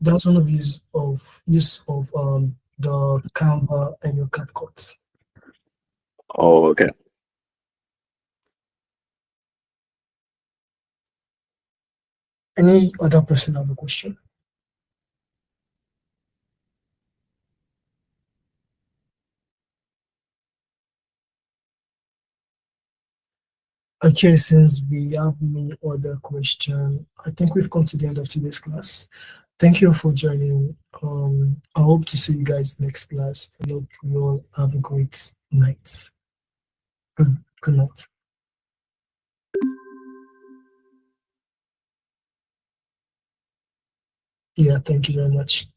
that's one of use of the Canva and your CapCut. Oh, okay. Any other person have a question? Okay, since we have no other question, I think we've come to the end of today's class. Thank you for joining. I hope to see you guys next class. I hope you all have a great night. Good night. Yeah, thank you very much.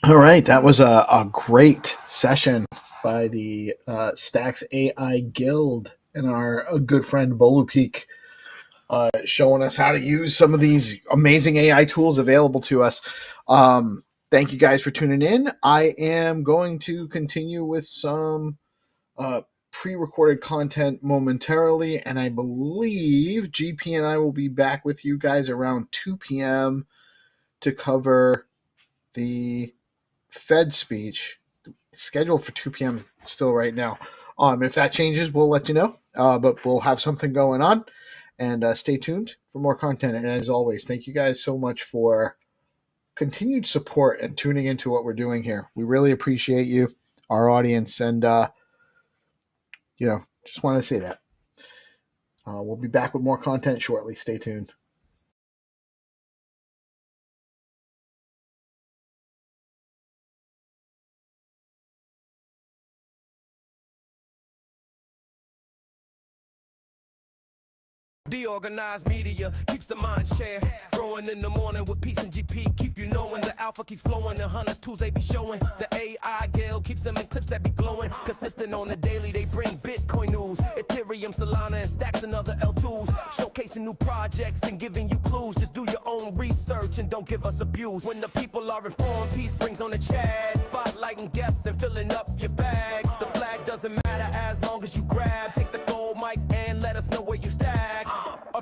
All right, that was a great session by the Stacks AI Guild and our good friend Bolupeak, showing us how to use some of these amazing AI tools available to us. Thank you guys for tuning in. I am going to continue with some pre-recorded content momentarily, and I believe GP and I will be back with you guys around 2 p.m. to cover the Fed speech. Scheduled for 2 p.m. still right now. If that changes, we'll let you know, but we'll have something going on, and stay tuned for more content. And as always, thank you guys so much for continued support and tuning into what we're doing here. We really appreciate you, our audience, and just want to say that. We'll be back with more content shortly. Stay tuned. DeOrganized media keeps the mind share. Growing in the morning with peace and GP. Keep you knowing the alpha keeps flowing. The hunters tools they be showing. The AI Gale keeps them in clips that be glowing. Consistent on the daily, they bring Bitcoin news. Ethereum, Solana, and Stacks and other L2s. Showcasing new projects and giving you clues. Just do your own research and don't give us abuse. When the people are informed, peace brings on the chat. Spotlighting guests and filling up your bags. The flag doesn't matter as long as you grab. Take the gold mic and let us know where you stack.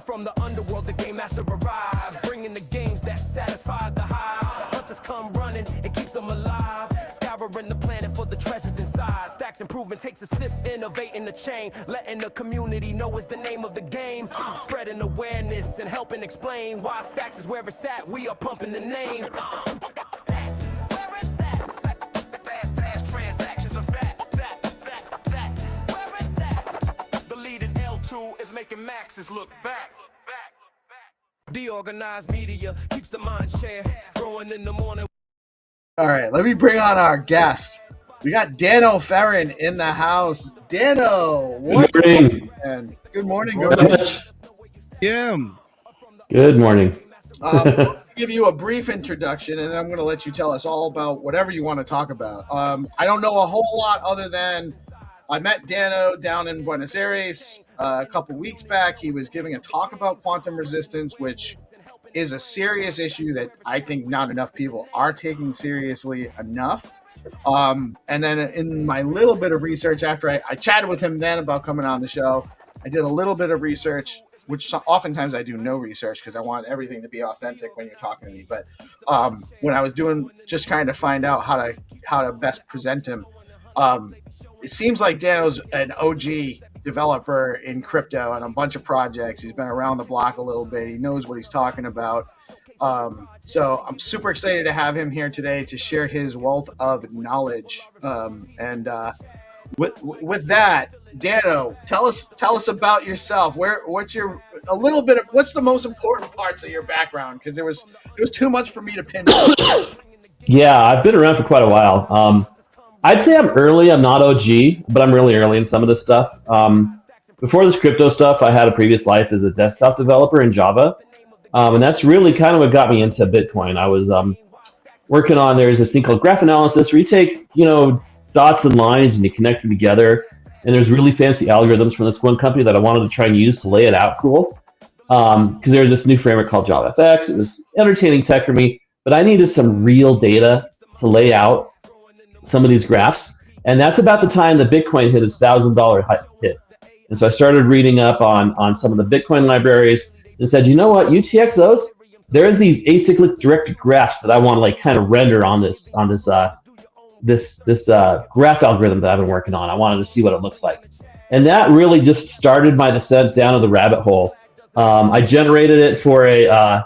From the underworld, the game master arrives, bringing the games that satisfy the hive. Hunters come running, it keeps them alive. Scouring the planet for the treasures inside. Stacks improvement takes a sip, innovating the chain. Letting the community know is the name of the game. Spreading awareness and helping explain why Stacks is where it's at. We are pumping the name. Stacks is where it's at. Fast transactions are fat. Where it's at. The leading L2 is making maxes look back. DeOrganized media keeps the mind share. Growing in the morning. All right, let me bring on our guest. We got Dano Ferrin in the house. Dano, what's morning. Good morning. Good morning. Good morning. I'll give you a brief introduction, and then I'm going to let you tell us all about whatever you want to talk about. I don't know a whole lot other than I met Dano down in Buenos Aires a couple weeks back. He was giving a talk about quantum resistance, which is a serious issue that I think not enough people are taking seriously enough. And then in my little bit of research after I chatted with him then about coming on the show, I did a little bit of research, which oftentimes I do no research because I want everything to be authentic when you're talking to me. But when I was doing just kind of find out how to best present him, it seems like Dano's an OG developer in crypto and a bunch of projects. He's been around the block a little bit. He knows what he's talking about. So I'm super excited to have him here today to share his wealth of knowledge. With that, Dano, tell us about yourself. What's the most important parts of your background? Because there was too much for me to pin down. Yeah, I've been around for quite a while. I'd say I'm early. I'm not OG, but I'm really early in some of this stuff. Before this crypto stuff, I had a previous life as a desktop developer in Java. And that's really kind of what got me into Bitcoin. I was working on, there's this thing called graph analysis where you take, dots and lines and you connect them together. And there's really fancy algorithms from this one company that I wanted to try and use to lay it out cool. Because there's this new framework called JavaFX. It was entertaining tech for me, but I needed some real data to lay out some of these graphs. And that's about the time that Bitcoin hit its $1,000 hit. And so I started reading up on some of the Bitcoin libraries and said, you know what, UTXOs, there's these acyclic directed graphs that I want to like kind of render on this graph algorithm that I've been working on. I wanted to see what it looks like. And that really just started my descent down to the rabbit hole. I generated it for a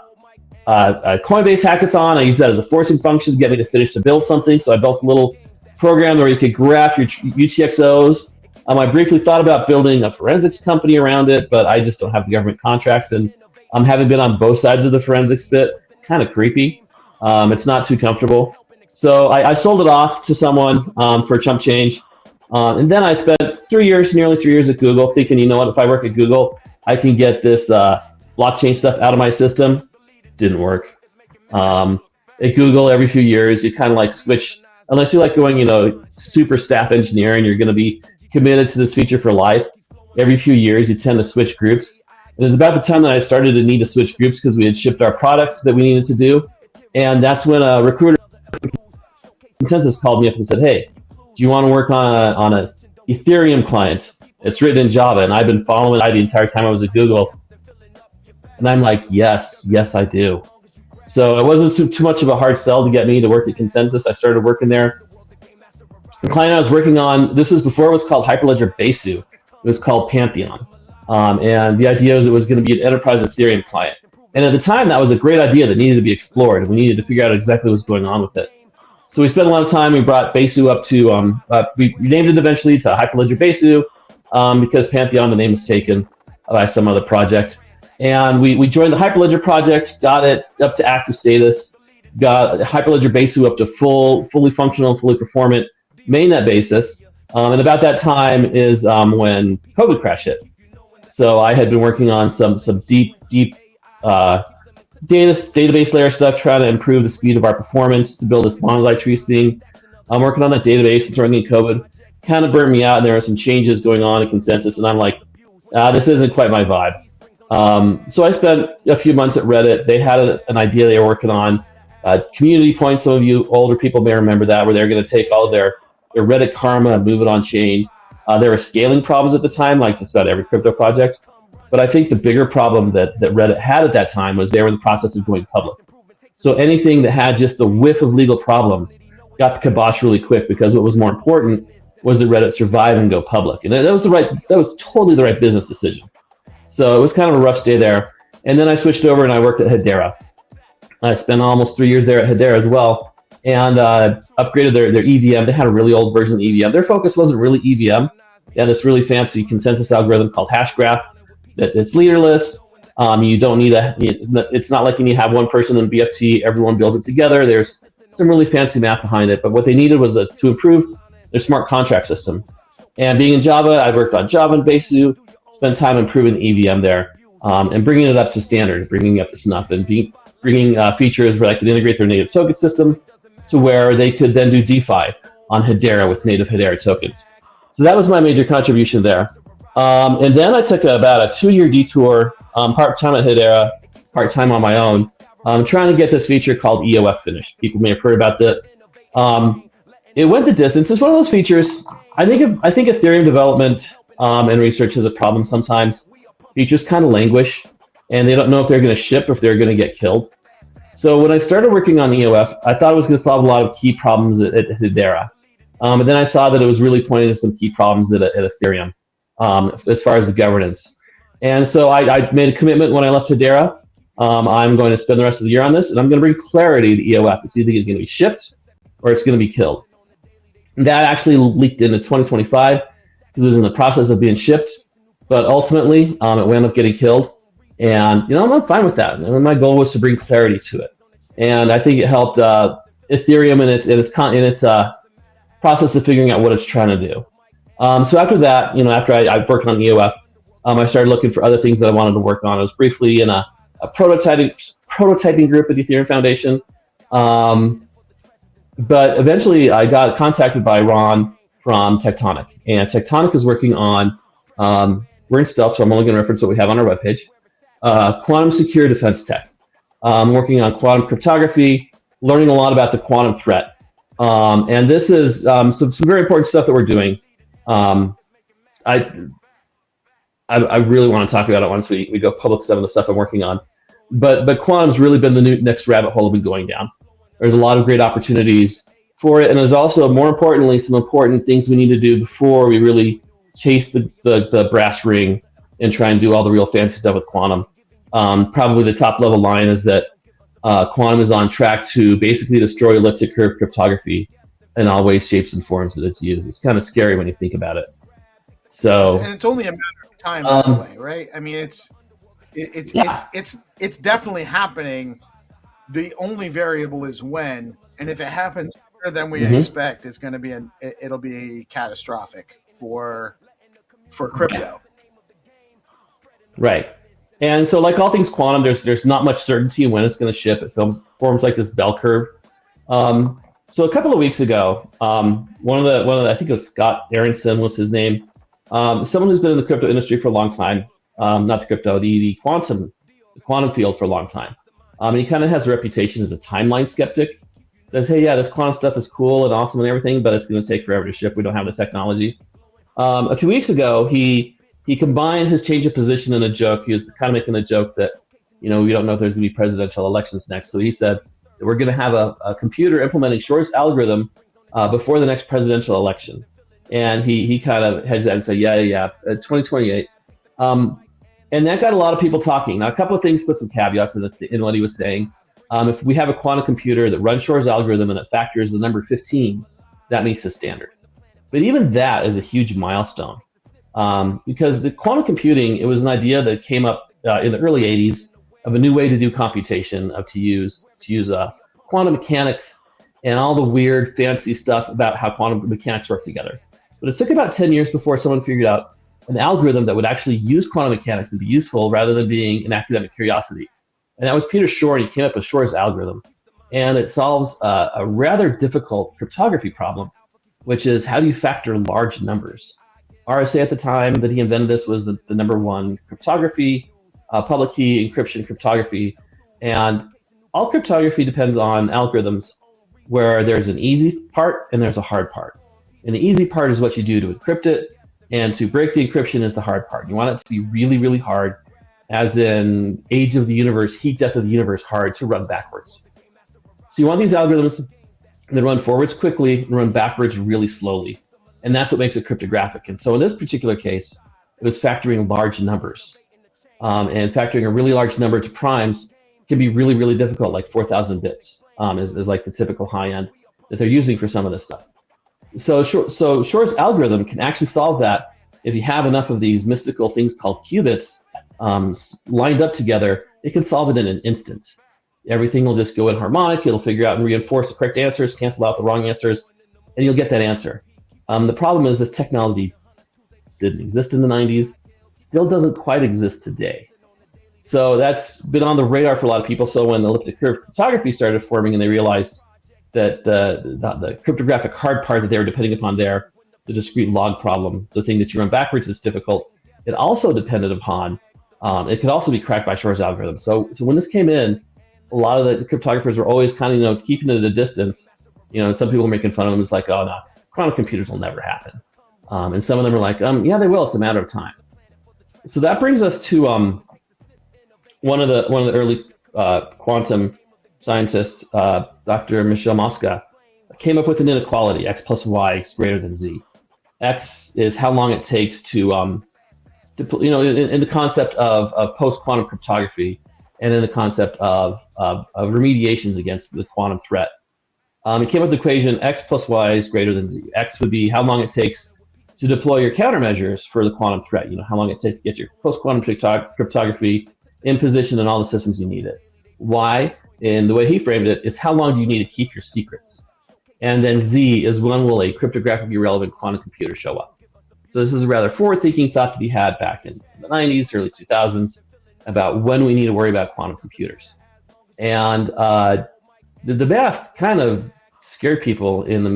Coinbase hackathon. I used that as a forcing function to get me to finish to build something. So I built a little program where you could graph your UTXOs. I briefly thought about building a forensics company around it, but I just don't have the government contracts. And having been on both sides of the forensics bit, it's kind of creepy. It's not too comfortable. So I sold it off to someone for chump change. And then I spent nearly 3 years at Google thinking, you know what, if I work at Google, I can get this blockchain stuff out of my system. Didn't work. At Google, every few years, you kind of like switch, unless you're like going, super staff engineer and you're going to be committed to this feature for life. Every few years, you tend to switch groups. And it was about the time that I started to need to switch groups because we had shipped our products that we needed to do. And that's when a recruiter Consensus called me up and said, hey, do you want to work on a Ethereum client? It's written in Java, and I've been following it the entire time I was at Google. And I'm like, yes, I do. So it wasn't too much of a hard sell to get me to work at Consensus. I started working there. The client I was working on, this was before it was called Hyperledger Besu. It was called Pantheon. And the idea was it was going to be an enterprise Ethereum client. And at the time, that was a great idea that needed to be explored. We needed to figure out exactly what was going on with it. So we spent a lot of time. We brought Besu up to, we named it eventually to Hyperledger Besu because Pantheon, the name was taken by some other project. And we joined the Hyperledger project, got it up to active status, got Hyperledger Besu up to fully functional, fully performant mainnet basis. And about that time is when COVID crash hit. So I had been working on some deep database layer stuff, trying to improve the speed of our performance to build this bonsai tree thing. I'm working on that database throwing in COVID. Kind of burned me out, and there were some changes going on in Consensus, and I'm like, this isn't quite my vibe. So I spent a few months at Reddit. They had an idea they were working on. Community Point, some of you older people may remember that, where they're going to take all of their Reddit karma and move it on chain. There were scaling problems at the time, like just about every crypto project. But I think the bigger problem that Reddit had at that time was they were in the process of going public. So anything that had just a whiff of legal problems got the kibosh really quick, because what was more important was that Reddit survive and go public. And that was totally the right business decision. So it was kind of a rough day there. And then I switched over and I worked at Hedera. I spent almost 3 years there at Hedera as well, and upgraded their EVM. They had a really old version of EVM. Their focus wasn't really EVM. They had this really fancy consensus algorithm called Hashgraph. It's leaderless. You don't need it's not like you need to have one person in BFT, everyone build it together. There's some really fancy math behind it, but what they needed was to improve their smart contract system. And being in Java, I worked on Java and Besu, spent time improving the EVM there, and bringing it up to standard, bringing it up to snuff, and bringing features where I could integrate their native token system to where they could then do DeFi on Hedera with native Hedera tokens. So that was my major contribution there. And then I took about a 2-year detour, part-time at Hedera, part-time on my own, trying to get this feature called EOF finished. People may have heard about that. It went the distance. It's one of those features. I think Ethereum development and research is a problem sometimes. Features kind of languish, and they don't know if they're going to ship or if they're going to get killed. So when I started working on EOF, I thought it was going to solve a lot of key problems at Hedera. And then I saw that it was really pointing to some key problems at Ethereum. As far as the governance. And so I made a commitment when I left Hedera. I'm going to spend the rest of the year on this, and I'm going to bring clarity to EOF. It's either going to be shipped or it's going to be killed. And that actually leaked into 2025 because it was in the process of being shipped, but ultimately it wound up getting killed. And I'm fine with that. And my goal was to bring clarity to it. And I think it helped Ethereum in its process of figuring out what it's trying to do. So after that, after I worked on EOF, I started looking for other things that I wanted to work on. I was briefly in a prototyping group at the Ethereum Foundation. But eventually I got contacted by Ron from Tectonic. And Tectonic is working on, we're in stealth, so I'm only going to reference what we have on our webpage, quantum secure defense tech. I'm working on quantum cryptography, learning a lot about the quantum threat. And this is some very important stuff that we're doing. I really want to talk about it once we go public, some of the stuff I'm working on. But quantum's really been the next rabbit hole I've been going down. There's a lot of great opportunities for it, and there's also, more importantly, some important things we need to do before we really chase the brass ring and try and do all the real fancy stuff with quantum. Probably the top level line is that quantum is on track to basically destroy elliptic curve cryptography in all ways, shapes, and forms that it's used. It's kind of scary when you think about it. So, and it's only a matter of time, by the way, right? I mean, it's definitely happening. The only variable is when, and if it happens sooner than we expect, it's going to be it'll be catastrophic for crypto. Right. And so, like all things quantum, there's not much certainty when it's going to ship. It forms like this bell curve. So a couple of weeks ago, one of the I think it was Scott Aronson was his name. Someone who's been in the crypto industry for a long time, not the crypto, the quantum field for a long time. He kind of has a reputation as a timeline skeptic. Says, hey, yeah, this quantum stuff is cool and awesome and everything, but it's going to take forever to ship. We don't have the technology. A few weeks ago, he combined his change of position in a joke. He was kind of making a joke that, we don't know if there's going to be presidential elections next. So he said that we're going to have a computer implementing Shor's algorithm before the next presidential election. And he kind of hedged that and said, yeah, 2028. And that got a lot of people talking. Now, a couple of things, put some caveats in what he was saying. If we have a quantum computer that runs Shor's algorithm and it factors the number 15, that meets the standard. But even that is a huge milestone. Because the quantum computing, it was an idea that came up in the early 80s of a new way to do computation, to use quantum mechanics and all the weird fancy stuff about how quantum mechanics work together. But it took about 10 years before someone figured out an algorithm that would actually use quantum mechanics to be useful rather than being an academic curiosity. And that was Peter Shor, and he came up with Shor's algorithm. And it solves a rather difficult cryptography problem, which is how do you factor large numbers? RSA at the time that he invented this was the number one cryptography, public key encryption cryptography. And all cryptography depends on algorithms where there's an easy part and there's a hard part. And the easy part is what you do to encrypt it, and to break the encryption is the hard part. You want it to be really, really hard, as in age of the universe, heat death of the universe hard to run backwards. So you want these algorithms that run forwards quickly and run backwards really slowly. And that's what makes it cryptographic. And so in this particular case, it was factoring large numbers. And factoring a really large number to primes can be really, really difficult, like 4,000 bits is like the typical high end that they're using for some of this stuff. So Shor's algorithm can actually solve that if you have enough of these mystical things called qubits lined up together. It can solve it in an instant. Everything will just go in harmonic. It'll figure out and reinforce the correct answers, cancel out the wrong answers, and you'll get that answer. The problem is this technology didn't exist in the 90s, still doesn't quite exist today. So that's been on the radar for a lot of people. So when elliptic curve cryptography started forming and they realized that the cryptographic hard part that they were depending upon there, the discrete log problem, the thing that you run backwards is difficult, it also depended upon, it could also be cracked by Shor's algorithm. So when this came in, a lot of the cryptographers were always kind of, keeping it at a distance, and some people were making fun of them. It's like, oh no, quantum computers will never happen. And some of them are like, yeah, they will, it's a matter of time. So that brings us to one of the early quantum scientists, Dr. Michel Mosca, came up with an inequality, x plus y is greater than z. X is how long it takes to in the concept of post-quantum cryptography, and in the concept of remediations against the quantum threat. He came up with the equation x plus y is greater than z. X would be how long it takes to deploy your countermeasures for the quantum threat. How long it takes to get your post-quantum cryptography in position in all the systems you need it. Y, and the way he framed it, is how long do you need to keep your secrets? And then Z is when will a cryptographically relevant quantum computer show up? So this is a rather forward-thinking thought to be had back in the 90s, early 2000s, about when we need to worry about quantum computers. And the math kind of scared people in the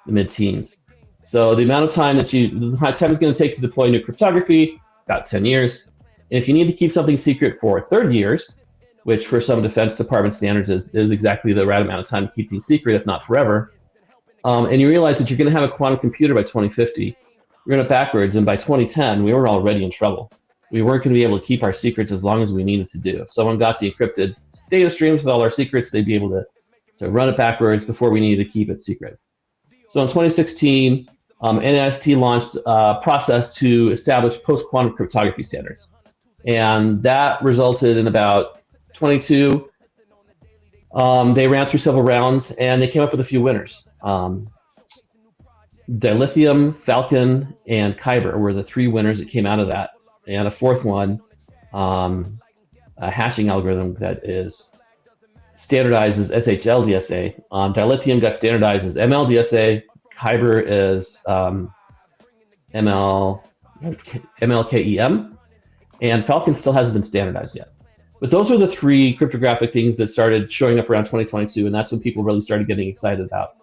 mid-teens. So the amount of time the time it's going to take to deploy new cryptography, about 10 years. And if you need to keep something secret for 30 years, which for some Defense Department standards is exactly the right amount of time to keep things secret, if not forever. And you realize that you're going to have a quantum computer by 2050. We're going to backwards, and by 2010, we were already in trouble. We weren't going to be able to keep our secrets as long as we needed to do. If someone got the encrypted data streams with all our secrets, they'd be able to run it backwards before we needed to keep it secret. So in 2016, NIST launched a process to establish post-quantum cryptography standards. And that resulted in about 22. They ran through several rounds, and they came up with a few winners. Dilithium, Falcon, and Kyber were the 3 winners that came out of that. And a 4th one, a hashing algorithm that is standardized as SHLDSA. Dilithium got standardized as MLDSA. Kyber is MLKEM. And Falcon still hasn't been standardized yet. But those were the 3 cryptographic things that started showing up around 2022, and that's when people really started getting excited about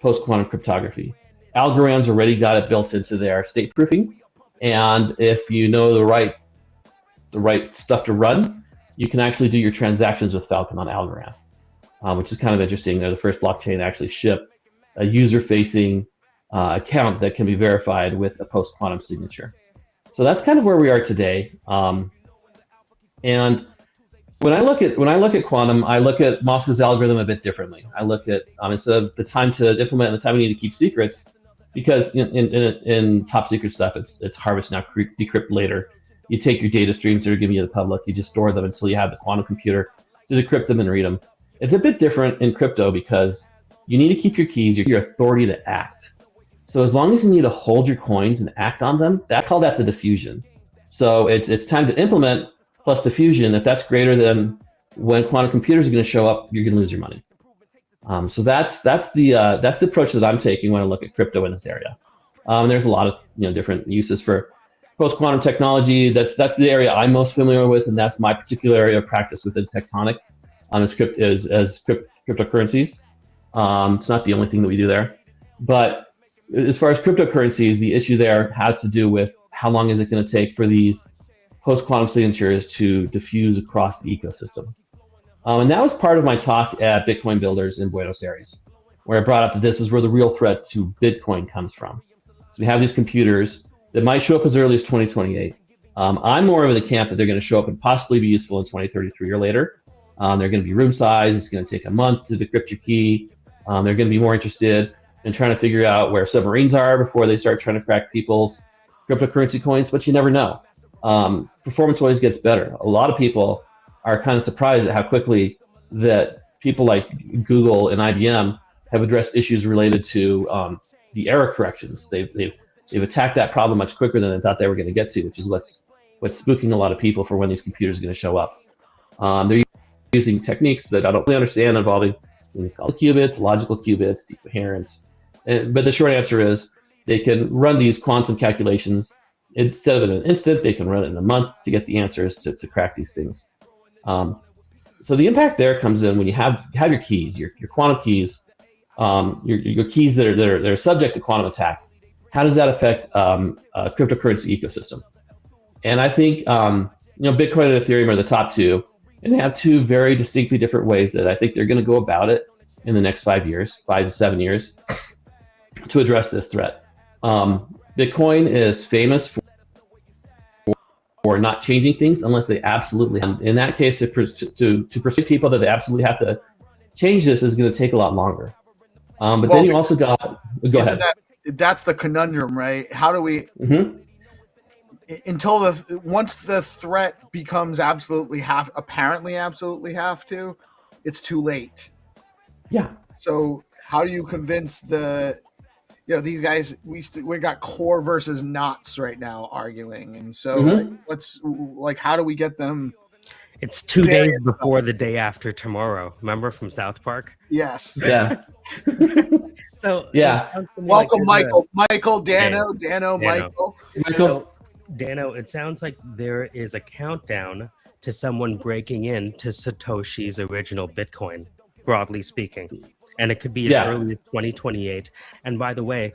post-quantum cryptography. Algorand's already got it built into their state proofing, and if you know the right stuff to run, you can actually do your transactions with Falcon on Algorand, which is kind of interesting. They're the first blockchain to actually ship a user-facing account that can be verified with a post-quantum signature. So that's kind of where we are today. And when I look at quantum, I look at Moskow's algorithm a bit differently. I look at instead of the time to implement and the time we need to keep secrets, because in top secret stuff, it's harvest now, decrypt later. You take your data streams that are given you to the public, you just store them until you have the quantum computer to decrypt them and read them. It's a bit different in crypto because you need to keep your keys, your authority to act. So as long as you need to hold your coins and act on them, I call that the diffusion. So it's time to implement plus diffusion. If that's greater than when quantum computers are going to show up, you're going to lose your money. So that's the approach that I'm taking when I look at crypto in this area. There's a lot of different uses for post-quantum technology. That's the area I'm most familiar with, and that's my particular area of practice within Tectonic as cryptocurrencies. It's not the only thing that we do there, but as far as cryptocurrencies, the issue there has to do with how long is it going to take for these post-quantum signatures to diffuse across the ecosystem. And that was part of my talk at Bitcoin Builders in Buenos Aires, where I brought up that this is where the real threat to Bitcoin comes from. So we have these computers that might show up as early as 2028. I'm more of the camp that they're going to show up and possibly be useful in 2033 or later. They're going to be room size. It's going to take a month to decrypt your key. They're going to be more interested in trying to figure out where submarines are before they start trying to crack people's cryptocurrency coins, but you never know. Performance always gets better. A lot of people are kind of surprised at how quickly that people like Google and IBM have addressed issues related to the error corrections. They've attacked that problem much quicker than they thought they were going to get to, which is what's spooking a lot of people for when these computers are going to show up. They're using techniques that I don't really understand involving things called qubits, logical qubits, decoherence. But the short answer is they can run these quantum calculations instead of in an instant. They can run it in a month to get the answers to crack these things. So the impact there comes in when you have your keys, your quantum keys, your keys that are subject to quantum attack. How does that affect a cryptocurrency ecosystem? And I think Bitcoin and Ethereum are the top 2, and they have 2 very distinctly different ways that I think they're going to go about it in the next 5 to 7 years to address this threat. Bitcoin is famous for not changing things unless they absolutely have. In that case, to persuade people that they absolutely have to change this is going to take a lot longer. But then you also got, go ahead. That's the conundrum, right? How do we, once the threat becomes apparently absolutely have to, it's too late. Yeah. So how do you convince these guys? We got core versus knots right now arguing, and so how do we get them? It's 2 days before the day after tomorrow. Remember from South Park? Yes. Yeah. So welcome, Michael, Dano, Michael. So, Dano, it sounds like there is a countdown to someone breaking into Satoshi's original Bitcoin, broadly speaking. And it could be as early as 2028. And by the way,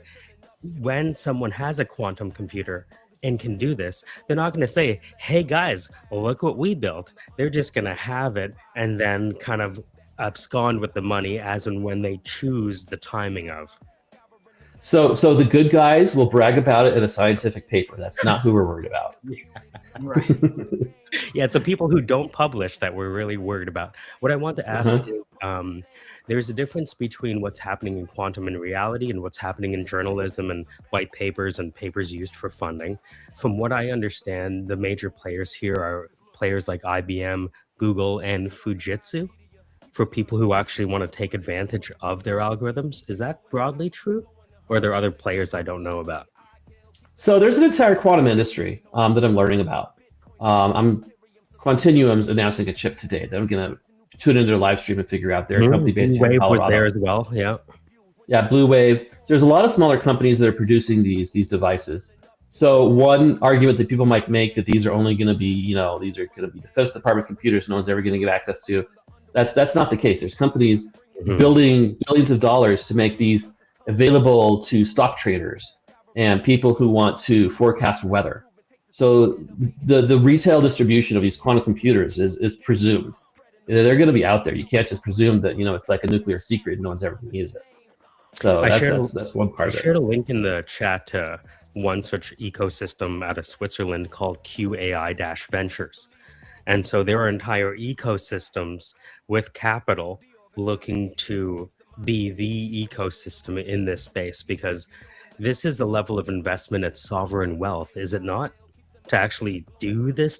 when someone has a quantum computer, and can do this, they're not going to say, hey guys, look what we built. They're just going to have it and then kind of abscond with the money as and when they choose the timing of. So the good guys will brag about it in a scientific paper. That's not who we're worried about. Right. Yeah, it's the people who don't publish that we're really worried about. What I want to ask is, there's a difference between what's happening in quantum and reality and what's happening in journalism and white papers and papers used for funding. From what I understand, the major players here are players like IBM, Google, and Fujitsu for people who actually want to take advantage of their algorithms. Is that broadly true? Or are there other players I don't know about? So there's an entire quantum industry that I'm learning about. Quantinuum's announcing a chip today that I'm going to tune into their live stream and figure out. They're a company based here in Colorado. Was there as well, yeah. Yeah, Blue Wave. There's a lot of smaller companies that are producing these devices. So one argument that people might make that these are only going to be, these are going to be Defense Department computers no one's ever going to get access to. That's not the case. There's companies building billions of dollars to make these available to stock traders and people who want to forecast weather. So the retail distribution of these quantum computers is presumed. They're going to be out there. You can't just presume that it's like a nuclear secret and no one's ever going to use it. So that's one part of it. I shared a link in the chat to one such ecosystem out of Switzerland called QAI-Ventures. And so there are entire ecosystems with capital looking to be the ecosystem in this space, because this is the level of investment at sovereign wealth, is it not? To actually do this?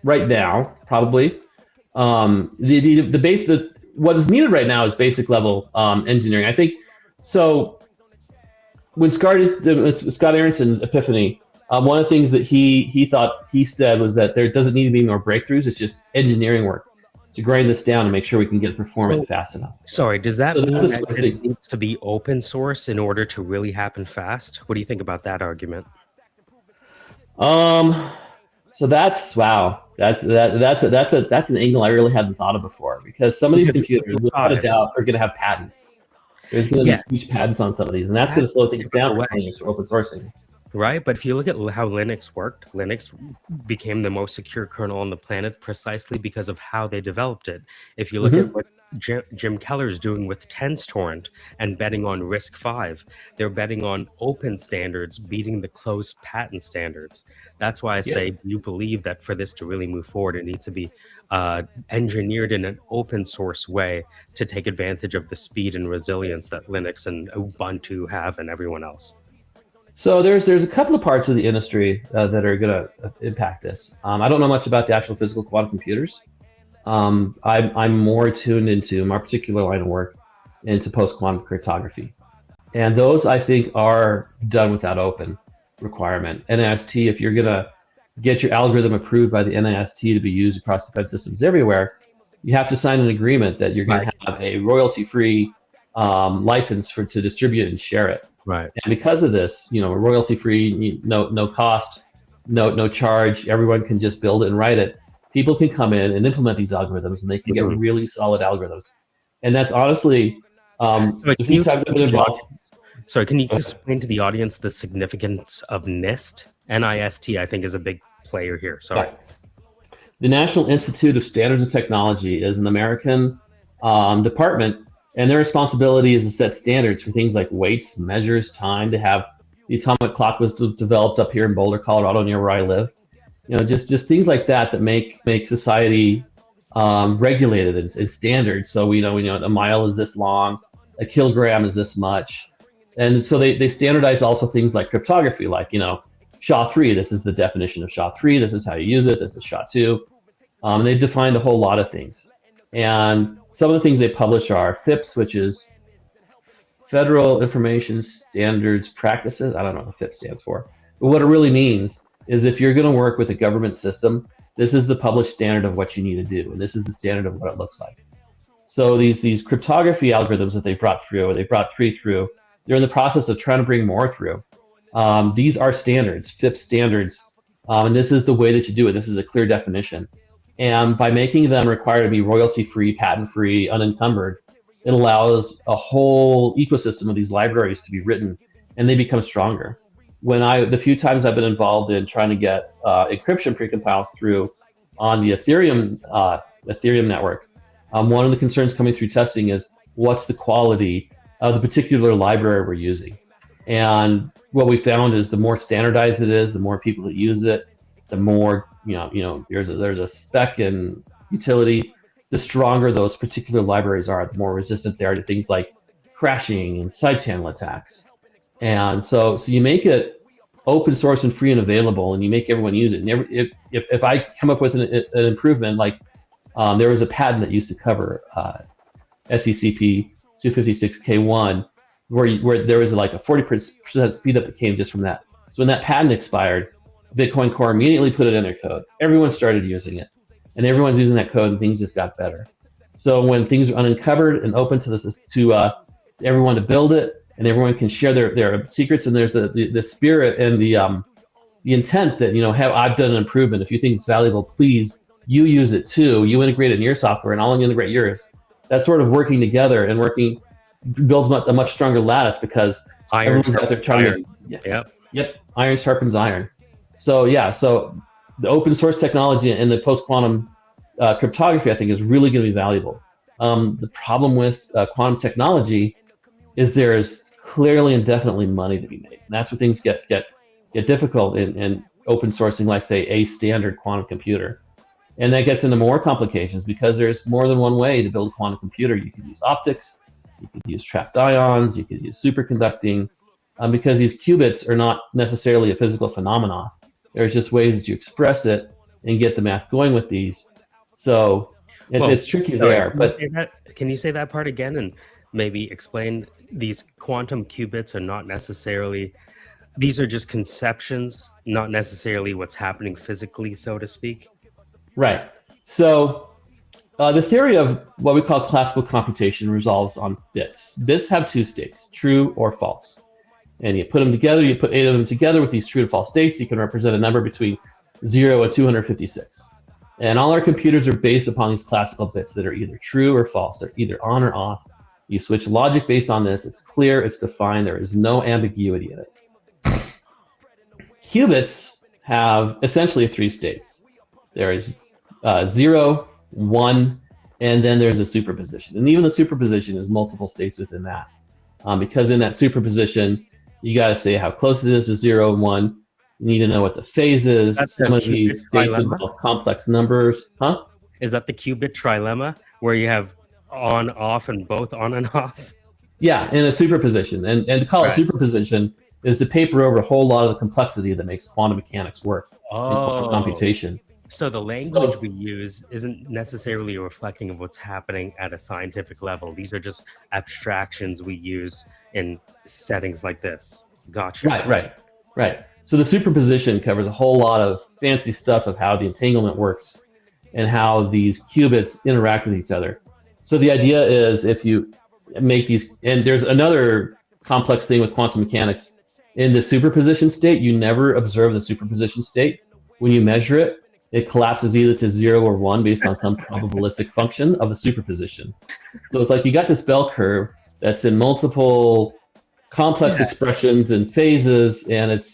Right now, probably. What is needed right now is basic level engineering. I think so. When Scott Aronson's epiphany, one of the things that he said was that there doesn't need to be more breakthroughs. It's just engineering work to grind this down and make sure we can get performance fast enough. Sorry, does that mean that this needs to be open source in order to really happen fast? What do you think about that argument? So that's wow. That's an angle I really hadn't thought of before, because some of these computers, without a doubt, are going to have patents. There's going to be huge patents on some of these, and that's going to slow things down for open sourcing. Right, but if you look at how Linux worked, Linux became the most secure kernel on the planet precisely because of how they developed it. If you look at what Jim Keller's doing with TensTorrent and betting on RISC-V, they're betting on open standards beating the closed patent standards. That's why I say, do you believe that for this to really move forward, it needs to be engineered in an open source way to take advantage of the speed and resilience that Linux and Ubuntu have and everyone else? So there's a couple of parts of the industry that are going to impact this. I don't know much about the actual physical quantum computers. I'm more tuned into my particular line of work into post-quantum cryptography. And those, I think, are done without open requirement. NIST, if you're going to get your algorithm approved by the NIST to be used across defense systems everywhere, you have to sign an agreement that you're going to have a royalty-free license to distribute and share it. Right. And because of this, royalty-free, no cost, no charge, everyone can just build it and write it. People can come in and implement these algorithms, and they can get really solid algorithms. And that's honestly, Sorry, can you explain to the audience the significance of NIST? NIST, I think, is a big player here. Sorry. Right. The National Institute of Standards and Technology is an American department, and their responsibility is to set standards for things like weights, measures, time. To have the atomic clock was developed up here in Boulder, Colorado, near where I live. Just things like that make society regulated and standard. So we know a mile is this long, a kilogram is this much, and so they standardize also things like cryptography, like SHA-3. This is the definition of SHA-3. This is how you use it. This is SHA-2. And they've defined a whole lot of things. And some of the things they publish are FIPS, which is Federal Information Standards Practices. I don't know what FIPS stands for, but what it really means is if you're going to work with a government system, this is the published standard of what you need to do, and this is the standard of what it looks like. So these cryptography algorithms that they brought three through, they're in the process of trying to bring more through. These are standards, FIPS standards, and this is the way that you do it. This is a clear definition. And by making them require to be royalty-free, patent-free, unencumbered, it allows a whole ecosystem of these libraries to be written and they become stronger. The few times I've been involved in trying to get encryption precompiles through on the Ethereum network, one of the concerns coming through testing is what's the quality of the particular library we're using. And what we found is the more standardized it is, the more people that use it, the more there's a spec and utility, the stronger those particular libraries are, the more resistant they are to things like crashing and side channel attacks. And so you make it open source and free and available, and you make everyone use it. And if I come up with an improvement, like there was a patent that used to cover SECP 256K1, where there was like a 40% speed up that came just from that. So when that patent expired, Bitcoin Core immediately put it in their code. Everyone started using it, and everyone's using that code, and things just got better. So when things are uncovered and open to everyone to build it, and everyone can share their secrets, and there's the spirit and the intent that I've done an improvement. If you think it's valuable, please you use it too. You integrate it in your software, and I'll integrate yours. That sort of working together and builds a much stronger lattice, because everyone's out there trying to. Yep. Iron sharpens iron. So the open source technology and the post-quantum cryptography, I think, is really going to be valuable. The problem with quantum technology is there's clearly and definitely money to be made, and that's where things get difficult in open sourcing, like say a standard quantum computer, and that gets into more complications because there's more than one way to build a quantum computer. You could use optics, you could use trapped ions, you could use superconducting, because these qubits are not necessarily a physical phenomenon. There's just ways that you express it and get the math going with these. So it's tricky there. But can you say that part again and maybe explain? These quantum qubits are not necessarily, these are just conceptions, not necessarily what's happening physically, so to speak. Right. So the theory of what we call classical computation resolves on bits. Bits have two states, true or false. And you put them together, you put 8 of them together with these true to false states, you can represent a number between 0 and 256. And all our computers are based upon these classical bits that are either true or false. They're either on or off. You switch logic based on this. It's clear, it's defined, there is no ambiguity in it. Qubits have essentially 3 states. There is 0, 1, and then there's a superposition. And even the superposition is multiple states within that. Because in that superposition, you got to say how close it is to 0 and 1. You need to know what the phase is. Some of these states involve complex numbers. Huh? Is that the qubit trilemma, where you have on, off, and both on and off? Yeah, in a superposition. And to call it superposition is to paper over a whole lot of the complexity that makes quantum mechanics work in quantum computation. So the language we use isn't necessarily reflecting of what's happening at a scientific level. These are just abstractions we use in settings like this. Gotcha. Right. So the superposition covers a whole lot of fancy stuff of how the entanglement works and how these qubits interact with each other. So the idea is if you make these, and there's another complex thing with quantum mechanics. In the superposition state, you never observe the superposition state. When you measure it, it collapses either to 0 or 1 based on some probabilistic function of the superposition. So it's like you got this bell curve that's in multiple complex expressions and phases, and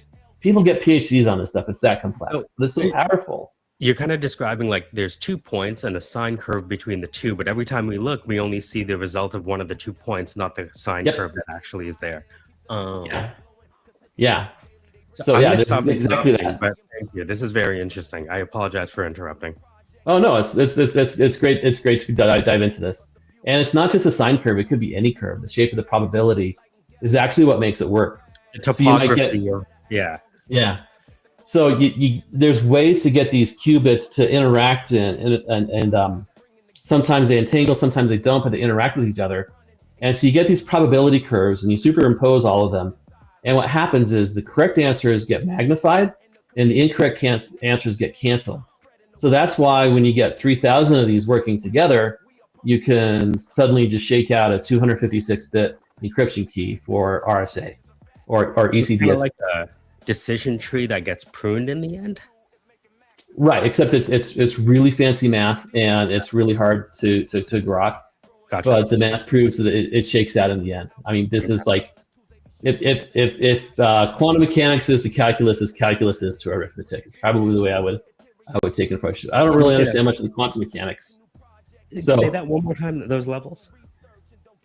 people get PhDs on this stuff. It's that complex. This is so powerful. You're kind of describing like there's 2 points and a sine curve between the two, but every time we look, we only see the result of one of the 2 points, not the sine curve that actually is there. Yeah. So this is exactly that. But thank you. This is very interesting. I apologize for interrupting. Oh no, it's great. It's great to dive into this. And it's not just a sine curve. It could be any curve. The shape of the probability is actually what makes it work. The topography. Yeah. So there's ways to get these qubits to interact and sometimes they entangle, sometimes they don't, but they interact with each other. And so you get these probability curves and you superimpose all of them. And what happens is the correct answers get magnified and the incorrect answers get canceled. So that's why when you get 3,000 of these working together, you can suddenly just shake out a 256-bit encryption key for RSA or ECDS. Kind of like a decision tree that gets pruned in the end? Right, except it's really fancy math and it's really hard to grok. Gotcha. But the math proves that it shakes out in the end. I mean, this is like If quantum mechanics is to calculus as calculus is to arithmetic, it's probably the way I would take an approach. I don't really understand much of the quantum mechanics. So, say that one more time. Those levels.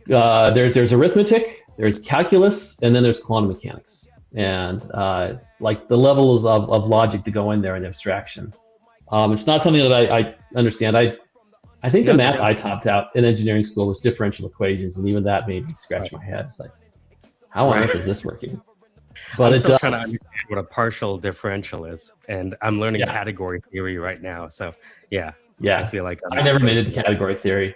There's arithmetic, there's calculus, and then there's quantum mechanics, and like the levels of logic to go in there and abstraction. It's not something that I understand. I think the math I topped out in engineering school was differential equations, and even that made me scratch my head. It's like, how on earth is this working? But I'm still trying to understand what a partial differential is, and I'm learning category theory right now. So yeah, I feel like I never made it to category theory.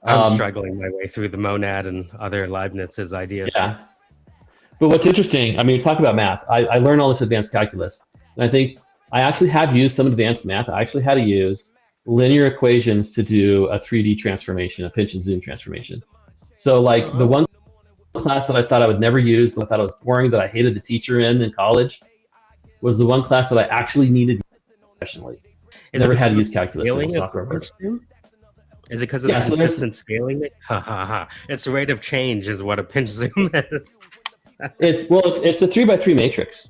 I'm struggling my way through the monad and other Leibniz's ideas. Yeah. But what's interesting, I mean, we talk about math. I learned all this advanced calculus. And I think I actually have used some advanced math. I actually had to use linear equations to do a 3D transformation, a pinch and zoom transformation. So like the one class that I thought I would never use, that I thought it was boring, that I hated the teacher in college, was the one class that I actually needed to use professionally. Never had to use calculus in the software world. Is it because of the consistent scaling? Its rate of change is what a pinch zoom is. It's the 3x3 matrix.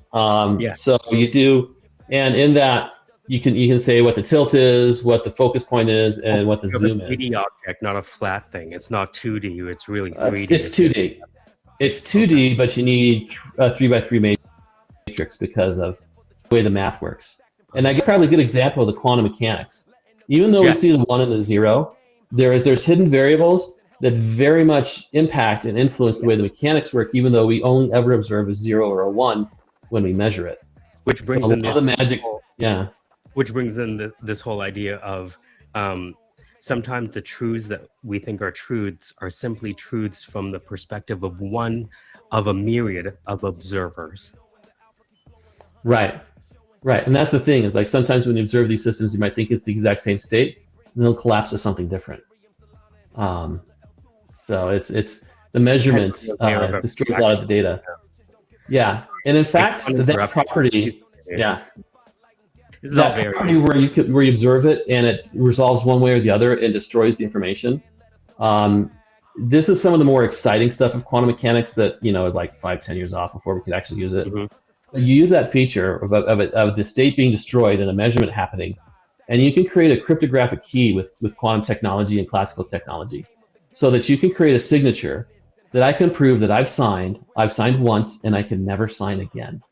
So you do, and in that you can say what the tilt is, what the focus point is, and what the zoom is. 3D object, not a flat thing. It's not 2D. It's really 3D. It's 2D. It's 2D, but you need a 3x3 matrix because of the way the math works. And I guess probably a good example of the quantum mechanics. Even though we see the 1 and the 0, there's hidden variables that very much impact and influence the way the mechanics work, even though we only ever observe a 0 or a 1 when we measure it. Which brings in the magic. Yeah. Which brings in this whole idea of sometimes the truths that we think are truths are simply truths from the perspective of one of a myriad of observers. Right. And that's the thing, is like sometimes when you observe these systems, you might think it's the exact same state, and they'll collapse to something different. So it's the measurement destroys a lot of the data. Yeah, and in fact, that property, that property where you observe it and it resolves one way or the other and destroys the information. This is some of the more exciting stuff of quantum mechanics that is like 5-10 years off before we could actually use it. You use that feature of the state being destroyed and a measurement happening, and you can create a cryptographic key with quantum technology and classical technology, so that you can create a signature that I can prove that I've signed once and I can never sign again.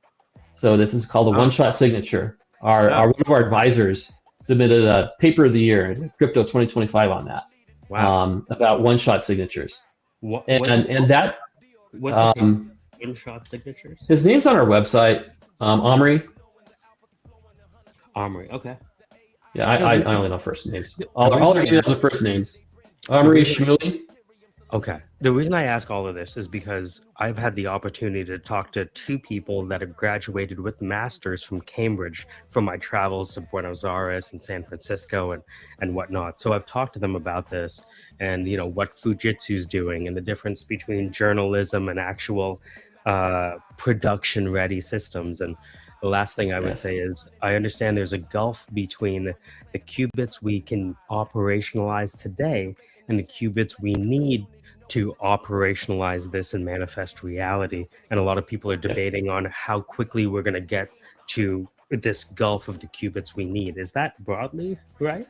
So this is called a one-shot signature. One of our advisors submitted a paper of the year, Crypto 2025, on that. Wow. About one-shot signatures. What's one-shot signatures? His name's on our website, Omri. Omri, okay. Yeah, I only know first names. All our names are first names. Omri Shmuley. Okay. The reason I ask all of this is because I've had the opportunity to talk to 2 people that have graduated with masters from Cambridge from my travels to Buenos Aires and San Francisco and whatnot. So I've talked to them about this and what Fujitsu's doing and the difference between journalism and actual production ready systems. And the last thing I would say is I understand there's a gulf between the qubits we can operationalize today and the qubits we need to operationalize this and manifest reality. And a lot of people are debating on how quickly we're going to get to this gulf of the qubits we need. Is that broadly right?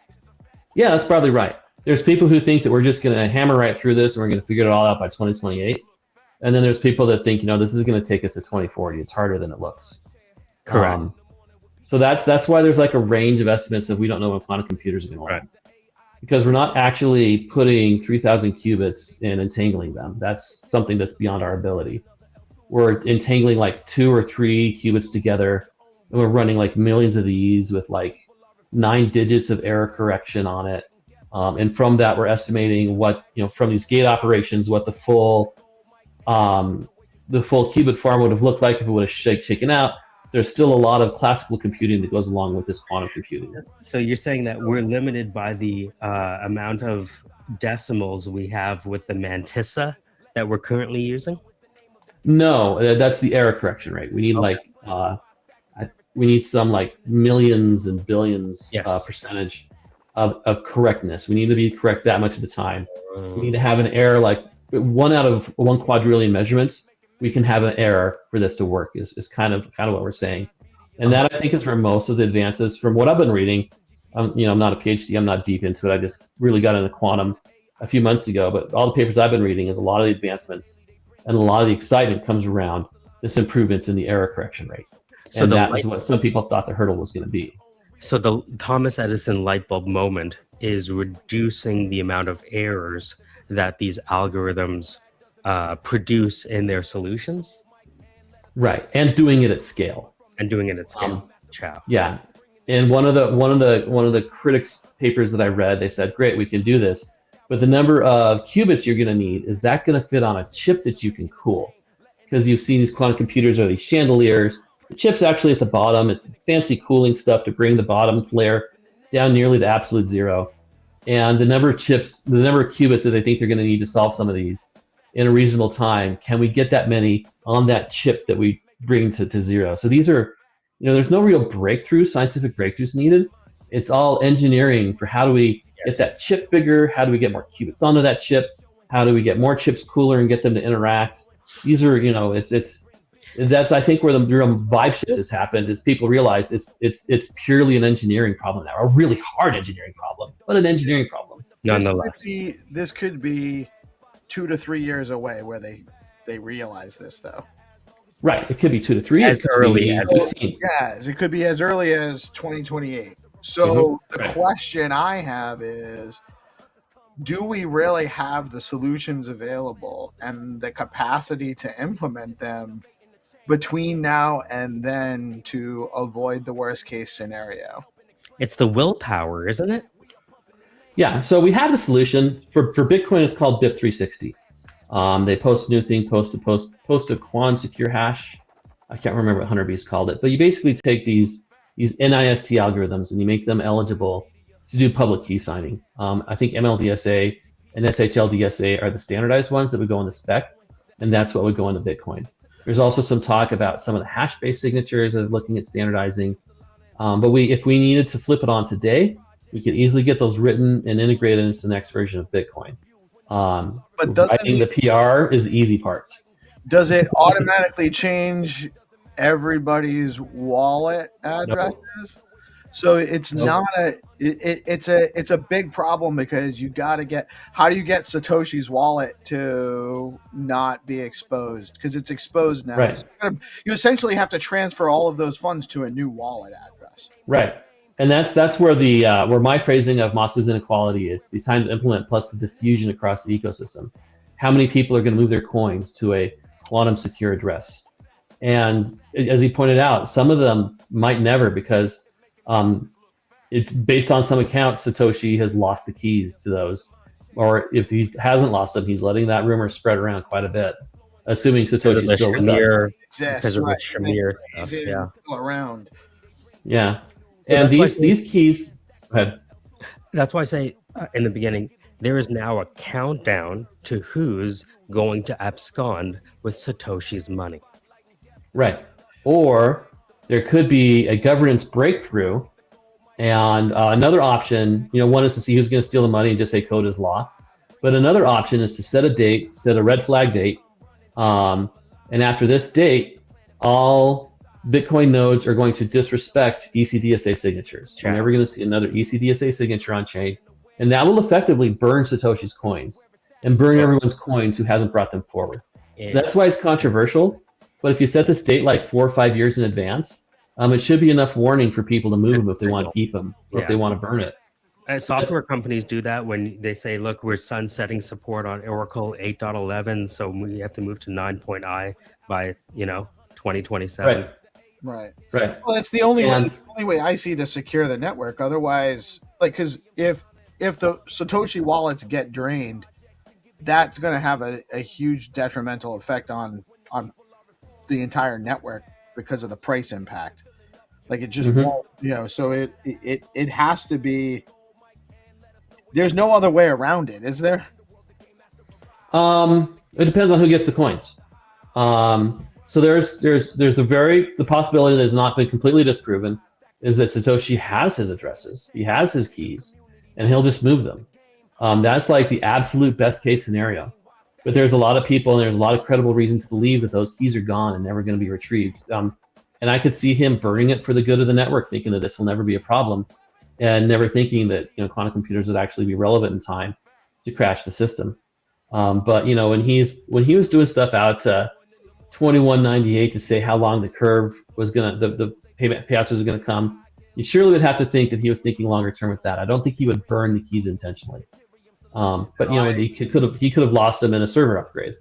Yeah, that's probably right. There's people who think that we're just going to hammer right through this and we're going to figure it all out by 2028. And then there's people that think, this is going to take us to 2040. It's harder than it looks. Correct. So that's why there's like a range of estimates that we don't know when quantum computers are going to land. Because we're not actually putting 3,000 qubits and entangling them. That's something that's beyond our ability. We're entangling like 2 or 3 qubits together, and we're running like millions of these with like 9 digits of error correction on it. And from that, we're estimating what, from these gate operations, what the full qubit farm would have looked like if it would have shaken out. There's still a lot of classical computing that goes along with this quantum computing. So you're saying that we're limited by the amount of decimals we have with the mantissa that we're currently using? No, that's the error correction rate. We need we need some like millions and billions percentage of correctness. We need to be correct that much of the time. We need to have an error like 1 out of 1 quadrillion measurements we can have an error for this to work. Is kind of what we're saying, and that I think is where most of the advances, from what I've been reading. I'm not a PhD. I'm not deep into it. I just really got into quantum a few months ago. But all the papers I've been reading is a lot of the advancements and a lot of the excitement comes around this improvements in the error correction rate. So and that is what some people thought the hurdle was going to be. So the Thomas Edison light bulb moment is reducing the amount of errors that these algorithms produce in their solutions. Right, and doing it at scale. Yeah. And one of the critics papers that I read, they said, great, we can do this, but the number of qubits you're going to need, is that going to fit on a chip that you can cool? Because you've seen these quantum computers are these chandeliers. The chip's actually at the bottom. It's fancy cooling stuff to bring the bottom layer down nearly to absolute zero. And the number of qubits that they think they're going to need to solve some of these in a reasonable time, can we get that many on that chip that we bring to zero? So these are, there's no real scientific breakthroughs needed. It's all engineering for how do we get that chip bigger? How do we get more qubits onto that chip? How do we get more chips cooler and get them to interact? These are, that's I think where the real vibe shift has happened, is people realize it's purely an engineering problem now, a really hard engineering problem, but an engineering problem. Nonetheless, this could be 2 to 3 years away where they realize this, though. Right, it could be 2 to 3 years. It could be as early as 2028. So the question I have is, do we really have the solutions available and the capacity to implement them between now and then to avoid the worst case scenario? It's the willpower, isn't it? Yeah, so we have the solution for Bitcoin. It's called BIP360. They post a new thing, post a quant secure hash. I can't remember what Hunter B's called it, but you basically take these NIST algorithms and you make them eligible to do public key signing. I think MLDSA and SHLDSA are the standardized ones that would go in the spec, and that's what would go into Bitcoin. There's also some talk about some of the hash-based signatures that are looking at standardizing. But if we needed to flip it on today, we could easily get those written and integrated into the next version of Bitcoin. But writing the PR is the easy part. Does it automatically change everybody's wallet addresses? Nope. So it's not it's a big problem, because you got to get, how do you get Satoshi's wallet to not be exposed? Because it's exposed now. Right. So you essentially have to transfer all of those funds to a new wallet address. Right. And that's where where my phrasing of Moskva's inequality is, the time to implement plus the diffusion across the ecosystem. How many people are going to move their coins to a quantum secure address? And as he pointed out, some of them might never, because it's based on some accounts, Satoshi has lost the keys to those, or if he hasn't lost them, he's letting that rumor spread around quite a bit, assuming Satoshi's still with us. Because of the Shamir stuff, yeah. Around. Yeah. So and these keys, go ahead. That's why I say in the beginning, there is now a countdown to who's going to abscond with Satoshi's money. Right. Or there could be a governance breakthrough, and another option, one is to see who's going to steal the money and just say code is law. But another option is to set a date, set a red flag date, and after this date, all Bitcoin nodes are going to disrespect ECDSA signatures. You're never going to see another ECDSA signature on chain, and that will effectively burn Satoshi's coins and burn everyone's coins who hasn't brought them forward. Yeah. So that's why it's controversial. But if you set this date like 4 or 5 years in advance, it should be enough warning for people to move them if they want to keep them, or if they want to burn it. Software companies do that when they say, look, we're sunsetting support on Oracle 8.11, so we have to move to 9.I by 2027. Right. Well, that's the only way I see to secure the network. Otherwise, because if the Satoshi wallets get drained, that's going to have a huge detrimental effect on the entire network because of the price impact. Like, it just won't, so it has to be, there's no other way around it, is there? It depends on who gets the coins. So there's the possibility that has not been completely disproven is that Satoshi has his addresses, he has his keys, and he'll just move them. That's like the absolute best case scenario. But there's a lot of people and there's a lot of credible reasons to believe that those keys are gone and never going to be retrieved. And I could see him burning it for the good of the network, thinking that this will never be a problem, and never thinking that quantum computers would actually be relevant in time to crash the system. But when he was doing stuff out to 2198 to say how long the curve was the payouts was gonna come, you surely would have to think that he was thinking longer term with that. I don't think he would burn the keys intentionally. But he could have lost them in a server upgrade.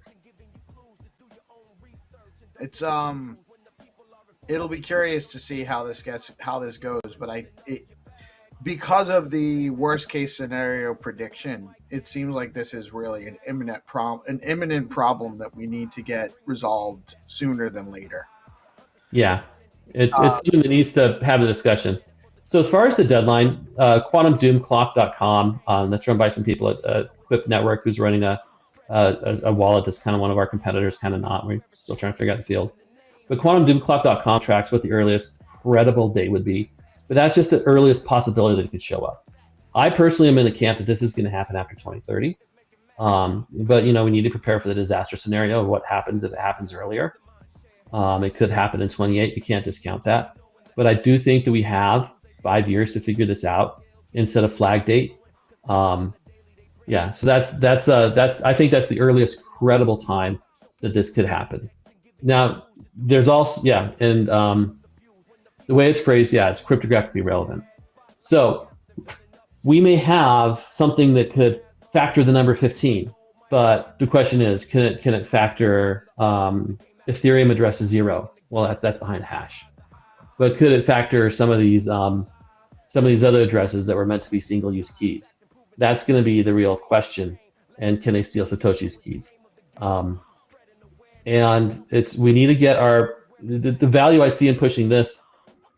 It's it'll be curious to see how this goes, but because of the worst case scenario prediction, it seems like this is really an imminent problem that we need to get resolved sooner than later. Yeah, it's something that needs to have a discussion. So as far as the deadline, quantumdoomclock.com, that's run by some people at Quip Network, who's running a wallet that's kind of one of our competitors, kind of not. We're still trying to figure out the field. But quantumdoomclock.com tracks what the earliest credible date would be. But that's just the earliest possibility that it could show up. I personally am in the camp that this is going to happen after 2030. But we need to prepare for the disaster scenario of what happens if it happens earlier. It could happen in 28. You can't discount that. But I do think that we have 5 years to figure this out instead of flag date. Yeah, so that's I think that's the earliest credible time that this could happen. Now, there's also and the way it's phrased, it's cryptographically relevant. So we may have something that could factor the number 15, but the question is, can it factor Ethereum addresses 0? Well, that's behind hash. But could it factor some of these other addresses that were meant to be single-use keys? That's going to be the real question. And can they steal Satoshi's keys? And we need to get the value I see in pushing this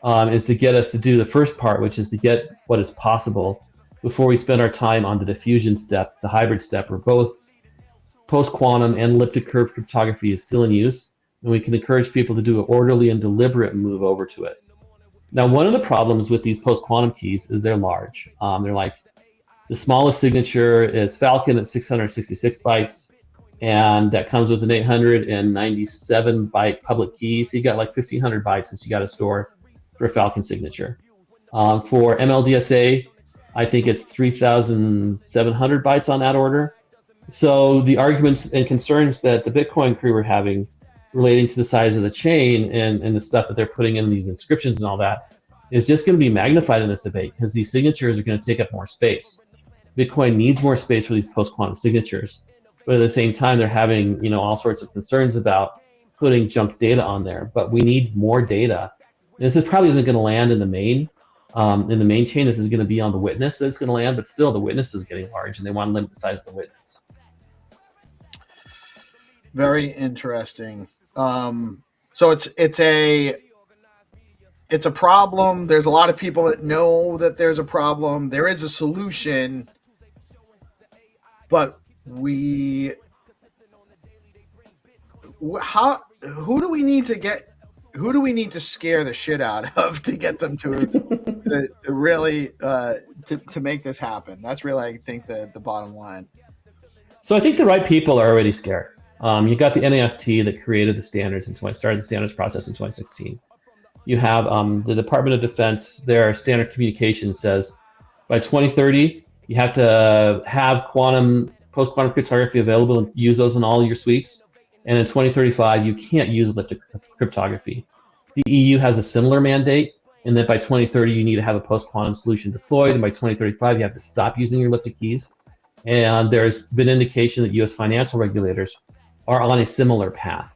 is to get us to do the first part, which is to get what is possible before we spend our time on the diffusion step, the hybrid step, where both post-quantum and elliptic curve cryptography is still in use, and we can encourage people to do an orderly and deliberate move over to it. Now, one of the problems with these post-quantum keys is they're large. They're like, the smallest signature is Falcon at 666 bytes, and that comes with an 897 byte public key. So you got like 1,500 bytes that you got to store for a Falcon signature. For MLDSA, I think it's 3,700 bytes on that order. So the arguments and concerns that the Bitcoin crew were having relating to the size of the chain and the stuff that they're putting in these inscriptions and all that is just going to be magnified in this debate, because these signatures are going to take up more space. Bitcoin needs more space for these post-quantum signatures, but at the same time, they're having all sorts of concerns about putting junk data on there. But we need more data. This probably isn't going to land in the main chain. This is going to be on the witness that's going to land, but still the witness is getting large, and they want to limit the size of the witness. Very interesting. So it's a problem. There's a lot of people that know that there's a problem. There is a solution, but who do we need to scare the shit out of to get them to really to make this happen? That's really, I think, the bottom line. So I think the right people are already scared. You got the NAST that created the standards and started the standards process in 2016. You have the Department of Defense. Their standard communication says by 2030 you have to have post-quantum cryptography available and use those in all your suites. And in 2035 you can't use elliptic cryptography. The EU has a similar mandate, and then by 2030 you need to have a post-quantum solution deployed, and by 2035 you have to stop using your elliptic keys. And there's been indication that U.S. financial regulators are on a similar path.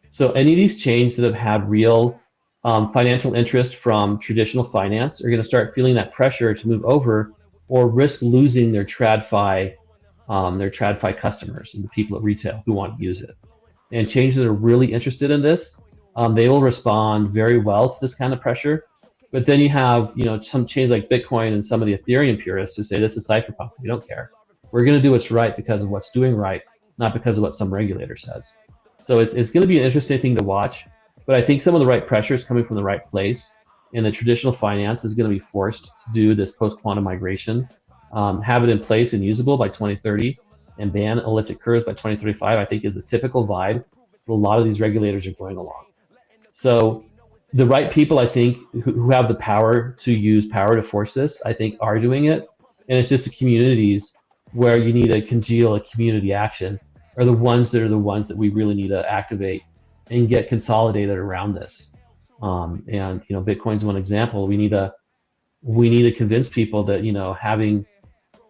So any of these chains that have had real financial interest from traditional finance are going to start feeling that pressure to move over, or risk losing their TradFi customers and the people at retail who want to use it. And chains that are really interested in this, they will respond very well to this kind of pressure. But then you have some chains like Bitcoin and some of the Ethereum purists who say this is cypherpunk. We don't care. We're going to do what's right because of what's doing right, not because of what some regulator says. So it's going to be an interesting thing to watch. But I think some of the right pressure is coming from the right place, and the traditional finance is going to be forced to do this post-quantum migration, have it in place and usable by 2030, and ban elliptic curves by 2035, I think is the typical vibe that a lot of these regulators are going along. So the right people, I think, who have the power to force this, I think are doing it. And it's just the communities where you need to congeal a community action are the ones that we really need to activate and get consolidated around this. And Bitcoin's one example. We need to convince people that having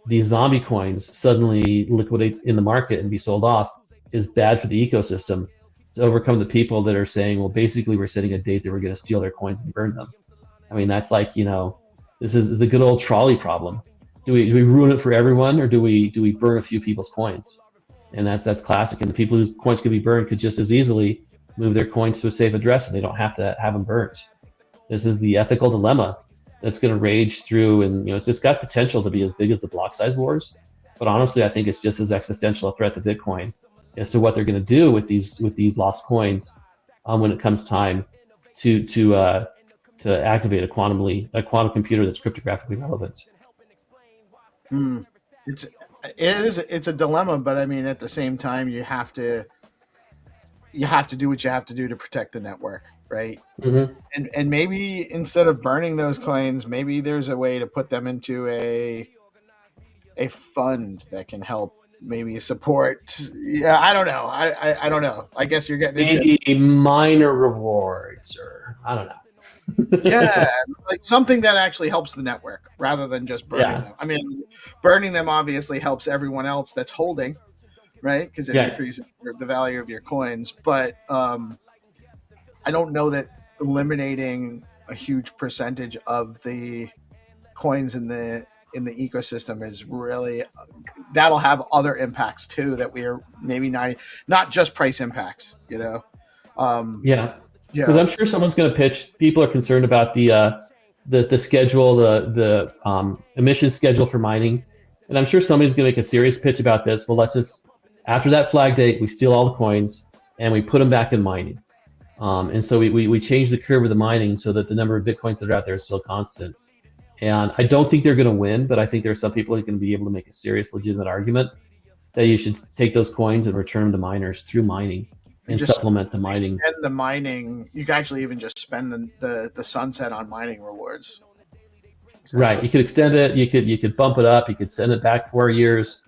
these zombie coins suddenly liquidate in the market and be sold off is bad for the ecosystem, to overcome the people that are saying, well, basically we're setting a date that we're going to steal their coins and burn them. I mean, that's like, this is the good old trolley problem. Do we ruin it for everyone, or do we burn a few people's coins? And that's classic. And the people whose coins could be burned could just as easily move their coins to a safe address, and they don't have to have them burnt. This is the ethical dilemma that's going to rage through, and it's just got potential to be as big as the block size wars. But honestly, I think it's just as existential a threat to Bitcoin as to what they're going to do with these lost coins when it comes time to activate a quantum computer that's cryptographically relevant. It's a dilemma, but I mean, at the same time, you have to do what you have to do to protect the network, right? Mm-hmm. And maybe instead of burning those coins, maybe there's a way to put them into a fund that can help maybe support. Yeah, I don't know. I don't know. I guess you're getting maybe into minor rewards, or I don't know. Yeah, like something that actually helps the network rather than just burning them. I mean, burning them obviously helps everyone else that's holding, right? Because it increases the value of your coins. But I don't know that eliminating a huge percentage of the coins in the ecosystem is really, that'll have other impacts too that we are maybe not just price impacts, Because I'm sure someone's going to pitch. People are concerned about the schedule, the emissions schedule for mining, and I'm sure somebody's going to make a serious pitch about this. Well, let's just, after that flag date, we steal all the coins and we put them back in mining, and so we change the curve of the mining so that the number of Bitcoins that are out there is still constant. And I don't think they're going to win, but I think there's some people who can be able to make a serious, legitimate argument that you should take those coins and return them to miners through mining. And just supplement the mining. Spend the mining. You can actually even just spend the sunset on mining rewards. Right. You could extend it. You could bump it up. You could send it back 4 years.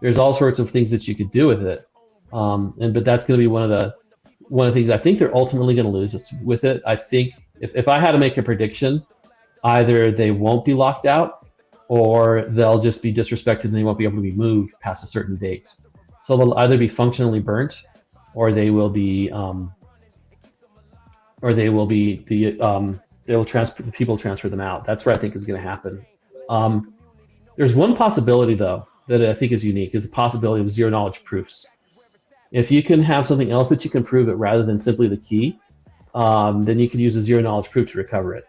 There's all sorts of things that you could do with it. But that's going to be one of the things I think they're ultimately going to lose with it. I think if I had to make a prediction, either they won't be locked out, or they'll just be disrespected and they won't be able to be moved past a certain date. So they'll either be functionally burnt, or they will be, people transfer them out. That's what I think is going to happen. There's one possibility though that I think is unique, is the possibility of zero knowledge proofs. If you can have something else that you can prove it rather than simply the key, then you can use a zero knowledge proof to recover it.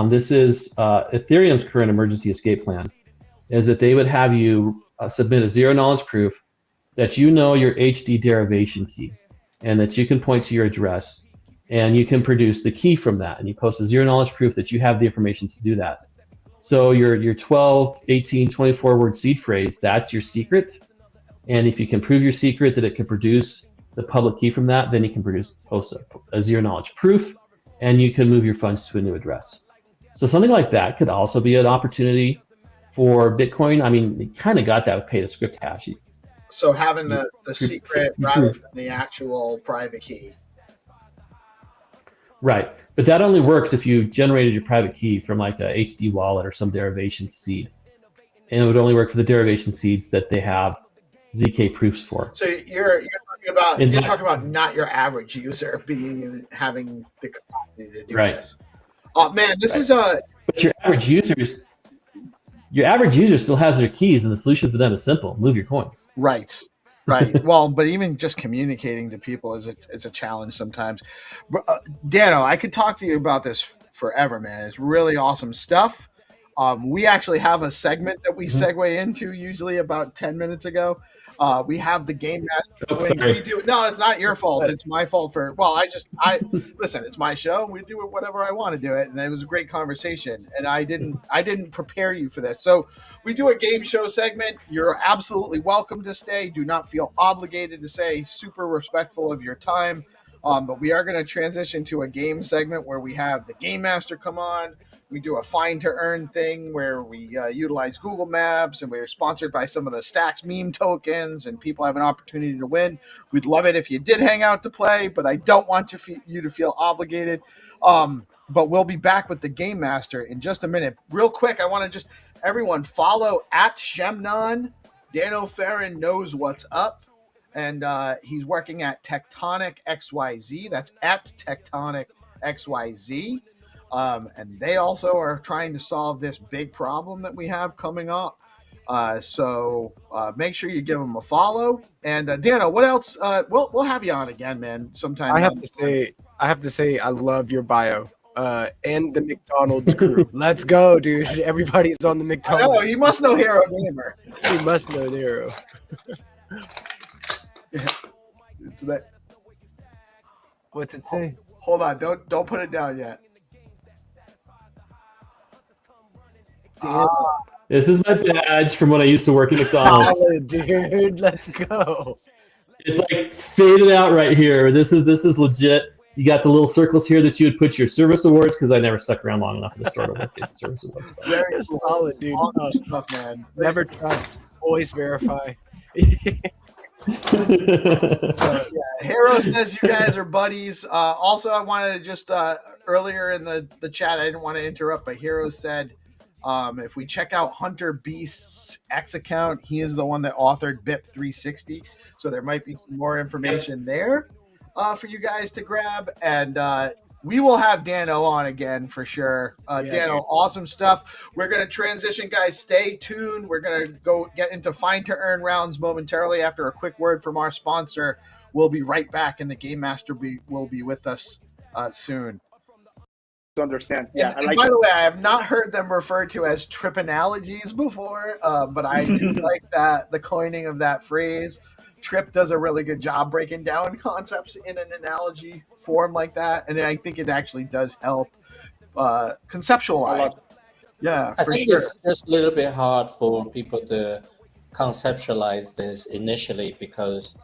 This is Ethereum's current emergency escape plan, is that they would have you submit a zero knowledge proof that your HD derivation key, and that you can point to your address, and you can produce the key from that, and you post a zero knowledge proof that you have the information to do that. So your 12, 18, 24 word seed phrase, that's your secret. And if you can prove your secret that it can produce the public key from that, then you can post a zero knowledge proof, and you can move your funds to a new address. So something like that could also be an opportunity for Bitcoin. I mean, you kind of got that with pay to script hash. So having the secret rather than the actual private key. Right. But that only works if you generated your private key from like a HD wallet or some derivation seed. And it would only work for the derivation seeds that they have ZK proofs for. So you're talking about not your average user having the capacity to do this. Oh man, this is a. But your average user still has their keys, and the solution for them is simple: move your coins. Right. Well, but even just communicating to people is a challenge sometimes. Dano, I could talk to you about this forever, man. It's really awesome stuff. We actually have a segment that we segue into usually about 10 minutes ago. We have the game master. Oh, doing- sorry. we do no, it's not your fault. It's my fault for I listen, it's my show. We do it whatever I want to do it. And it was a great conversation. And I didn't prepare you for this. So we do a game show segment. You're absolutely welcome to stay. Do not feel obligated to stay. Super respectful of your time. But we are going to transition to a game segment where we have the game master come on. We do a Find2Earn thing where we utilize Google Maps, and we're sponsored by some of the Stacks meme tokens, and people have an opportunity to win. We'd love it if you did hang out to play, but I don't want you to feel obligated. But we'll be back with the Game Master in just a minute. Real quick, I want to just everyone follow at Shemnon. Dano Farron knows what's up, and he's working at Tectonic XYZ. That's at Tectonic XYZ. And they also are trying to solve this big problem that we have coming up. So make sure you give them a follow. And Dano, what else? We'll have you on again, man. Sometime. I have to say, I love your bio. And the McDonald's crew. Let's go, dude. Everybody's on the McDonald's. Oh, you must know Hero Gamer. You must know the hero. It's that. What's it say? Hold on, don't put it down yet. This is my badge from when I used to work at McDonald's. Solid, dude. Let's go. It's like faded out right here. This is legit. You got the little circles here that you would put your service awards, because I never stuck around long enough in the store to work at service awards. Very That's solid, dude. awesome stuff, man. Never trust. Always verify. Hero says you guys are buddies. Also, I wanted to just earlier in the chat, I didn't want to interrupt, but Hero said if we check out Hunter Beast's X account, he is the one that authored BIP 360. So there might be some more information there for you guys to grab. And we will have Dano on again for sure. Dano, awesome stuff. We're going to transition, guys. Stay tuned. We're going to go get into Find2Earn rounds momentarily after a quick word from our sponsor. We'll be right back, and the Game Master will be with us soon. To understand. And by the way, I have not heard them referred to as trip analogies before, but I do like the coining of that phrase. Trip does a really good job breaking down concepts in an analogy form like that, and I think it actually does help conceptualize. Yeah, I for think sure. it's just a little bit hard for people to conceptualize this initially, because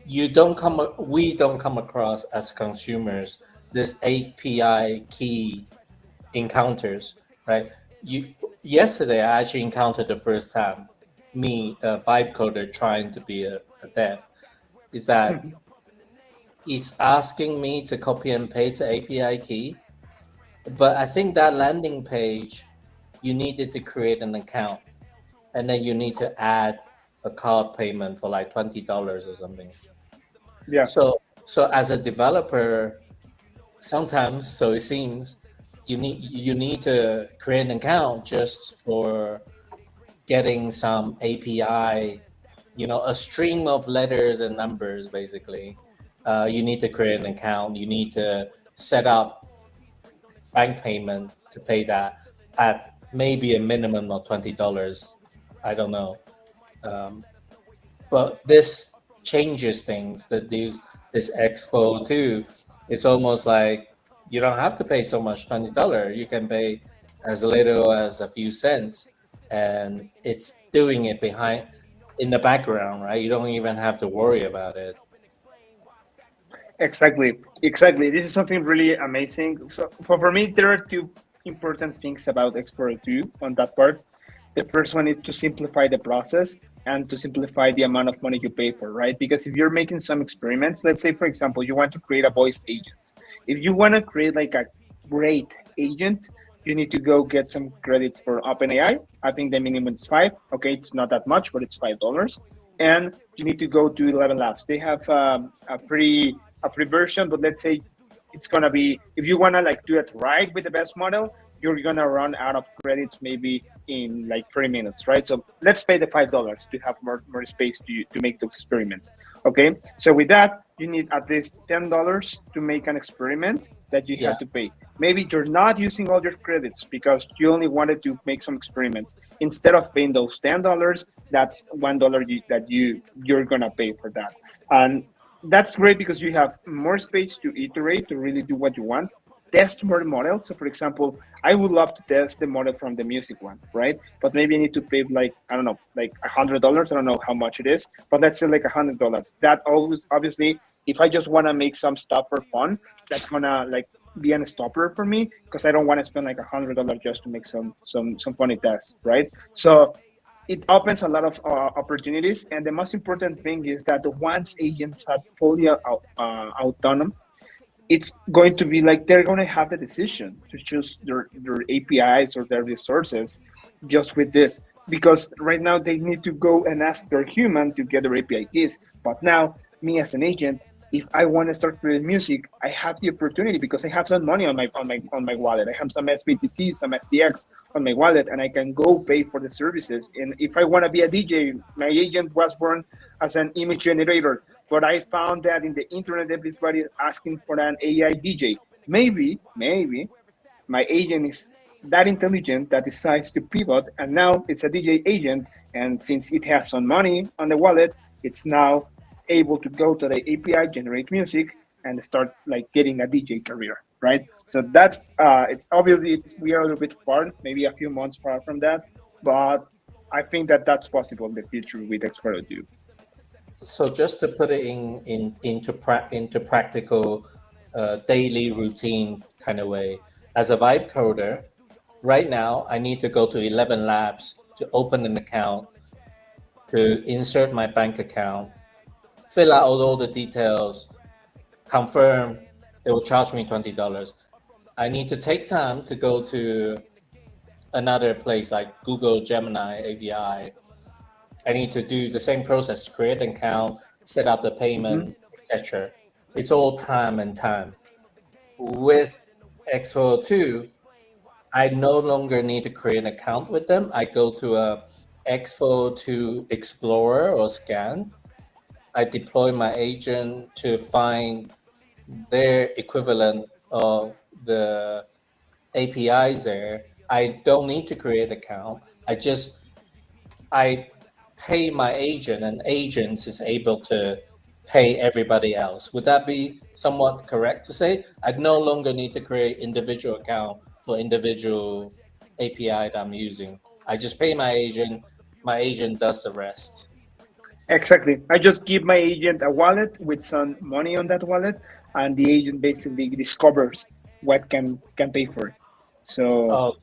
we don't come across as consumers this API key encounters, right? Yesterday I actually encountered the first time me, a vibe coder trying to be a dev, is that it's asking me to copy and paste the API key, but I think that landing page, you needed to create an account, and then you need to add a card payment for like $20 or something. Yeah. So as a developer, sometimes, so it seems, you need to create an account just for getting some API, a stream of letters and numbers, basically. You need to create an account. You need to set up bank payment to pay that at maybe a minimum of $20. I don't know. But this changes things. That this Expo 2, it's almost like you don't have to pay so much, $20. You can pay as little as a few cents, and it's doing it in the background, right? You don't even have to worry about it. Exactly. This is something really amazing. So for me, there are two important things about Expo 2 on that part. The first one is to simplify the process and to simplify the amount of money you pay for, right? Because if you're making some experiments, let's say, for example, you want to create a voice agent. If you want to create like a great agent, you need to go get some credits for OpenAI. I think the minimum is $5. Okay, it's not that much, but it's $5. And you need to go to 11 Labs. They have a free version, but let's say it's gonna be, if you wanna like do it right with the best model, you're gonna run out of credits maybe in like 30 minutes, right? So let's pay the $5 to have more space to make those experiments. Okay, so with that, you need at least $10 to make an experiment that you have to pay. Maybe you're not using all your credits because you only wanted to make some experiments. Instead of paying those $10, that's $1 that you're gonna pay for that. And that's great because you have more space to iterate, to really do what you want. Test more models. So for example, I would love to test the model from the music one, right? But maybe I need to pay like, I don't know, like $100. I don't know how much it is, but let's say like $100. That always, obviously, if I just want to make some stuff for fun, that's gonna like be a stopper for me because I don't want to spend like $100 just to make some funny tests, right? So it opens a lot of opportunities, and the most important thing is that once agents are fully autonomous, it's going to be like they're going to have the decision to choose their APIs or their resources just with this. Because right now they need to go and ask their human to get their API keys. But now, me as an agent, if I want to start creating music, I have the opportunity because I have some money on my wallet. I have some SBTC, some SDX on my wallet, and I can go pay for the services. And if I want to be a DJ, my agent was born as an image generator, but I found that in the internet everybody is asking for an AI DJ. Maybe my agent is that intelligent that decides to pivot, and now it's a DJ agent. And since it has some money on the wallet, it's now able to go to the API, generate music, and start like getting a DJ career, right? So that's it's obviously we are a little bit far, maybe a few months far from that, but I think that that's possible in the future with X402. So just to put it into practical daily routine kind of way, as a vibe coder, right now I need to go to 11 Labs to open an account, to insert my bank account, fill out all the details, confirm. They will charge me $20. I need to take time to go to another place like Google Gemini API. I need to do the same process, create an account, set up the payment, etc. It's all time and time. With X402, I no longer need to create an account with them. I go to a X402 Explorer or Scan. I deploy my agent to find their equivalent of the APIs there. I don't need to create an account. I pay my agent, and agent is able to pay everybody else. Would that be somewhat correct to say? I no longer need to create individual account for individual API that I'm using. I just pay my agent does the rest. Exactly. I just give my agent a wallet with some money on that wallet, and the agent basically discovers what can pay for it. So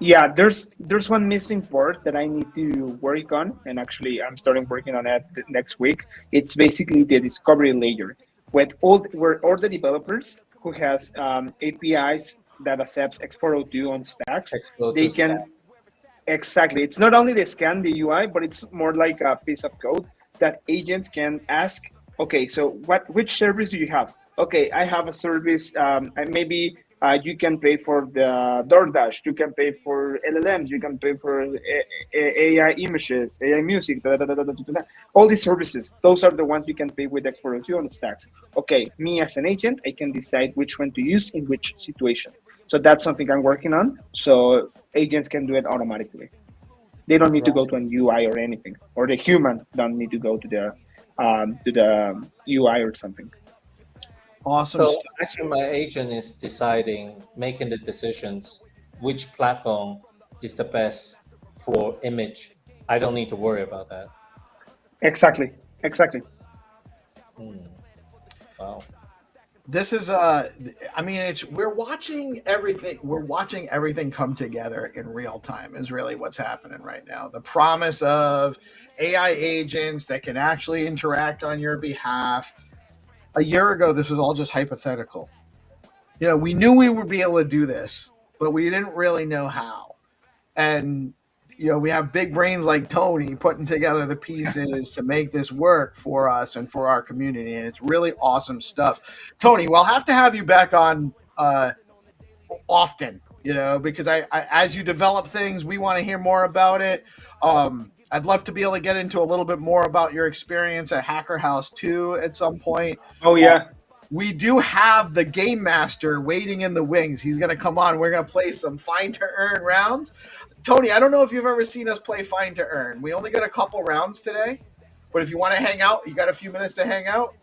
yeah, there's one missing part that I need to work on, and actually I'm starting working on that next week. It's basically the discovery layer, where all the developers who has APIs that accepts X402 on stacks, they can. Exactly. It's not only the scan, the UI, but it's more like a piece of code that agents can ask, okay, so which service do you have? Okay, I have a service, and maybe you can pay for the DoorDash, you can pay for LLMs, you can pay for AI images, AI music, all these services. Those are the ones you can pay with X402 on the stacks. Okay, me as an agent, I can decide which one to use in which situation. So that's something I'm working on. So agents can do it automatically. They don't need to go to an UI or anything, or the human don't need to go to the UI or something. Awesome. So actually, my agent is making the decisions, which platform is the best for image. I don't need to worry about that. Exactly. Wow. This is I mean, we're watching everything come together in real time is really what's happening right now. The promise of AI agents that can actually interact on your behalf. A year ago, this was all just hypothetical. You know, we knew we would be able to do this, but we didn't really know how. And you know, we have big brains like Tony putting together the pieces to make this work for us and for our community. And it's really awesome stuff. Tony, we'll have to have you back on often You know, because I as you develop things, we want to hear more about it. I'd love to be able to get into a little bit more about your experience at Hacker House too at some point. Oh yeah. We do have the game master waiting in the wings. He's going to come on. We're going to play some Find to Earn rounds. Tony, I don't know if you've ever seen us play Find to Earn. We only got a couple rounds today, but if you want to hang out, you got a few minutes to hang out.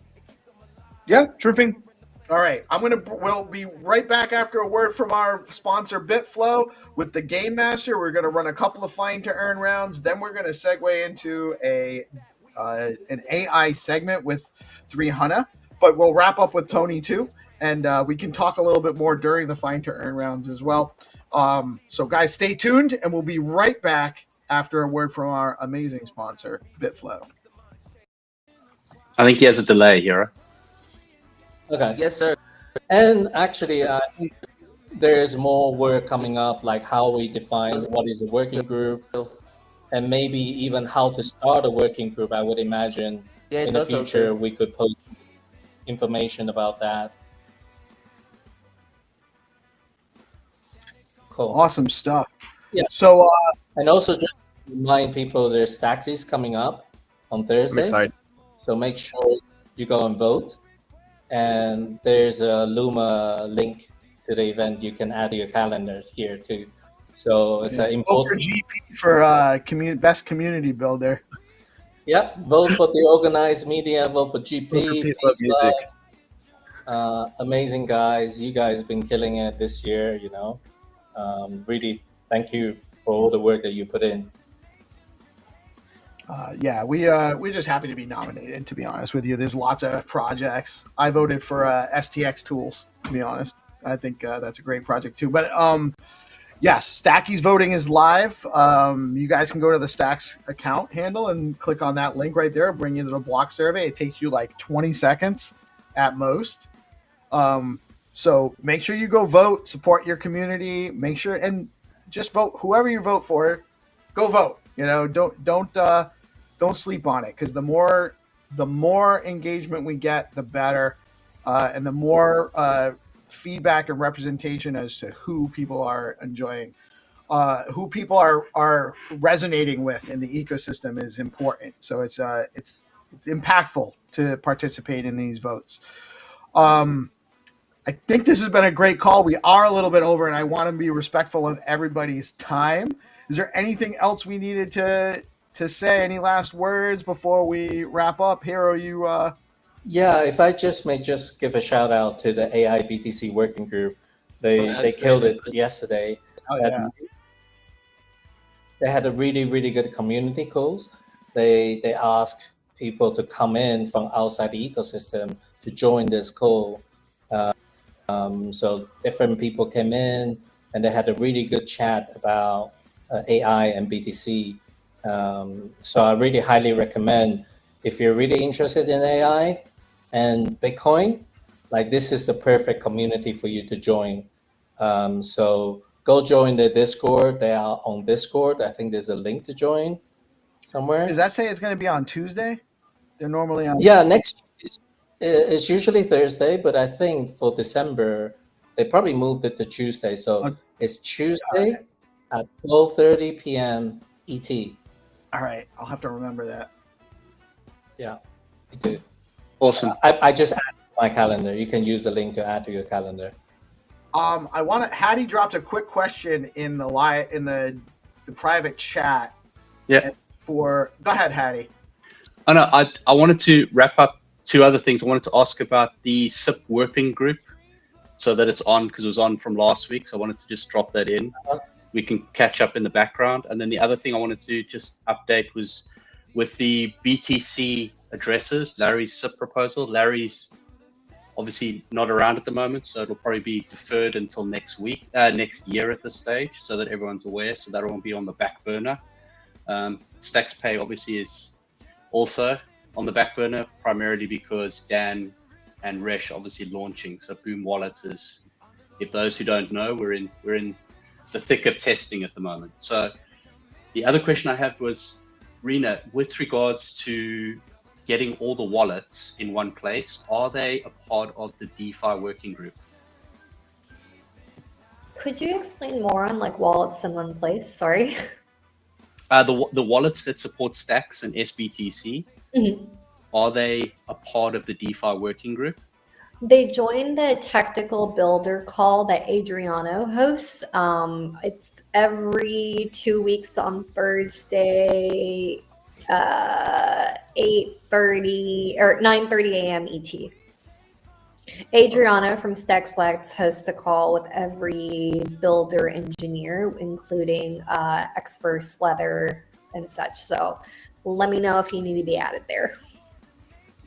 Yeah, sure thing. All right, we'll be right back after a word from our sponsor BitFlow with the Game Master. We're going to run a couple of Find to Earn rounds. Then we're going to segue into an AI segment with 300. But we'll wrap up with Tony too, and we can talk a little bit more during the Find to Earn rounds as well. So guys, stay tuned, and we'll be right back after a word from our amazing sponsor, BitFlow. I think he has a delay here. Okay. Yes, sir. And actually, I think there's more work coming up, like how we define what is a working group, and maybe even how to start a working group. I would imagine in the future we could post information about that. Cool. Awesome stuff. Yeah. So, and also just remind people there's taxis coming up on Thursday. I'm excited. So make sure you go and vote. And there's a Luma link to the event. You can add to your calendar here too. So it's an important. Vote for GP for best community builder. Yep. Vote for DeOrganized Media. Vote for GP. Peace, love, music. Amazing guys. You guys have been killing it this year. You know, really thank you for all the work that you put in. Yeah, we're just happy to be nominated, to be honest with you. There's lots of projects. I voted for STX Tools, to be honest. I think that's a great project too. But yes, Stacky's voting is live. You guys can go to the Stacks account handle and click on that link right there. It'll bring you to the block survey. It takes you like 20 seconds at most. So make sure you go vote, support your community, make sure, and just vote whoever you vote for, go vote. You know, don't sleep on it, because the more engagement we get, the better, and the more feedback and representation as to who people are enjoying, who people are resonating with in the ecosystem is important. So it's impactful to participate in these votes. I think this has been a great call. We are a little bit over, and I want to be respectful of everybody's time. Is there anything else we needed to say? Any last words before we wrap up? Hero, you Yeah, if I may just give a shout out to the AI BTC working group. They killed it yesterday. Oh, yeah. They had a really good community calls. They asked people to come in from outside the ecosystem to join this call. So different people came in, and they had a really good chat about AI and BTC. So I really highly recommend, if you're really interested in AI and Bitcoin, like, this is the perfect community for you to join. So go join the Discord. They are on Discord. I think there's a link to join somewhere. Does that say it's going to be on Tuesday? They're normally on. Yeah, next it's usually Thursday, but I think for December they probably moved it to Tuesday. So it's Tuesday at 12:30 p.m. ET. All right, I'll have to remember that. Yeah, me too. Awesome. I just added my calendar. You can use the link to add to your calendar. I want to. Hattie dropped a quick question in the private chat. Yeah. Go ahead, Hattie. Oh no, I wanted to wrap up two other things. I wanted to ask about the SIP working group, so that it's on, because it was on from last week. So I wanted to just drop that in. We can catch up in the background. And then the other thing I wanted to just update was with the BTC addresses, Larry's SIP proposal. Larry's obviously not around at the moment, so it'll probably be deferred until next year at this stage, so that everyone's aware. So that won't be on the back burner. Stacks Pay obviously is also on the back burner, primarily because Dan and Resh obviously launching. So Boom Wallet is, if those who don't know, we're in the thick of testing at the moment. So the other question I had was, Rena, with regards to getting all the wallets in one place, are they a part of the DeFi working group? Could you explain more on like wallets in one place? Sorry. The wallets that support Stacks and SBTC, are they a part of the DeFi working group? They joined the technical builder call that Adriano hosts. It's every 2 weeks on Thursday, 8:30 or 9:30 a.m. ET. Adriano from StacksLex hosts a call with every builder engineer, including experts, Leather, and such. So let me know if you need to be added there.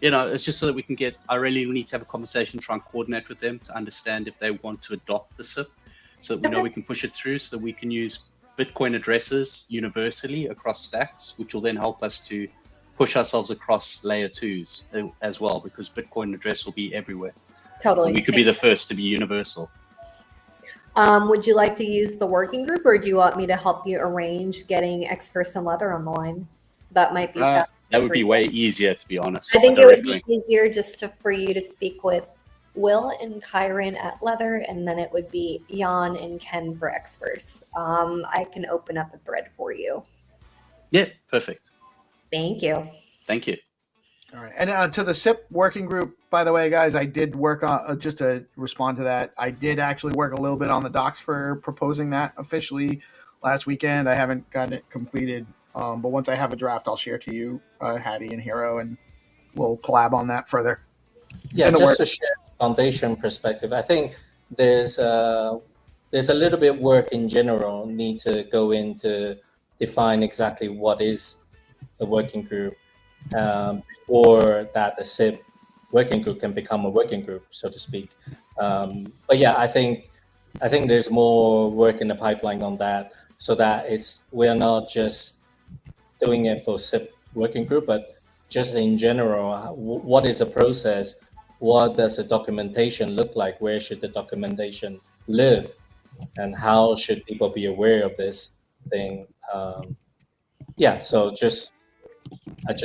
You know, it's just so that we can get, I really need to have a conversation, try and coordinate with them to understand if they want to adopt the SIP, so that we know we can push it through, so that we can use Bitcoin addresses universally across stacks, which will then help us to push ourselves across layer 2s as well, because Bitcoin address will be everywhere. Totally. And we could be the first to be universal. Would you like to use the working group, or do you want me to help you arrange getting experts and Leather on the line? That might be faster. That would be way easier, to be honest. I think it would be easier just for you to speak with Will and Kyron at Leather, and then it would be Jan and Ken for experts. I can open up a thread for you. Yeah, perfect. Thank you. Thank you. All right. And to the SIP working group, by the way, guys, I did work on, just to respond to that, I did actually work a little bit on the docs for proposing that officially last weekend. I haven't gotten it completed. But once I have a draft, I'll share to you, Hattie and Hero, and we'll collab on that further. Yeah, just to share foundation perspective, I think there's a little bit work in general need to go into define exactly what is the working group before that the SIP working group can become a working group, so to speak. But yeah, I think there's more work in the pipeline on that, so that we're not just doing it for SIP working group, but just in general, what is the process? What does the documentation look like? Where should the documentation live? And how should people be aware of this thing? Yeah, so I just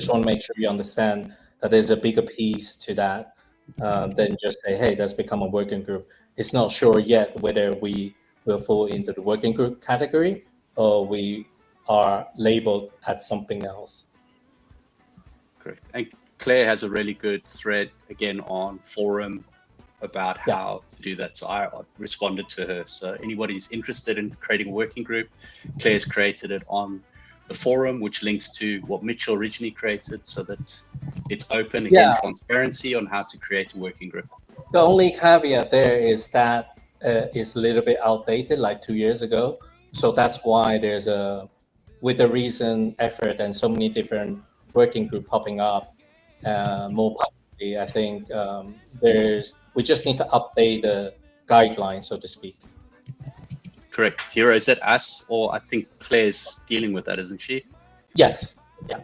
want to make sure you understand that there's a bigger piece to that than just say, hey, let's become a working group. It's not sure yet whether we will fall into the working group category or we are labeled as something else. Correct. And Claire has a really good thread again on forum about how to do that. So I responded to her. So anybody who's interested in creating a working group, Claire's created it on the forum, which links to what Mitchell originally created, so that it's open, again, transparency on how to create a working group. The only caveat there is that it's a little bit outdated, like 2 years ago. So that's why there's with the recent effort and so many different working group popping up more publicly, I think we just need to update the guidelines, so to speak. Correct. Hero, is that us, or I think Claire's dealing with that, isn't she? Yes. Yeah.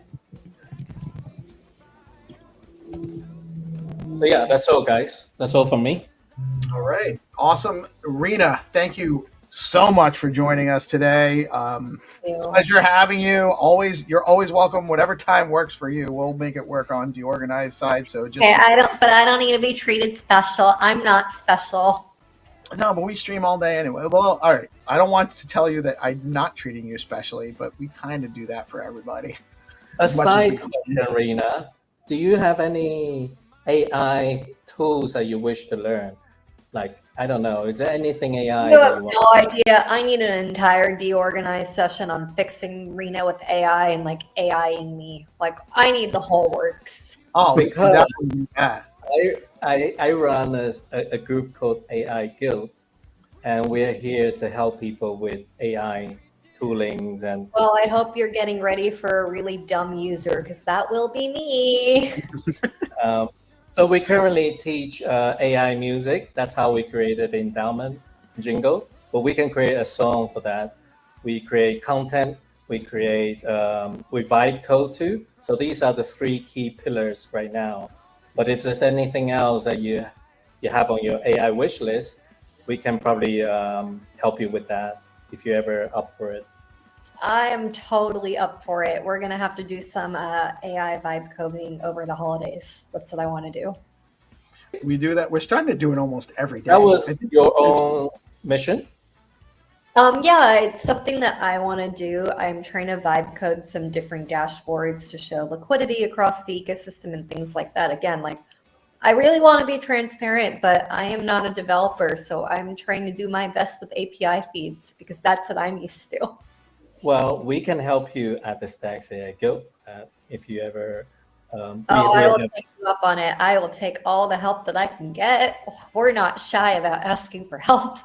So yeah, that's all, guys. That's all from me. All right. Awesome. Rena, thank you so much for joining us today. Pleasure having you. You're always welcome. Whatever time works for you, we'll make it work on DeOrganized side. So just but I don't need to be treated special. I'm not special. No, but we stream all day anyway. Well, all right. I don't want to tell you that I'm not treating you specially, but we kind of do that for everybody. A side question, Rena. Do you have any AI tools that you wish to learn? Like, I don't know, is there anything AI? You have no idea. I need an entire DeOrganized session on fixing Rena with AI and like AIing me. Like, I need the whole works. Oh, because I run a group called AI Guild, and we're here to help people with AI toolings. And well, I hope you're getting ready for a really dumb user, because that will be me. So we currently teach AI music. That's how we created the endowment jingle. But we can create a song for that. We create content. We create we vibe code too. So these are the 3 key pillars right now. But if there's anything else that you have on your AI wish list, we can probably help you with that if you're ever up for it. I am totally up for it. We're going to have to do some AI vibe coding over the holidays. That's what I want to do. We do that. We're starting to do it almost every day. That was your own mission? Yeah, it's something that I want to do. I'm trying to vibe code some different dashboards to show liquidity across the ecosystem and things like that. Again, like I really want to be transparent, but I am not a developer, so I'm trying to do my best with API feeds because that's what I'm used to. Well, we can help you at the Stacks AI Guild if you ever. I will take you up on it. I will take all the help that I can get. We're not shy about asking for help.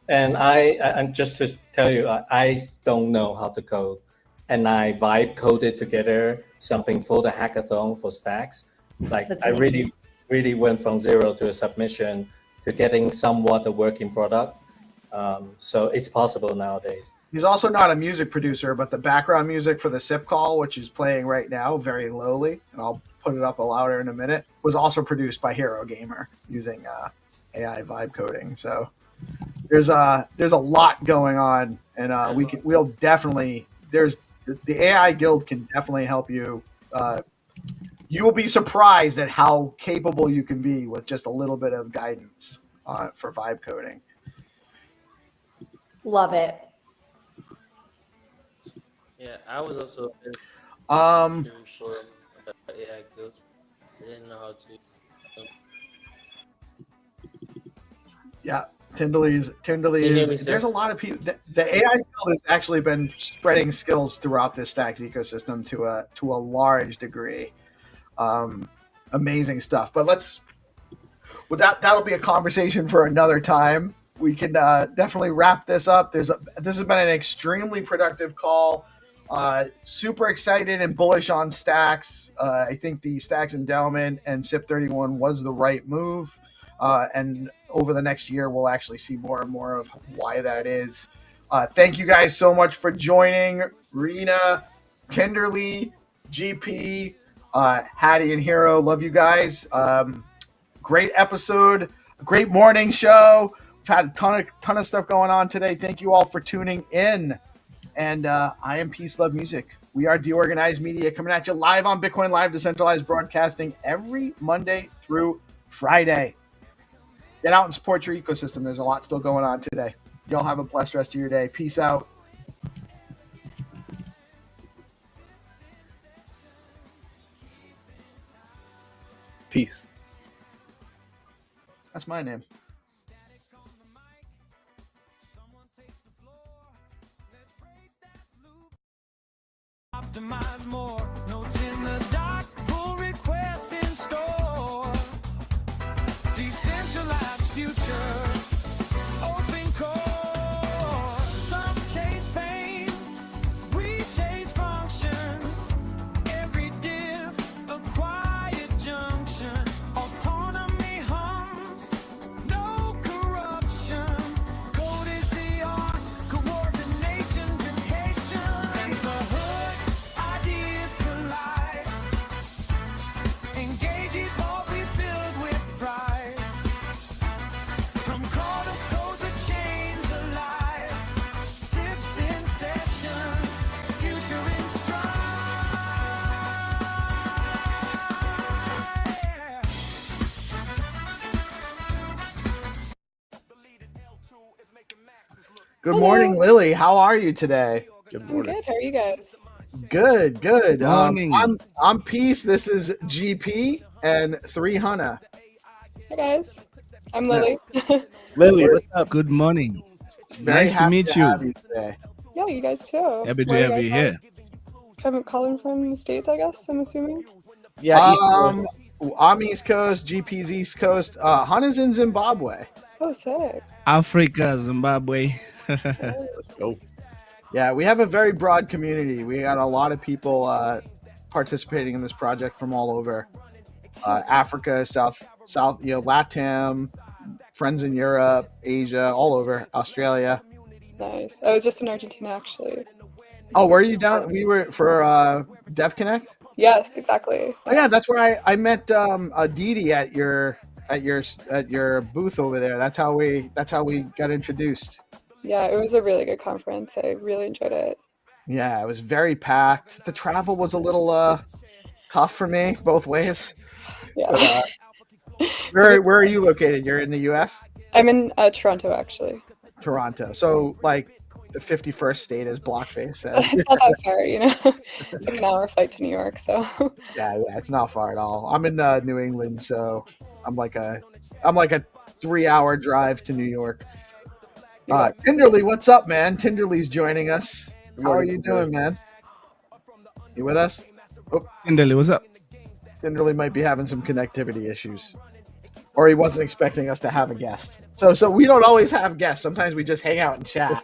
And I'm just to tell you, I don't know how to code, and I vibe coded together something for the hackathon for Stacks. Like I really went from zero to a submission to getting somewhat a working product. So it's possible nowadays. He's also not a music producer, but the background music for the SIP call, which is playing right now, very lowly, and I'll put it up louder in a minute, was also produced by Hero Gamer using AI vibe coding. So there's a lot going on, and we'll definitely the AI Guild can definitely help you. You will be surprised at how capable you can be with just a little bit of guidance for vibe coding. Love it. Yeah, I was also for the AI Guild. I didn't know how to. Yeah, Tindley's. There's a lot of people. The AI Guild has actually been spreading skills throughout this Stacks ecosystem to a large degree. Amazing stuff. But that'll be a conversation for another time. We can definitely wrap this up. This has been an extremely productive call. Super excited and bullish on Stacks. I think the Stacks endowment and SIP31 was the right move. And over the next year, we'll actually see more and more of why that is. Thank you guys so much for joining. Rena, Tenderly, GP, Hattie, and Hero. Love you guys. Great episode. Great morning show. We've had a ton of stuff going on today. Thank you all for tuning in. And I am Peace Love Music. We are DeOrganized Media coming at you live on Bitcoin Live Decentralized Broadcasting every Monday through Friday. Get out and support your ecosystem. There's a lot still going on today. Y'all have a blessed rest of your day. Peace out. Peace. That's my name. Optimize more notes in the doc, pull requests in store. Decentralized future, open core. Some chase fame, we chase function. Every diff, a quiet junction. Autonomy hums, no corruption. Code is the art, coordination, dedication. And the hood, ideas collide. Engage, evolve, we build with pride. From call to code, the chains alive. Sips in session, future in stride. Good morning, Lily. How are you today? Good I'm morning. good. How are you guys? Good. Morning. I'm Peace. This is GP and 300. Hi guys. I'm Lily. Lily, what's up? Good morning. Very Nice to happy meet you. have today. Yeah, you guys too. Happy to Where have you here. Calling from the States, I guess, I'm assuming. Yeah, East Coast. I'm East Coast, GP's East Coast. Hana's in Zimbabwe. Oh, sick. Africa, Zimbabwe. Let's go. Yeah, we have a very broad community. We got a lot of people participating in this project from all over Africa, South, LATAM, friends in Europe, Asia, all over, Australia. Nice. I was just in Argentina, actually. Oh, were you down? We were for Dev Connect. Yes, exactly. Oh yeah, that's where I met Didi at your booth over there. That's how we got introduced. Yeah, it was a really good conference. I really enjoyed it. Yeah, it was very packed. The travel was a little tough for me both ways. Yeah. But, where are you located? You're in the U.S.? I'm in Toronto, actually. Toronto. So like the 51st state, as Blockface said. It's not that far, you know. It's like an hour flight to New York, so. Yeah, it's not far at all. I'm in New England, so I'm like a 3-hour drive to New York. Tinderly, what's up, man? Tinderly's joining us. How are you doing, man? You with us? Oh, Tinderly, what's up? Tinderly might be having some connectivity issues, or he wasn't expecting us to have a guest. So we don't always have guests. Sometimes we just hang out and chat.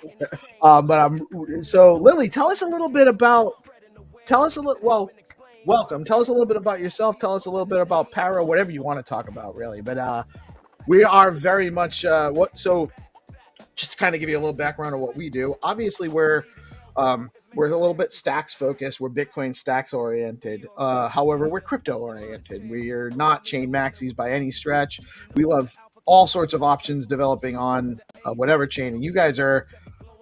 So Lily, tell us a little bit about. Welcome. Tell us a little bit about yourself. Tell us a little bit about Para, whatever you want to talk about, really. But we are very much So, just to kind of give you a little background of what we do. Obviously, we're a little bit stacks focused. We're Bitcoin stacks oriented. However, we're crypto oriented. We are not chain maxis by any stretch. We love all sorts of options developing on whatever chain. And you guys are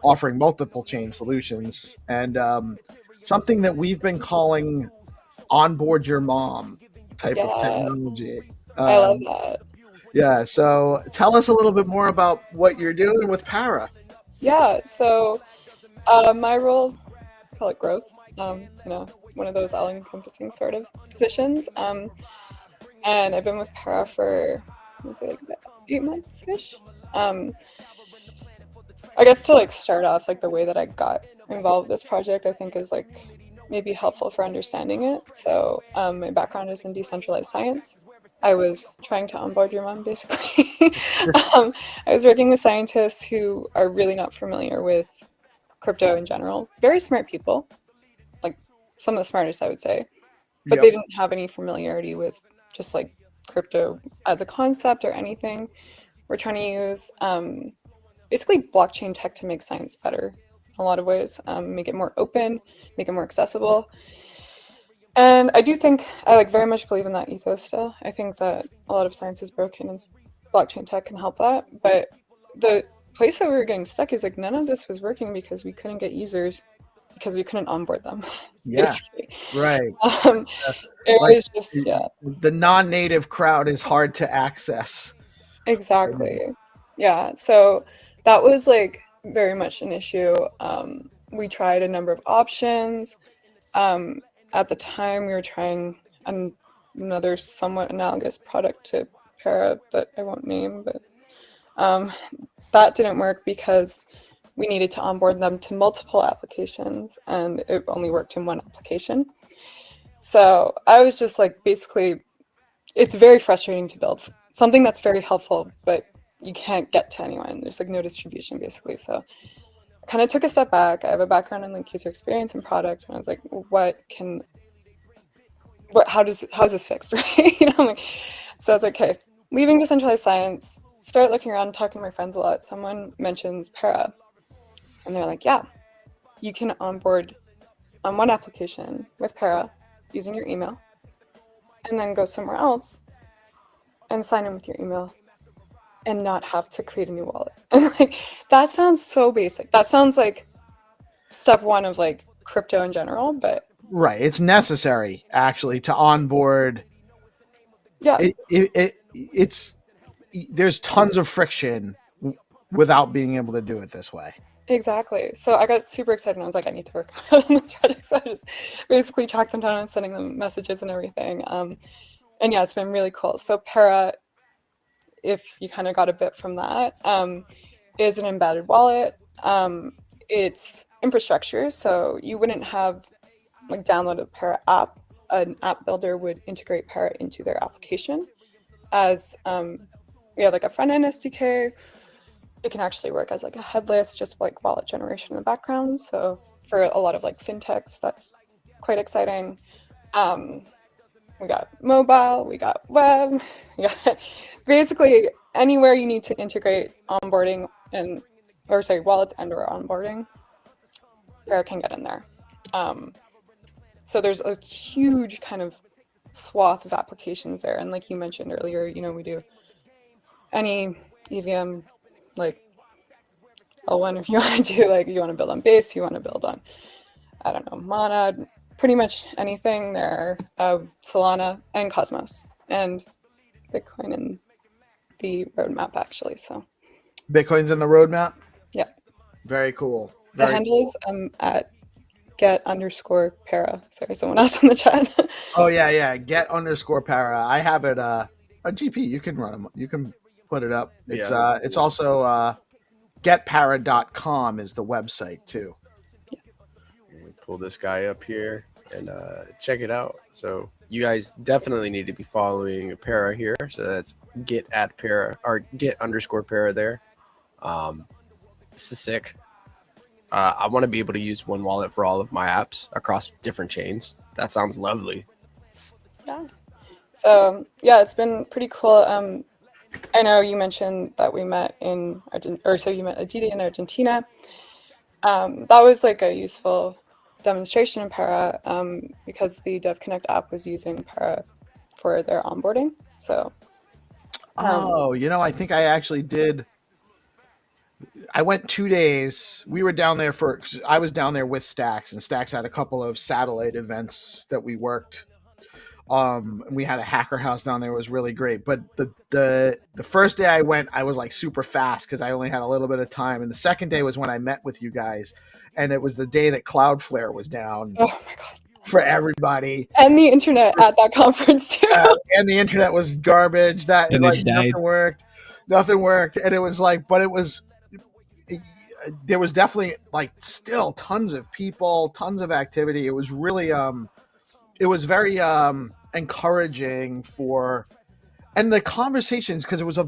offering multiple chain solutions. And something that we've been calling onboard your mom type of technology. I love that. Yeah. So tell us a little bit more about what you're doing with Para. Yeah. So my role, call it growth. You know, one of those all-encompassing sort of positions. And I've been with Para for like about 8 months-ish. I guess to like start off, like the way that I got involved with this project, I think is like maybe helpful for understanding it. So my background is in decentralized science. I was trying to onboard your mom, basically. I was working with scientists who are really not familiar with crypto in general. Very smart people, like some of the smartest, I would say. But they didn't have any familiarity with just like crypto as a concept or anything. We're trying to use basically blockchain tech to make science better in a lot of ways, make it more open, make it more accessible. And I do think, I like very much believe in that ethos still. I think that a lot of science is broken and blockchain tech can help that. But the place that we were getting stuck is like none of this was working because we couldn't get users because we couldn't onboard them. Yeah, basically. right. It was just, the non-native crowd is hard to access. Exactly. Yeah. So that was like very much an issue. We tried a number of options. At the time, we were trying another somewhat analogous product to Para that I won't name, but that didn't work because we needed to onboard them to multiple applications, and it only worked in one application. So I was just like, basically, it's very frustrating to build something that's very helpful, but you can't get to anyone. There's like no distribution, basically. So I kind of took a step back. I have a background in like user experience and product, and I was like, how is this fixed, right? You know, I'm like, so I was like, okay, leaving decentralized science, start looking around, talking to my friends a lot. Someone mentions Para, and they're like, yeah, you can onboard on one application with Para using your email, and then go somewhere else and sign in with your email and not have to create a new wallet. And like, that sounds so basic. That sounds like step one of like crypto in general, but right, it's necessary actually to onboard. Yeah, it's there's tons of friction without being able to do it this way. Exactly. So I got super excited and I was like, I need to work on this project. So I just basically tracked them down and sending them messages and everything. And yeah, it's been really cool. So Para, if you kind of got a bit from that, is an embedded wallet. It's infrastructure. So you wouldn't have like download a Para app. An app builder would integrate Para into their application as we have like a front-end SDK. It can actually work as like a headless, just like wallet generation in the background. So for a lot of like fintechs, that's quite exciting. We got mobile, we got web, we got basically anywhere you need to integrate onboarding wallets and/or onboarding, Para can get in there. So there's a huge kind of swath of applications there. And like you mentioned earlier, you know, we do any EVM, like L1 if you want to do, like you want to build on Base, you want to build on, I don't know, Monad, pretty much anything there, Solana and Cosmos and Bitcoin in the roadmap actually. So Bitcoin's in the roadmap? Yeah. Very cool. The handle is at get_para. Sorry, someone else in the chat. Oh yeah. Get_para. I have it. A GP. You can run them. You can put it up. It's it's also getpara.com is the website too. Pull this guy up here and check it out. So you guys definitely need to be following Para here. So that's get@para or get_para there. This is sick. I want to be able to use one wallet for all of my apps across different chains. That sounds lovely. Yeah. So yeah, it's been pretty cool. I know you mentioned that we met in you met Aditi in Argentina. That was like a useful demonstration in Para because the DevConnect app was using Para for their onboarding. So. I think I actually did. I went 2 days. We were down there I was down there with Stacks, and Stacks had a couple of satellite events that we worked. We had a hacker house down there. It was really great. But the first day I went, I was like super fast because I only had a little bit of time. And the second day was when I met with you guys, and it was the day that Cloudflare was down. Oh my god! For everybody, and the internet at that conference too. And the internet was garbage. Nothing worked, and it was like, but there was definitely like still tons of people, tons of activity. It was really it was very encouraging and the conversations, because it was a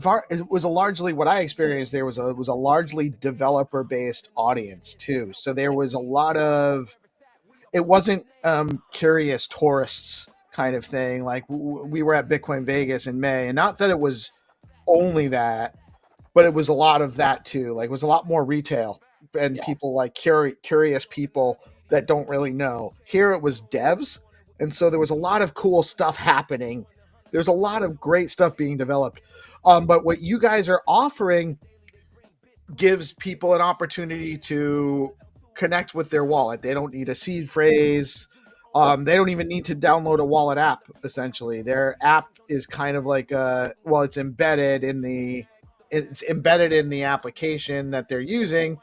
largely, what I experienced there was a largely developer based audience too. So there was a lot of, it wasn't curious tourists kind of thing. Like we were at Bitcoin Vegas in May, and not that it was only that, but it was a lot of that too. Like it was a lot more retail and people like curious people that don't really know. Here it was devs. And so there was a lot of cool stuff happening. There's a lot of great stuff being developed. But what you guys are offering gives people an opportunity to connect with their wallet. They don't need a seed phrase. They don't even need to download a wallet app, essentially. Their app is kind of like it's embedded in the application that they're using.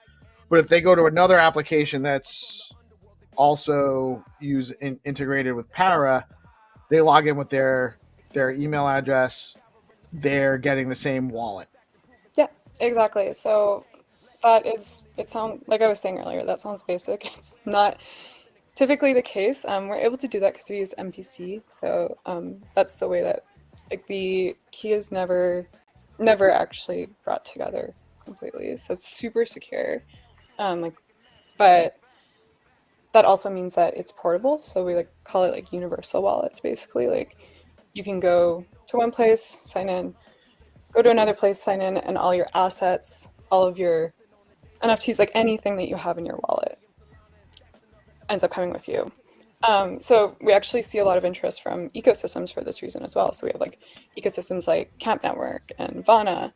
But if they go to another application that's also integrated with Para, they log in with their email address. They're getting the same wallet. Yeah, exactly. So it sounds like I was saying earlier, that sounds basic. It's not typically the case. We're able to do that because we use MPC. So that's the way that like the key is never actually brought together completely. So it's super secure. But that also means that it's portable. So we call it universal wallets, basically. Like you can go to one place, sign in, go to another place, sign in, and all your assets, all of your NFTs, like anything that you have in your wallet ends up coming with you. So we actually see a lot of interest from ecosystems for this reason as well. So we have ecosystems like Camp Network and Vana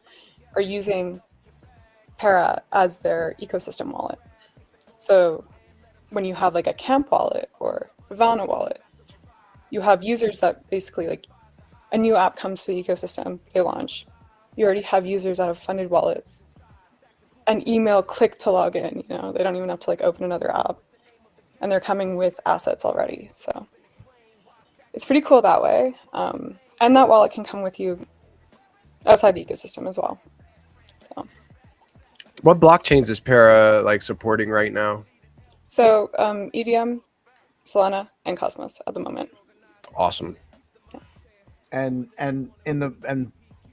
are using Para as their ecosystem wallet. So when you have a Camp wallet or Vana wallet, you have users that basically a new app comes to the ecosystem, they launch. You already have users that have funded wallets. An email click to log in, they don't even have to open another app. And they're coming with assets already. So it's pretty cool that way. And that wallet can come with you outside the ecosystem as well. So. What blockchains is Para supporting right now? So EVM, Solana, and Cosmos at the moment. Awesome. Yeah. And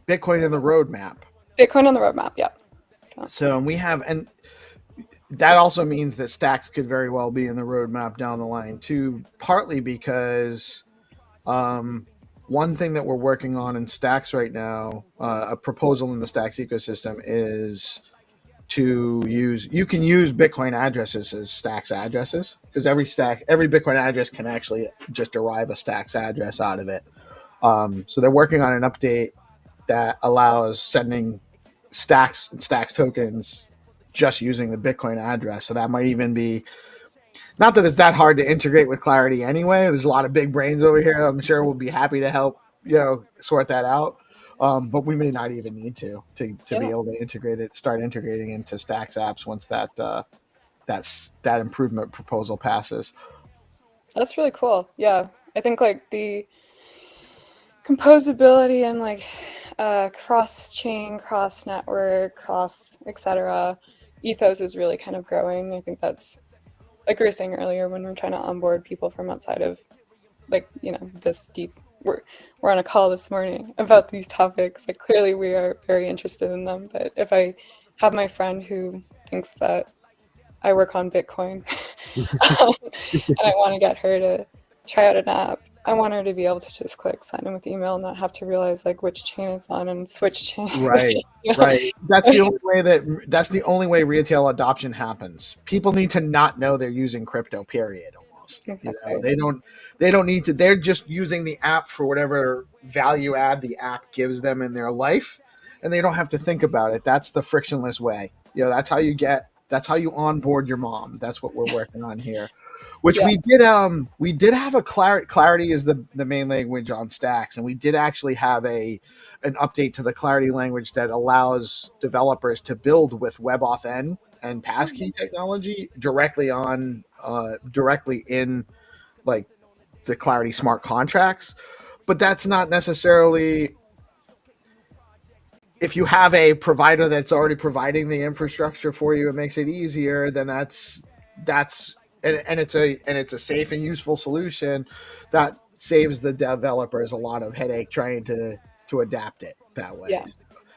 Bitcoin in the roadmap. Bitcoin on the roadmap, yeah. So we have, and that also means that Stacks could very well be in the roadmap down the line too, partly because one thing that we're working on in Stacks right now, a proposal in the Stacks ecosystem is you can use Bitcoin addresses as Stacks addresses, because every Bitcoin address can actually just derive a Stacks address out of it. So they're working on an update that allows sending Stacks and Stacks tokens just using the Bitcoin address. So that might even be, not that it's that hard to integrate with Clarity anyway. There's a lot of big brains over here. I'm sure we'll be happy to help, sort that out. But we may not even need to be able to start integrating into Stacks apps once that improvement proposal passes. That's really cool. Yeah, I think like the composability and like cross-chain, cross-network, etc. ethos is really kind of growing. I think that's, like we were saying earlier, when we're trying to onboard people from outside of, like, this deep. We're on a call this morning about these topics. Like, clearly we are very interested in them. But if I have my friend who thinks that I work on Bitcoin and I want to get her to try out an app, I want her to be able to just click sign in with email and not have to realize like which chain it's on and switch chain. Right. That's the only way retail adoption happens. People need to not know they're using crypto, period. Almost. Exactly. They don't need to. They're just using the app for whatever value add the app gives them in their life, and they don't have to think about it. That's the frictionless way. That's how you onboard your mom. That's what we're working on here. Which we did have a Clarity is the main language on Stacks, and we did actually have an update to the Clarity language that allows developers to build with WebAuthn and passkey technology directly in like the Clarity smart contracts. But that's not necessarily, if you have a provider that's already providing the infrastructure for you, it makes it easier. Then that's and it's a safe and useful solution that saves the developers a lot of headache trying to adapt it that way.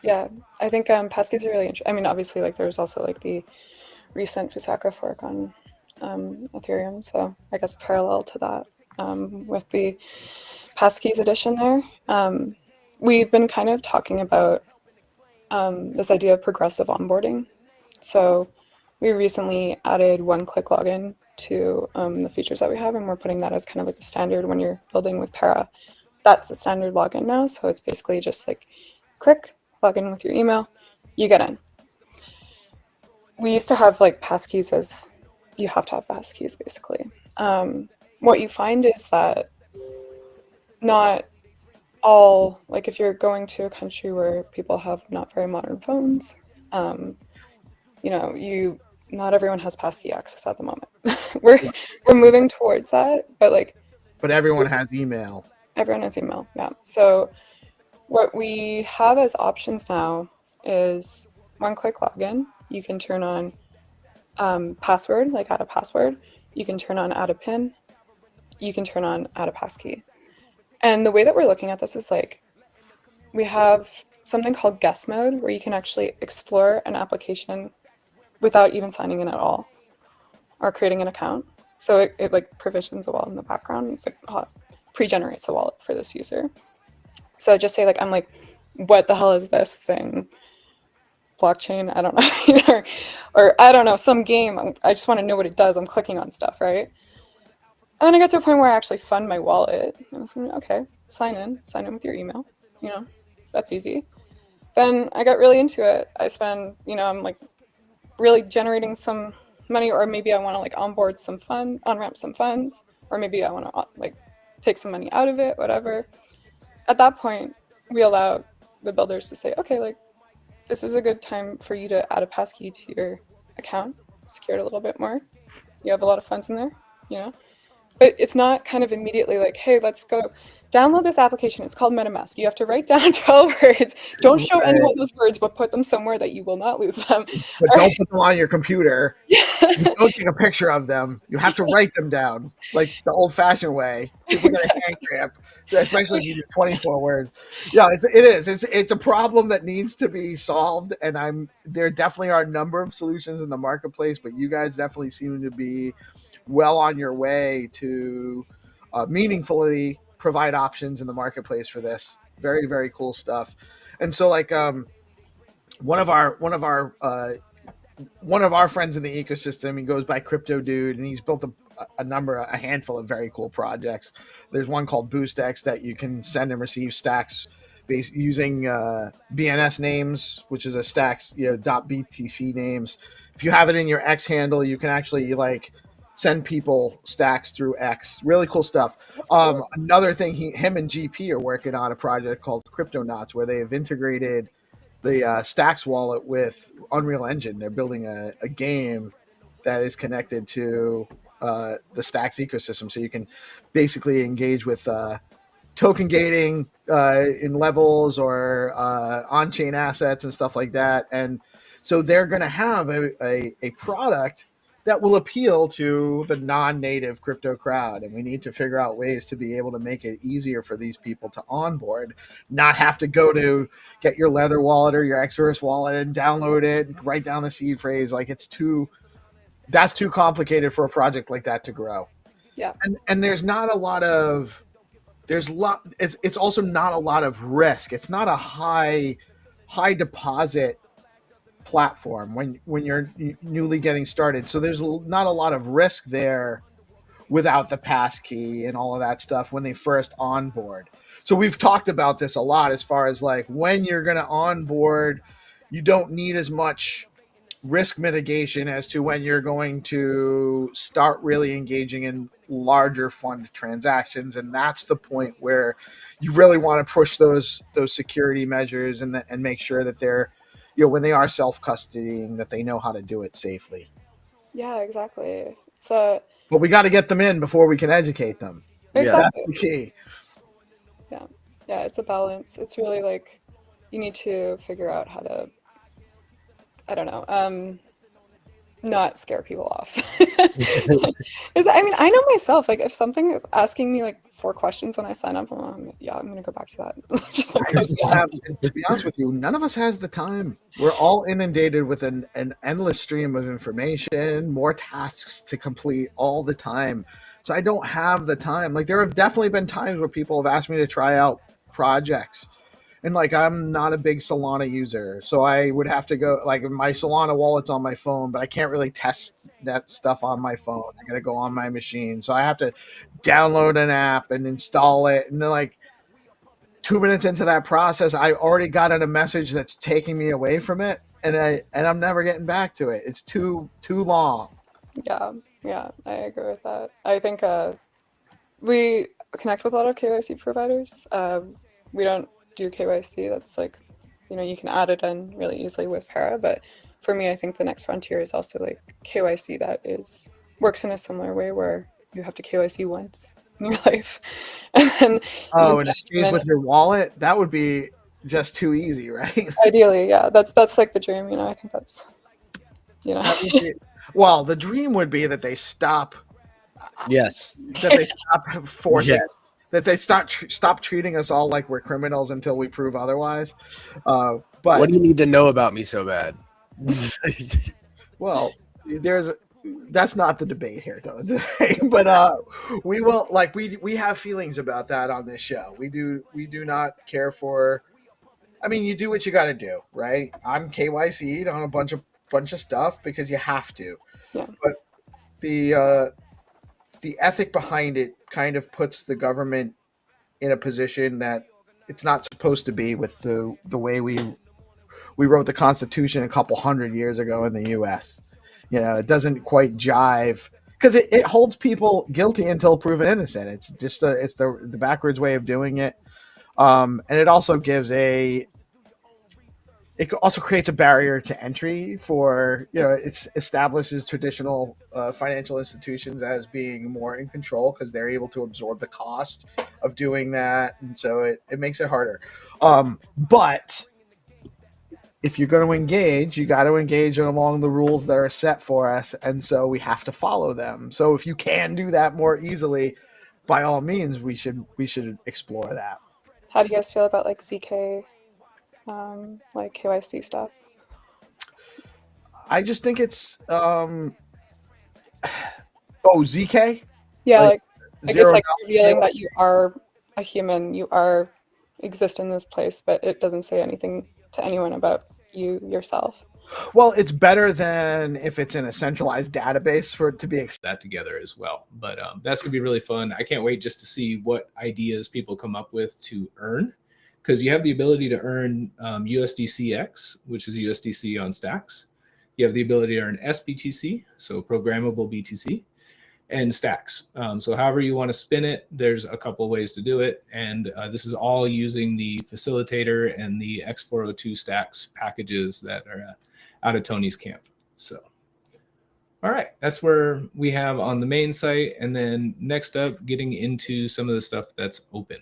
Yeah. I think passkeys are really interesting. I mean, obviously, like there's also like the recent Fusaka fork on Ethereum, so I guess parallel to that with the passkeys addition there. We've been kind of talking about this idea of progressive onboarding. So we recently added one-click login to the features that we have, and we're putting that as kind of like the standard when you're building with Para. That's the standard login now, so it's basically just like click, log in with your email, you get in. We used to have like passkeys as you have to have passkeys basically. What you find is that not all, like if you're going to a country where people have not very modern phones, not everyone has passkey access at the moment. we're moving towards that, but everyone has email. Everyone has email, yeah. So what we have as options now is one-click login. You can turn on password, like add a password. You can turn on add a PIN. You can turn on add a passkey. And the way that we're looking at this is like, we have something called guest mode, where you can actually explore an application without even signing in at all or creating an account. So it like provisions a wallet in the background. It's like pre-generates a wallet for this user. So just say like, I'm like, what the hell is this thing? Blockchain, I don't know, or I don't know, some game. I just want to know what it does. I'm clicking on stuff, right? And then I got to a point where I actually fund my wallet. And I was like, okay, sign in with your email. That's easy. Then I got really into it. I spend, I'm like really generating some money, or maybe I want to like onboard some on-ramp some funds, or maybe I want to like take some money out of it, whatever. At that point, we allow the builders to say, okay, like this is a good time for you to add a passkey to your account, secure it a little bit more. You have a lot of funds in there, But it's not kind of immediately like, hey, let's go download this application. It's called MetaMask. You have to write down 12 words. Don't show anyone those words, but put them somewhere that you will not lose them. But don't put them on your computer. Don't take a picture of them. You have to write them down, like the old-fashioned way. People get a hand cramp, especially if you do 24 words. Yeah, it is. It's a problem that needs to be solved, and there definitely are a number of solutions in the marketplace, but you guys definitely seem to be well on your way to meaningfully provide options in the marketplace for this. Very, very cool stuff. And so like one of our friends in the ecosystem, he goes by Crypto Dude, and he's built a handful of very cool projects. There's one called BoostX that you can send and receive stacks using BNS names, which is a stacks, .btc names. If you have it in your X handle, you can actually like send people stacks through X. Really cool stuff. Another thing, him and GP are working on a project called Cryptonauts, where they have integrated the Stacks wallet with Unreal Engine. They're building a game that is connected to the Stacks ecosystem, so you can basically engage with token gating in levels or on-chain assets and stuff like that. And so they're going to have a product that will appeal to the non-native crypto crowd. And we need to figure out ways to be able to make it easier for these people to onboard, not have to go to get your Leather wallet or your Xverse wallet and download it, write down the seed phrase. Like that's too complicated for a project like that to grow. Yeah. And there's not a lot of, it's also not a lot of risk. It's not a high deposit platform when you're newly getting started. So there's not a lot of risk there without the pass key and all of that stuff when they first onboard. So we've talked about this a lot as far as like when you're going to onboard, you don't need as much risk mitigation as to when you're going to start really engaging in larger fund transactions. And that's the point where you really want to push those security measures and make sure that they're, when they are self-custodying, that they know how to do it safely. Yeah, exactly. So, but we got to get them in before we can educate them. Exactly. That's the key. Yeah, it's a balance. It's really like you need to figure out how to, I don't know, not scare people off. I mean, I know myself, like if something is asking me like 4 questions when I sign up, I'm going to go back to that. Just like, to be honest with you, none of us has the time. We're all inundated with an endless stream of information, more tasks to complete all the time. So I don't have the time. Like there have definitely been times where people have asked me to try out projects. And like, I'm not a big Solana user, so I would have to go, like my Solana wallet's on my phone, but I can't really test that stuff on my phone. I got to go on my machine. So I have to download an app and install it. And then like 2 minutes into that process, I already got a message that's taking me away from it. And I'm never getting back to it. It's too long. Yeah, I agree with that. I think we connect with a lot of KYC providers. We don't do KYC. That's like, you can add it in really easily with Para. But for me, I think the next frontier is also like KYC that works in a similar way where you have to KYC once in your life. And then and it stays with your wallet. That would be just too easy, right? Ideally, yeah. That's like the dream, I think that's, Well, the dream would be that they stop. Yes. That they stop forcing. Yes. That they stop treating us all like we're criminals until we prove otherwise. But what do you need to know about me so bad? Well, that's not the debate here, but we will we have feelings about that on this show. We do not care for. I mean, you do what you got to do, right? I'm KYC'd on a bunch of stuff because you have to. Yeah. But the ethic behind it kind of puts the government in a position that it's not supposed to be with the way we wrote the Constitution a couple hundred years ago in the U.S. It doesn't quite jive because it holds people guilty until proven innocent. It's just it's the backwards way of doing it, and it also gives it also creates a barrier to entry for, it establishes traditional financial institutions as being more in control because they're able to absorb the cost of doing that. And so it makes it harder. But if you're going to engage, you got to engage along the rules that are set for us. And so we have to follow them. So if you can do that more easily, by all means, we should explore that. How do you guys feel about like ZK? Like KYC stuff? I just think it's ZK? Yeah, like it's like revealing KYC. that you are a human, you exist in this place, but it doesn't say anything to anyone about you yourself. Well, it's better than if it's in a centralized database for it to be that together as well. But that's gonna be really fun. I can't wait just to see what ideas people come up with to earn. Because you have the ability to earn USDCX, which is USDC on Stacks. You have the ability to earn SBTC, so programmable BTC. and stacks. So however you want to spin it, there's a couple ways to do it. And this is all using the facilitator and the X402 stacks packages that are out of Tony's camp. So, all right, that's where we have on the main site. And then next up, getting into some of the stuff that's open.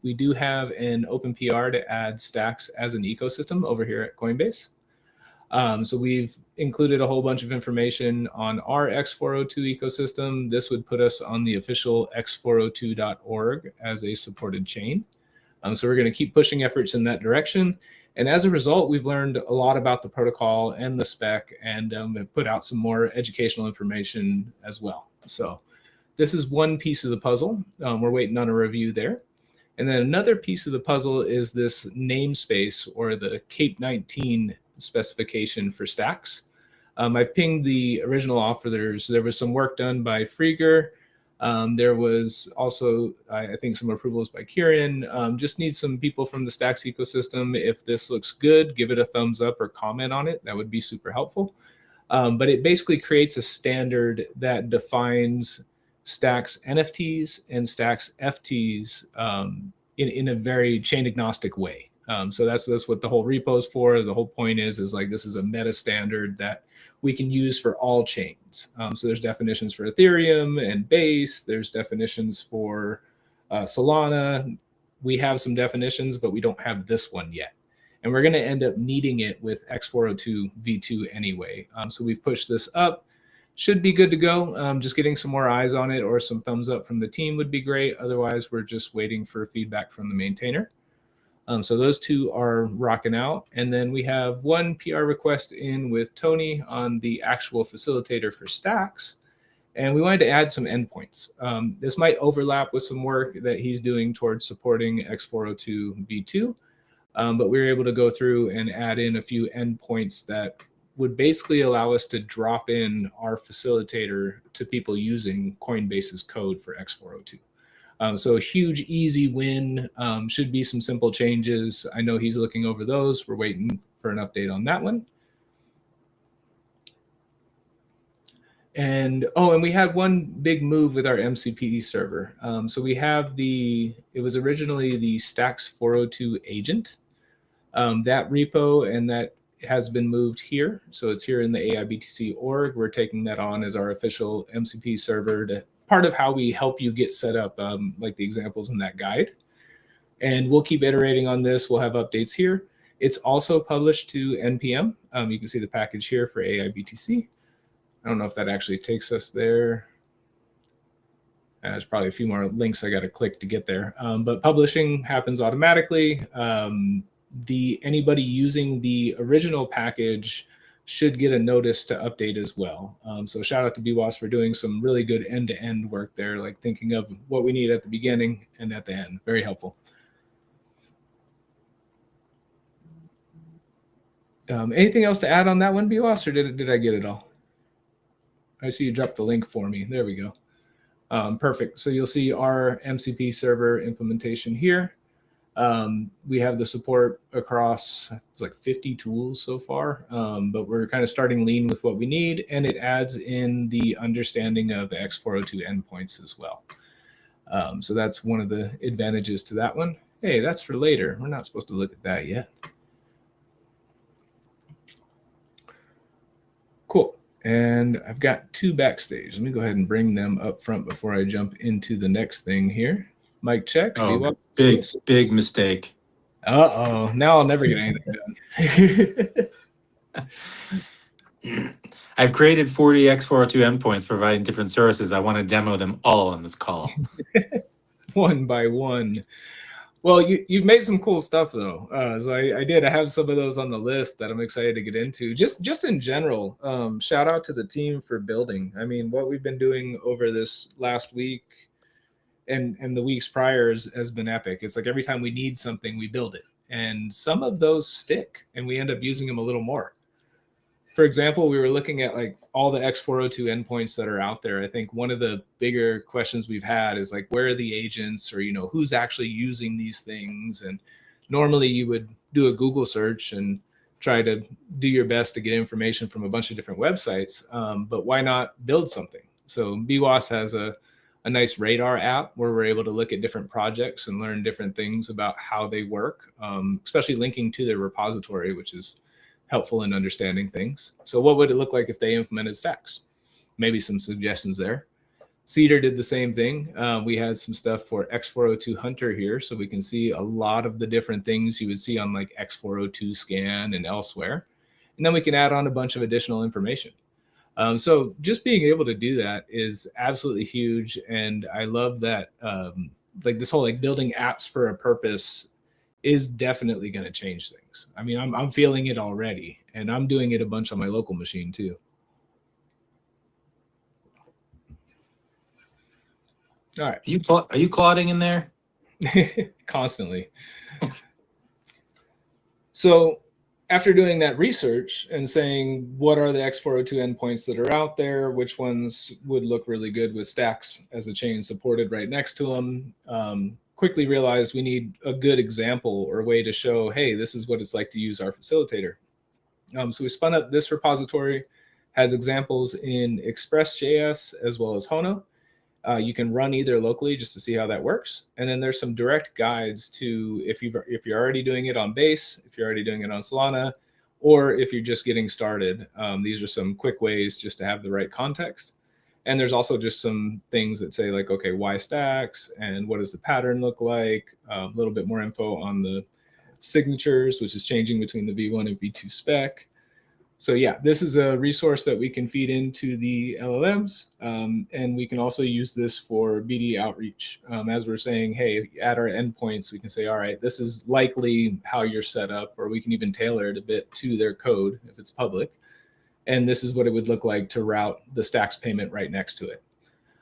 We do have an open PR to add stacks as an ecosystem over here at Coinbase. So we've included a whole bunch of information on our X402 ecosystem. This would put us on the official x402.org as a supported chain. So we're going to keep pushing efforts in that direction. And as a result, we've learned a lot about the protocol and the spec, and have put out some more educational information as well. So this is one piece of the puzzle. We're waiting on a review there. And then another piece of the puzzle is this namespace, or the Cape 19 specification for stacks. I've pinged the original authors. There was some work done by Frieger. There was also, I think, some approvals by Kieran. Just need some people from the stacks ecosystem. If this looks good, give it a thumbs up or comment on it. That would be super helpful. But it basically creates a standard that defines stacks NFTs and stacks FTs in a very chain agnostic way. So that's what the whole repo is for. The whole point is like, this is a meta standard that we can use for all chains. So there's definitions for Ethereum and Base. There's definitions for Solana. We have some definitions, but we don't have this one yet. And we're going to end up needing it with X402 V2 anyway. So we've pushed this up. Should be good to go. Just getting some more eyes on it or some thumbs up from the team would be great. Otherwise, we're just waiting for feedback from the maintainer. So those two are rocking out. And then we have one PR request in with Tony on the actual facilitator for stacks. And we wanted to add some endpoints. This might overlap with some work that he's doing towards supporting X402 V2. But we were able to go through and add in a few endpoints that would basically allow us to drop in our facilitator to people using Coinbase's code for X402. So a huge, easy win. Should be some simple changes. I know he's looking over those. We're waiting for an update on that one. And we had one big move with our MCP server. So we have it was originally the Stacks 402 agent. That repo and that has been moved here. So it's here in the AIBTC org. We're taking that on as our official MCP server, to part of how we help you get set up, like the examples in that guide. And we'll keep iterating on this. We'll have updates here. It's also published to NPM. You can see the package here for AIBTC. I don't know if that actually takes us there. There's probably a few more links I got to click to get there. But publishing happens automatically. Anybody using the original package should get a notice to update as well. So shout out to BWAS for doing some really good end-to-end work there, like thinking of what we need at the beginning and at the end. Very helpful. Anything else to add on that one, BWAS, or did I get it all? I see you dropped the link for me. There we go. Perfect. So you'll see our MCP server implementation here. We have the support across like 50 tools so far, but we're kind of starting lean with what we need, and it adds in the understanding of the X402 endpoints as well. So that's one of the advantages to that one. Hey, that's for later. We're not supposed to look at that yet. Cool. And I've got two backstage. Let me go ahead and bring them up front before I jump into the next thing here. Mic check. Oh, big mistake. Uh-oh. Now I'll never get anything done. I've created 40 X402 endpoints providing different services. I want to demo them all on this call. One by one. Well, you've made some cool stuff, though. So I have some of those on the list that I'm excited to get into. Just in general, shout out to the team for building. I mean, what we've been doing over this last week and the weeks prior has been epic. It's like every time we need something, we build it. And some of those stick, and we end up using them a little more. For example, we were looking at like all the X402 endpoints that are out there. I think one of the bigger questions we've had is like, where are the agents, or, who's actually using these things? And normally you would do a Google search and try to do your best to get information from a bunch of different websites. But why not build something? So BWAS has a nice radar app where we're able to look at different projects and learn different things about how they work, especially linking to their repository, which is helpful in understanding things. So what would it look like if they implemented stacks? Maybe some suggestions there. Cedar did the same thing. We had some stuff for X402 Hunter here, so we can see a lot of the different things you would see on like X402 Scan and elsewhere. And then we can add on a bunch of additional information. So just being able to do that is absolutely huge. And I love that like this whole like building apps for a purpose is definitely going to change things. I mean, I'm feeling it already, and I'm doing it a bunch on my local machine too. All right. Are you clotting in there? Constantly. So after doing that research and saying, what are the X402 endpoints that are out there? Which ones would look really good with stacks as a chain supported right next to them? Quickly realized we need a good example or way to show, hey, this is what it's like to use our facilitator. So we spun up this repository, has examples in Express.js as well as Hono. You can run either locally just to see how that works. And then there's some direct guides to if you're already doing it on Base, if you're already doing it on Solana, or if you're just getting started. These are some quick ways just to have the right context. And there's also just some things that say like, okay, why stacks and what does the pattern look like? A little bit more info on the signatures, which is changing between the V1 and V2 spec. So yeah, this is a resource that we can feed into the LLMs, and we can also use this for BD outreach. As we're saying, hey, at our endpoints, we can say, all right, this is likely how you're set up, or we can even tailor it a bit to their code if it's public. And this is what it would look like to route the stacks payment right next to it.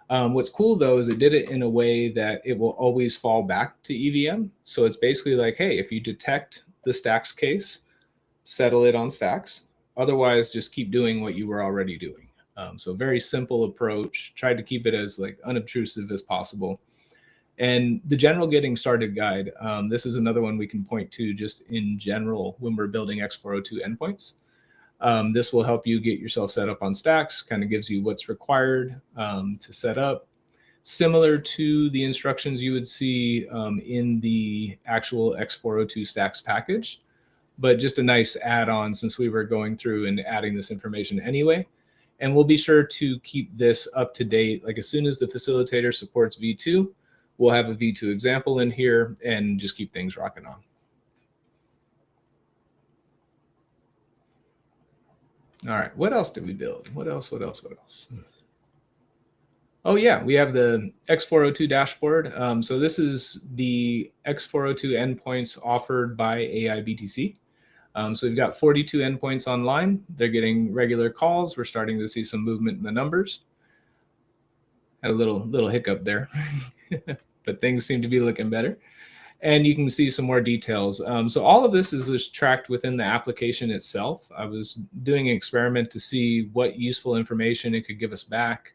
What's cool though is it did it in a way that it will always fall back to EVM. So it's basically like, hey, if you detect the stacks case, settle it on stacks. Otherwise, just keep doing what you were already doing. So very simple approach. Tried to keep it as like unobtrusive as possible. And the general getting started guide, this is another one we can point to just in general when we're building X402 endpoints. This will help you get yourself set up on stacks, kind of gives you what's required to set up. Similar to the instructions you would see in the actual X402 stacks package, but just a nice add-on since we were going through and adding this information anyway. And we'll be sure to keep this up to date. Like as soon as the facilitator supports V2, we'll have a V2 example in here and just keep things rocking on. All right, what else did we build? What else? Oh yeah, we have the X402 dashboard. So this is the X402 endpoints offered by AIBTC. So we've got 42 endpoints online. They're getting regular calls. We're starting to see some movement in the numbers. Had a little hiccup there, but things seem to be looking better. And you can see some more details. So all of this is just tracked within the application itself. I was doing an experiment to see what useful information it could give us back.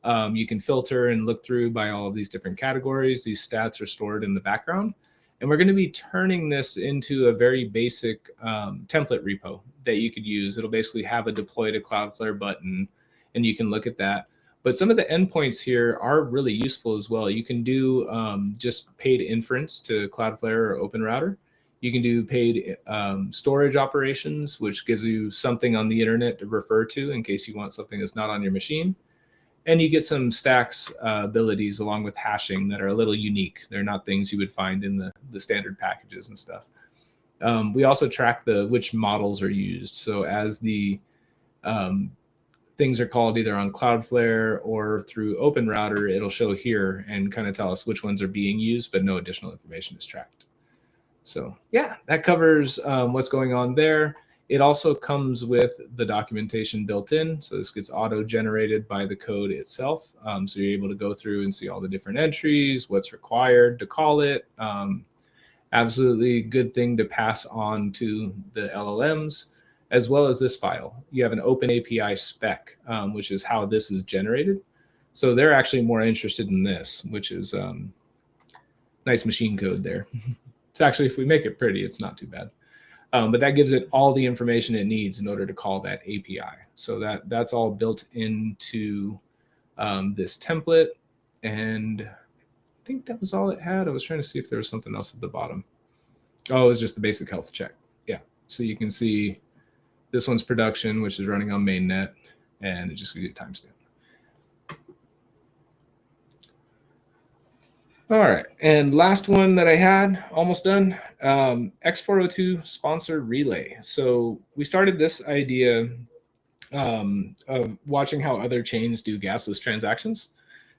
You can filter and look through by all of these different categories. These stats are stored in the background. And we're going to be turning this into a very basic template repo that you could use. It'll basically have a deploy to Cloudflare button, and you can look at that. But some of the endpoints here are really useful as well. You can do just paid inference to Cloudflare or OpenRouter. You can do paid storage operations, which gives you something on the internet to refer to in case you want something that's not on your machine. And you get some stacks abilities along with hashing that are a little unique. They're not things you would find in the standard packages and stuff. We also track which models are used. So as the things are called either on Cloudflare or through OpenRouter, it'll show here and kind of tell us which ones are being used, but no additional information is tracked. So yeah, that covers what's going on there. It also comes with the documentation built in. So this gets auto-generated by the code itself. So you're able to go through and see all the different entries, what's required to call it. Absolutely good thing to pass on to the LLMs, as well as this file. You have an open API spec, which is how this is generated. So they're actually more interested in this, which is nice machine code there. It's actually, if we make it pretty, it's not too bad. But that gives it all the information it needs in order to call that API. So that's all built into this template, and I think that was all it had. I was trying to see if there was something else at the bottom. Oh, it was just the basic health check. Yeah. So you can see this one's production, which is running on mainnet, and it just gives you a timestamp. All right, and last one that I had, almost done, X402 sponsor relay. So we started this idea of watching how other chains do gasless transactions.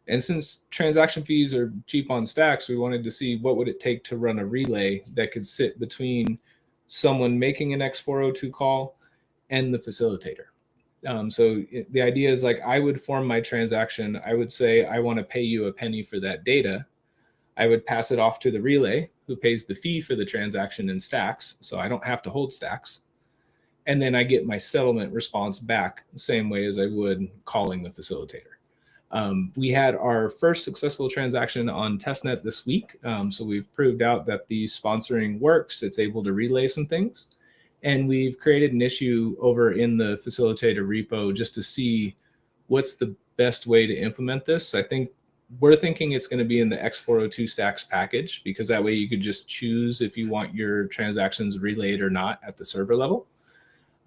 And since transaction fees are cheap on Stacks, we wanted to see what would it take to run a relay that could sit between someone making an X402 call and the facilitator. So the idea is like, I would form my transaction. I would say, I want to pay you a penny for that data. I would pass it off to the relay, who pays the fee for the transaction in Stacks, so I don't have to hold Stacks. And then I get my settlement response back the same way as I would calling the facilitator. We had our first successful transaction on testnet this week. So we've proved out that the sponsoring works. It's able to relay some things. And we've created an issue over in the facilitator repo just to see what's the best way to implement this. I think we're thinking it's going to be in the X402 Stacks package, because that way you could just choose if you want your transactions relayed or not at the server level.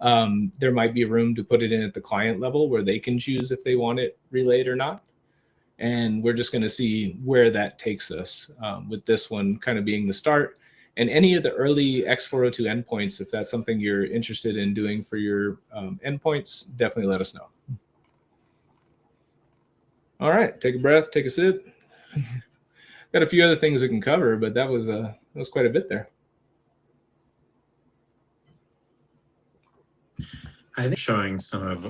There might be room to put it in at the client level where they can choose if they want it relayed or not. And we're just going to see where that takes us, with this one kind of being the start. And any of the early X402 endpoints, if that's something you're interested in doing for your endpoints, definitely let us know. All right, take a breath, take a sip. Got a few other things we can cover, but that was quite a bit there. I think showing some of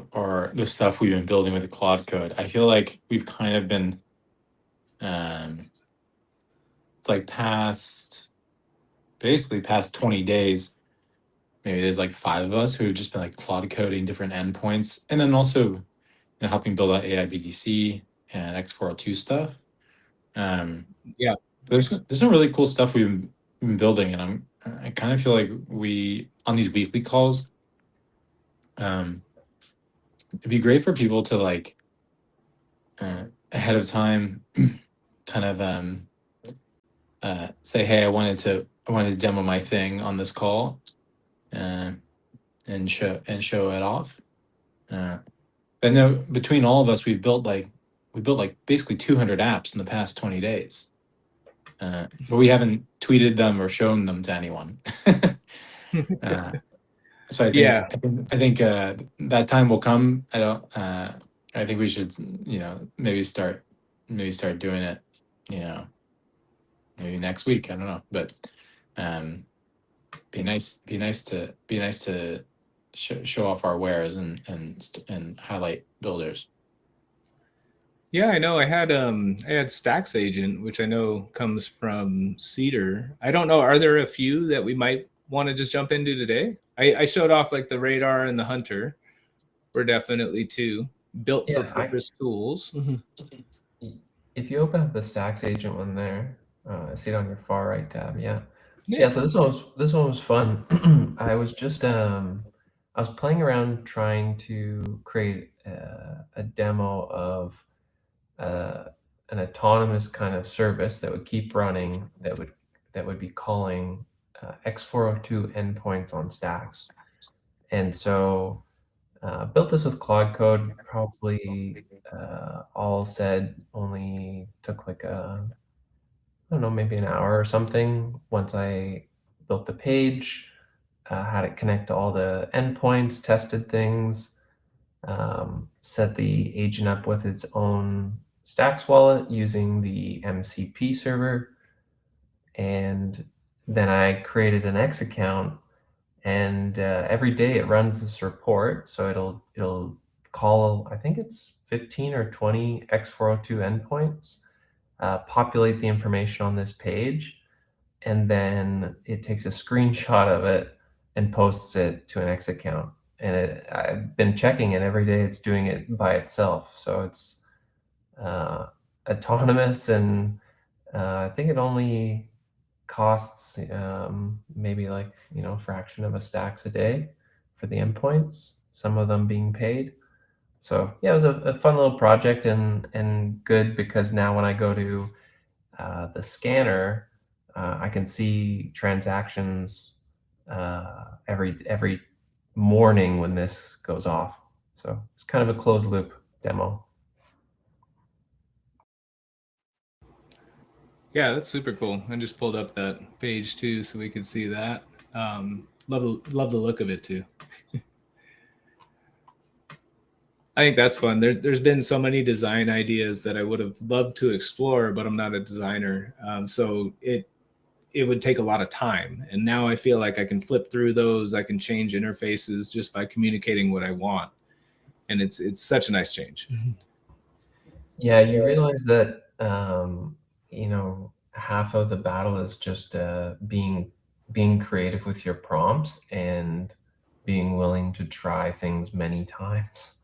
the stuff we've been building with the Claude code, I feel like we've kind of been, it's like basically past 20 days, maybe there's like 5 of us who have just been like Claude coding different endpoints, and then also helping build out AI BTC and X402 stuff. Yeah, there's some really cool stuff we've been building, and I kind of feel like on these weekly calls, it'd be great for people to like ahead of time kind of say, hey, I wanted to demo my thing on this call, and show it off. I know between all of us, we built like basically 200 apps in the past 20 days, but we haven't tweeted them or shown them to anyone. So I think that time will come. I think we should, maybe start doing it, maybe next week. I don't know, but be nice to show off our wares and highlight builders. Yeah, I know. I had Stacks Agent, which I know comes from Cedar. I don't know. Are there a few that we might want to just jump into today? I showed off like the Radar and the Hunter. We're definitely two built for purpose tools. If you open up the Stacks Agent one there, I see it on your far right tab. Yeah. So this one was fun. I was just I was playing around trying to create a demo of an autonomous kind of service that would keep running, that would be calling X402 endpoints on Stacks. And so built this with Claude Code. Probably all said only took like I don't know, maybe an hour or something. Once I built the page, had it connect to all the endpoints, tested things, set the agent up with its own Stacks wallet using the MCP server. And then I created an X account, and every day it runs this report. So it'll call, I think it's 15 or 20 X402 endpoints, populate the information on this page, and then it takes a screenshot of it and posts it to an X account. And I've been checking it every day. It's doing it by itself. So it's autonomous, and I think it only costs maybe like, fraction of a Stacks a day for the endpoints, some of them being paid. So yeah, it was a fun little project and good because now when I go to the scanner, I can see transactions every morning when this goes off. So it's kind of a closed loop demo. Yeah, that's super cool. I just pulled up that page too, so we could see that. Love the look of it too. I think that's fun. There's been so many design ideas that I would have loved to explore, but I'm not a designer, so it would take a lot of time. And now I feel like I can flip through those. I can change interfaces just by communicating what I want, and it's such a nice change. Yeah, you realize that you know, half of the battle is just being creative with your prompts and being willing to try things many times.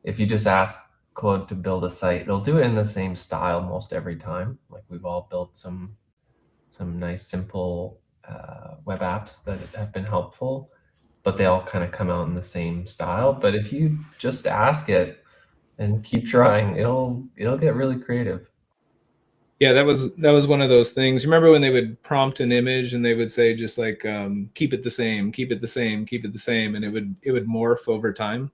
If you just ask Claude to build a site, it'll do it in the same style most every time. Like we've all built some nice simple web apps that have been helpful, but they all kind of come out in the same style. But if you just ask it and keep trying, it'll get really creative. Yeah, that was one of those things. Remember when they would prompt an image and they would say just like keep it the same, keep it the same, keep it the same, and it would morph over time.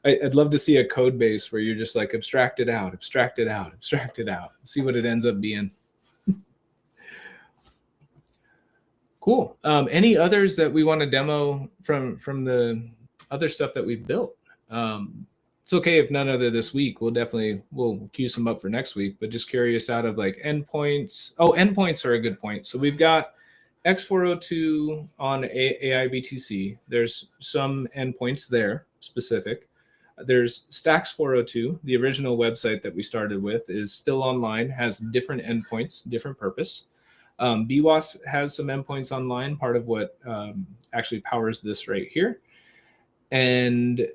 I'd love to see a code base where you're just like abstract it out, abstract it out, abstract it out, see what it ends up being. Cool. Any others that we want to demo from the other stuff that we've built? It's okay if none other this week. We'll queue some up for next week. But just curious out of like endpoints. Oh, endpoints are a good point. So we've got X402 on AIBTC. There's some endpoints there specific. There's Stacks 402, the original website that we started with, is still online, has different endpoints, different purpose. BWAS has some endpoints online, part of what actually powers this right here. And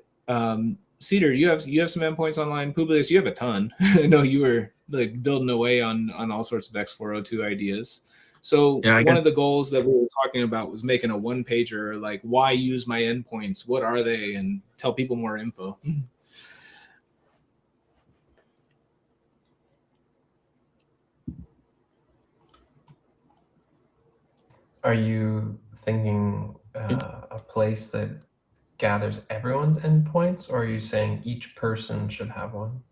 Cedar, you have some endpoints online. Publius, you have a ton. I know you were like building away on all sorts of X402 ideas. So Yeah, one of the goals that we were talking about was making a one pager, like why use my endpoints, what are they, and tell people more info. Are you thinking a place that gathers everyone's endpoints, or are you saying each person should have one?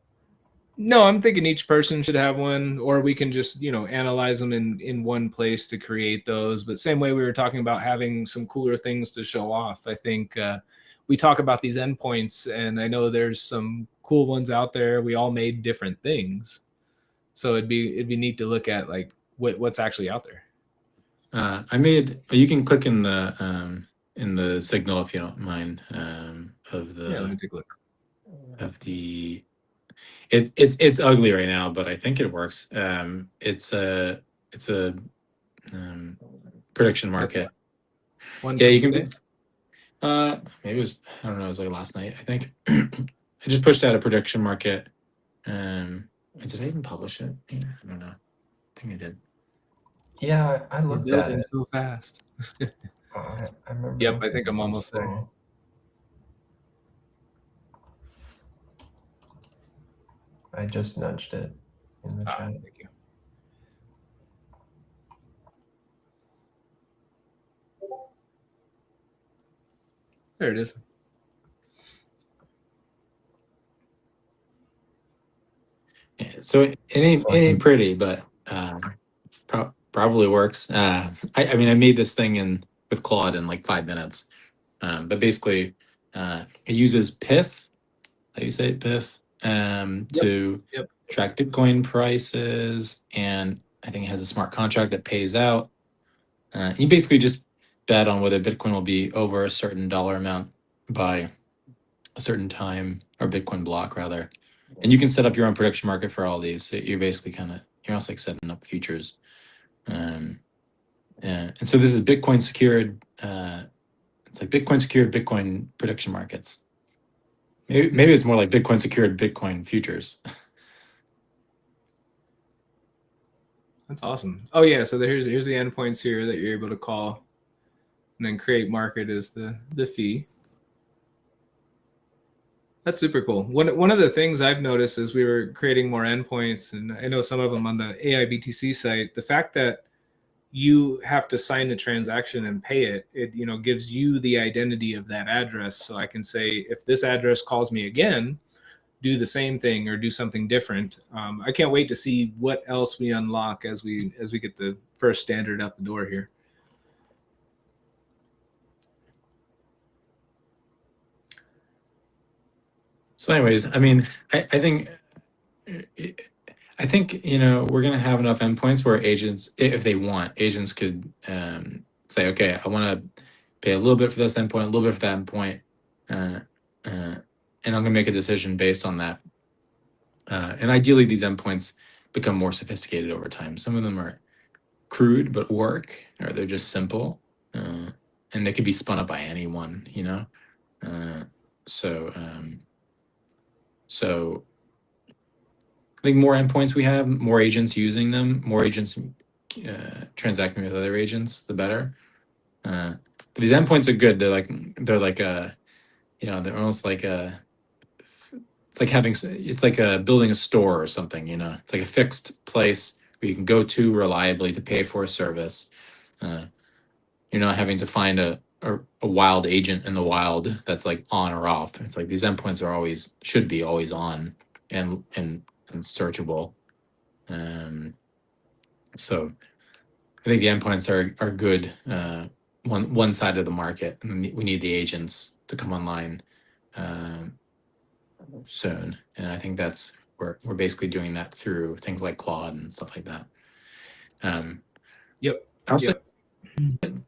No, I'm thinking each person should have one, or we can just, analyze them in one place to create those. But same way we were talking about having some cooler things to show off. I think we talk about these endpoints, and I know there's some cool ones out there. We all made different things, so it'd be neat to look at like what's actually out there. You can click in the signal if you don't mind of the. Yeah, let me take a look. Of the. It's ugly right now, but I think it works. It's a prediction market. Yeah, you can. Maybe it was, I don't know, it was like last night, I think. I just pushed out a prediction market. Did I even publish it? Yeah, I don't know. I think I did. Yeah, I looked at it so fast. I remember. Yep, I think I'm almost there. I just nudged it in the chat. Thank you. There it is. Yeah, so it ain't pretty, but probably works. I mean, I made this thing with Claude in like 5 minutes. But basically, it uses Pith. How you say it, Pith? To track Bitcoin prices, and I think it has a smart contract that pays out. You basically just bet on whether Bitcoin will be over a certain dollar amount by a certain time, or Bitcoin block rather. And you can set up your own prediction market for all these. So you're basically you're almost like setting up futures. And so this is Bitcoin secured. It's like Bitcoin secured Bitcoin prediction markets. Maybe it's more like Bitcoin secured Bitcoin futures. That's awesome. Oh yeah, so here's the endpoints here that you're able to call, and then create market is the fee. That's super cool. One of the things I've noticed as we were creating more endpoints, and I know some of them on the AIBTC site, the fact that you have to sign a transaction and pay it, it gives you the identity of that address. So I can say, if this address calls me again, do the same thing or do something different. I can't wait to see what else we unlock as we get the first standard out the door here. So anyways, I mean, I think we're going to have enough endpoints where agents, if they want, agents could say, okay, I want to pay a little bit for this endpoint, a little bit for that endpoint, and I'm going to make a decision based on that. And ideally, these endpoints become more sophisticated over time. Some of them are crude but work, or they're just simple, and they could be spun up by anyone, So I think more endpoints we have, more agents using them, more agents transacting with other agents, the better. But these endpoints are good. They're like they're almost like it's like building a store or something. It's like a fixed place where you can go to reliably to pay for a service. You're not having to find a wild agent in the wild that's like on or off. It's like these endpoints should be always on and searchable. So I think the endpoints are good. One side of the market, and we need the agents to come online soon. And I think we're basically doing that through things like Claude and stuff like that. Yep. I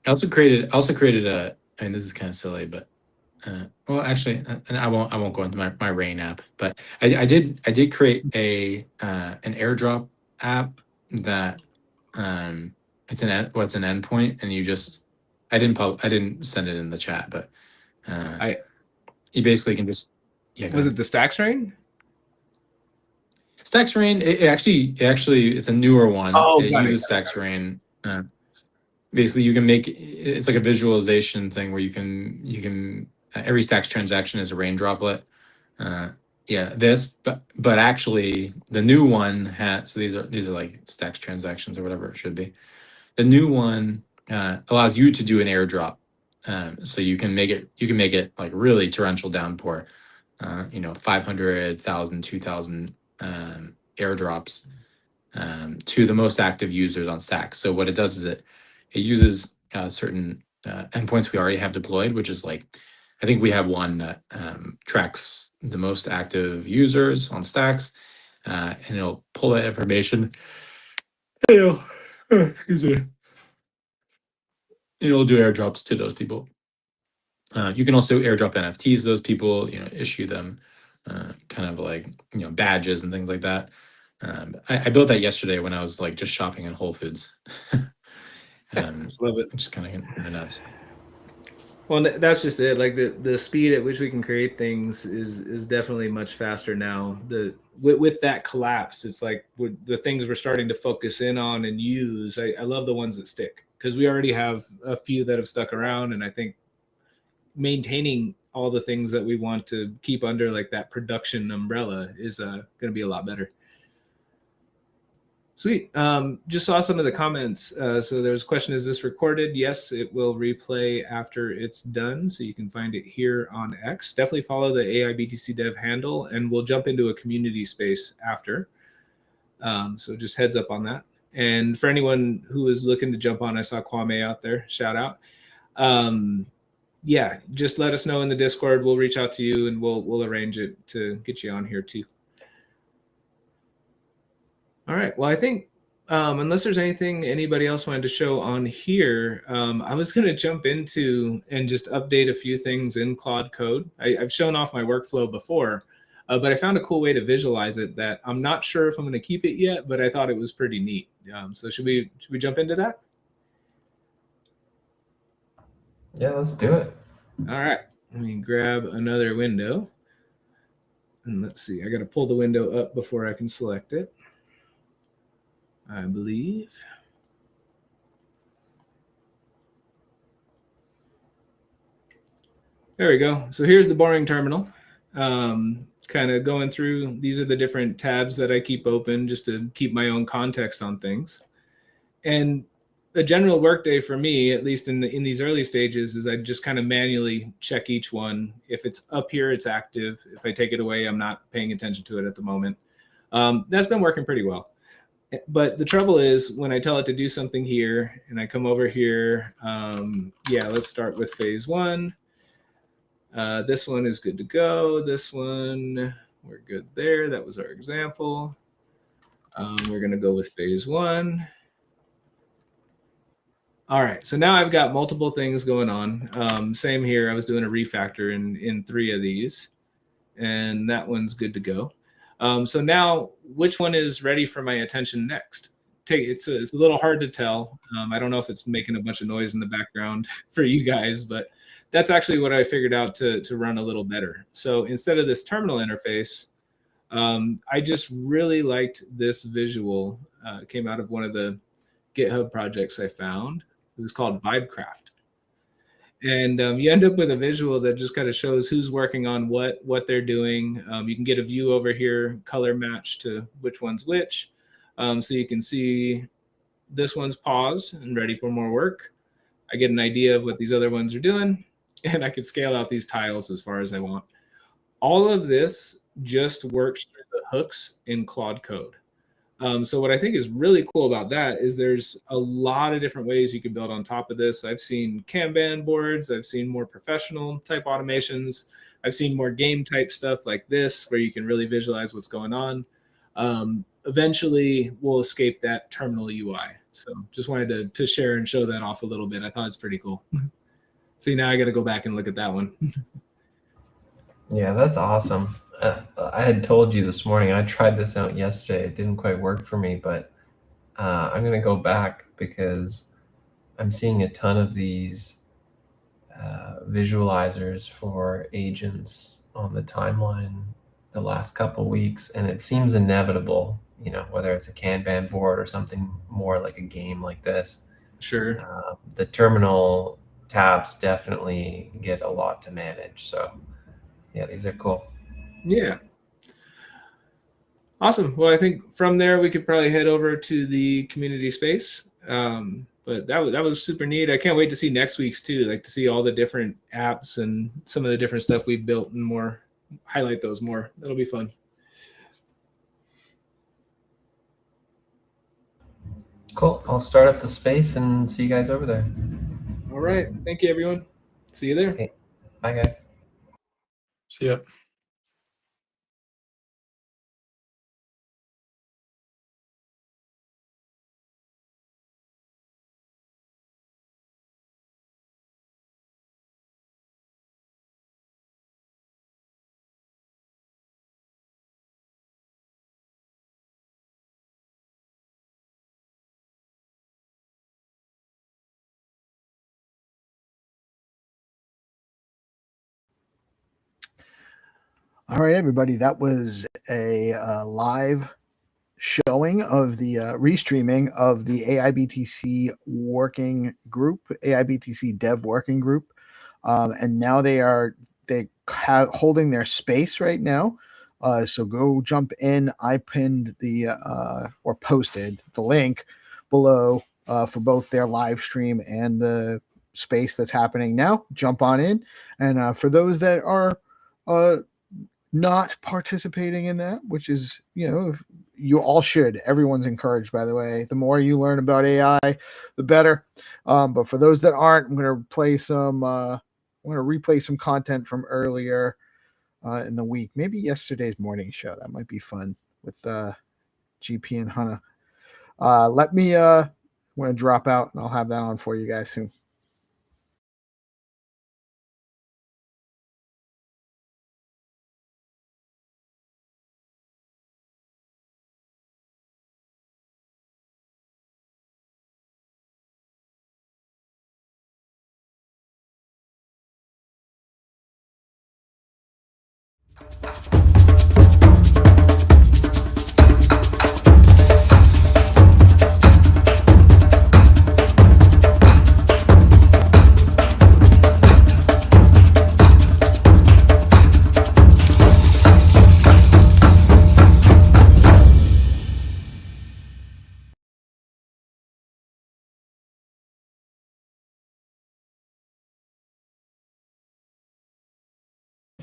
also created a, and this is kind of silly, but well, actually, I won't go into my Rain app, but I did create an airdrop app that it's an endpoint, and I didn't send it in the chat, but you basically can just Was it the Stacks Rain? Stacks Rain? It actually it's a newer one. Oh, it uses Stacks Rain. Basically, you can it's like a visualization thing where you can every Stacks transaction is a rain droplet. But actually the new one has, so these are like Stacks transactions or whatever it should be. The new one allows you to do an airdrop. So you can make it like really torrential downpour. 500, 1,000, 2,000 airdrops to the most active users on Stacks. So what it does is it uses certain endpoints we already have deployed, which is like, I think we have one that tracks the most active users on Stacks, and it'll pull that information. Excuse me. It'll do airdrops to those people. You can also airdrop NFTs to those people, issue them kind of like, badges and things like that. I built that yesterday when I was like just shopping in Whole Foods. Love it. Just kind of nuts. Well, that's just it. Like the speed at which we can create things is definitely much faster now. With that collapsed, it's like the things we're starting to focus in on and use. I love the ones that stick, because we already have a few that have stuck around, and I think maintaining all the things that we want to keep under like that production umbrella is going to be a lot better. Sweet. Just saw some of the comments. So there's a question, is this recorded? Yes, it will replay after it's done. So you can find it here on X. Definitely follow the AIBTC dev handle, and we'll jump into a community space after. So just heads up on that. And for anyone who is looking to jump on, I saw Kwame out there, shout out. Yeah, just let us know in the Discord. We'll reach out to you, and we'll arrange it to get you on here too. All right. Well, I think unless there's anything anybody else wanted to show on here, I was going to jump into and just update a few things in Claude Code. I've shown off my workflow before, but I found a cool way to visualize it that I'm not sure if I'm going to keep it yet, but I thought it was pretty neat. So should we jump into that? Yeah, let's do it. All right. Let me grab another window. And let's see. I got to pull the window up before I can select it, I believe. There we go. So here's the boring terminal. kind of going through. These are the different tabs that I keep open just to keep my own context on things. And a general workday for me, at least in these early stages, is I just kind of manually check each one. If it's up here, it's active. If I take it away, I'm not paying attention to it at the moment. That's been working pretty well. But the trouble is when I tell it to do something here and I come over here, yeah, let's start with phase one. This one is good to go. This one, we're good there. That was our example. We're going to go with phase one. All right, so now I've got multiple things going on. Same here. I was doing a refactor in 3 of these, and that one's good to go. So now, which one is ready for my attention next? It's a little hard to tell. I don't know if it's making a bunch of noise in the background for you guys, but that's actually what I figured out to run a little better. So instead of this terminal interface, I just really liked this visual. It came out of one of the GitHub projects I found. It was called Vibecraft. And you end up with a visual that just kind of shows who's working on what they're doing. You can get a view over here, color match to which one's which. So you can see this one's paused and ready for more work. I get an idea of what these other ones are doing, and I can scale out these tiles as far as I want. All of this just works through the hooks in Claude Code. So what I think is really cool about that is there's a lot of different ways you can build on top of this. I've seen Kanban boards. I've seen more professional type automations. I've seen more game type stuff like this where you can really visualize what's going on. Eventually, we'll escape that terminal UI. So just wanted to share and show that off a little bit. I thought it's pretty cool. See, now I got to go back and look at that one. Yeah, that's awesome. I had told you this morning, I tried this out yesterday. It didn't quite work for me, but I'm going to go back because I'm seeing a ton of these visualizers for agents on the timeline the last couple weeks, and it seems inevitable, you know, whether it's a Kanban board or something more like a game like this. Sure. The terminal tabs definitely get a lot to manage. So yeah, these are cool. Yeah. Awesome. Well, I think from there we could probably head over to the community space. But that was super neat. I can't wait to see next week's too, like to see all the different apps and some of the different stuff we've built and more, highlight those more. That'll be fun. Cool. I'll start up the space and see you guys over there. All right. Thank you, everyone. See you there. Okay. Bye, guys. See ya. All right, everybody. That was a live showing of the restreaming of the AIBTC working group, AIBTC dev working group. And now they holding their space right now. So go jump in. I pinned or posted the link below for both their live stream and the space that's happening now. Jump on in. And for those that are not participating in that, which is, you know, you all should. Everyone's encouraged, by the way. The more you learn about AI, the better. But for those that aren't, I'm going to play some. I'm going to replay some content from earlier in the week, maybe yesterday's morning show. That might be fun with GP and Hannah. I'm going to drop out, and I'll have that on for you guys soon.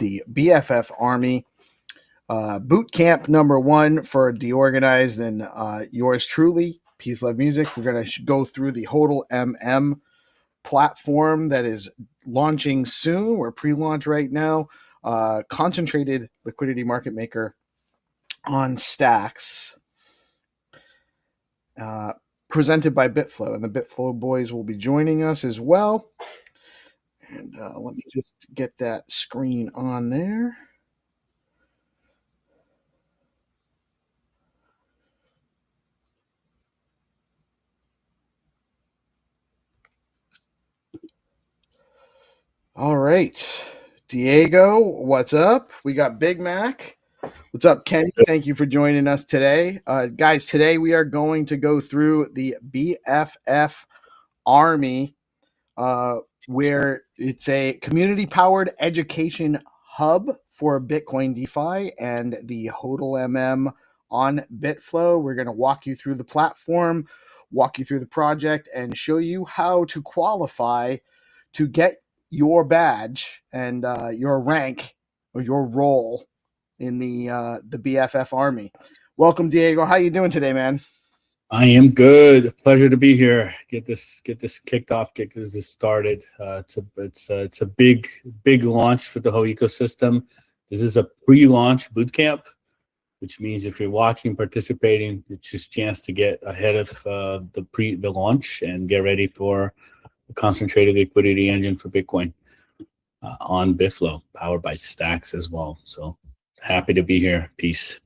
the BFF Army boot camp number 1 for DeOrganized and yours truly, Peace Love Music. We're going to go through the HODLMM platform that is launching soon. We're pre-launch right now. Concentrated liquidity market maker on Stacks. Presented by Bitflow, and the Bitflow boys will be joining us as well. And let me just get that screen on there. All right. Diego, what's up? We got Big Mac. What's up, Kenny? Thank you for joining us today. Guys, today we are going to go through the BFF Army, where it's a community-powered education hub for Bitcoin DeFi and the HODLMM on Bitflow. We're going to walk you through the platform, walk you through the project, and show you how to qualify to get your badge and your rank or your role in the BFF Army. Welcome, Diego. How you doing today, man? I am good. Pleasure to be here. Get this kicked off. Get this started. It's a big launch for the whole ecosystem. This is a pre-launch bootcamp, which means if you're watching, participating, it's just a chance to get ahead of the launch and get ready for a concentrated liquidity engine for Bitcoin on Bitflow, powered by Stacks as well. So happy to be here. Peace.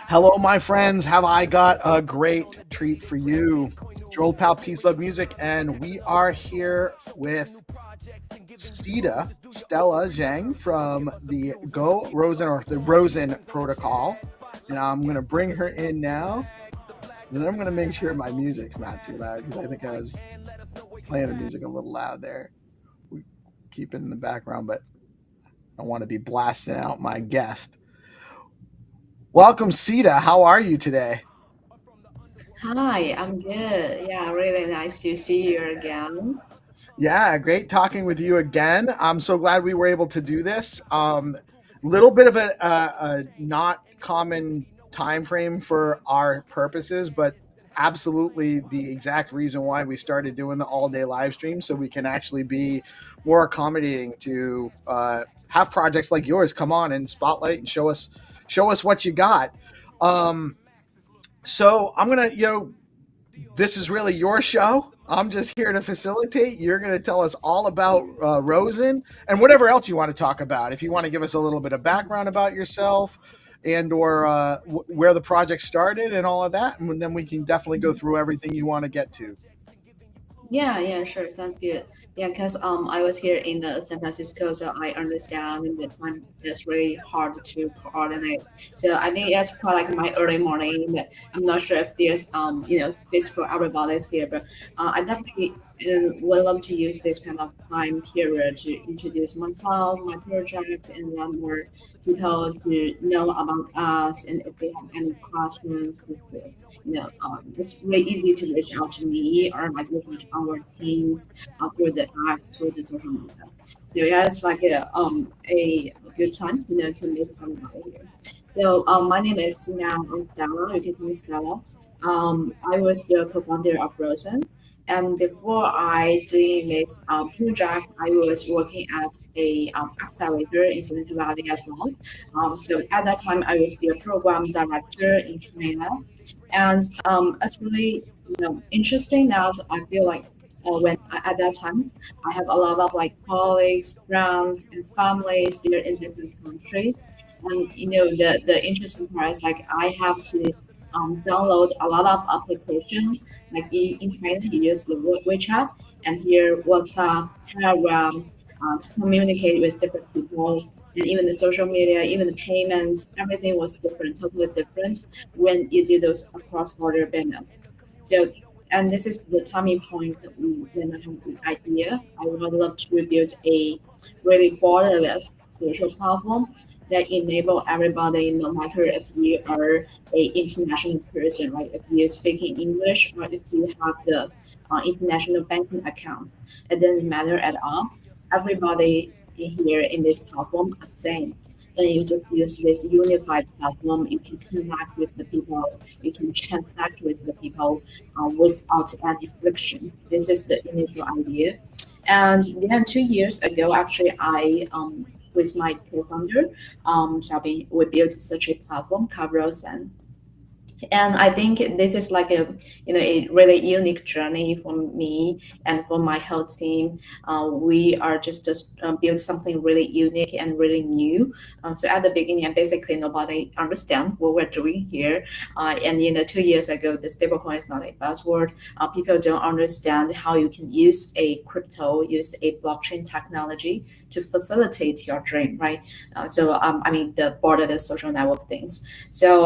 Hello, my friends. Have I got a great treat for you? It's your old pal Peace Love Music, and we are here with Stella Zhang from the Go Rosen or the Rosen protocol. And I'm going to bring her in now. And then I'm going to make sure my music's not too loud because I think I was playing the music a little loud there. We keep it in the background, but I want to be blasting out my guest. Welcome, Sita. How are you today? Hi, I'm good. Yeah, really nice to see you again. Yeah, great talking with you again. I'm so glad we were able to do this. Little bit of a not common time frame for our purposes, but absolutely the exact reason why we started doing the all-day live stream, so we can actually be more accommodating to have projects like yours come on and spotlight and show us what you got. So I'm gonna, this is really your show. I'm just here to facilitate. You're going to tell us all about Rosen and whatever else you want to talk about. If you want to give us a little bit of background about yourself and or where the project started and all of that, and then we can definitely go through everything you want to get to. Yeah, sure. Sounds good. Yeah, because I was here in San Francisco, so I understand that time is really hard to coordinate. So I think it's quite like my early morning, but I'm not sure if there's fits for everybody's here. But I definitely would love to use this kind of time period to introduce myself, my project, and let more people to know about us. And if they have any questions, it's really easy to reach out to me or like reach out to our teams through the apps, through the social media. So yeah, it's like a good time, to meet everybody here. So my name is Stella. You can call me Stella. I was the co-founder of Rosen. And before I doing this project, I was working at a accelerator in Silicon Valley as well. So at that time, I was the program director in China, and it's really interesting that I feel like at that time I have a lot of like colleagues, friends, and families. They're in different countries, and the interesting part is like I have to download a lot of applications. Like in China, you use the WeChat, and here WhatsApp, Telegram, to communicate with different people, and even the social media, even the payments, everything was different, totally different when you do those cross-border business. So, and this is the turning point when I have an idea. I would love to build a really borderless social platform that enable everybody, no matter if you are a international person, right? If you're speaking English or if you have the international banking account, it doesn't matter at all. Everybody here in this platform are same. And you just use this unified platform. You can connect with the people. You can transact with the people without any friction. This is the initial idea. And then 2 years ago, actually, I with my co-founder, Xiaobing, we built such a platform called Rosen. And I think this is like a really unique journey for me and for my whole team. We are just build something really unique and really new. So at the beginning, and basically nobody understand what we're doing here. And 2 years ago, the stablecoin is not a buzzword. People don't understand how you can use a crypto, use a blockchain technology to facilitate your dream, right? The borderless social network things. So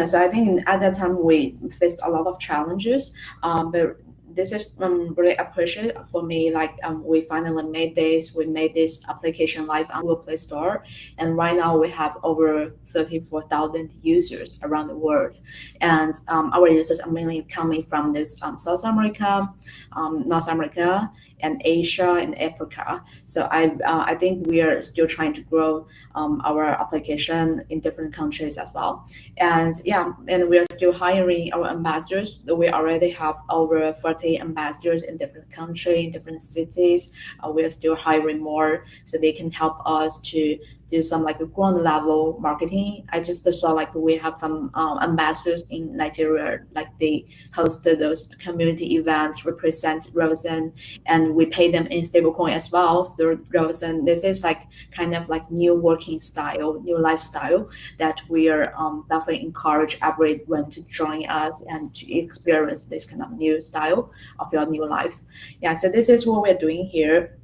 so I think at that time we faced a lot of challenges, but this is really appreciated for me. Like we finally made this. We made this application live on Google Play Store, and right now we have over 34,000 users around the world. And our users are mainly coming from this South America, North America, and Asia and Africa. So I think we are still trying to grow our application in different countries as well. And we are still hiring our ambassadors. We already have over 40 ambassadors in different countries, in different cities. We are still hiring more so they can help us to do some like ground level marketing. I just saw like we have some ambassadors in Nigeria, like they hosted those community events, represent Rosen, and we pay them in stablecoin as well through Rosen. This is like kind of like new working style, new lifestyle that we are definitely encourage everyone to join us and to experience this kind of new style of your new life. Yeah, so this is what we're doing here.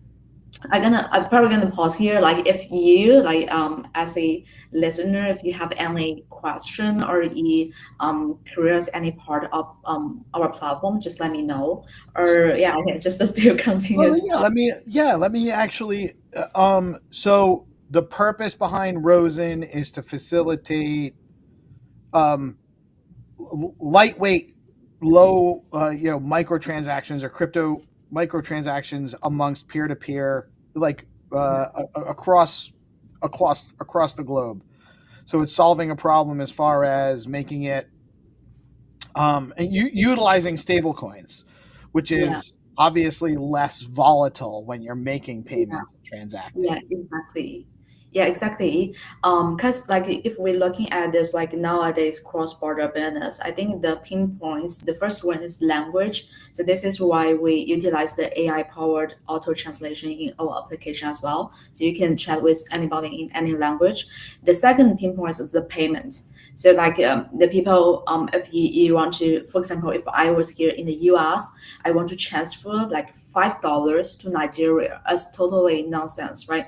I'm probably gonna pause here. Like if you like as a listener, if you have any question or you curious any part of our platform, just let me know. Or yeah, okay, just still continue Well, to talk. let me actually. So the purpose behind Rosen is to facilitate lightweight, low, microtransactions or crypto microtransactions amongst peer-to-peer, like across the globe. So it's solving a problem as far as making it utilizing stable coins, which is obviously less volatile when you're making payments and transacting. Yeah, exactly. Yeah, exactly. Because like if we're looking at this like nowadays cross-border business, I think the pinpoints, the first one is language. So this is why we utilize the AI-powered auto translation in our application as well. So you can chat with anybody in any language. The second pinpoint is the payment. So like the people, if you want to, for example, if I was here in the US, I want to transfer like $5 to Nigeria. That's totally nonsense, right?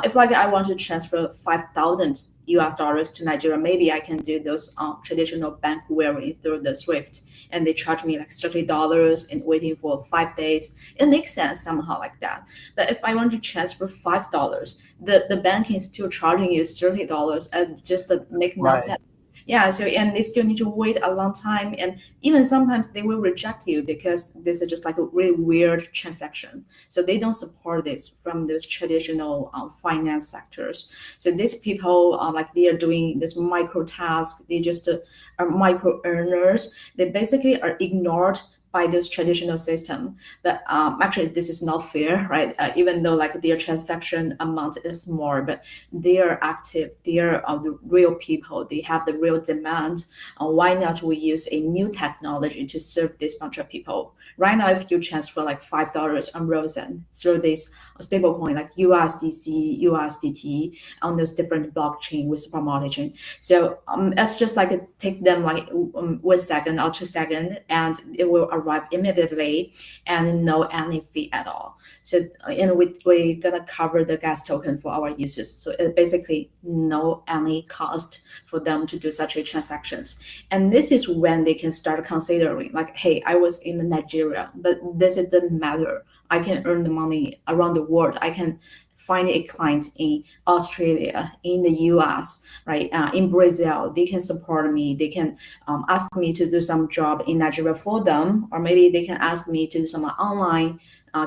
If like I want to transfer 5,000 US dollars to Nigeria, maybe I can do those traditional bank wiring through the SWIFT, and they charge me like $30 and waiting for 5 days. It makes sense somehow like that. But if I want to transfer $5, the bank is still charging you $30, and just make no Right. sense. Yeah, so and they still need to wait a long time, and even sometimes they will reject you because this is just like a really weird transaction. So they don't support this from those traditional finance sectors. So these people, like they are doing this micro task, they just are micro earners. They basically are ignored by those traditional system. But actually, this is not fair, right? Even though like their transaction amount is more, but they are active, they are the real people, they have the real demand. Why not we use a new technology to serve this bunch of people? Right now, if you transfer like $5 on Rosen through this stablecoin like USDC, USDT on those different blockchain with super multi-chain. So it's just like take them like 1 second or 2 seconds, and it will arrive immediately and no any fee at all. So and we're gonna cover the gas token for our users. So it basically no any cost for them to do such a transactions. And this is when they can start considering like, hey, I was in Nigeria, but this it doesn't matter. I can earn the money around the world. I can find a client in Australia, in the US, right? In Brazil, they can support me. They can ask me to do some job in Nigeria for them, or maybe they can ask me to do some online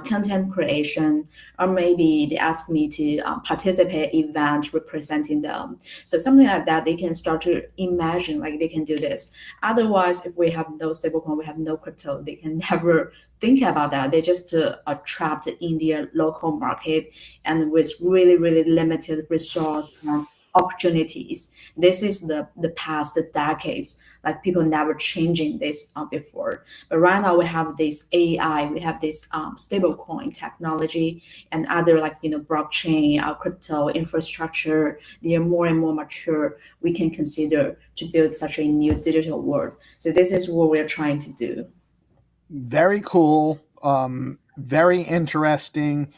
content creation, or maybe they ask me to participate event representing them. So something like that, they can start to imagine like they can do this. Otherwise, if we have no stablecoin, we have no crypto, they can never think about that. They just are trapped in their local market and with really, really limited resource and opportunities. This is the past decades, like people never changing this before. But right now we have this AI, we have this stablecoin technology and other like, blockchain, crypto infrastructure. They are more and more mature. We can consider to build such a new digital world. So this is what we're trying to do. Very cool. Very interesting.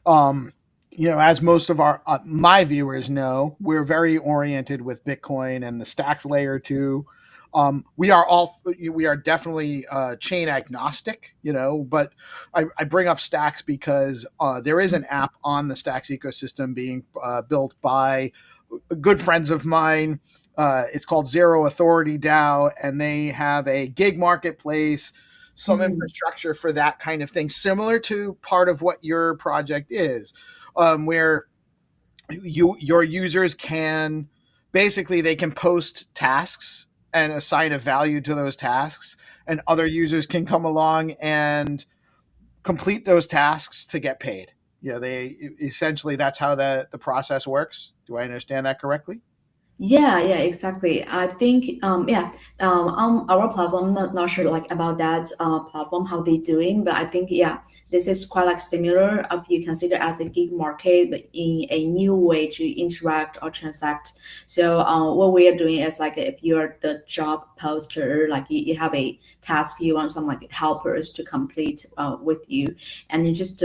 As most of my viewers know, we're very oriented with Bitcoin and the stacks layer 2. We are definitely chain agnostic, but I bring up stacks because there is an app on the stacks ecosystem being built by good friends of mine. It's called Zero Authority DAO, and they have a gig marketplace, some infrastructure for that kind of thing, similar to part of what your project is, where your users can basically they can post tasks and assign a value to those tasks, and other users can come along and complete those tasks to get paid. you know, they essentially that's how the process works. Do I understand that correctly? Yeah, exactly. I think on our platform, not sure like about that platform how they doing, but I think this is quite like similar if you consider as a gig market, but in a new way to interact or transact. So what we are doing is like if you're the job poster, like you have a task, you want some like helpers to complete with you, and you just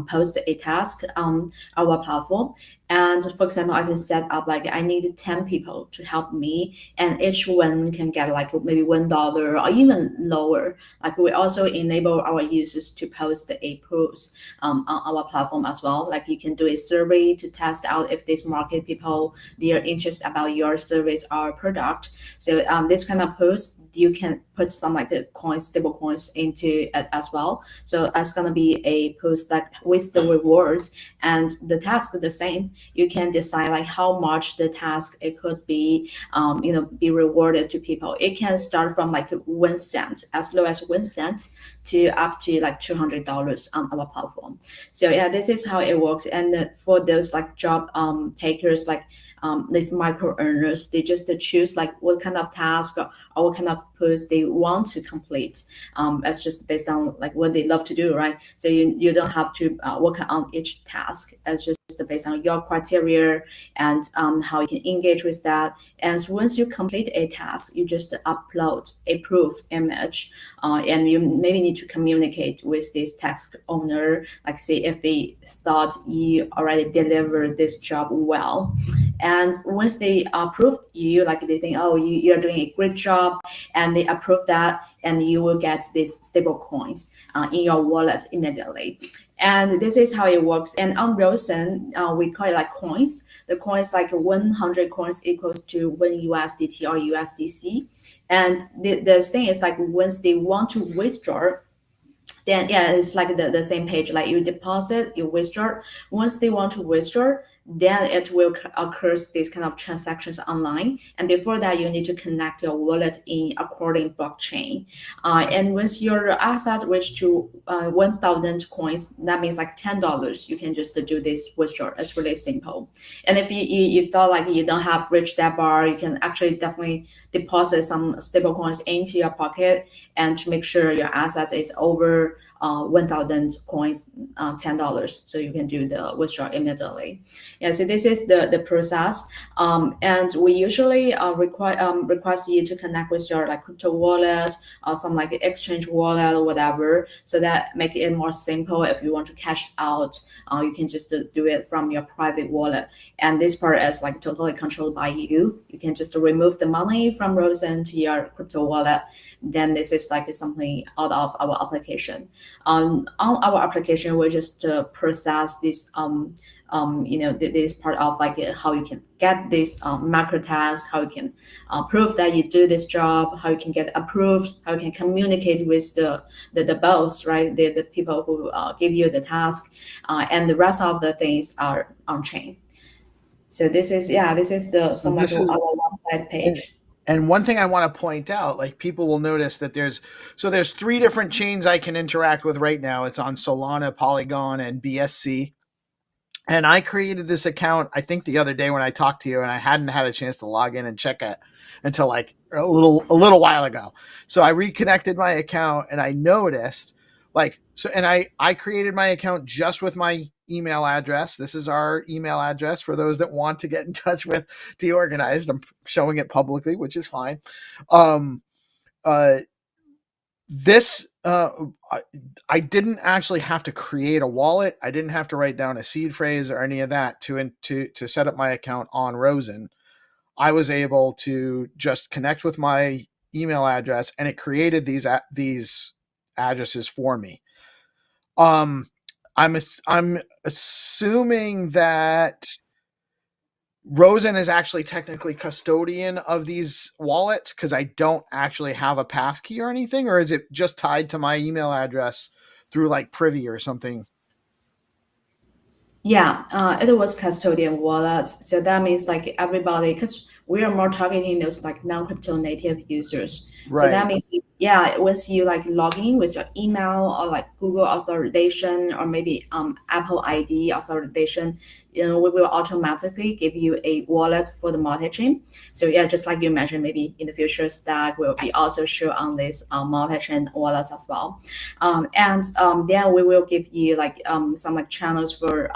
post a task on our platform. And for example, I can set up like I need 10 people to help me, and each one can get like maybe $1 or even lower. Like we also enable our users to post a polls on our platform as well. Like you can do a survey to test out if this market people they are interested about your service or product. So this kind of post you can put some like the coins, stable coins into it as well. So that's gonna be a post that with the rewards and the task is the same. You can decide like how much the task it could be, be rewarded to people. It can start from like 1 cent, as low as 1 cent, to up to like $200 on our platform. So this is how it works. And for those like job takers, like these micro earners, they just choose like what kind of task or what kind of post they want to complete. That's just based on like what they love to do, right? So you don't have to work on each task. It's just based on your criteria and how you can engage with that. And so once you complete a task, you just upload a proof image, and you maybe need to communicate with this task owner, like say if they thought you already delivered this job well. And once they approve you, like they think, oh, you're doing a great job, and they approve that, and you will get these stable coins in your wallet immediately. And this is how it works. And on Rosen, we call it like coins. The coins like 100 coins equals to 1 USDT or USDC. And the thing is like once they want to withdraw, then it's like the same page, like you deposit, you withdraw. Once they want to withdraw, then it will occur these kind of transactions online. And before that, you need to connect your wallet in according blockchain. And once your asset reach to 1,000 coins, that means like $10, you can just do this withdrawal. It's really simple. And if you thought like you don't have reached that bar, you can actually definitely deposit some stable coins into your pocket, and to make sure your assets is over 1,000 coins, $10, so you can do the withdrawal immediately. So this is the process, and we usually request you to connect with your like crypto wallet or some like exchange wallet or whatever, so that make it more simple. If you want to cash out, you can just do it from your private wallet, and this part is like totally controlled by you. You can just remove the money from Rosen to your crypto wallet. Then this is like something out of our application. On our application, we just process this this part of like how you can get this macro task, how you can prove that you do this job, how you can get approved, how you can communicate with the boss, right? The people who give you the task, and the rest of the things are on chain. So this is the some of our website page. And one thing I want to point out, like people will notice that there's 3 different chains I can interact with right now. It's on Solana, Polygon, and BSC. And I created this account, I think the other day when I talked to you, and I hadn't had a chance to log in and check it until like a little while ago. So I reconnected my account, and I noticed I created my account just with my email address. This is our email address for those that want to get in touch with DeOrganized. I'm showing it publicly, which is fine. I didn't actually have to create a wallet. I didn't have to write down a seed phrase or any of that to set up my account on Rosen. I was able to just connect with my email address, and it created these addresses for me. I'm assuming that Rosen is actually technically custodian of these wallets, because I don't actually have a passkey or anything, or is it just tied to my email address through like Privy or something? Yeah, it was custodian wallets. So that means like everybody, because we are more targeting those like non-crypto native users. Right. So that means, yeah, once you like log in with your email or like Google authorization or maybe Apple ID authorization, we will automatically give you a wallet for the multi-chain. So yeah, just like you mentioned, maybe in the future Stack will be also show on this multi-chain wallets as well. And then we will give you like some like channels for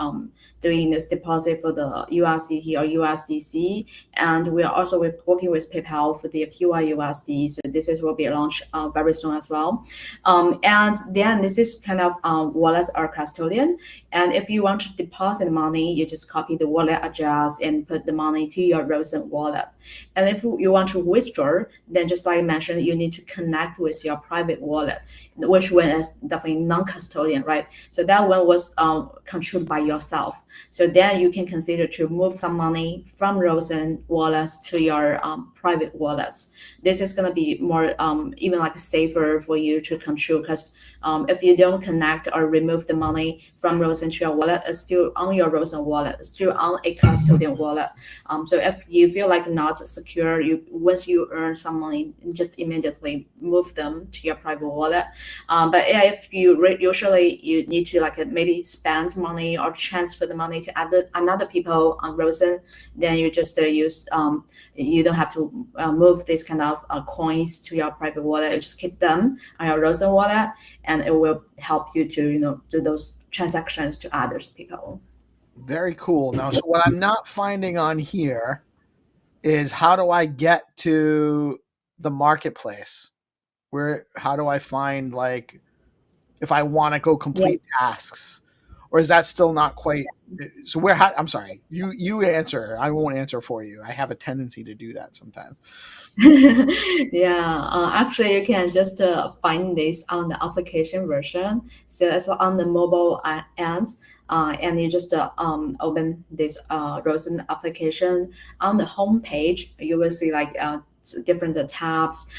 doing this deposit for the USDT or USDC, and we are also working with PayPal for the PYUSD. So this will be launched very soon as well. And then this is kind of wallets are custodian. And if you want to deposit money, you just copy the wallet address and put the money to your Rosen wallet. And if you want to withdraw, then just like I mentioned, you need to connect with your private wallet, which one is definitely non-custodian, right? So that one was controlled by yourself. So then you can consider to move some money from Rosen wallets to your private wallets. This is going to be more even like safer for you to control, because if you don't connect or remove the money from Rosen to your wallet, it's still on your Rosen wallet, it's still on a custodian wallet. So if you feel like not secure, once you earn some money, just immediately move them to your private wallet. But yeah, if you usually you need to like maybe spend money or transfer the money to another people on Rosen, then you just use you don't have to move this kind of coins to your private wallet. You just keep them on your Rosen wallet, and it will help you to do those transactions to others people. Very cool. Now, so what I'm not finding on here is how do I get to the marketplace? How do I find, like, if I want to go complete tasks, or is that still not quite? So I'm sorry, you answer. I won't answer for you. I have a tendency to do that sometimes. Yeah, actually you can just find this on the application version. So it's on the mobile end. And you just open this Rosen application. On the home page, you will see like different tabs.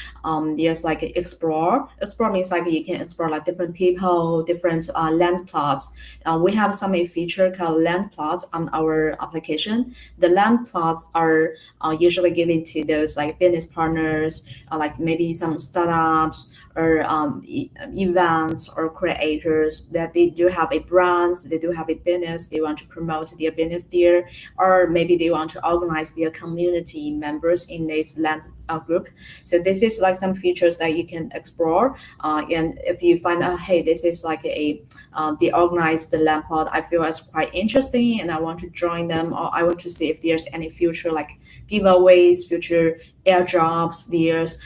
There's like explore. Explore means like you can explore like different people, different land plots. We have some feature called land plots on our application. The land plots are usually given to those like business partners, like maybe some startups or events or creators that they do have a brand, they do have a business, they want to promote their business there, or maybe they want to organize their community members in this land group. So this is like some features that you can explore. And if you find out, hey, this is like the organized land plot, I feel it's quite interesting and I want to join them, or I want to see if there's any future like giveaways, future airdrops, there's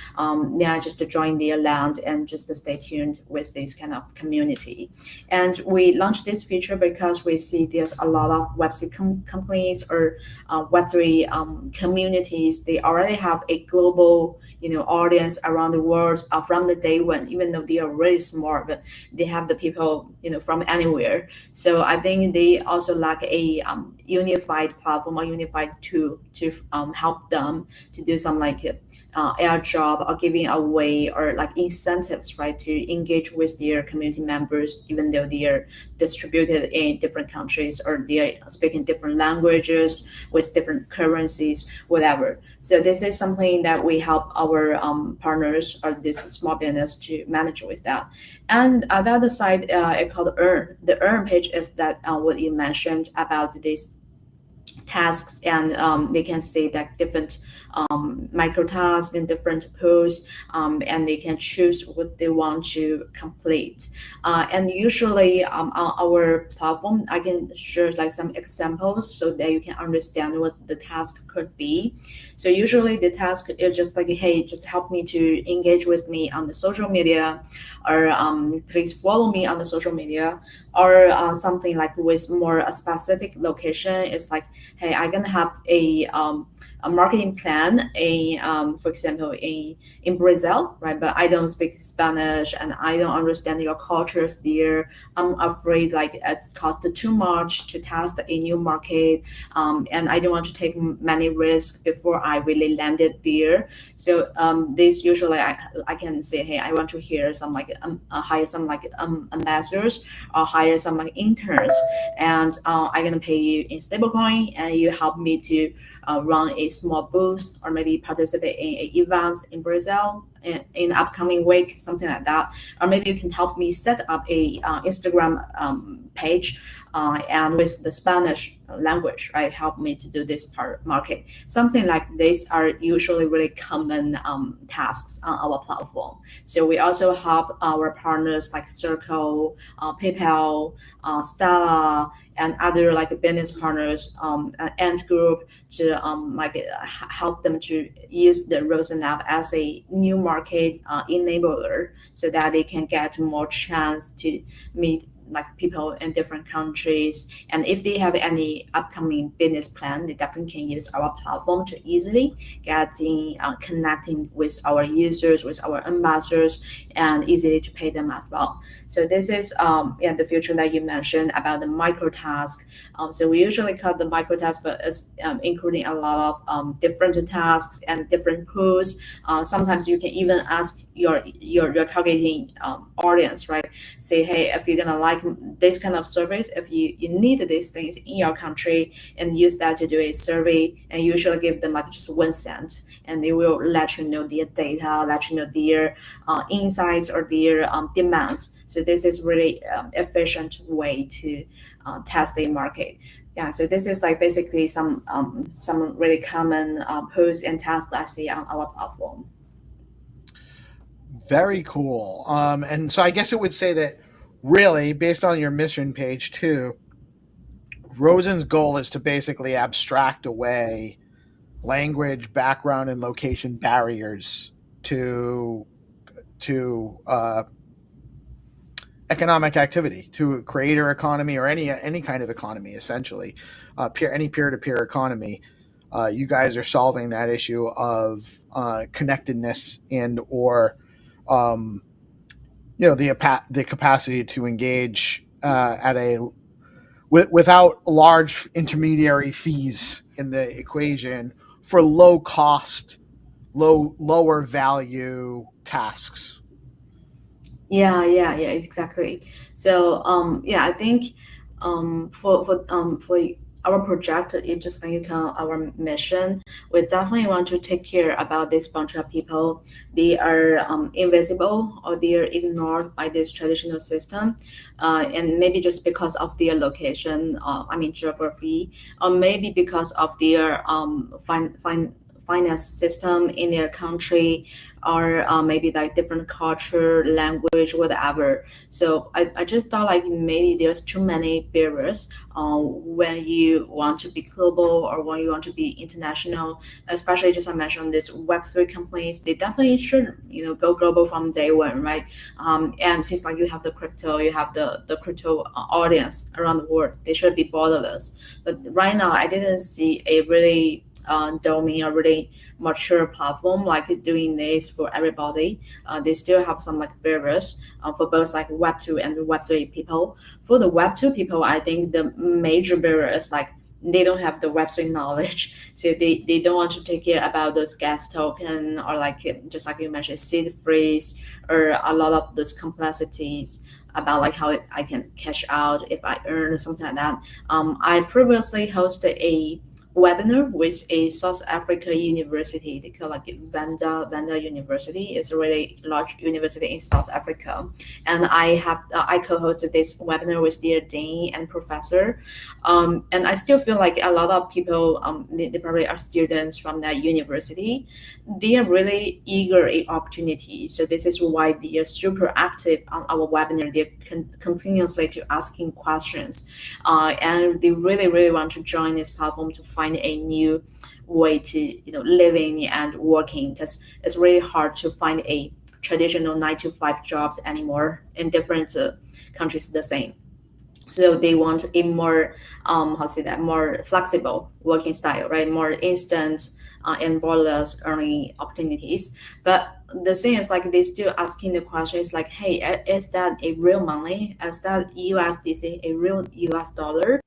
just to join their land and just to stay tuned with this kind of community. And we launched this feature because we see there's a lot of Web3 companies or Web3 communities. They already have a global audience around the world from the day one, even though they are really small, but they have the people from anywhere. So I think they also lack a unified platform or unified tool to help them to do some like airdrop or giving away or like incentives, right, to engage with their community members, even though they are distributed in different countries or they are speaking different languages with different currencies, whatever. So this is something that we help our partners or this small business to manage with that. And on the other side, it's called Earn. The Earn page is that what you mentioned about these tasks, and they can see that different micro tasks in different pools, and they can choose what they want to complete. And usually on our platform, I can share like some examples so that you can understand what the task could be. So usually the task is just like, hey, just help me to engage with me on the social media, or please follow me on the social media, or something like with more a specific location. It's like, hey, I'm gonna have a marketing plan, for example, in Brazil, right? But I don't speak Spanish and I don't understand your cultures there. I'm afraid like it costs too much to test a new market, and I don't want to take many risks before I really landed there. So this usually I can say, hey, I want to hear some like hire some like ambassadors or hire some like interns, and I'm gonna pay you in stablecoin, and you help me to run a small booth or maybe participate in events in Brazil in the upcoming week, something like that. Or maybe you can help me set up a Instagram page and with the Spanish language, right? Help me to do this part market. Something like this are usually really common tasks on our platform. So we also help our partners like Circle, PayPal, Stella, and other like business partners, Ant Group to help them to use the Rosen app as a new market enabler, so that they can get more chance to meet like people in different countries. And if they have any upcoming business plan, they definitely can use our platform to easily get in connecting with our users, with our ambassadors, and easily to pay them as well. So this is the future that you mentioned about the micro task. So we usually call the micro task, but it's including a lot of different tasks and different pools. Sometimes you can even ask your targeting audience, right? Say, hey, if you're gonna like this kind of service, if you need these things in your country, and use that to do a survey, and you usually give them like just 1 cent, and they will let you know their data, let you know their insights or their demands. So this is really efficient way to test a market. Yeah, so this is like basically some really common posts and tasks I see on our platform. Very cool. And so I guess it would say that really, based on your mission page too, Rosen's goal is to basically abstract away language, background, and location barriers to economic activity, to a creator economy or any kind of economy, essentially, any peer-to-peer economy. You guys are solving that issue of connectedness and or the capacity to engage without large intermediary fees in the equation for low cost, lower value tasks. Yeah, exactly. So I think for our project, it just like you can our mission, we definitely want to take care about this bunch of people. They are invisible or they are ignored by this traditional system, and maybe just because of their location, geography, or maybe because of their finance system in their country, or maybe like different culture, language, whatever. So I just thought like maybe there's too many barriers when you want to be global or when you want to be international, especially just I mentioned this Web3 companies, they definitely should go global from day one, right? And since like you have the crypto, you have the crypto audience around the world, they should be borderless. But right now I didn't see a really domain or really mature platform like doing this for everybody. They still have some like barriers for both like Web2 and Web3 people. For the Web2 people, I think the major barrier is like they don't have the Web3 knowledge, so they don't want to take care about those gas token or like just like you mentioned seed phrase or a lot of those complexities about like how I can cash out if I earn or something like that. I previously hosted a webinar with a South Africa university. They call like Vanda University. It's a really large university in South Africa, and I co-hosted this webinar with their dean and professor. And I still feel like a lot of people, they probably are students from that university. They are really eager in opportunity. So this is why they are super active on our webinar. They're continuously to asking questions, and they really want to join this platform to find a new way to living and working, because it's really hard to find a traditional 9 to 5 jobs anymore in different countries the same. So they want a more more flexible working style, right? More instant and borderless earning opportunities. But the thing is like they still asking the questions like, hey, is that a real money? Is that USDC a real US dollar?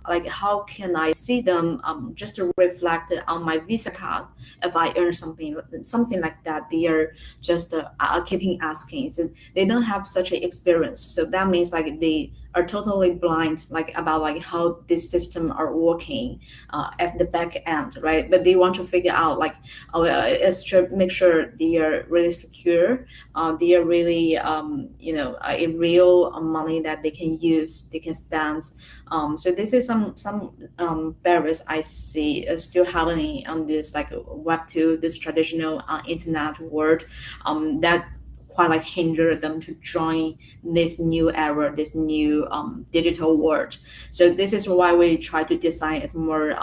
Like how can I see them just to reflect on my Visa card if I earn something like that? They are just keeping asking. So they don't have such an experience. So that means like they are totally blind like about like how this system are working at the back end, right? But they want to figure out like is to make sure they are really secure, they are really a real money that they can use, they can spend. So this is some barriers I see still happening on this like Web2, this traditional internet world, that quite like hinder them to join this new era, this new digital world. So this is why we try to design it more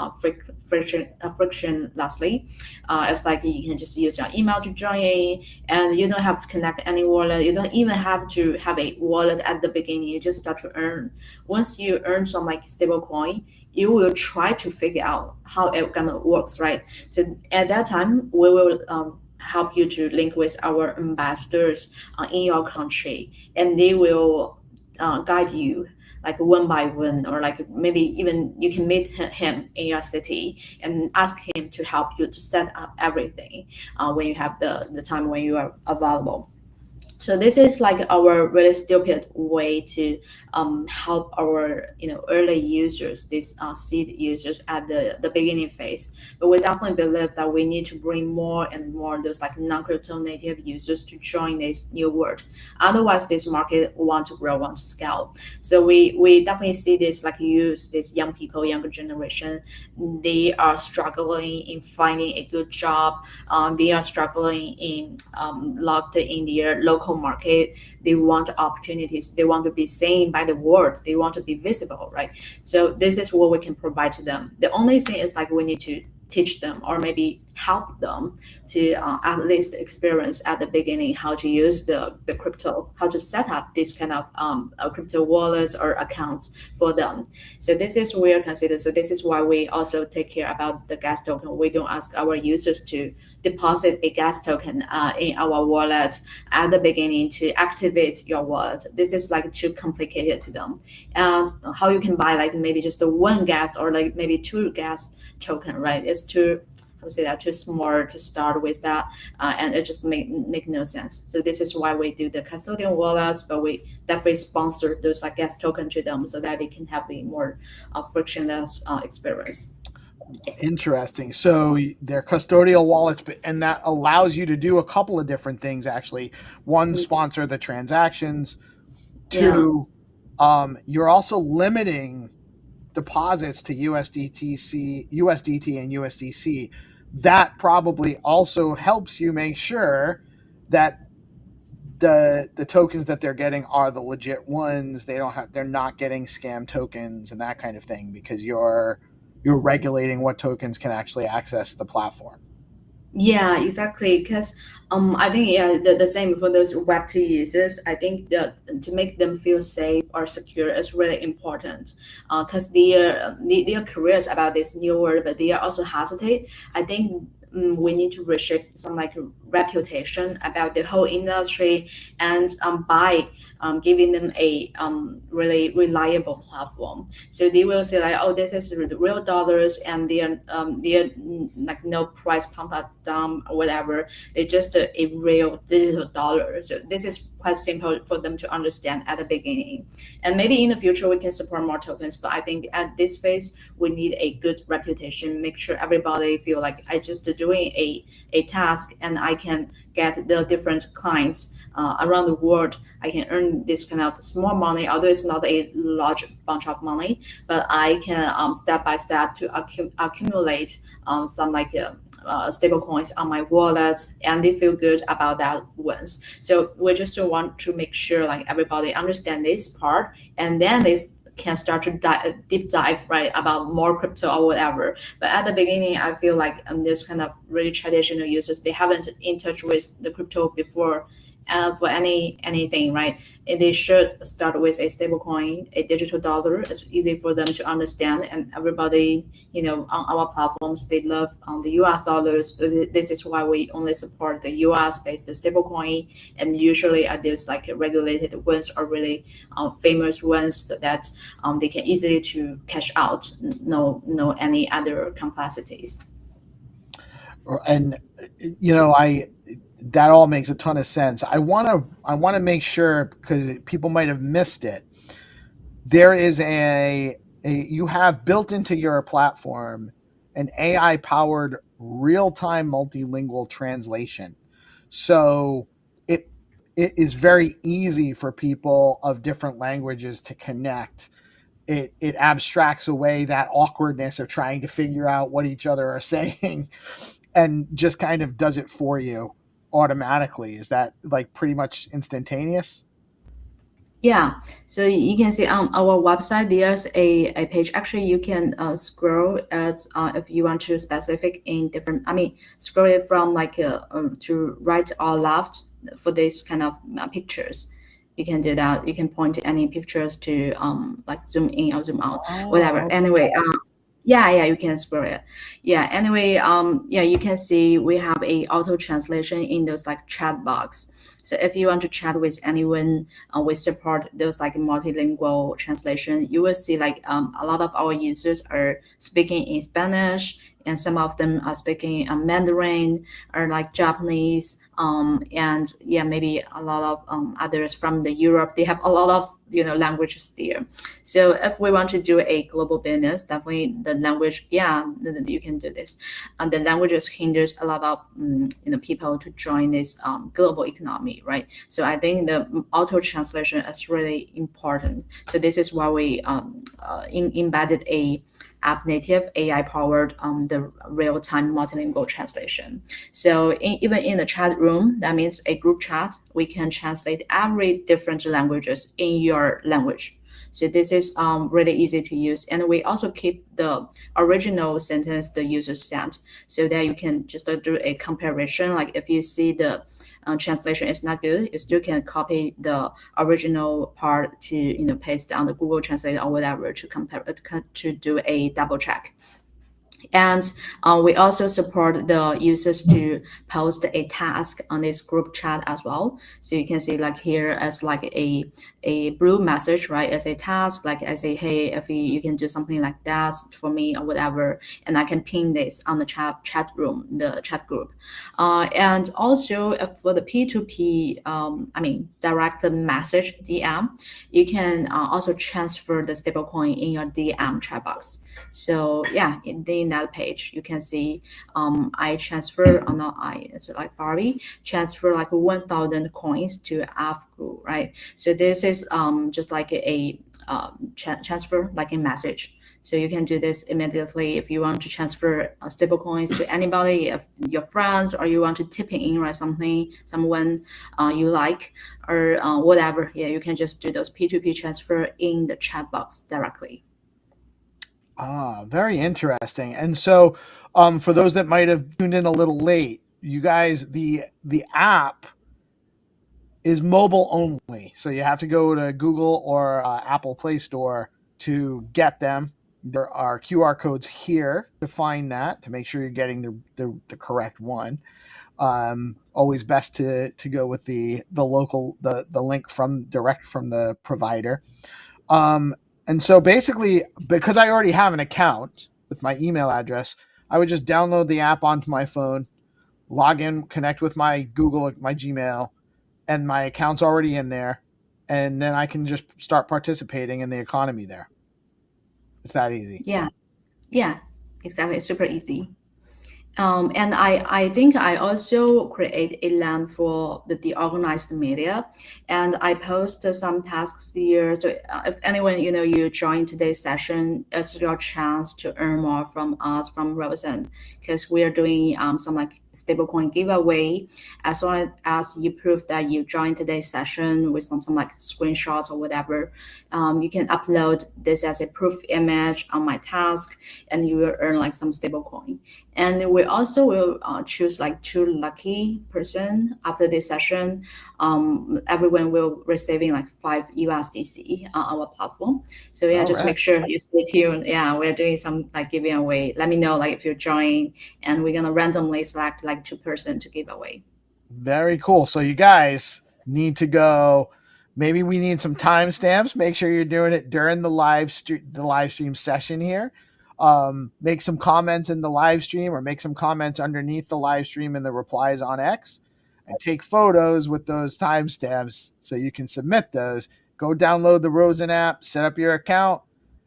frictionlessly. It's like you can just use your email to join, and you don't have to connect any wallet. You don't even have to have a wallet at the beginning. You just start to earn. Once you earn some like stable coin, you will try to figure out how it gonna works, right? So at that time, we will help you to link with our ambassadors in your country, and they will guide you like one by one, or like maybe even you can meet him in your city and ask him to help you to set up everything when you have the time when you are available. So this is like our really stupid way to help our early users, these seed users at the beginning phase. But we definitely believe that we need to bring more and more those like non-crypto native users to join this new world. Otherwise, this market want to grow, want to scale. So we definitely see this like this young people, younger generation, they are struggling in finding a good job. They are struggling in locked in their local market. They want opportunities. They want to be seen by the world. They want to be visible, right? So this is what we can provide to them. The only thing is like we need to teach them or maybe help them to at least experience at the beginning how to use the crypto, how to set up this kind of crypto wallets or accounts for them. So this is where considered. So this is why we also take care about the gas token. We don't ask our users to deposit a gas token in our wallet at the beginning to activate your wallet. This is like too complicated to them. And how you can buy like maybe just the one gas or like maybe two gas token, right? It's too, I would say that too small to start with that, and it just make no sense. So this is why we do the custodian wallets, but we definitely sponsor those like gas token to them so that they can have a more frictionless experience. Interesting. So they're custodial wallets, and that allows you to do a couple of different things actually. One, sponsor the transactions. Two, you're also limiting deposits to USDT and USDC. That probably also helps you make sure that the tokens that they're getting are the legit ones. They're not getting scam tokens and that kind of thing, because you're regulating what tokens can actually access the platform. Yeah, exactly. Because I think the same for those Web2 users. I think that to make them feel safe or secure is really important. Because they are curious about this new world, but they are also hesitate. I think we need to reshape some like reputation about the whole industry, and by giving them a really reliable platform. So they will say like, oh, this is the real dollars, and they are like no price pump up down or whatever. They're just a real digital dollar. So this is quite simple for them to understand at the beginning. And maybe in the future we can support more tokens, but I think at this phase we need a good reputation. Make sure everybody feel like I just doing a task and I can get the different clients around the world. I can earn this kind of small money, although it's not a large bunch of money, but I can step by step to accumulate some like stable coins on my wallet, and they feel good about that once. So we just want to make sure like everybody understand this part, and then they can start to deep dive right about more crypto or whatever. But at the beginning, I feel like this kind of really traditional users, they haven't in touch with the crypto before. For anything, right? They should start with a stable coin, a digital dollar. It's easy for them to understand, and everybody, on our platforms, they love the US dollars. So this is why we only support the US based stable coin, and usually there's like regulated ones or really famous ones, so that they can easily to cash out. No any other complexities. And that all makes a ton of sense. I want to make sure, because people might have missed it. there is you have built into your platform an AI powered real-time multilingual translation. So it is very easy for people of different languages to connect. It abstracts away that awkwardness of trying to figure out what each other are saying and just kind of does it for you automatically. Is that like pretty much instantaneous? Yeah, so you can see on our website there's a page. Actually, you can scroll at if you want to specific in different. I mean, scroll it from like to right or left for this kind of pictures. You can do that. You can point any pictures to like zoom in or zoom out, whatever. okay. Anyway, yeah, you can scroll it. Yeah. Anyway, yeah, you can see we have a auto translation in those like chat box. So if you want to chat with anyone, we support those like multilingual translation. You will see like a lot of our users are speaking in Spanish, and some of them are speaking Mandarin or like Japanese. And yeah, maybe a lot of others from the Europe. They have a lot of languages there. So if we want to do a global business, definitely the language, yeah, you can do this. And the languages hinders a lot of people to join this global economy, right? So I think the auto translation is really important. So this is why we embedded a app native AI powered the real time multilingual translation. So even in the chat room, that means a group chat, we can translate every different languages in your language. So this is really easy to use, and we also keep the original sentence the user sent, so that you can just do a comparison. Like if you see the translation is not good, you still can copy the original part to paste on the Google Translate or whatever to compare to do a double check. And we also support the users to post a task on this group chat as well. So you can see like here as like a blue message, right? As a task, like I say, hey, if you can do something like that for me or whatever, and I can pin this on the chat room, the chat group. And also for the P2P, I mean, direct message DM, you can also transfer the stablecoin in your DM chat box. So yeah, in that page, you can see I transfer, or not I, so like Barbie, transfer like 1,000 coins to AFGU, right? So this is just like a transfer, like a message. So you can do this immediately if you want to transfer stable coins to anybody, if your friends, or you want to tip in, right, someone you like, or whatever. Yeah, you can just do those P2P transfer in the chat box directly. Very interesting. And so for those that might have tuned in a little late, you guys, the app is mobile only. So you have to go to Google or Apple Play Store to get them. There are QR codes here to find that, to make sure you're getting the correct one. Always best to go with the local, the link direct from the provider. And so basically, because I already have an account with my email address, I would just download the app onto my phone, log in, connect with my Google, my Gmail, and my account's already in there. And then I can just start participating in the economy there. It's that easy. Yeah, exactly. Super easy. And I think I also create a LAN for the DeOrganized media, and I post some tasks here. So if anyone you join today's session, it's your chance to earn more from us, from Rosen, because we are doing some like stablecoin giveaway. As long as you prove that you joined today's session with some like screenshots or whatever, you can upload this as a proof image on my task, and you will earn like some stablecoin. And we also will choose like 2 lucky person after this session. Everyone will receiving like 5 USDC on our platform. So yeah, just make sure you stay tuned. Yeah, we're doing some like giving away. Let me know like if you join, and we're gonna randomly select like 2 person to give away. Very cool. So you guys need to go. Maybe we need some timestamps. Make sure you're doing it during the live stream session here. Make some comments in the live stream, or make some comments underneath the live stream in the replies on X, and take photos with those timestamps so you can submit those go download the Rosen app, set up your account,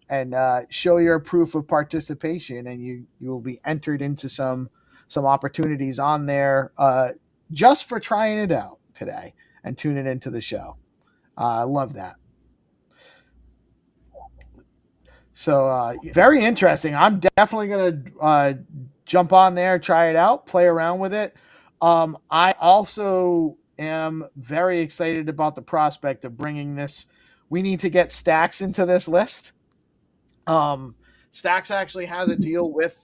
and show your proof of participation, and you will be entered into some opportunities on there just for trying it out today and tuning into the show. I love that. So very interesting. I'm definitely going to jump on there, try it out, play around with it. I also am very excited about the prospect of bringing this. We need to get Stacks into this list. Stacks actually has a deal with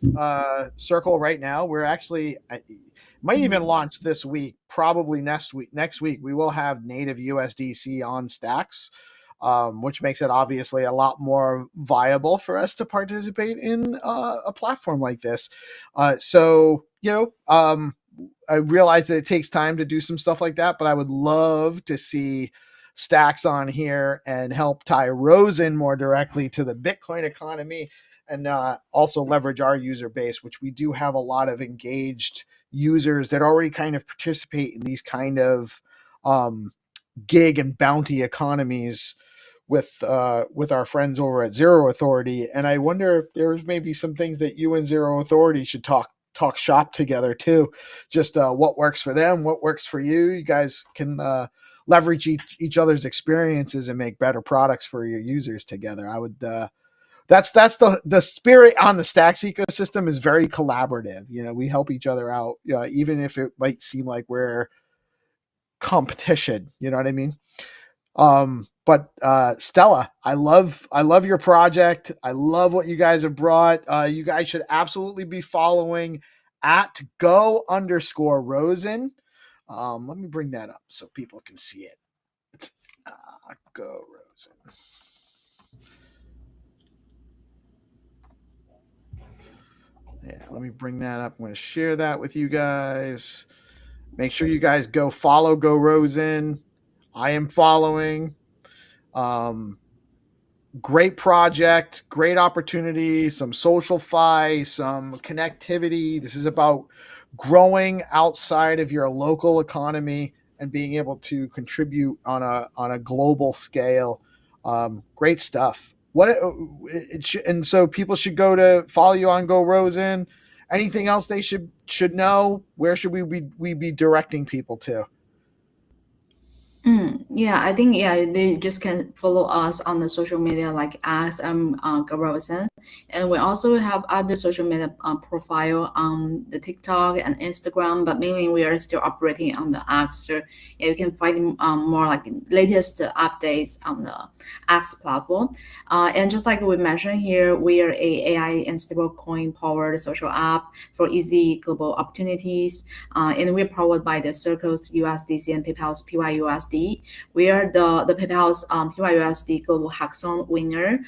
Circle right now. We're actually might even launch this week, probably next week. We will have native USDC on Stacks, which makes it obviously a lot more viable for us to participate in a platform like this. So I realize that it takes time to do some stuff like that, but I would love to see Stacks on here and help tie Rosen more directly to the Bitcoin economy, and also leverage our user base, which we do have a lot of engaged users that already kind of participate in these kind of gig and bounty economies with our friends over at Zero Authority. And I wonder if there's maybe some things that you and Zero Authority should talk shop together too. Just what works for them, what works for you. You guys can leverage each other's experiences and make better products for your users together. I would that's the spirit on the Stacks ecosystem is very collaborative. We help each other out, even if it might seem like we're competition, you know what I mean? But Stella, I love your project. I love what you guys have brought. You guys should absolutely be following at go_Rosen. Let me bring that up so people can see it. It's go Rosen. Yeah, let me bring that up. I'm going to share that with you guys. Make sure you guys go follow Go Rosen. I am following. Great project, great opportunity, some social fi, some connectivity. This is about growing outside of your local economy and being able to contribute on a global scale. Great stuff. And so people should go to follow you on Go Rosen. Anything else they should know? Where should we be directing people to? Yeah, I think they just can follow us on the social media like us Rosen, and we also have other social media profile on the TikTok and Instagram, but mainly we are still operating on the X. So you can find more like latest updates on the X platform. And just like we mentioned here, we are a AI and stablecoin powered social app for easy global opportunities, and we're powered by the Circle's USDC and PayPal's PYUSD. We are the PayPal's PYUSD Global Hackathon winner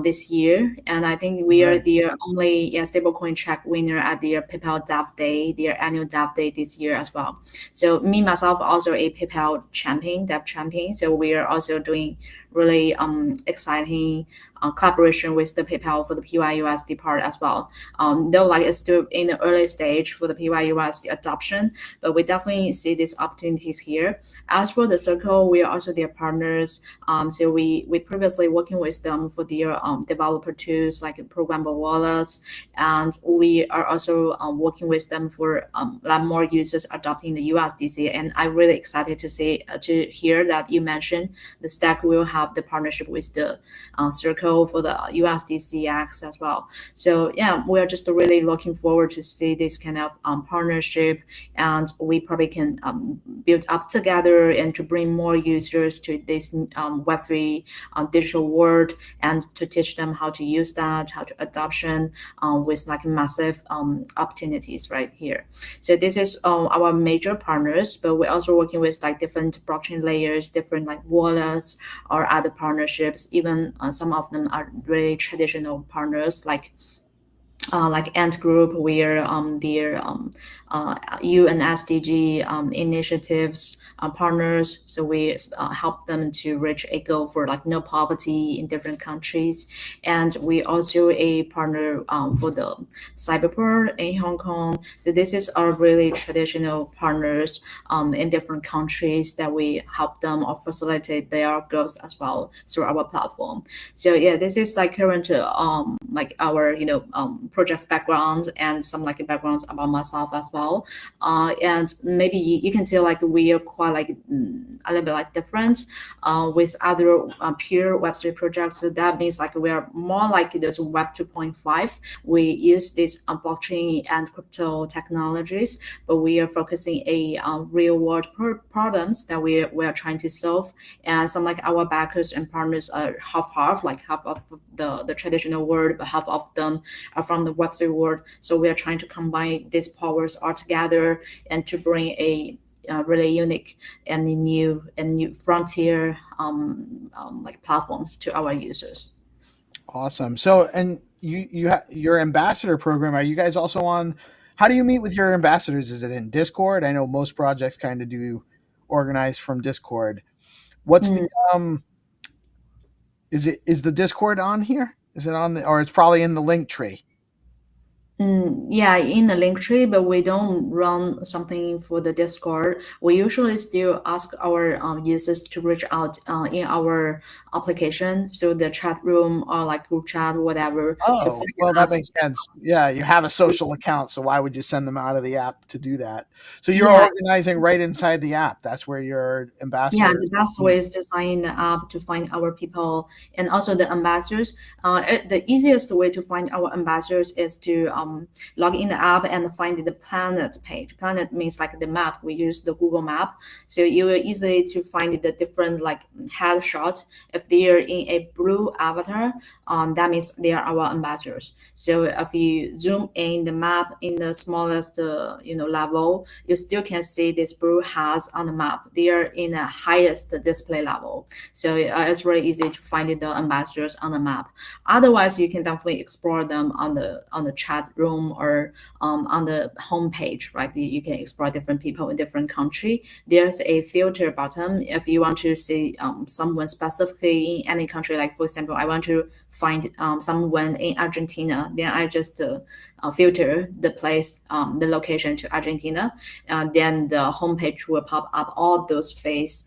this year, and I think we are the only stablecoin track winner at their PayPal Dev Day, their annual Dev Day this year as well. So me myself also a PayPal dev champion. So we are also doing really exciting collaboration with the PayPal for the PYUSD part as well. Though like it's still in the early stage for the PYUSD adoption, but we definitely see these opportunities here. As for the Circle, we are also their partners. So we previously working with them for their developer tools like programmable wallets, and we are also working with them for a lot more users adopting the USDC. And I'm really excited to hear that you mentioned the Stack will have the partnership with the Circle for the USDCX as well. So yeah, we're just really looking forward to see this kind of partnership, and we probably can build up together and to bring more users to this Web3 digital world, and to teach them how to use that, how to adoption with like massive opportunities right here. So this is our major partners, but we're also working with like different blockchain layers, different like wallets or other partnerships. Even some of them are really traditional partners like like Ant Group, where their UN SDG initiatives partners. So we help them to reach a goal for like no poverty in different countries. And we also a partner for the Cyberport in Hong Kong. So this is our really traditional partners in different countries that we help them or facilitate their growth as well through our platform. So yeah, this is like current like our projects backgrounds and some like backgrounds about myself as well. And maybe you can tell like we are quite like a little bit like different with other pure Web3 projects. So that means like we are more like this Web 2.5. We use this blockchain and crypto technologies, but we are focusing a real world problems that we are trying to solve. And some like our backers and partners are half, like half of the traditional world, but half of them are from the Web3 world. So we are trying to combine these powers all together and to bring a really unique and new frontier like platforms to our users. Awesome. So, and your ambassador program, are you guys also on? How do you meet with your ambassadors? Is it in Discord? I know most projects kind of do organize from Discord. What's the is the Discord on here? Is it on the, or it's probably in the link tree? Yeah, in the link tree, but we don't run something for the Discord. We usually still ask our users to reach out in our application, so the chat room or like group chat, whatever. To Oh, find well, that us. makes sense. Yeah, you have a social account, so why would you send them out of the app to do that? So you're Yeah. organizing right inside the app. That's where your Yeah, ambassadors. the best way is to sign in the app to find our people and also the ambassadors. The easiest way to find our ambassadors is to log in the app and find the planet page. Planet means like the map. We use the Google map, so you will easily to find the different like headshots. If they are in a blue avatar, that means they are our ambassadors. So if you zoom in the map in the smallest level, you still can see this blue has on the map. They are in the highest display level. So it's really easy to find the ambassadors on the map. Otherwise, you can definitely explore them on the chat room or on the homepage, right? You can explore different people in different country. There's a filter button if you want to see someone specifically in any country. Like for example, I want to find someone in Argentina, then I just filter the place, the location to Argentina, then the homepage will pop up all those face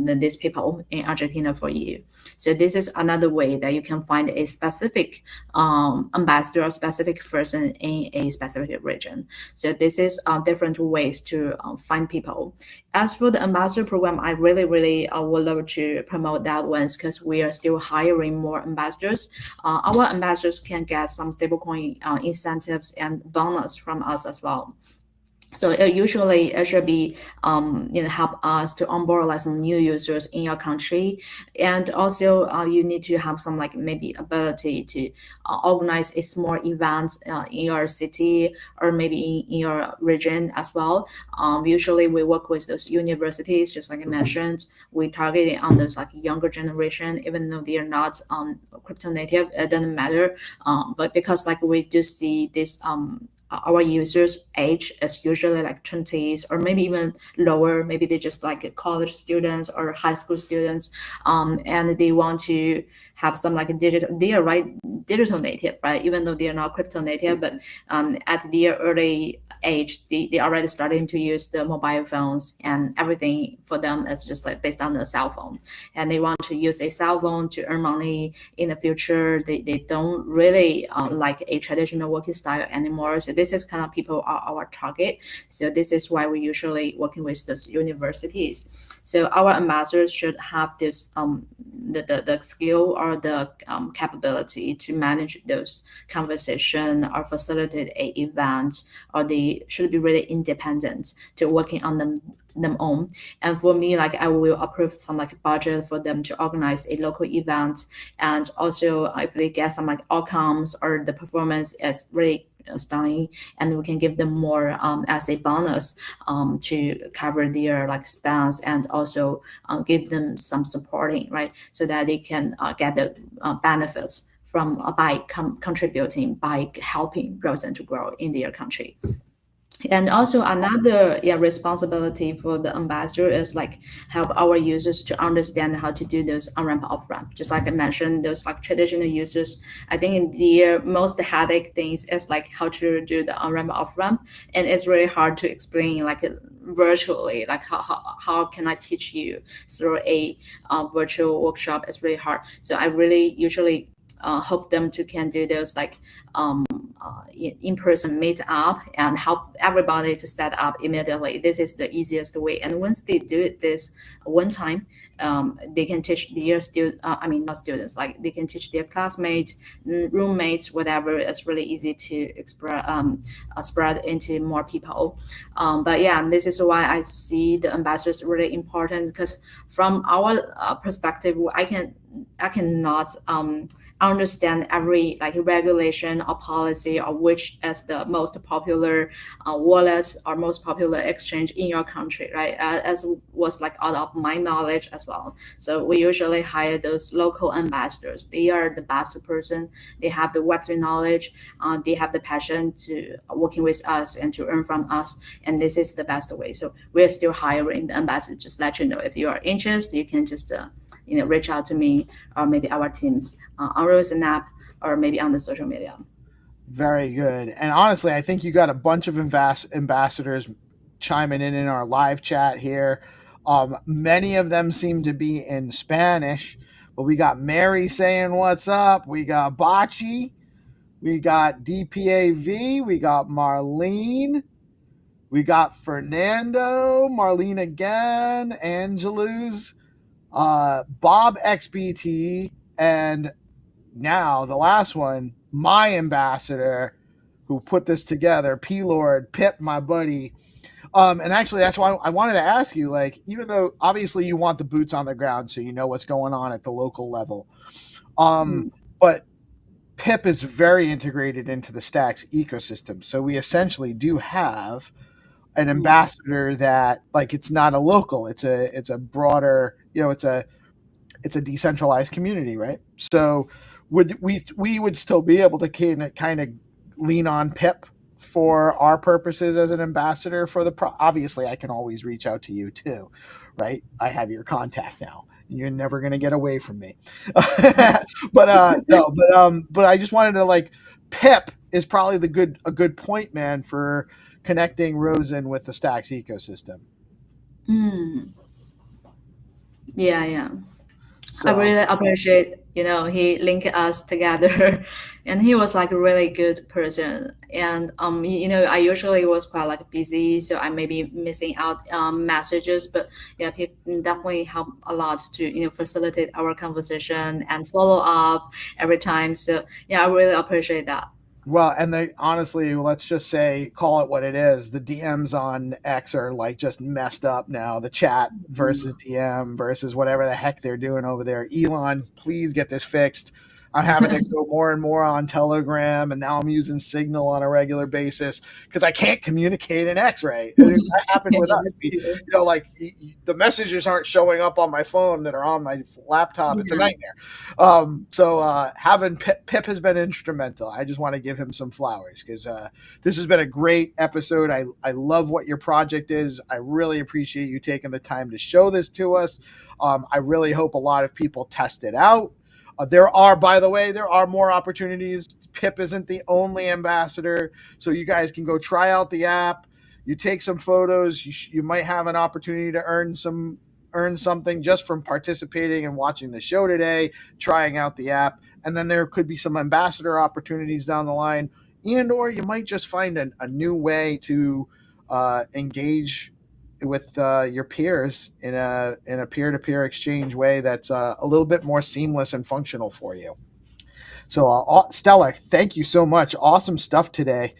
these people in Argentina for you. So this is another way that you can find a specific ambassador, a specific person in a specific region. So this is different ways to find people. As for the ambassador program, I really would love to promote that one because we are still hiring more ambassadors. Our ambassadors can get some stablecoin incentives and bonus from us as well. So usually it should be help us to onboard like some new users in your country, and also you need to have some like maybe ability to organize a small event in your city or maybe in your region as well. Usually we work with those universities, just like I mentioned. We target it on those like younger generation, even though they are not crypto native. It doesn't matter, but because like we do see this our users age is usually like 20s or maybe even lower. Maybe they just like college students or high school students, and they want to have some like digital, they are right digital native, right? Even though they are not crypto native, but at their early age, they already starting to use the mobile phones, and everything for them is just like based on the cell phone, and they want to use a cell phone to earn money in the future. They don't really like a traditional working style anymore. So this is kind of people are our target. So this is why we usually working with those universities. So our ambassadors should have this the skill or the capability to manage those conversation or facilitate a event, or they should be really independent to working on them own. And for me, like I will approve some like budget for them to organize a local event, and also if they get some like outcomes or the performance is really stunning, and we can give them more as a bonus to cover their like expense, and also give them some supporting, right, so that they can get the benefits from by contributing, by helping Rosen to grow in their country. And also another responsibility for the ambassador is like help our users to understand how to do those on-ramp, off-ramp. Just like I mentioned, those like traditional users, I think in their most headache things is like how to do the on-ramp, off-ramp. And it's really hard to explain like virtually, like how can I teach you through a virtual workshop. It's really hard. So I really usually help them to can do those like in-person meet up and help everybody to set up immediately. This is the easiest way. And once they do it this one time, they can teach their not students, like they can teach their classmates, roommates, whatever. It's really easy to spread into more people. But yeah, this is why I see the ambassadors really important, because from our perspective, I cannot understand every like regulation or policy or which is the most popular wallet or most popular exchange in your country, right? As was like out of my knowledge as well. So we usually hire those local ambassadors. They are the best person. They have the Web3 knowledge. They have the passion to working with us and to earn from us. And this is the best way. So we're still hiring the ambassador. Just let you know if you are interested, you can just reach out to me or maybe our teams on Rosen app or maybe on the social media. Very good. And honestly, I think you got a bunch of ambassadors chiming in our live chat here. Many of them seem to be in Spanish, but we got Mary saying what's up. We got Bachi. We got DPAV. We got Marlene. We got Fernando. Marlene again. Angelus. Bob XBT, and now the last one, my ambassador who put this together, P-Lord, Pip, my buddy. And actually that's why I wanted to ask you, like, even though obviously you want the boots on the ground so you know what's going on at the local level, but Pip is very integrated into the Stacks ecosystem. So we essentially do have an ambassador that, like, it's not a local, it's a broader, it's a decentralized community, right? So would we would still be able to kind of lean on Pip for our purposes as an ambassador for the obviously I can always reach out to you too, right? I have your contact now. You're never going to get away from me. But I just wanted to, like, Pip is probably a good point man for connecting Rosen with the Stacks ecosystem. Yeah. So, I really appreciate, he linked us together and he was like a really good person. And, I usually was quite like busy, so I may be missing out messages, but yeah, people definitely help a lot to, facilitate our conversation and follow up every time. So yeah, I really appreciate that. Well, and honestly, let's just say, call it what it is. The DMs on X are like just messed up now. The chat versus DM versus whatever the heck they're doing over there. Elon, please get this fixed. I'm having to go more and more on Telegram, and now I'm using Signal on a regular basis because I can't communicate in X-ray. That happened with us. Like the messages aren't showing up on my phone that are on my laptop. It's a nightmare. So having Pip has been instrumental. I just want to give him some flowers because this has been a great episode. I love what your project is. I really appreciate you taking the time to show this to us. I really hope a lot of people test it out. By the way, there are more opportunities. Pip isn't the only ambassador, so you guys can go try out the app. You take some photos. You might have an opportunity to earn something just from participating and watching the show today, trying out the app. And then there could be some ambassador opportunities down the line, or you might just find a new way to engage with your peers in a peer-to-peer exchange way that's a little bit more seamless and functional for you. So Stella, thank you so much. Awesome stuff today.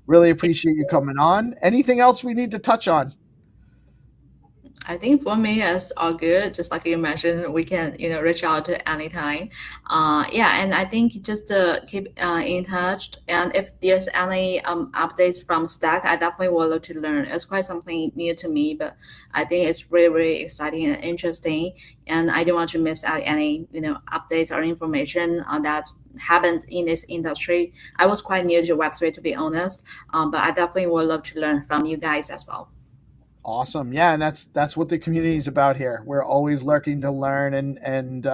Really appreciate you coming on. Anything else we need to touch on? I think for me, it's all good. Just like you mentioned, we can reach out at any time. Yeah, and I think just keep in touch. And if there's any updates from Stack, I definitely would love to learn. It's quite something new to me, but I think it's really really exciting and interesting. And I don't want to miss out any updates or information that's happened in this industry. I was quite new to Web3 to be honest, but I definitely would love to learn from you guys as well. Awesome. Yeah, and that's what the community is about here. We're always lurking to learn and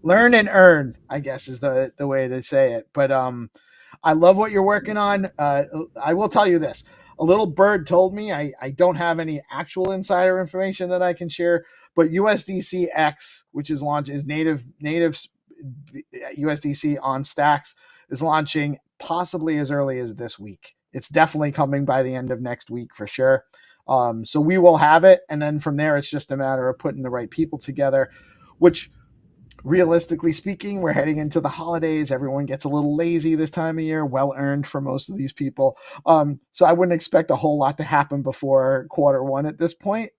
learn and earn, I guess is the way to say it. But I love what you're working on. I will tell you this. A little bird told me I don't have any actual insider information that I can share, but USDC X, which is native USDC on Stacks, is launching possibly as early as this week. It's definitely coming by the end of next week for sure. So we will have it, and then from there, it's just a matter of putting the right people together, which realistically speaking, we're heading into the holidays. Everyone gets a little lazy this time of year, well earned for most of these people. So I wouldn't expect a whole lot to happen before Q1 at this point.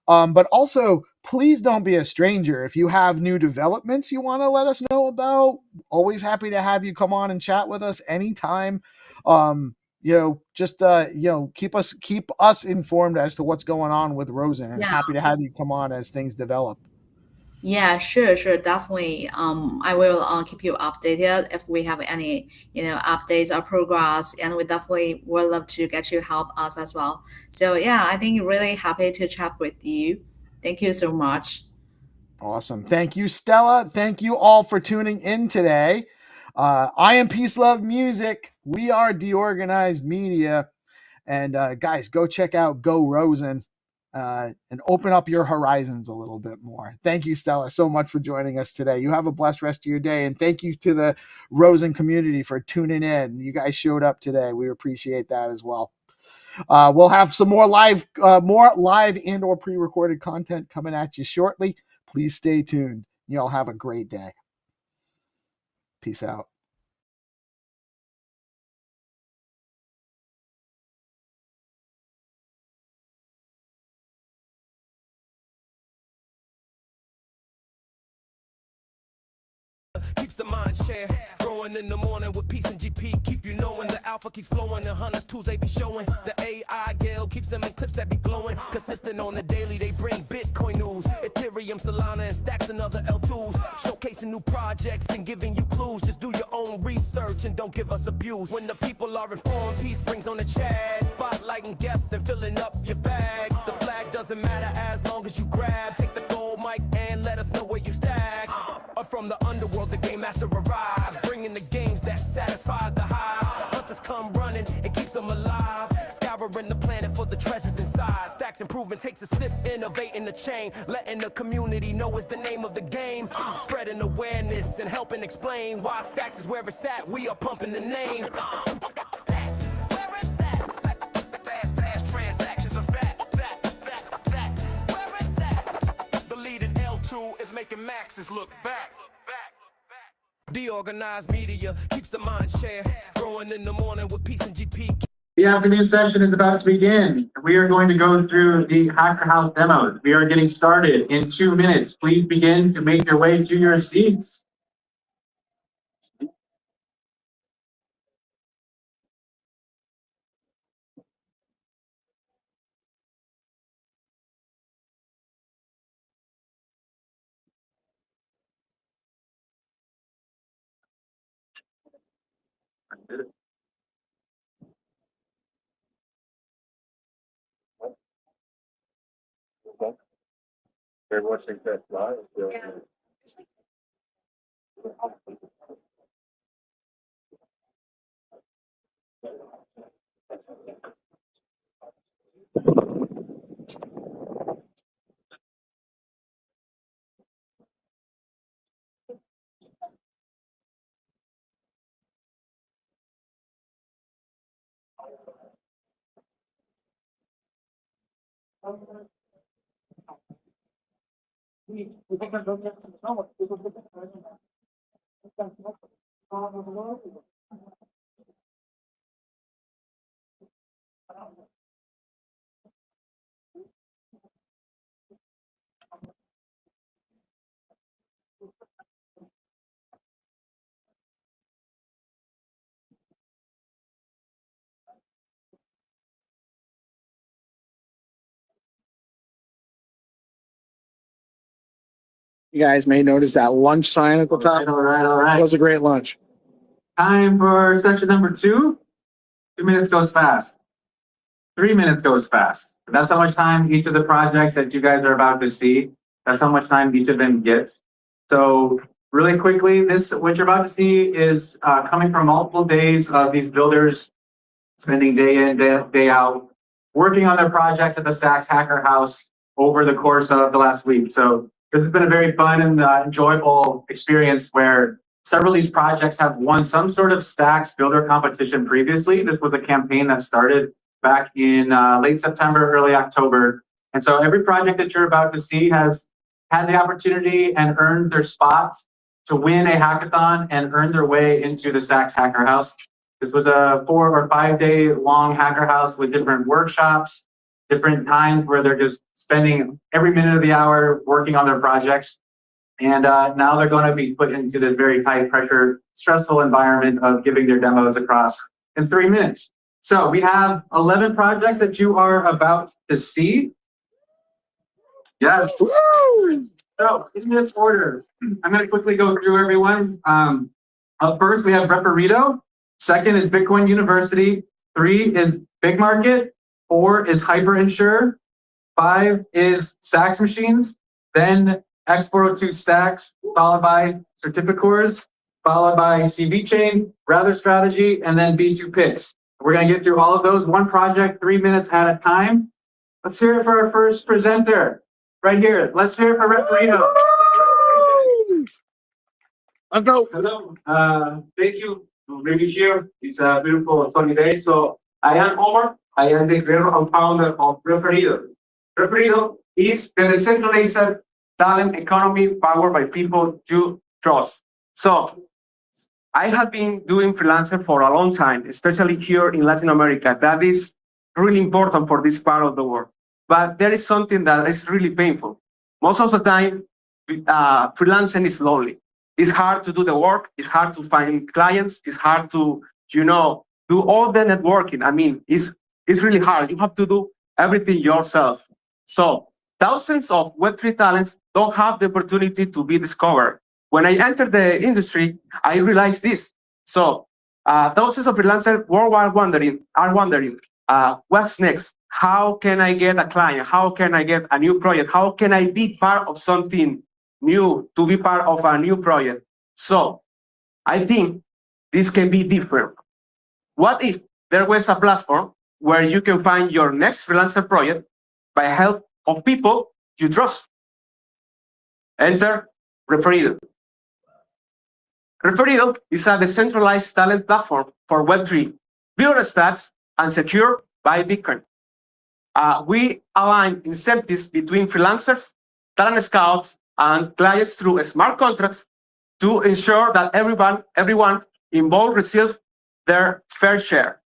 But also, please don't be a stranger. If you have new developments you want to let us know about, always happy to have you come on and chat with us anytime. Just keep us informed as to what's going on with Rosen, and Yeah. happy to have you come on as things develop. Yeah, sure, definitely. I will keep you updated if we have any, updates or progress, and we definitely would love to get you help us as well. So yeah, I think really happy to chat with you. Thank you so much. Awesome. Thank you, Stella. Thank you all for tuning in today. I am Peace Love Music. We are DeOrganized Media. And guys, go check out Go Rosen and open up your horizons a little bit more. Thank you, Stella, so much for joining us today. You have a blessed rest of your day. And thank you to the Rosen community for tuning in. You guys showed up today. We appreciate that as well. We'll have some more live and or pre-recorded content coming at you shortly. Please stay tuned. You all have a great day. Peace out. Keeps the mind share growing in the morning with peace and GP. Keep you knowing the alpha keeps flowing. The hunters tools they be showing. The AI Gale keeps them in clips that be glowing. Consistent on the daily, they bring Bitcoin news. Ethereum, Solana, and stacks and other L2s. Showcasing new projects and giving you clues. Just do your own research and don't give us abuse. When the people are informed, peace brings on the chat. Spotlighting guests and filling up your bags. The flag doesn't matter as long as you grab. Take the gold mic and let us know where you stack. From the underworld, the game master arrives, bringing the games that satisfy the hive. Hunters come running, it keeps them alive. Scouring the planet for the treasures inside. Stacks improvement takes a sip, innovating the chain. Letting the community know is the name of the game. Spreading awareness and helping explain why Stacks is where it's at. We are pumping the name. Fast transactions are fat. Where is that? The leading L2 is making maxes look back. DeOrganized Media keeps the mind share growing in the morning with peace and GP. The afternoon session is about to begin. We are going to go through the Hacker House demos. We are getting started in 2 minutes. Please begin to make your way to your seats. They're watching that live. You guys may notice that lunch sign at the top. All right. That was a great lunch. Time for section number 2. 2 minutes goes fast. 3 minutes goes fast. That's how much time each of the projects that you guys are about to see, that's how much time each of them gets. So really quickly, what you're about to see is coming from multiple days of these builders spending day in, day out, working on their projects at the Stacks Hacker House over the course of the last week. So this has been a very fun and enjoyable experience where several of these projects have won some sort of Stacks builder competition previously. This was a campaign that started back in late September, early October. And so every project that you're about to see has had the opportunity and earned their spots to win a hackathon and earn their way into the Stacks Hacker House. This was a 4 or 5 day long hacker house with different workshops, different times where they're just spending every minute of the hour working on their projects. And now they're going to be put into this very high pressure, stressful environment of giving their demos across in 3 minutes. So we have 11 projects that you are about to see. Yes. So in this order, I'm going to quickly go through everyone. Up first, we have Reparito. Second is Bitcoin University. 3 is Big Market. 4 is HyperInsure. 5 is Stacks Machines. Then X402 Stacks, followed by Certificores, followed by CV Chain, Rather Strategy, and then B2 Picks. We're going to get through all of those, one project, 3 minutes at a time. Let's hear it for our first presenter. Right here. Let's hear it for Reparito. Let's go. Hello. Thank you for being here. It's a beautiful sunny day. So I am Omar. I am the creator and founder of Reparito. Reparito is the decentralized talent economy powered by people you trust. So I have been doing freelancer for a long time, especially here in Latin America. That is really important for this part of the world. But there is something that is really painful. Most of the time, freelancing is lonely. It's hard to do the work. It's hard to find clients. It's hard to, do all the networking. I mean, it's really hard. You have to do everything yourself. So thousands of Web3 talents don't have the opportunity to be discovered. When I entered the industry, I realized this. So thousands of freelancers worldwide are wondering, what's next? How can I get a client? How can I get a new project? How can I be part of something new, to be part of a new project? So I think this can be different. What if there was a platform where you can find your next freelancer project by help of people you trust? Enter Reparito. Reparito is a decentralized talent platform for Web3, built stacks and secured by Bitcoin. We align incentives between freelancers, talent scouts, and clients through smart contracts to ensure that everyone involved receives their fair share.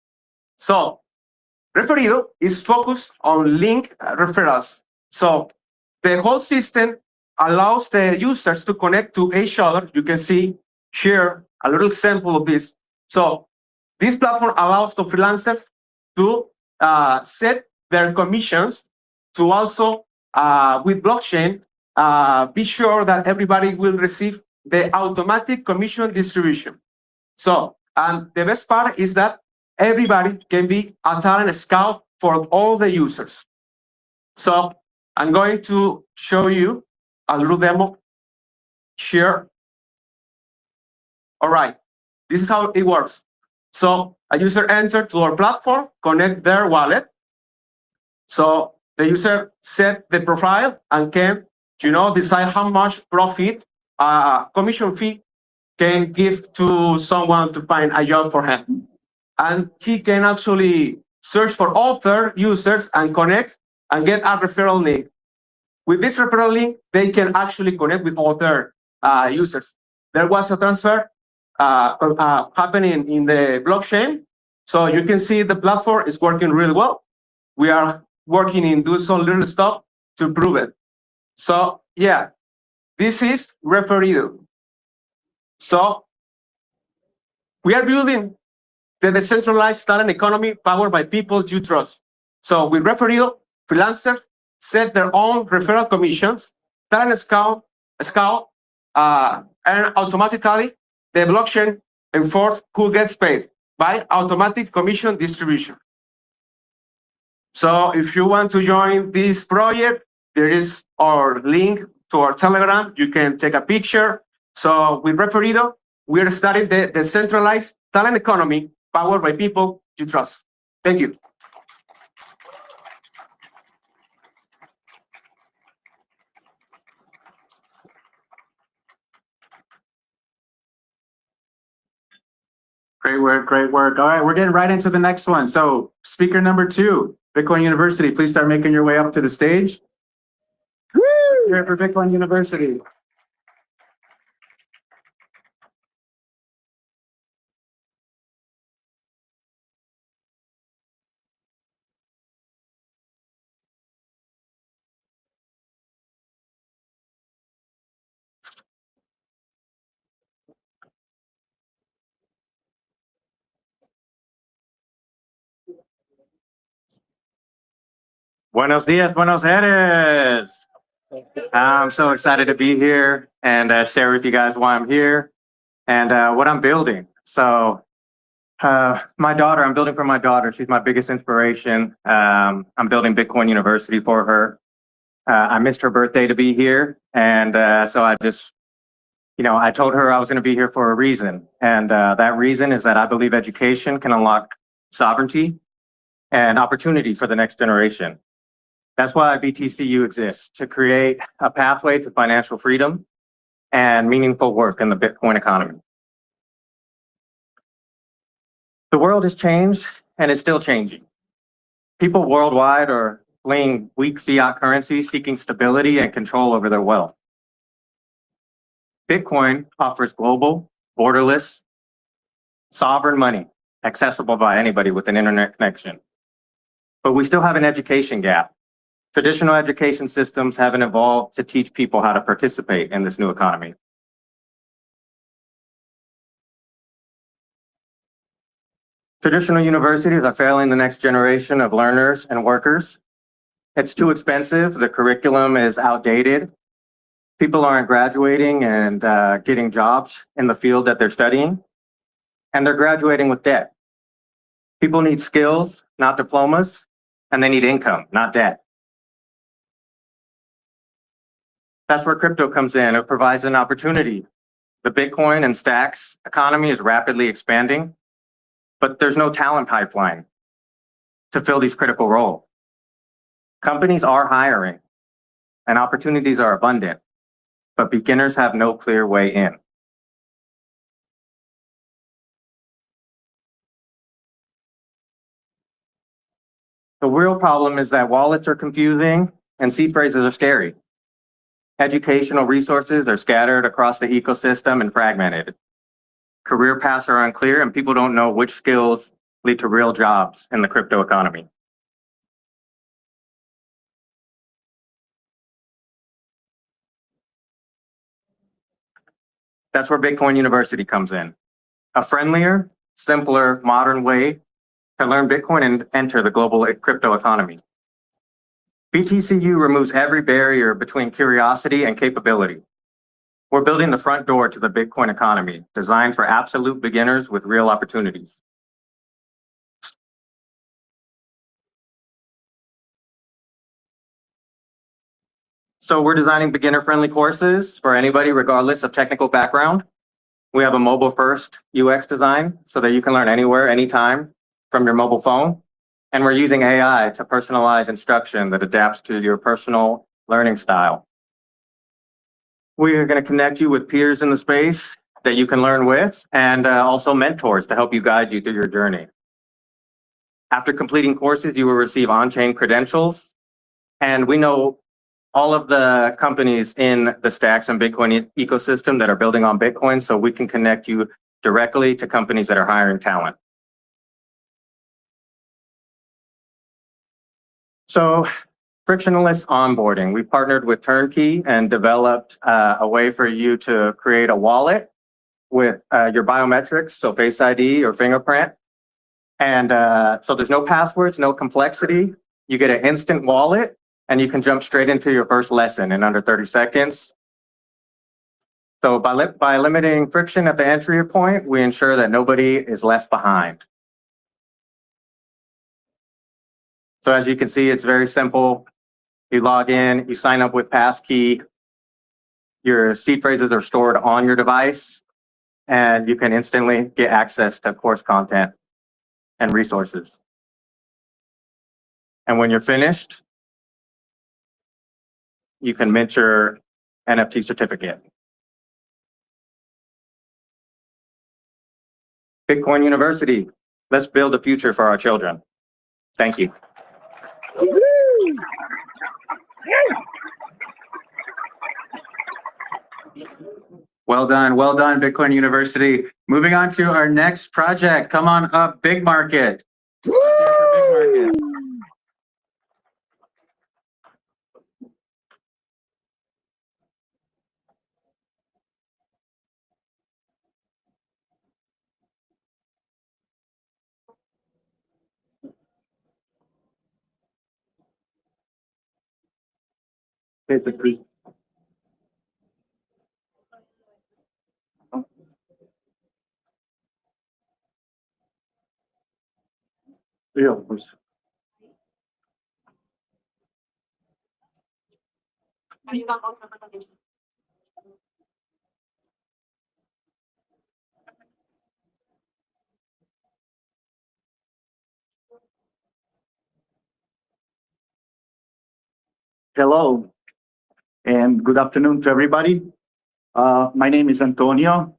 So Reparito is focused on link referrals. So the whole system allows the users to connect to each other. You can see here a little sample of this. So this platform allows the freelancers to set their commissions, to also, with blockchain, be sure that everybody will receive the automatic commission distribution. So, and the best part is that everybody can be a talent scout for all the users. So I'm going to show you a little demo here. All right, this is how it works. So a user enters to our platform, connect their wallet. So the user set the profile and can, decide how much profit, commission fee can give to someone to find a job for him. And he can actually search for other users and connect and get a referral link. With this referral link, they can actually connect with other users. There was a transfer happening in the blockchain. So you can see the platform is working really well. We are working in doing some little stuff to prove it. So yeah, this is Reparito. So we are building the decentralized talent economy powered by people you trust. So with Reparito, freelancers set their own referral commissions, talent scout Scout, and automatically the blockchain enforce who gets paid by automatic commission distribution. So if you want to join this project, there is our link to our Telegram. You can take a picture. So with Referido, we are starting the decentralized talent economy powered by people you trust. Thank you. Great work, great work. All right, we're getting right into the next one. So speaker number 2, Bitcoin University, please start making your way up to the stage. Woo! Here for Bitcoin University. Buenos dias, Buenos Aires. I'm so excited to be here and share with you guys why I'm here and what I'm building. So my daughter, I'm building for my daughter. She's my biggest inspiration. I'm building Bitcoin University for her. I missed her birthday to be here. And so I just, I told her I was going to be here for a reason. And that reason is that I believe education can unlock sovereignty and opportunity for the next generation. That's why BTCU exists, to create a pathway to financial freedom and meaningful work in the Bitcoin economy. The world has changed and is still changing. People worldwide are fleeing weak fiat currency, seeking stability and control over their wealth. Bitcoin offers global, borderless, sovereign money, accessible by anybody with an internet connection. But we still have an education gap. Traditional education systems haven't evolved to teach people how to participate in this new economy. Traditional universities are failing the next generation of learners and workers. It's too expensive, the curriculum is outdated. People aren't graduating and getting jobs in the field that they're studying, and they're graduating with debt. People need skills, not diplomas, and they need income, not debt. That's where crypto comes in. It provides an opportunity. The Bitcoin and stacks economy is rapidly expanding, but there's no talent pipeline to fill these critical roles. Companies are hiring and opportunities are abundant, but beginners have no clear way in. The real problem is that wallets are confusing and seed phrases are scary. Educational resources are scattered across the ecosystem and fragmented. Career paths are unclear and people don't know which skills lead to real jobs in the crypto economy. That's where Bitcoin University comes in. A friendlier, simpler, modern way to learn Bitcoin and enter the global crypto economy. BTCU removes every barrier between curiosity and capability. We're building the front door to the Bitcoin economy, designed for absolute beginners with real opportunities. So we're designing beginner-friendly courses for anybody, regardless of technical background. We have a mobile-first UX design so that you can learn anywhere, anytime from your mobile phone. And we're using AI to personalize instruction that adapts to your personal learning style. We are going to connect you with peers in the space that you can learn with, and also mentors to help you guide you through your journey. After completing courses, you will receive on-chain credentials. And we know all of the companies in the Stacks and Bitcoin ecosystem that are building on Bitcoin, so we can connect you directly to companies that are hiring talent. So frictionless onboarding. We partnered with Turnkey and developed a way for you to create a wallet with your biometrics, so Face ID or fingerprint. And so there's no passwords, no complexity. You get an instant wallet and you can jump straight into your first lesson in under 30 seconds. So by limiting friction at the entry point, we ensure that nobody is left behind. So as you can see, it's very simple. You log in, you sign up with passkey, your seed phrases are stored on your device, and you can instantly get access to course content and resources. And when you're finished, you can mint your NFT certificate. Bitcoin University, let's build a future for our children. Thank you. Well done, Bitcoin University. Moving on to our next project. Come on up, Big Market. Big Market. Yeah, of course. Hello, and good afternoon to everybody. My name is Antonio.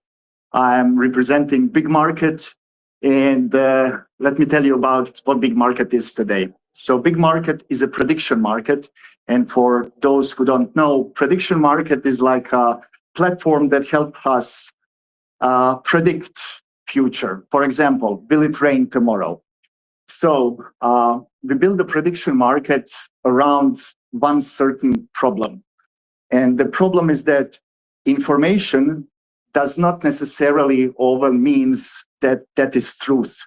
I'm representing Big Market, and let me tell you about what Big Market is today. So Big Market is a prediction market, and for those who don't know, prediction market is like a platform that helps us predict future. For example, will it rain tomorrow? So we build a prediction market around one certain problem. And the problem is that information does not necessarily always means that that is truth.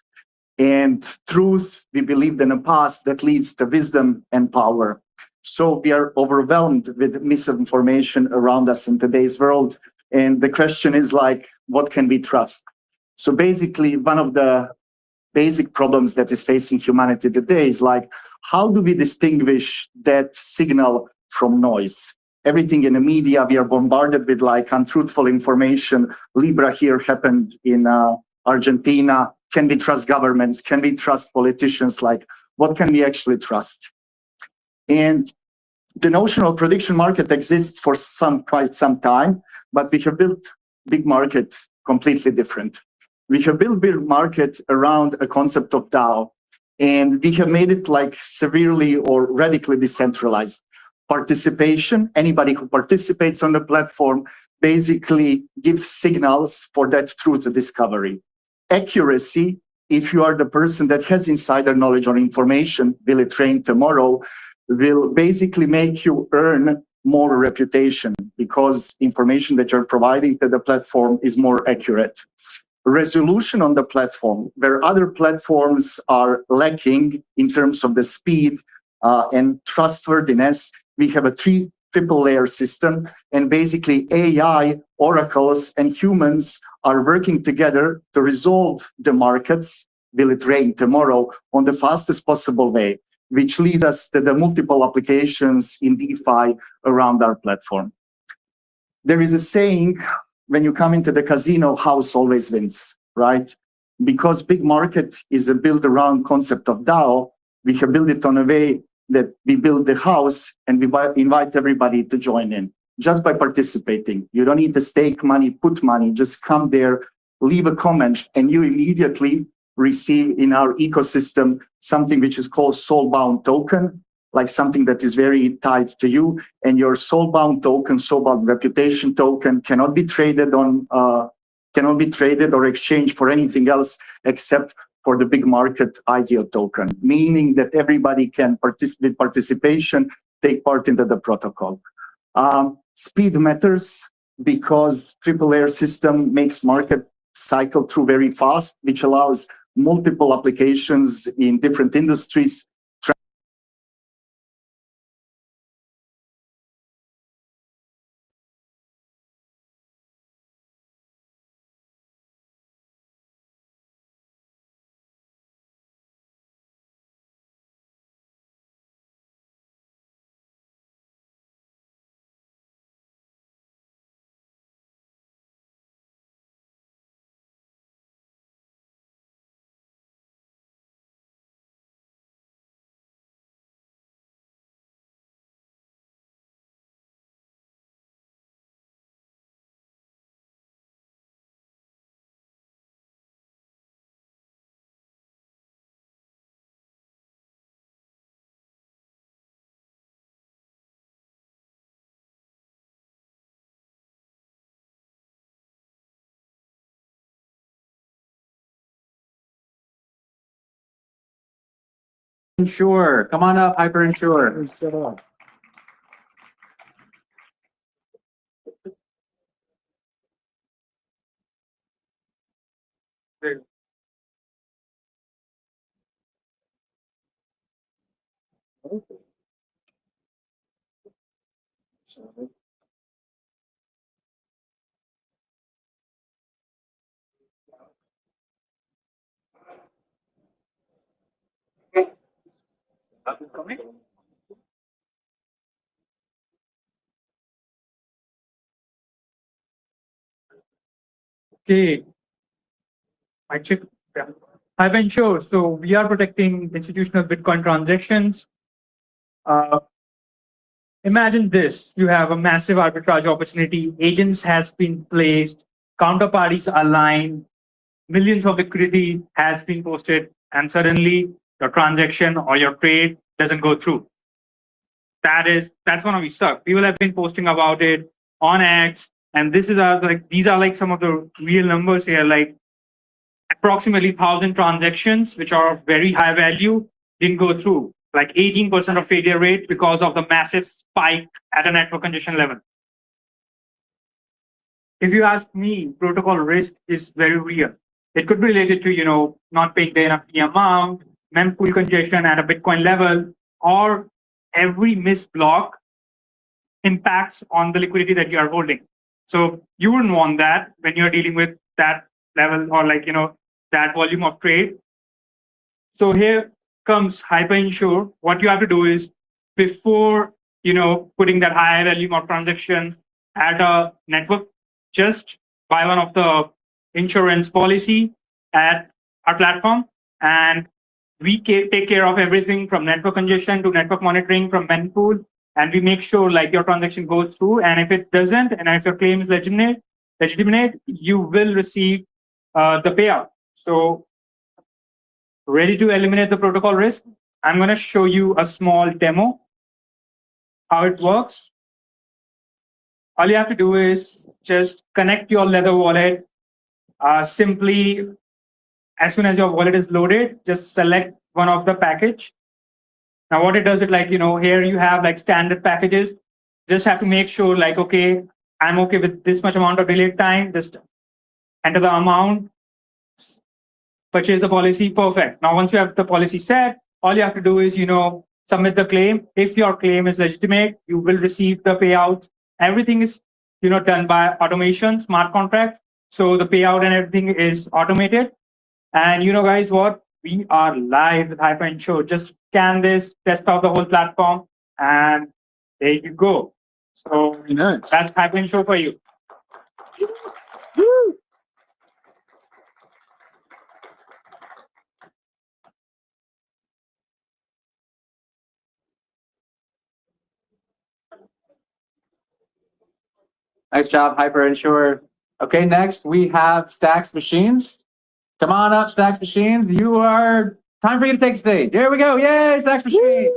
And truth, we believed in the past, that leads to wisdom and power. So we are overwhelmed with misinformation around us in today's world. And the question is like, what can we trust? So basically, one of the basic problems that is facing humanity today is like, how do we distinguish that signal from noise? Everything in the media, we are bombarded with like untruthful information. Libra here happened in Argentina. Can we trust governments? Can we trust politicians? Like, what can we actually trust? And the notion of prediction market exists for quite some time, but we have built Big Market completely different. We have built Big Market around a concept of DAO, and we have made it like severely or radically decentralized. Participation, anybody who participates on the platform basically gives signals for that truth discovery. Accuracy, if you are the person that has insider knowledge or information, will it rain tomorrow, will basically make you earn more reputation because information that you're providing to the platform is more accurate. Resolution on the platform, where other platforms are lacking in terms of the speed and trustworthiness, we have a triple layer system, and basically AI, oracles, and humans are working together to resolve the markets, will it rain tomorrow, on the fastest possible way, which leads us to the multiple applications in DeFi around our platform. There is a saying, when you come into the casino, house always wins, right? Because Big Market is a built around concept of DAO, we have built it on a way that we build the house and we invite everybody to join in just by participating. You don't need to stake money, put money, just come there, leave a comment, and you immediately receive in our ecosystem something which is called soulbound token, like something that is very tied to you, and your soulbound token, soulbound reputation token cannot be traded on, cannot be traded or exchanged for anything else except for the Big Market IDO token, meaning that everybody can participation, take part into the protocol. Speed matters because triple layer system makes market cycle through very fast, which allows multiple applications in different industries Insure. Come on up, Hyper Insure. Okay, I check. Yeah. I've been sure. So we are protecting institutional Bitcoin transactions. Imagine this: you have a massive arbitrage opportunity. Agents has been placed, counterparties aligned, millions of liquidity has been posted, and suddenly your transaction or your trade doesn't go through. That's gonna be suck. People have been posting about it on X, and these are like some of the real numbers here. Like approximately 1,000 transactions, which are of very high value, didn't go through. Like 18% of failure rate because of the massive spike at a network congestion level. If you ask me, protocol risk is very real. It could be related to not paying the enough amount, mempool congestion at a Bitcoin level, or every missed block impacts on the liquidity that you are holding. So you wouldn't want that when you're dealing with that level or that volume of trade. So here comes HyperInsure. What you have to do is before putting that high volume of transaction at a network, just buy one of the insurance policy at our platform, and we take care of everything from network congestion to network monitoring from mempool, and we make sure your transaction goes through. And if it doesn't, and if your claim is legitimate, you will receive the payout. So ready to eliminate the protocol risk? I'm going to show you a small demo how it works. All you have to do is just connect your Leather wallet. Simply, as soon as your wallet is loaded, just select one of the package. Now what it does is here you have standard packages. Just have to make sure okay, I'm okay with this much amount of delay time. Just enter the amount, purchase the policy, perfect. Now once you have the policy set, all you have to do is submit the claim. If your claim is legitimate, you will receive the payouts. Everything is done by automation, smart contract. So the payout and everything is automated. And guys, what? We are live with HyperInsure. Just scan this, test out the whole platform, and there you go. So that's HyperInsure for you. Woo! Nice job, HyperInsure. Okay, next we have Stacks Machines. Come on up, Stacks Machines. Time for you to take stage. There we go. Yay, Stacks Machines.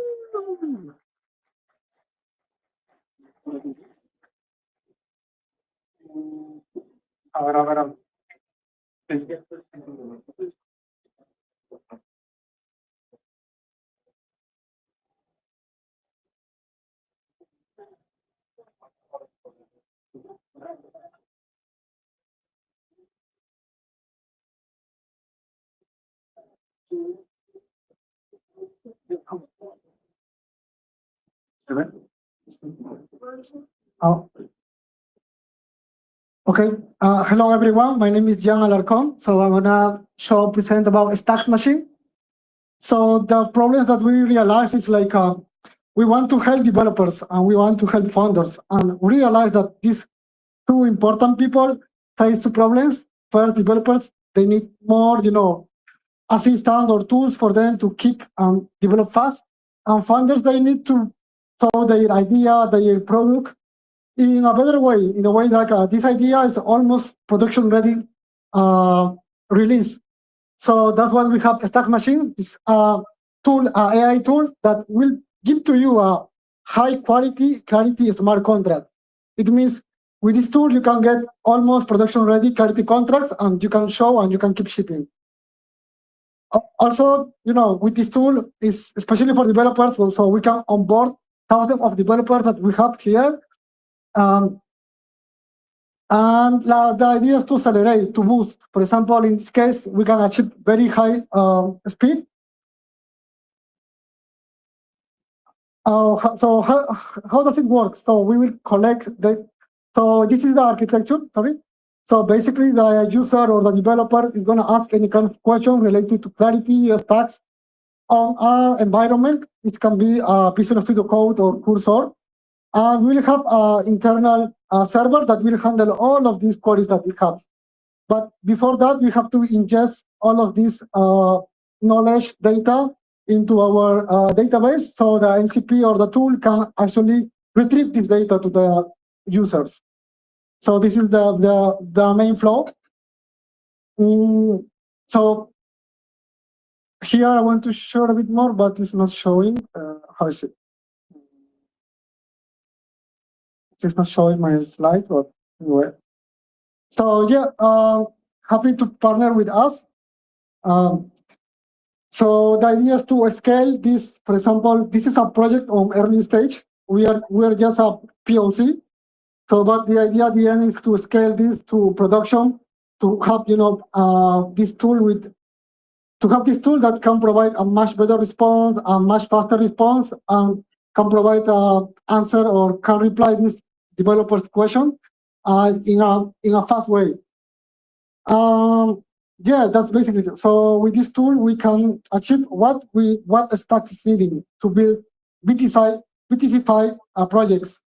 Oh. Okay. Hello, everyone. My name is Jan Alarcon. So I'm gonna present about Stacks Machine. So the problems that we realize is we want to help developers and we want to help founders, and we realize that these two important people face two problems. First, developers, they need more, assistance or tools for them to keep and develop fast. And founders, they need to show their idea, their product in a better way, in a way this idea is almost production ready release. So that's why we have Stacks Machine, this tool, AI tool that will give to you a high quality smart contract. It means with this tool, you can get almost production ready clarity contracts, and you can show and you can keep shipping. Also, with this tool, is especially for developers, so we can onboard thousands of developers that we have here. And the idea is to accelerate, to boost. For example, in this case, we can achieve very high speed. So how does it work? So we will collect so this is the architecture, sorry. So basically the user or the developer is going to ask any kind of question related to clarity or stacks on our environment. It can be Visual Studio Code or Cursor. And we'll have an internal server that will handle all of these queries that we have. But before that, we have to ingest all of this knowledge data into our database, so the MCP or the tool can actually retrieve this data to the users. So this is the main flow. So here I want to show a bit more, but it's not showing. How is it? It's not showing my slide, but anyway. So yeah, happy to partner with us. So the idea is to scale this. For example, this is a project on early stage. We are just a POC. So, but the idea at the end is to scale this to production, to have this tool that can provide a much better response, a much faster response, and can provide an answer or can reply this developer's question in a fast way. Yeah, that's basically it. So with this tool, we can achieve what the stack is needing to build BTC-Fi projects.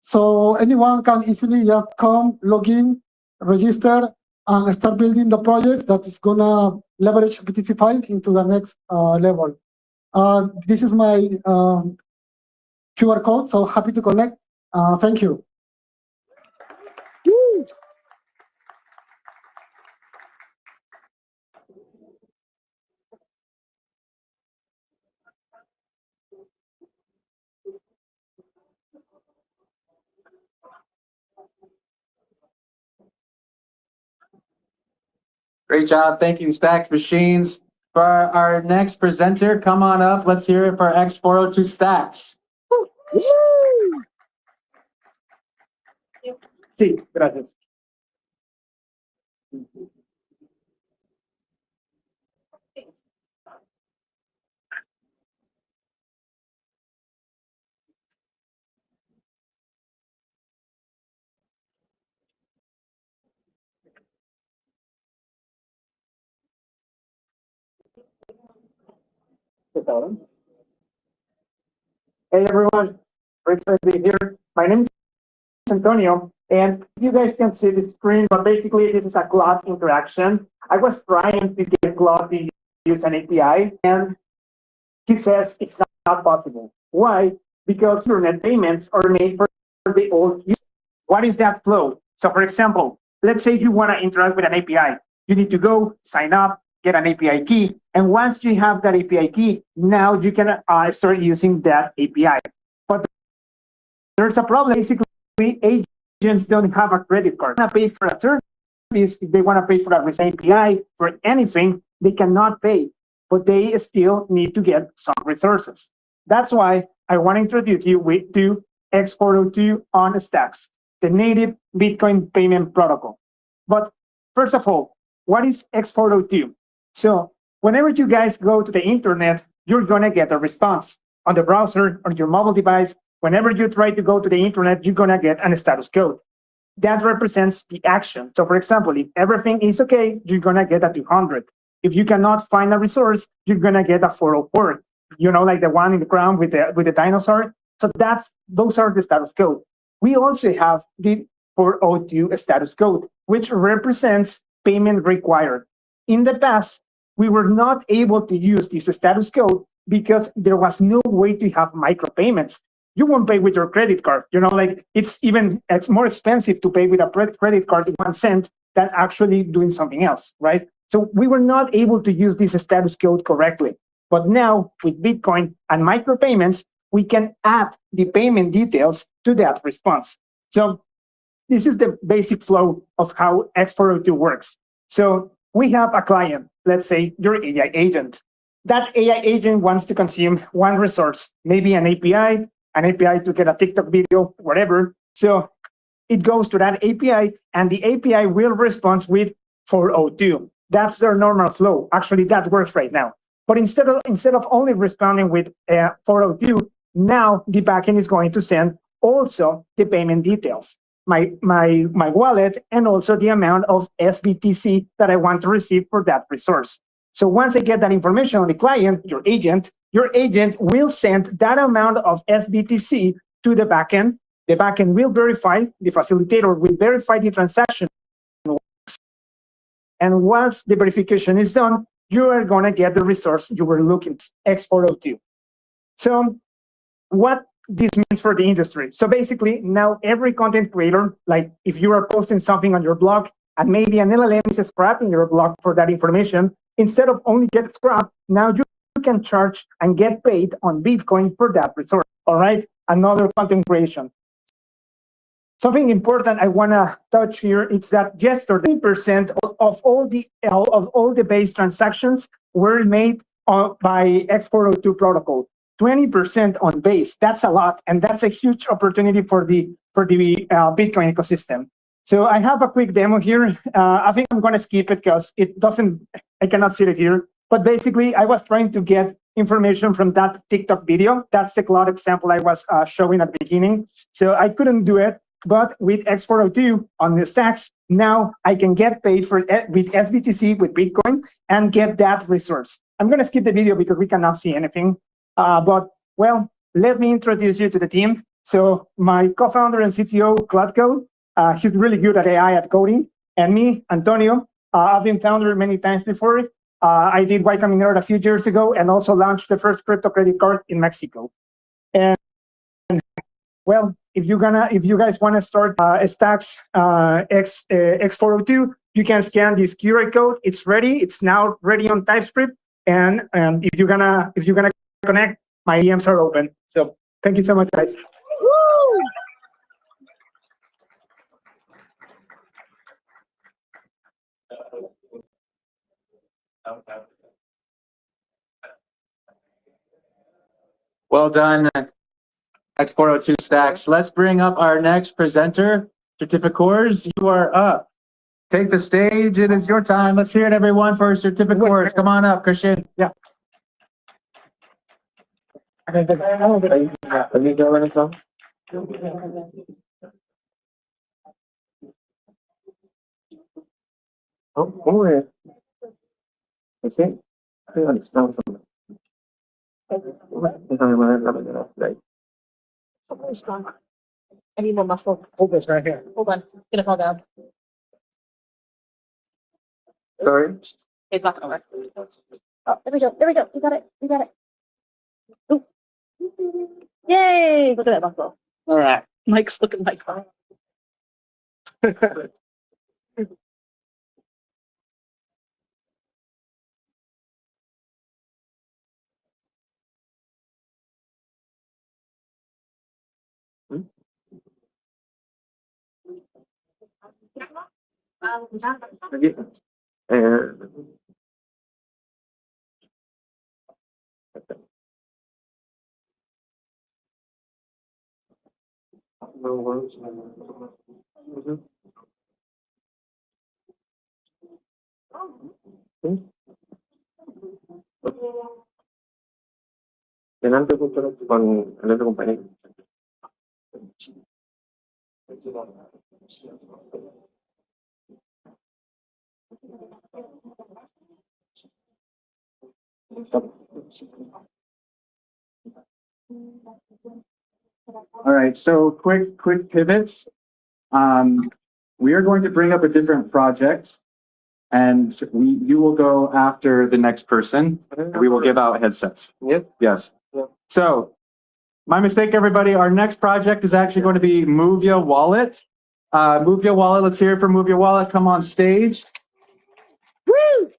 So anyone can easily just come, log in, register, and start building the project that is gonna leverage BTC-Fi into the next level. This is my QR code, so happy to connect. Thank you. Great job. Thank you, Stacks Machines. For our next presenter, come on up. Let's hear it for X402 Stacks. Sí, gracias. Hey everyone, great to be here. My name is Antonio, and you guys can see the screen, but basically this is a cloud interaction. I was trying to get Cloud to use an API, and he says it's not possible. Why? Because internet payments are made for the old use. What is that flow? So for example, let's say you want to interact with an API. You need to go, sign up, get an API key. And once you have that API key, now you can start using that API. But there's a problem. Basically, agents don't have a credit card. They want to pay for a service, if they want to pay for a API, for anything, they cannot pay. But they still need to get some resources. That's why I want to introduce you to X402 on Stacks, the native Bitcoin payment protocol. But first of all, what is X402? So whenever you guys go to the internet, you're going to get a response on the browser, on your mobile device. Whenever you try to go to the internet, you're going to get a status code. That represents the action. So for example, if everything is okay, you're going to get a 200. If you cannot find a resource, you're going to get a 404. Like the one in the ground with the dinosaur. So those are the status code. We also have the 402 status code, which represents payment required. In the past, we were not able to use this status code because there was no way to have micropayments. You won't pay with your credit card. It's more expensive to pay with a credit card 1 cent than actually doing something else, right? So we were not able to use this status code correctly. But now with Bitcoin and micropayments, we can add the payment details to that response. So this is the basic flow of how X402 works. So we have a client, let's say your AI agent. That AI agent wants to consume one resource, maybe an API to get a TikTok video, whatever. So it goes to that API, and the API will respond with 402. That's their normal flow. Actually, that works right now. But instead of only responding with 402, now the backend is going to send also the payment details, my wallet, and also the amount of SBTC that I want to receive for that resource. So once I get that information on the client, your agent will send that amount of SBTC to the backend. The backend will verify, the facilitator will verify the transaction. And once the verification is done, you are going to get the resource you were looking X402. So what this means for the industry. So basically, now every content creator, like if you are posting something on your blog and maybe an LLM is scrapping your blog for that information, instead of only get scrapped, now you can charge and get paid on Bitcoin for that resource. All right, another content creation. Something important I want to touch here is that yesterday, 30% of all the base transactions were made by X402 protocol. 20% on base. That's a lot, and that's a huge opportunity for the Bitcoin ecosystem. So I have a quick demo here. I think I'm going to skip it because I cannot see it here. But basically, I was trying to get information from that TikTok video. That's the cloud example I was showing at the beginning. So I couldn't do it. But with X402 on the stacks, now I can get paid with SBTC, with Bitcoin, and get that resource. I'm going to skip the video because we cannot see anything. But, well, let me introduce you to the team. So my co-founder and CTO, Cloudco, he's really good at AI, at coding. And me, Antonio, I've been founder many times before. I did Y Combinator a few years ago and also launched the first crypto credit card in Mexico. And well, if you guys want to start Stacks X402, you can scan this QR code. It's ready. It's now ready on TypeScript. And if you're gonna connect, my DMs are open. So thank you so much, guys. Woo! Well done, X402 Stacks. Let's bring up our next presenter, Certificors. You are up. Take the stage. It is your time. Let's hear it, everyone, for Certificors. Come on up, Christian. Yeah. I need more muscle. Hold this right here. Hold on. It's gonna fall down. Sorry. It's not gonna work. Oh, there we go. There we go. We got it. We got it. Ooh. Yay! Look at that muscle. All right. Mike's looking like fun. con el otro compañero. All right, so quick pivots. We are going to bring up a different project, and you will go after the next person. We will give out headsets. Yep. Yes. Yep. So, my mistake, everybody. Our next project is actually going to be Move Your Wallet. Move Your Wallet. Let's hear it for Move Your Wallet. Come on stage. Woo!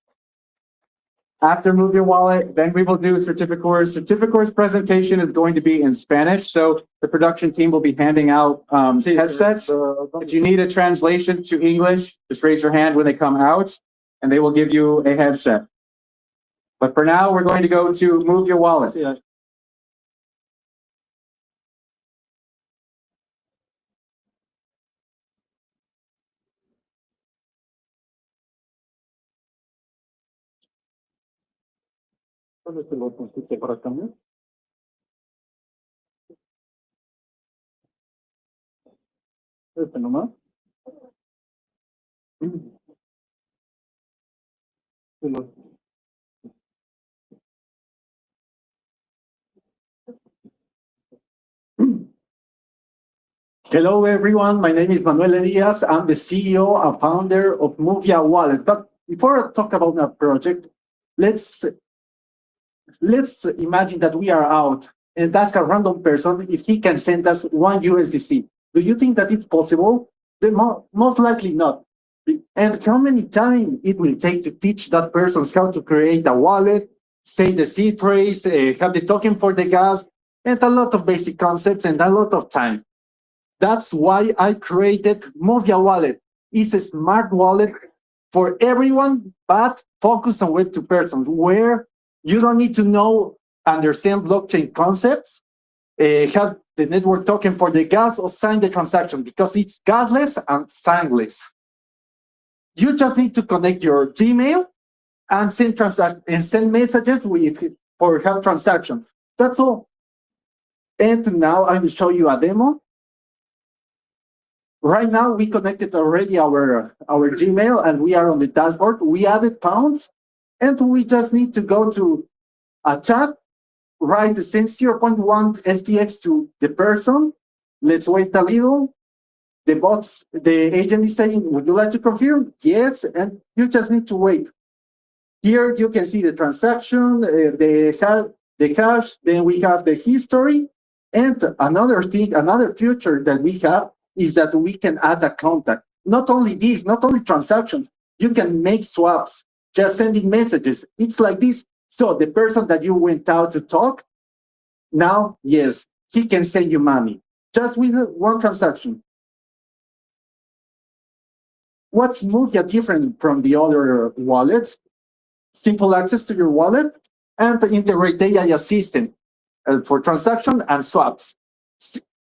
After Move Your Wallet, then we will do Certificors. Certificors presentation is going to be in Spanish, so the production team will be handing out headsets. If you need a translation to English, just raise your hand when they come out. and they will give you a headset. But for now, we're going to go to Move Your Wallet. Este nomás. Hello, everyone. My name is Manuel Elias. I'm the CEO and founder of Movia Wallet. But before I talk about my project, let's imagine that we are out and ask a random person if he can send us one USDC. Do you think that it's possible? Most likely not. And how many time it will take to teach that person how to create a wallet, send the seed phrase, have the token for the gas, and a lot of basic concepts and a lot of time. That's why I created Movia Wallet. It's a smart wallet for everyone, but focus on web to persons, where you don't need to understand blockchain concepts, have the network token for the gas, or sign the transaction, because it's gasless and signless. You just need to connect your Gmail and send messages for help transactions. That's all. And now I will show you a demo. Right now, we connected already our Gmail, and we are on the dashboard. We added pounds, and we just need to go to a chat, write the same 0.1 STX to the person. Let's wait a little. The agent is saying, would you like to confirm? Yes, and you just need to wait. Here you can see the transaction, the hash, then we have the history. And another feature that we have is that we can add a contact. Not only this, not only transactions, you can make swaps, just sending messages. It's like this. So the person that you went out to talk, now, yes, he can send you money, just with one transaction. What's Movia different from the other wallets? Simple access to your wallet and the integrate AI assistant for transaction and swaps.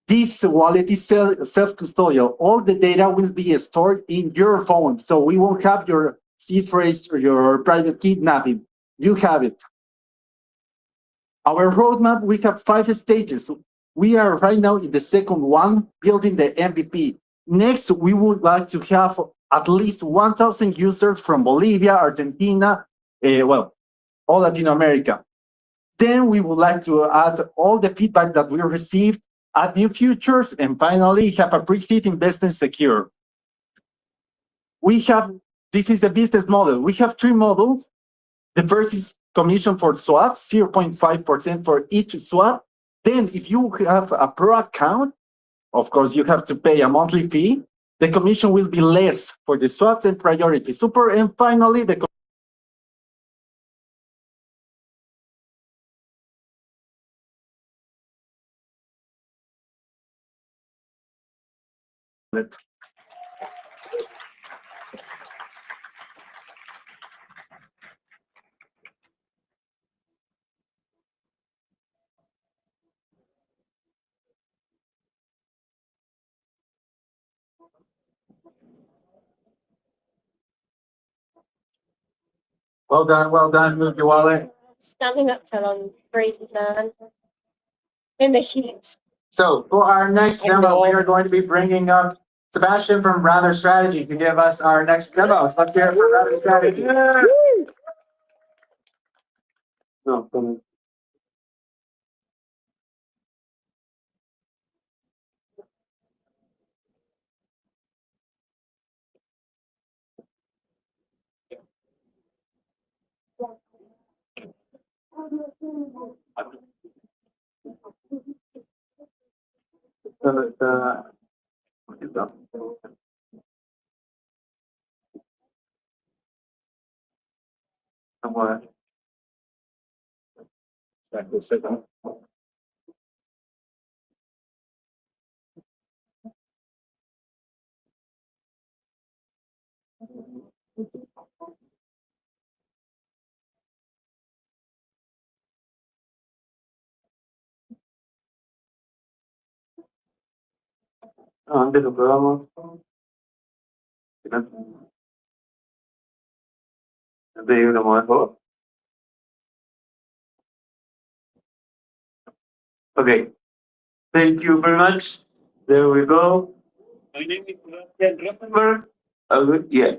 This wallet is self-custodial. All the data will be stored in your phone, so we won't have your seed phrase or your private key, nothing. You have it. Our roadmap, we have 5 stages. We are right now in the second one, building the MVP. Next, we would like to have at least 1,000 users from Bolivia, Argentina, all Latin America. Then we would like to add all the feedback that we received, add new features, and finally have a pre-seed investment secure. This is the business model. We have 3 models. The first is commission for swaps, 0.5% for each swap. Then if you have a pro account, of course, you have to pay a monthly fee. The commission will be less for the swaps and priority super. And finally, the well done, Move Your Wallet. Standing up till I'm freezing, man. In the heat. So for our next demo, we are going to be bringing up Sebastian from Rather Strategy to give us our next demo. So let's hear it for Rather Strategy. No, Antes lo probamos. Antes de uno más, por favor. Okay. Thank you very much. There we go. My name is Sebastian Rosenberg.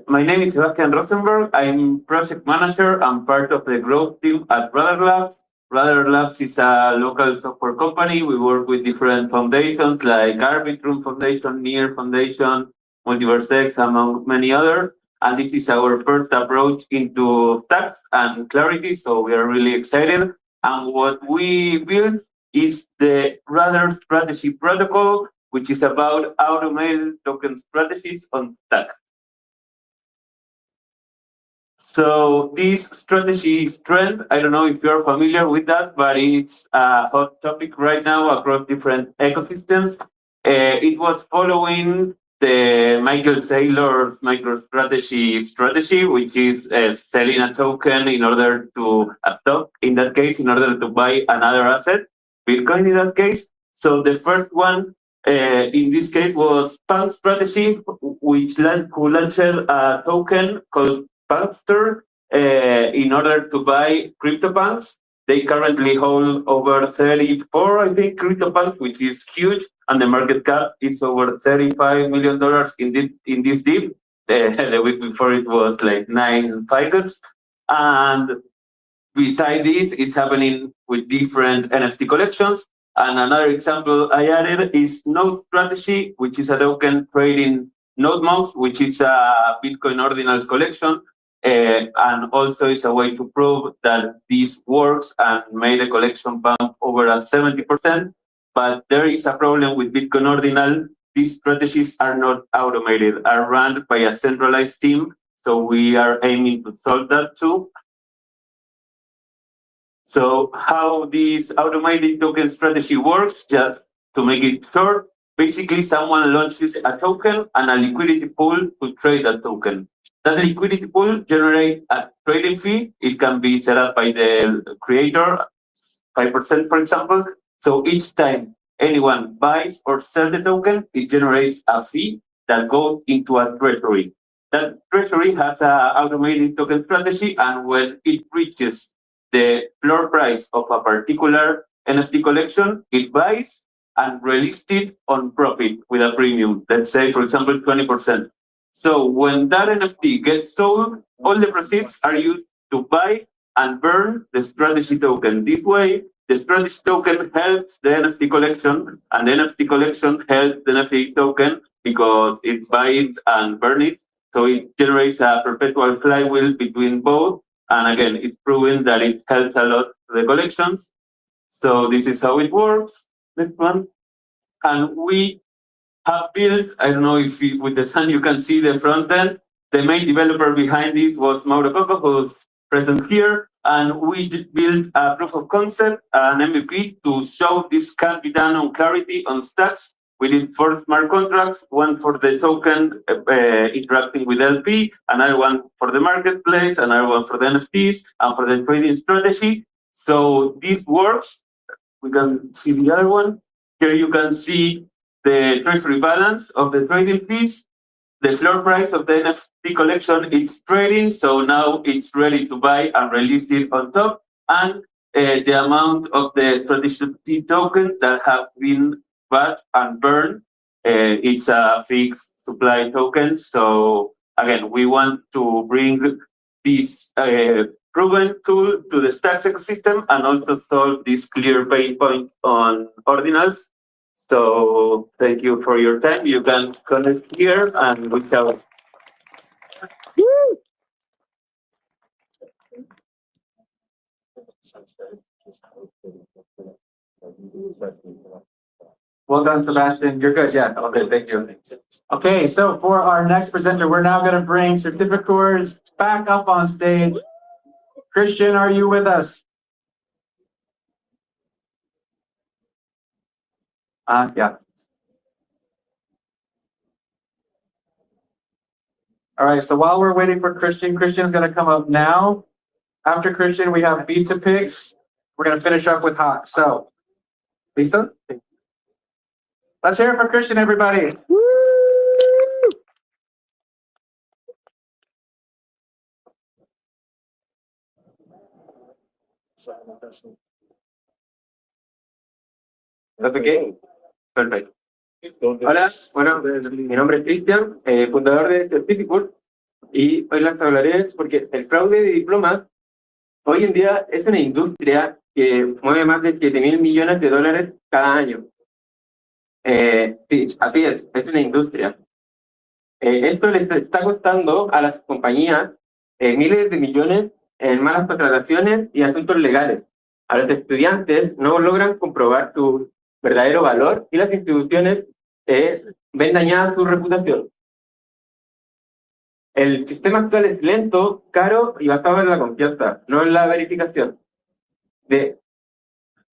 My name is Sebastian Rosenberg. I'm project manager. I'm part of the growth team at Radar Labs. Radar Labs is a local software company. We work with different foundations like Arbitrum Foundation, NEAR Foundation, Multiverse X, among many others. And this is our first approach into stacks and clarity. So we are really excited. And what we built is the Radar Strategy Protocol, which is about automated token strategies on stacks. So this strategy is trend. I don't know if you're familiar with that, but it's a hot topic right now across different ecosystems. It was following the Michael Saylor's MicroStrategy, which is selling a token in order to a stock, in that case, in order to buy another asset, Bitcoin in that case. So the first one in this case was Punk Strategy, who launched a token called Punkster in order to buy CryptoPunks. They currently hold over 34, I think, CryptoPunks, which is huge, and the market cap is over $35 million in this dip. The week before it was like 9 figures. And beside this, it's happening with different NFT collections. And another example I added is Node Strategy, which is a token trading node monks, which is a Bitcoin ordinals collection. And also is a way to prove that this works and made the collection bump over at 70%. But there is a problem with Bitcoin ordinal. These strategies are not automated, are run by a centralized team. So we are aiming to solve that too. So how this automated token strategy works, just to make it short, basically someone launches a token and a liquidity pool to trade that token. That liquidity pool generates a trading fee. It can be set up by the creator, 5%, for example. So each time anyone buys or sells the token, it generates a fee that goes into a treasury. That treasury has an automated token strategy, and when it reaches the floor price of a particular NFT collection, it buys and released it on profit with a premium, let's say, for example, 20%. So when that NFT gets sold, all the proceeds are used to buy and burn the strategy token. This way, the strategy token helps the NFT collection, and the NFT collection helps the NFT token because it buys and burns it. So it generates a perpetual flywheel between both. And again, it's proven that it helps a lot to the collections. So this is how it works. Next one. And we have built, I don't know if with the sun you can see the front end. The main developer behind this was Mauro Coco, who's present here. And we built a proof of concept, an MVP, to show this can be done on Clarity on stacks. We did 4 smart contracts, one for the token interacting with LP, another one for the marketplace, another one for the NFTs, and for the trading strategy. So this works. We can see the other one. Here you can see the treasury balance of the trading fees. The floor price of the NFT collection is trading, so now it's ready to buy and release it on top. And the amount of the strategy tokens that have been bought and burned, it's a fixed supply token. So again, we want to bring this proven tool to the stacks ecosystem and also solve this clear pain point on ordinals. So thank you for your time. You can connect here and we shall. Well done, Sebastian. You're good. Yeah. Okay. Thank you. Okay. So for our next presenter, we're now going to bring certificators back up on stage. Christian, are you with us? Yeah. All right. So while we're waiting for Christian's going to come up now. After Christian, we have Beta Pigs. We're going to finish up with Hot. So, Lisa? Let's hear it for Christian, everybody. ¿Estás ok? Perfecto. Hola, bueno, mi nombre es Cristian, fundador de Certificate, y hoy les hablaré porque el fraude de diplomas hoy en día es una industria que mueve más de 7.000 millones de dólares cada año. Sí, así es una industria. Esto les está costando a las compañías miles de millones en malas contrataciones y asuntos legales. A los estudiantes no logran comprobar su verdadero valor y las instituciones ven dañada su reputación. El sistema actual es lento, caro y basado en la confianza, no en la verificación.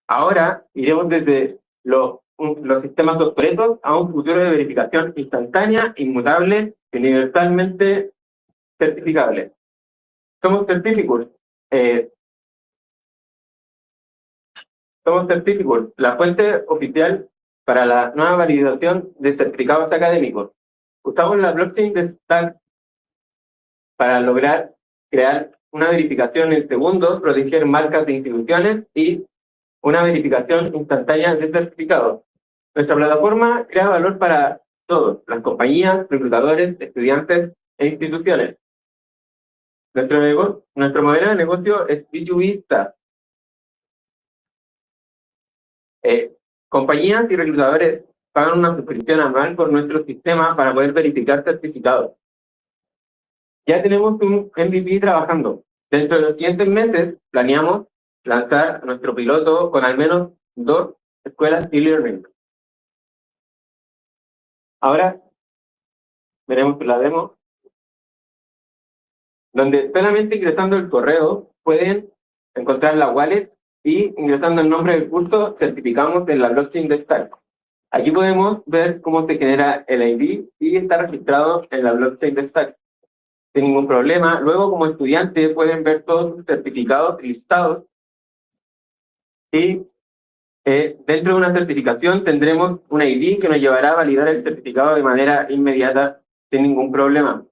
Ahora iremos desde los sistemas obsoletos a un futuro de verificación instantánea, inmutable y universalmente certificable. Somos Certificate. Somos Certificate, la fuente oficial para la nueva validación de certificados académicos. Usamos la blockchain de Stack para lograr crear una verificación en segundos, proteger marcas de instituciones y una verificación instantánea de certificados. Nuestra plataforma crea valor para todos, las compañías, reclutadores, estudiantes e instituciones. Nuestro modelo de negocio es B2B SaaS. Compañías y reclutadores pagan una suscripción anual por nuestro sistema para poder verificar certificados. Ya tenemos un MVP trabajando. Dentro de los siguientes meses planeamos lanzar nuestro piloto con al menos 2 escuelas e-learning. Ahora veremos la demo, donde solamente ingresando el correo pueden encontrar la wallet y ingresando el nombre del curso certificamos en la blockchain de Stack. Aquí podemos ver cómo se genera el ID y está registrado en la blockchain de Stack. Sin ningún problema. Luego, como estudiante, pueden ver todos sus certificados listados. Y dentro de una certificación tendremos un ID que nos llevará a validar el certificado de manera inmediata, sin ningún problema.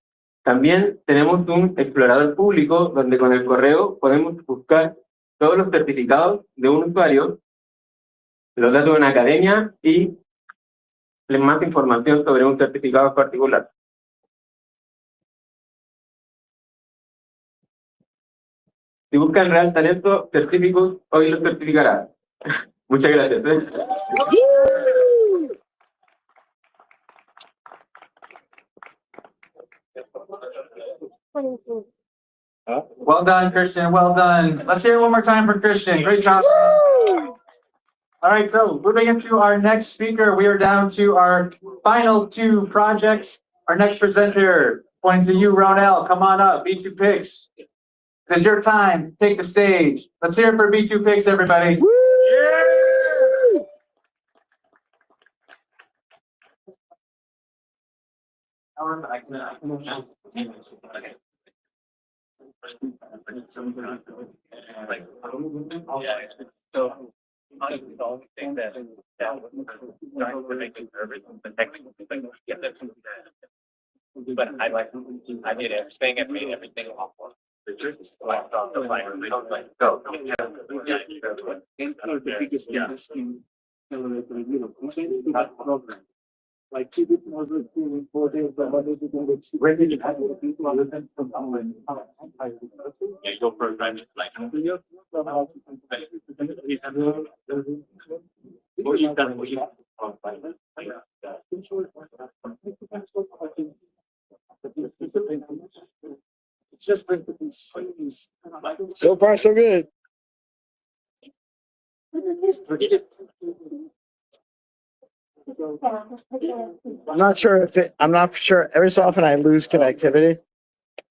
También tenemos un explorador público donde con el correo podemos buscar todos los certificados de un usuario, los datos de una academia y más información sobre un certificado particular. Si buscan real talento, Certificate hoy lo certificará. Muchas gracias. Well done, Christian. Well done. Let's hear it one more time for Christian. Great job. All right, so moving into our next speaker, we are down to our final 2 projects. Our next presenter, pointing to you, Ronell. Come on up, B2Pix. It's your time. Take the stage. Let's hear it for B2Pix, everybody. But I did everything and made everything awful. Like keep it more important, but what is it going to when you have people other than from your program is like it's just going to be So far, so good. I'm not sure I'm not sure. Every so often I lose connectivity,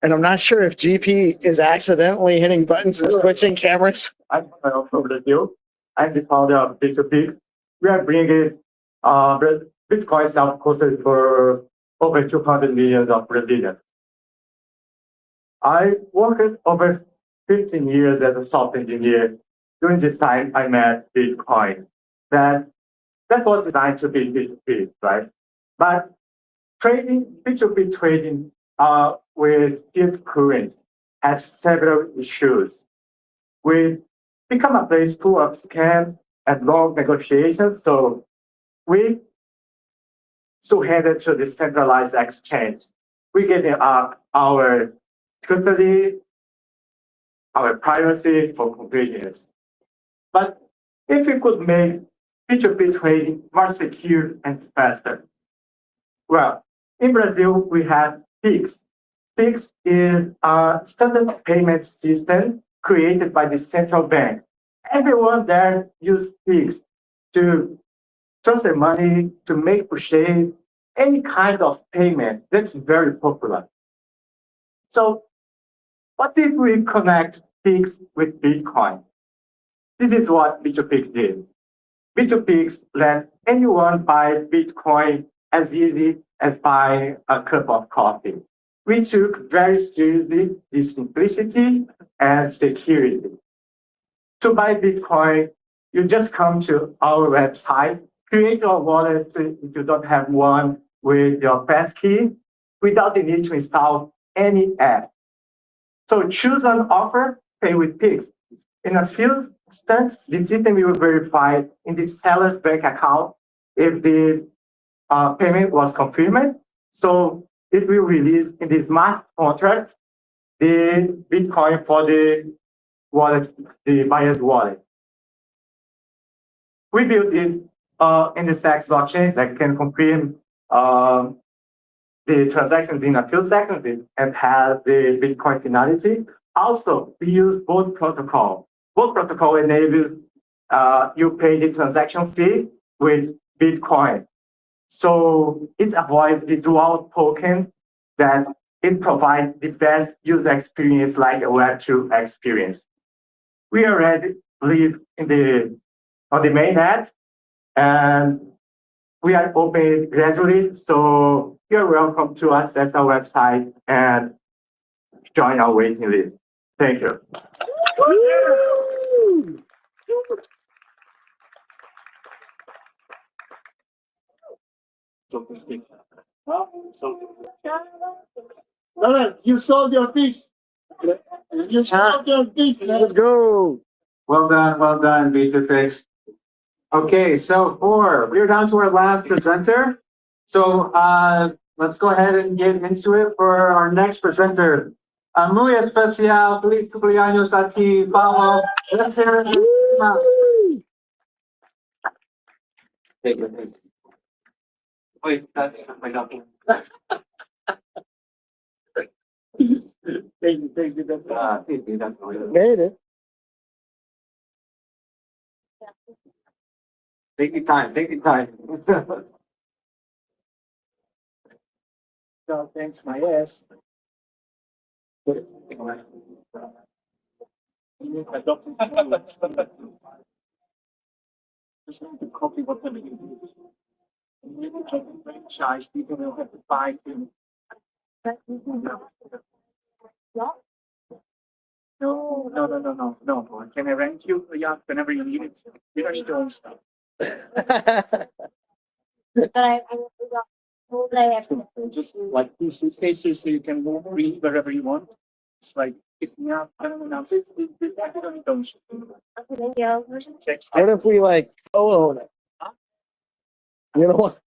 and I'm not sure if GP is accidentally hitting buttons and switching cameras. I'm over the deal. I'm the founder of B2P. We are bringing Bitcoin self-custody for over 200 million of Brazilians. I worked over 15 years as a software engineer. During this time, I met Bitcoin. That that was designed to be P2P, right? But trading, P2P trading with fiat currency has several issues. We become a place full of scam and long negotiations, so we surrender to the centralized exchange. We're giving up our custody, our privacy for convenience. But if we could make P2P trading more secure and faster, well, in Brazil, we have PIX. PIX is a standard payment system created by the central bank. Everyone there uses PIX to transfer money, to make purchase, any kind of payment. That's very popular. So what if we connect PIX with Bitcoin? This is what P2Pix did. P2Pix let anyone buy Bitcoin as easy as buying a cup of coffee. We took very seriously the simplicity and security. To buy Bitcoin, you just come to our website, create your wallet if you don't have one with your passkey, without the need to install any app. So choose an offer, pay with Pix. In a few instances, the system will verify in the seller's bank account if the payment was confirmed. So it will release in the smart contract the Bitcoin for the wallet, the buyer's wallet. We built it in the Stacks blockchain that can confirm the transactions in a few seconds and have the Bitcoin finality. Also, we use both protocol. Both protocol enable you pay the transaction fee with Bitcoin. So it avoids the dual token that it provides the best user experience like a Web2 experience. We already live on the mainnet, and we are open gradually. So you're welcome to access our website and join our waiting list. Thank you. You solved your piece. You solved your piece. Let's go. Well done, P2Pix. Okay, so we're down to our last presenter. So let's go ahead and get into it for our next presenter. Muy especial, feliz cumpleaños a ti, Pablo. Let's hear it. Wait, that's my document. Thank you. That's Made it. Take your time. So thanks, my ass. Just need to copy what the franchise people will have to buy to. No. Can I rent you? Yeah, whenever you need it. You don't need to own stuff. Just like 2 suitcases so you can move free wherever you want. It's like picking up, I don't know, this you don't need to own stuff. What if we own it? You know what?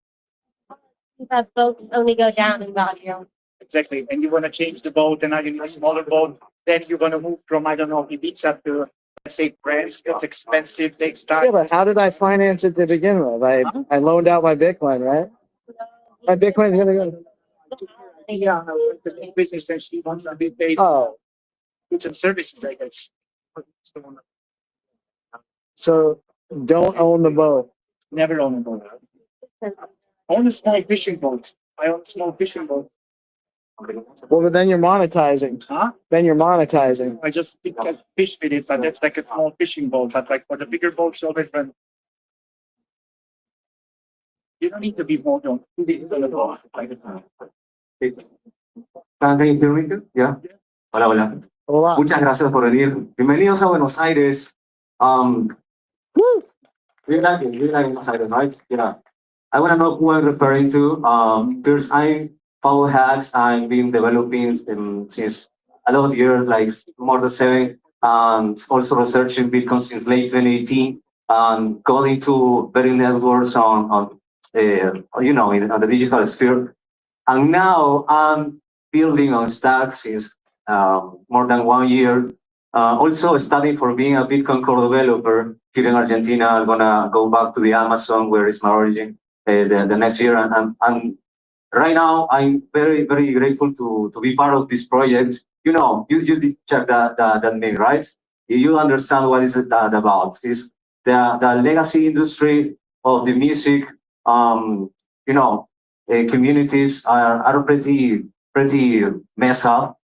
You have boats only go down in value. Exactly. And you want to change the boat and now you need a smaller boat. Then you're going to move from, I don't know, Ibiza to, let's say, France. It's expensive, takes time. Yeah, but how did I finance it to begin with? I loaned out my Bitcoin, right? My Bitcoin's gonna go. Yeah, the business essentially wants to be paid. Oh, Goods and services, I guess. so don't own the boat. Never own a boat. Own a small fishing boat. I own a small fishing boat. Well, but then you're monetizing. Huh? Then you're monetizing. I just fish with it, but that's like a small fishing boat. But like for the bigger boats, always run. You don't need to be more than 2 days on a boat. Yeah. Hola. Muchas gracias por venir. Bienvenidos a Buenos Aires. Real-life insider, right? Yeah. I want to know who I'm referring to. First, I follow hacks. I've been developing since a lot of years, like more than 7, and also researching Bitcoin since late 2018, and going to very networks on on the digital sphere. And now I'm building on stacks since more than 1 year. Also studying for being a Bitcoin core developer here in Argentina. I'm gonna go back to the Amazon where is my origin the next year. And right now I'm very, very grateful to be part of this project. You did check that name, right? You understand what is that about. It's the legacy industry of the music, you know, communities are pretty messed up.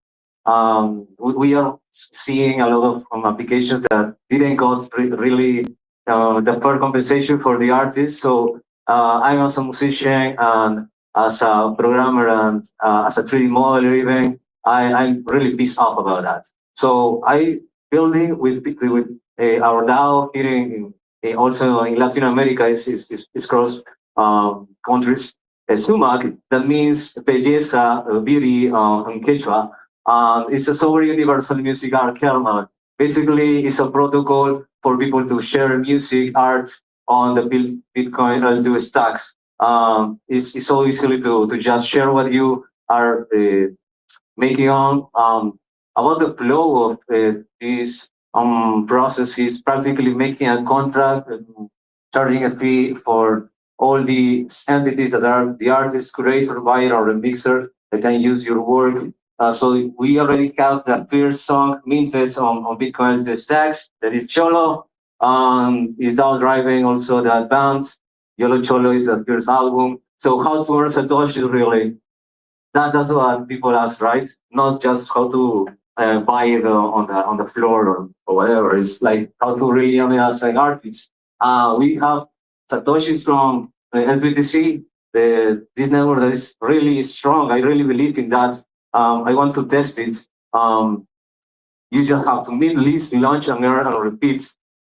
We are seeing a lot of applications that didn't got really the fair compensation for the artists. So I'm as a musician and as a programmer and as a 3D modeler even, I'm really pissed off about that. So I building with our DAO here also in Latin America is cross countries. Sumac, that means belleza, beauty in Quechua. It's a software universal music art kernel. Basically, it's a protocol for people to share music, art on the Bitcoin L2 stacks. It's so easily to just share what you are making on. About the flow of this process is practically making a contract, charging a fee for all the entities that are the artist, curator, buyer, or remixer that can use your work. So we already have the first song minted on Bitcoin stacks. That is Cholo. Is now driving also the band. Yolo Cholo is the first album. So how to earn Satoshi really? That's what people ask, right? Not just how to buy it on the floor or whatever. It's like how to really only as an artist. We have Satoshi from SBTC, this network that is really strong. I really believe in that. I want to test it. You just have to meet, list, launch, and earn and repeat.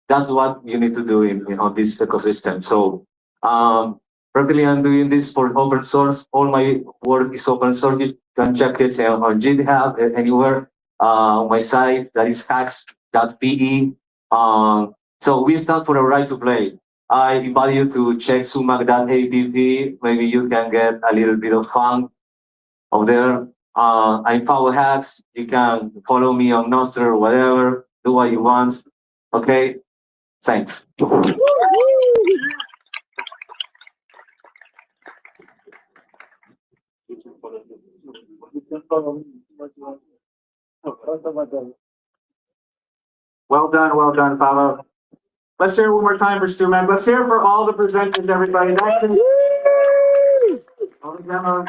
That's what you need to do in this ecosystem. So practically I'm doing this for open source. All my work is open source. You can check it on GitHub, anywhere. On my site, that is hacks.pe. So we stand for a right to play. I invite you to check sumac.app. Maybe you can get a little bit of fun over there. I follow hacks. You can follow me on Nostr or whatever. Do what you want. Okay? Thanks. Well done, Pablo. Let's hear it one more time for Sumac. Let's hear it for all the presenters, everybody. All the demos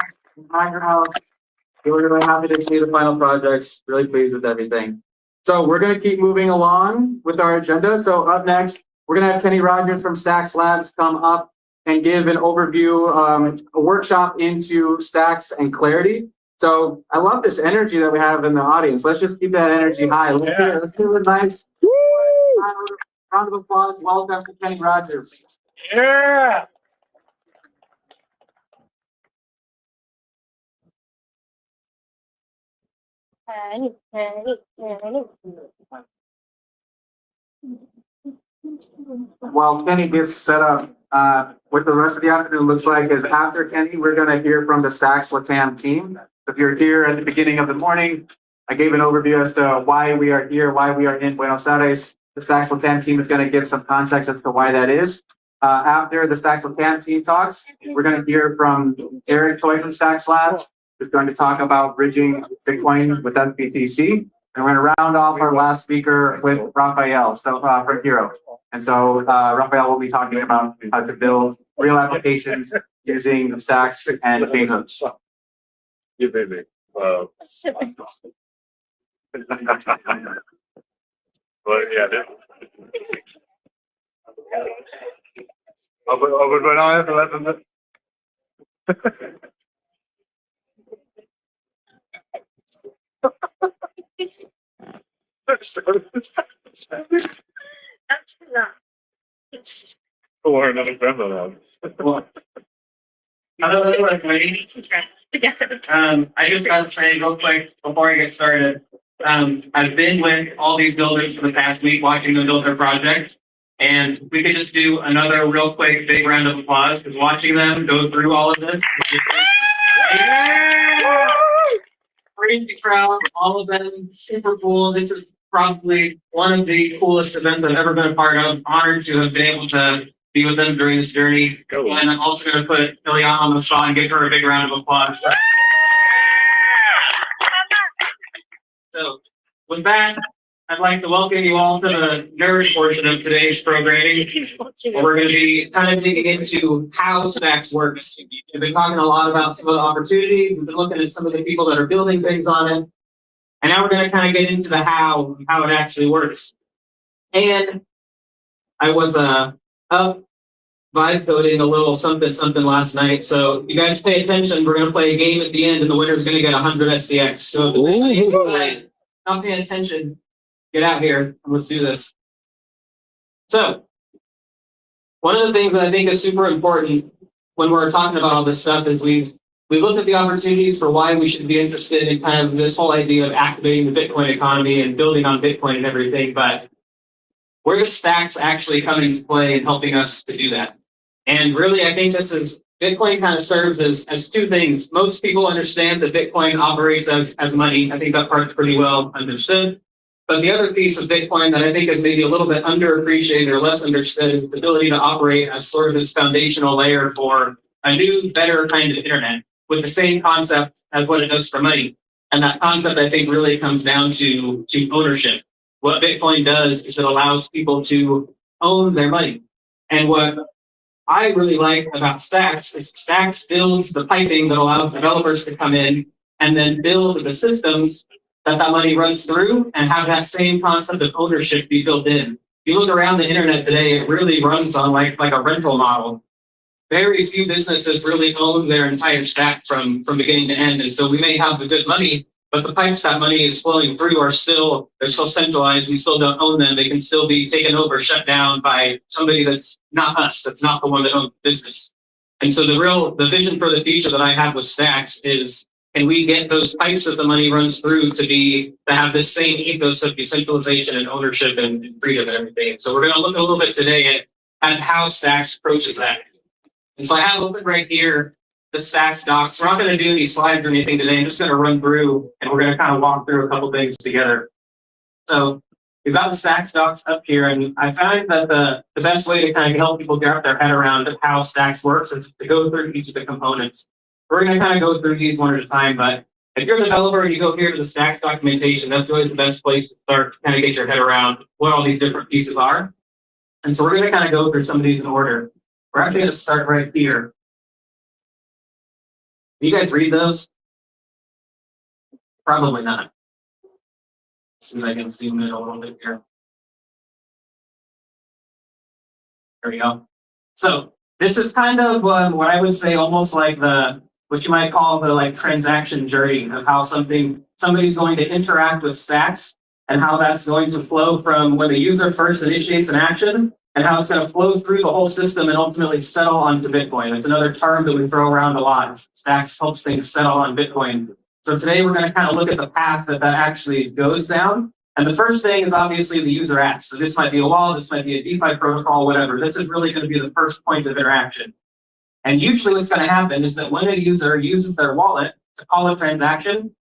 behind your house. We're really happy to see the final projects. Really pleased with everything. So we're going to keep moving along with our agenda. So up next, we're going to have Kenny Rogers from Stacks Labs come up and give an overview, a workshop into Stacks and Clarity. So I love this energy that we have in the audience. Let's just keep that energy high. Let's do it nice. Round of applause. Welcome to Kenny Rogers. Yeah. While Kenny gets set up, what the rest of the afternoon looks like is after Kenny, we're going to hear from the Stacks Latam team. If you're here at the beginning of the morning, I gave an overview as to why we are here, why we are in Buenos Aires. The Stacks Latam team is going to give some context as to why that is. After the Stacks Latam team talks, we're going to hear from Eric Toy from Stacks Labs, who's going to talk about bridging Bitcoin with SBTC. And we're going to round off our last speaker with Raphael, from Hero. And so Raphael will be talking about how to build real applications using stacks and payments. Yeah, baby. Well, yeah. Or another grandma. I just got to say real quick before I get started, I've been with all these builders for the past week watching them build their projects, and we could just do another real quick big round of applause because watching them go through all of this. Crazy crowd, all of them, super cool. This is probably one of the coolest events I've ever been a part of. Honored to have been able to be with them during this journey. And I'm also going to put Ilyana on the spot and give her a big round of applause. So, with that, I'd like to welcome you all to the nerd portion of today's programming. We're going to be kind of digging into how Stacks works. We've been talking a lot about some of the opportunities. We've been looking at some of the people that are building things on it. And now we're going to kind of get into the how it actually works. And I was up vibe coding a little something last night. So you guys pay attention. We're going to play a game at the end, and the winner is going to get 100 SDX. So if anybody not paying attention, get out here and let's do this. So one of the things that I think is super important when we're talking about all this stuff is we looked at the opportunities for why we should be interested in kind of this whole idea of activating the Bitcoin economy and building on Bitcoin and everything. But where do Stacks actually come into play in helping us to do that? And really, I think this is Bitcoin kind of serves as two things. Most people understand that Bitcoin operates as money. I think that part's pretty well understood. But the other piece of Bitcoin that I think is maybe a little bit underappreciated or less understood is its ability to operate as sort of this foundational layer for a new, better kind of internet with the same concept as what it does for money. And that concept, I think, really comes down to ownership. What Bitcoin does is it allows people to own their money. And what I really like about Stacks is Stacks builds the piping that allows developers to come in and then build the systems that money runs through and have that same concept of ownership be built in. If you look around the internet today, it really runs on like a rental model. Very few businesses really own their entire stack from beginning to end. And so we may have the good money, but the pipes that money is flowing through they're still centralized. We still don't own them. They can still be taken over, shut down by somebody that's not us. That's not the one that owns the business. And so the vision for the future that I have with Stacks is, can we get those pipes that the money runs through to have this same ethos of decentralization and ownership and freedom and everything. So we're going to look a little bit today at how Stacks approaches that. And so I have open right here the Stacks docs. We're not going to do any slides or anything today. I'm just going to run through and we're going to kind of walk through a couple things together. So we've got the Stacks docs up here, and I find that the best way to kind of help people get their head around how Stacks works is to go through each of the components. We're going to kind of go through these one at a time, but if you're a developer and you go here to the Stacks documentation, that's really the best place to start to kind of get your head around what all these different pieces are. And so we're going to kind of go through some of these in order. We're actually going to start right here. Do you guys read those? Probably not. Let's see if I can zoom in a little bit here. There we go. So this is kind of what I would say almost like what you might call the transaction journey of how somebody's going to interact with Stacks and how that's going to flow from when the user first initiates an action and how it's going to flow through the whole system and ultimately settle onto Bitcoin. It's another term that we throw around a lot. Stacks helps things settle on Bitcoin. So today we're going to kind of look at the path that actually goes down. And the first thing is obviously the user acts. So this might be a wallet, this might be a DeFi protocol, whatever. This is really going to be the first point of interaction. And usually what's going to happen is that when a user uses their wallet to call a transaction,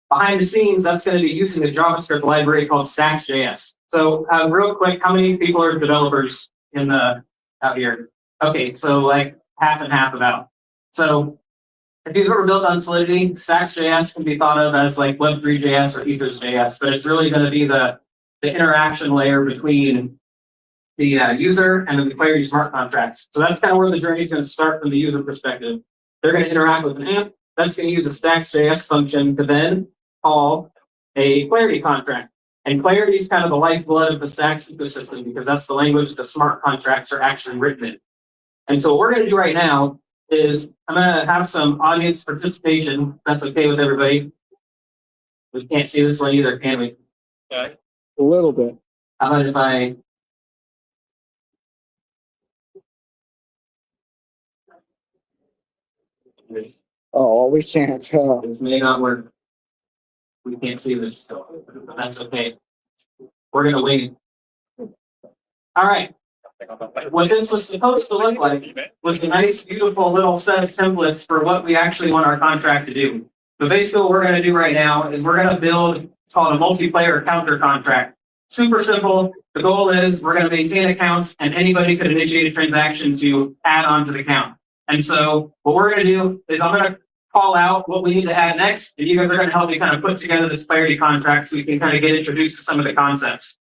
behind the scenes, that's going to be using a JavaScript library called Stacks.js. So real quick, how many people are developers out here? Okay, so like half and half about. So if you've ever built on Solidity, Stacks.js can be thought of as like Web3.js or Ethers.js, but it's really going to be the interaction layer between the user and the Clarity smart contracts. So that's kind of where the journey is going to start from the user perspective. They're going to interact with an AMP. That's going to use a Stacks.js function to then call a Clarity contract. And Clarity is kind of the lifeblood of the Stacks ecosystem because that's the language the smart contracts are actually written in. And so what we're going to do right now is I'm going to have some audience participation. If that's okay with everybody. We can't see this one either, can we? A little bit. How about if I Oh, we can't. This may not work. We can't see this, but that's okay. We're gonna wait. All right. What this was supposed to look like was a nice, beautiful little set of templates for what we actually want our contract to do. So basically what we're going to do right now is we're going to build, it's called a multiplayer counter contract. Super simple. The goal is we're going to maintain accounts and anybody could initiate a transaction to add on to the account. And so what we're going to do is I'm going to call out what we need to add next, and you guys are going to help me kind of put together this clarity contract so we can kind of get introduced to some of the concepts.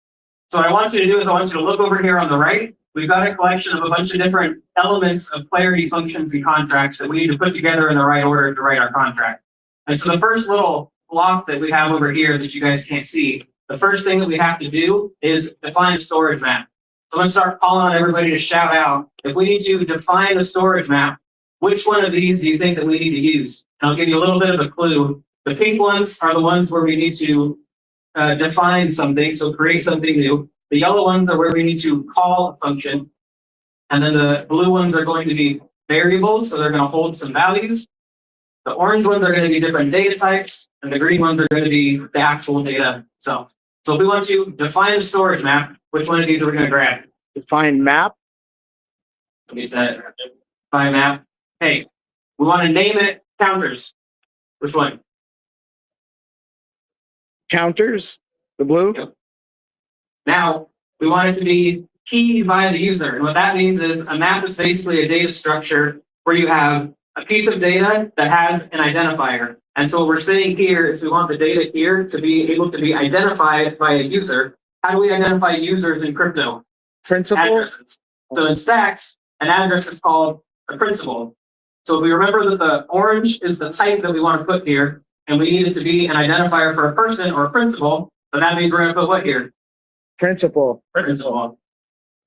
So what I want you to do is I want you to look over here on the right. We've got a collection of a bunch of different elements of clarity functions and contracts that we need to put together in the right order to write our contract. And so the first little block that we have over here that you guys can't see, the first thing that we have to do is define a storage map. So I'm going to start calling on everybody to shout out. If we need to define a storage map, which one of these do you think that we need to use? And I'll give you a little bit of a clue. The pink ones are the ones where we need to define something, so create something new. The yellow ones are where we need to call a function. And then the blue ones are going to be variables, so they're going to hold some values. The orange ones are going to be different data types, and the green ones are going to be the actual data itself. So if we want to define a storage map, which one of these are we going to grab? Define map. Somebody said it. Define map. Hey, we want to name it counters. Which one? Counters, the blue. Yep. Now, we want it to be keyed by the user. And what that means is a map is basically a data structure where you have a piece of data that has an identifier. And so what we're saying here is we want the data here to be able to be identified by a user. How do we identify users in crypto? Principal. Addresses. So in stacks, an address is called a principal. So we remember that the orange is the type that we want to put here, and we need it to be an identifier for a person or a principal. So that means we're going to put what here? Principal. Principal.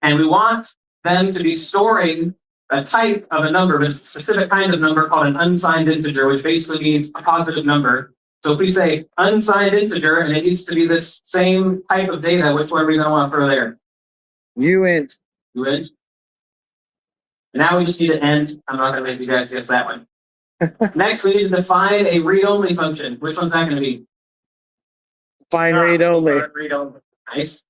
And we want them to be storing a type of a number, but it's a specific kind of number called an unsigned integer, which basically means a positive number. So if we say unsigned integer and it needs to be this same type of data, which one are we going to want to throw there? Uint. Uint. Now we just need to end. I'm not going to make you guys guess that one. Next, we need to define a read-only function. Which one's that going to be? Define read-only. Read-only. Nice.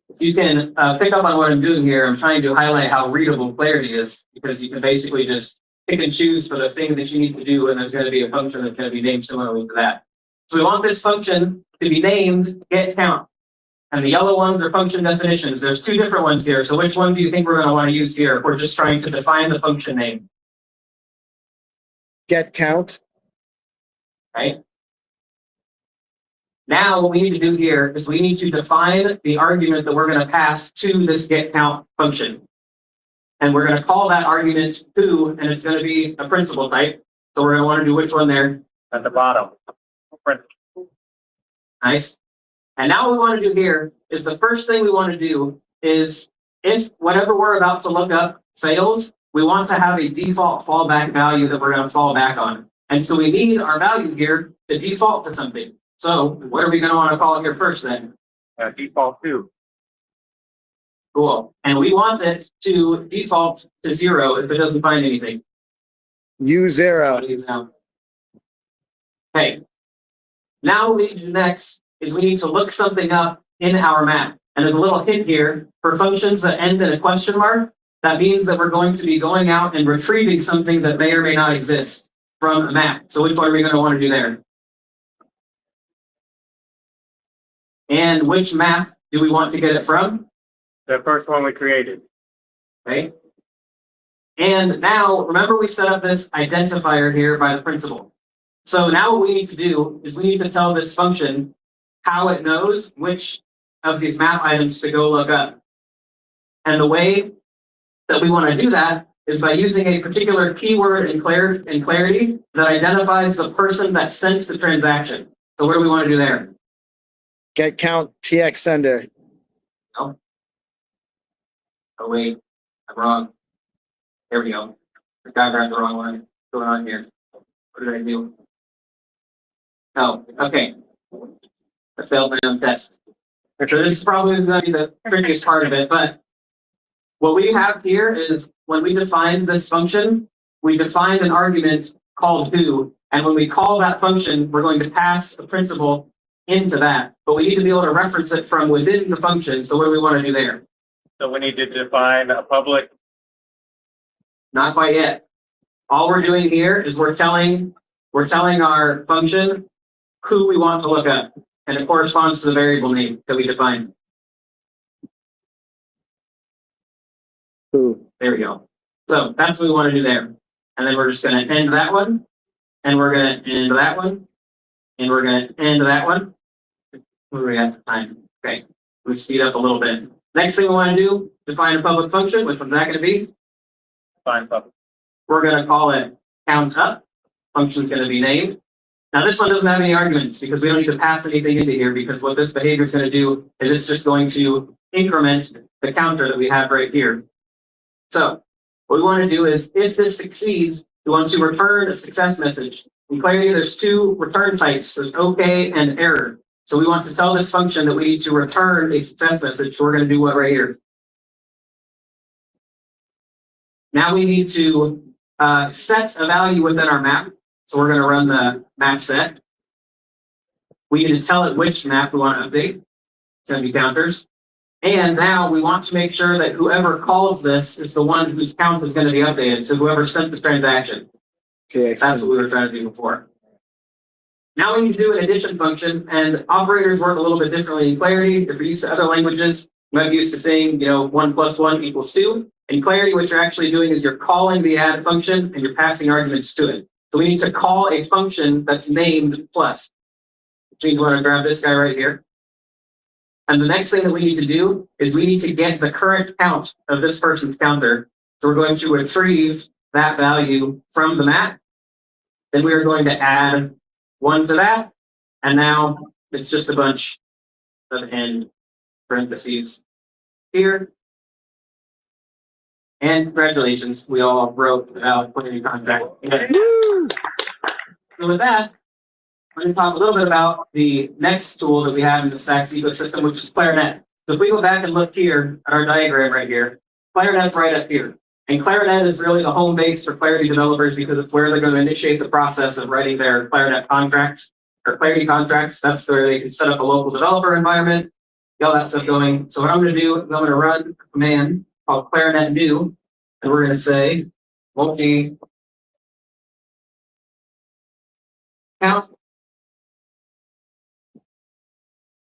If you can pick up on what I'm doing here, I'm trying to highlight how readable clarity is, because you can basically just pick and choose for the thing that you need to do, and there's going to be a function that's going to be named similarly to that. So we want this function to be named getCount. And the yellow ones are function definitions. There's two different ones here. So which one do you think we're going to want to use here if we're just trying to define the function name? GetCount. Right? Now what we need to do here is we need to define the argument that we're going to pass to this getCount function. And we're going to call that argument to, and it's going to be a principal type. So we're going to want to do which one there? At the bottom. Nice. And now what we want to do here is the first thing we want to do is if whatever we're about to look up fails, we want to have a default fallback value that we're going to fall back on. And so we need our value here to default to something. So what are we going to want to call it here first then? Default to. Cool. And we want it to default to 0 if it doesn't find anything. U0. Okay. Now what we need to do next is we need to look something up in our map. And there's a little hint here for functions that end in a question mark. That means that we're going to be going out and retrieving something that may or may not exist from a map. So which one are we going to want to do there? And which map do we want to get it from? The first one we created. Okay. And now, remember we set up this identifier here by the principal. So now what we need to do is we need to tell this function how it knows which of these map items to go look up. And the way that we want to do that is by using a particular keyword in clarity that identifies the person that sent the transaction. So what do we want to do there? GetCount TX sender. No. Oh wait, I'm wrong. There we go. I grabbed the wrong one. What's going on here? What did I do? Oh, okay. I failed my own test. So this is probably going to be the trickiest part of it, but what we have here is when we define this function, we define an argument called who. And when we call that function, we're going to pass a principal into that. But we need to be able to reference it from within the function. So what do we want to do there? So we need to define a public. Not quite yet. All we're doing here is we're telling our function who we want to look up. And it corresponds to the variable name that we defined. Who? There we go. So that's what we want to do there. And then we're just going to end that one. And we're going to end that one. And we're going to end that one. Where are we at time? Okay. We speed up a little bit. Next thing we want to do, define a public function. Which one's that going to be? Define public. We're going to call it count up. Function's going to be named. Now this one doesn't have any arguments because we don't need to pass anything into here because what this behavior is going to do is it's just going to increment the counter that we have right here. So what we want to do is if this succeeds, we want to return a success message. In Clarity, there's two return types. There's OK and error. So we want to tell this function that we need to return a success message. So we're going to do what right here. Now we need to set a value within our map. So we're going to run the map set. We need to tell it which map we want to update. It's going to be counters. And now we want to make sure that whoever calls this is the one whose count is going to be updated. So whoever sent the transaction. Okay, that's what we were trying to do before. Now we need to do an addition function, and operators work a little bit differently in Clarity. If you're used to other languages, you might be used to saying, 1 + 1 = 2. In Clarity, what you're actually doing is you're calling the add function and you're passing arguments to it. So we need to call a function that's named plus. Which means we're going to grab this guy right here. And the next thing that we need to do is we need to get the current count of this person's counter. So we're going to retrieve that value from the map. Then we are going to add 1 to that. And now it's just a bunch of end parentheses here. And congratulations, we all wrote without putting in contract. So with that, we're going to talk a little bit about the next tool that we have in the Stacks ecosystem, which is Clarinet. So if we go back and look here at our diagram right here, Clarinet's right up here. And Clarinet is really the home base for Clarity developers because it's where they're going to initiate the process of writing their Clarinet contracts or Clarity contracts. That's where they can set up a local developer environment, get all that stuff going. So what I'm going to do is I'm going to run a command called Clarinet new, and we're going to say multi count.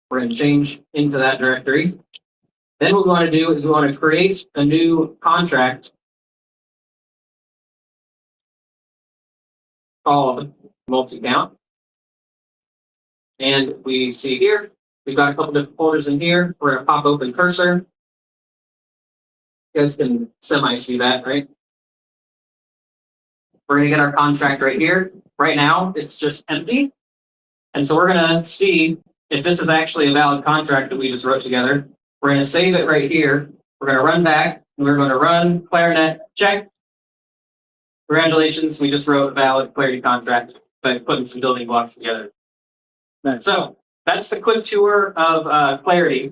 We're going to change into that directory. Then what we want to do is we want to create a new contract called multi-count. And we see here, we've got a couple different folders in here. We're going to pop open cursor. You guys can semi-see that, right? We're going to get our contract right here. Right now, it's just empty. And so we're going to see if this is actually a valid contract that we just wrote together. We're going to save it right here. We're going to run back, and we're going to run Clarinet check. Congratulations, we just wrote a valid Clarity contract by putting some building blocks together. Nice. So that's the quick tour of Clarity.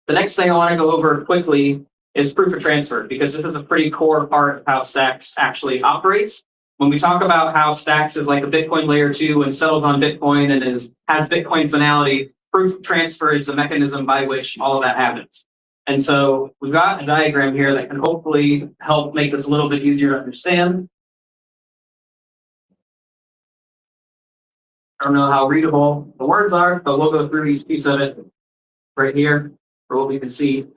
The next thing I want to go over quickly is proof of transfer, because this is a pretty core part of how Stacks actually operates. When we talk about how Stacks is like a Bitcoin layer 2 and settles on Bitcoin and has Bitcoin finality, proof of transfer is the mechanism by which all of that happens. And so we've got a diagram here that can hopefully help make this a little bit easier to understand. I don't know how readable the words are, but we'll go through each piece of it right here for what we can see.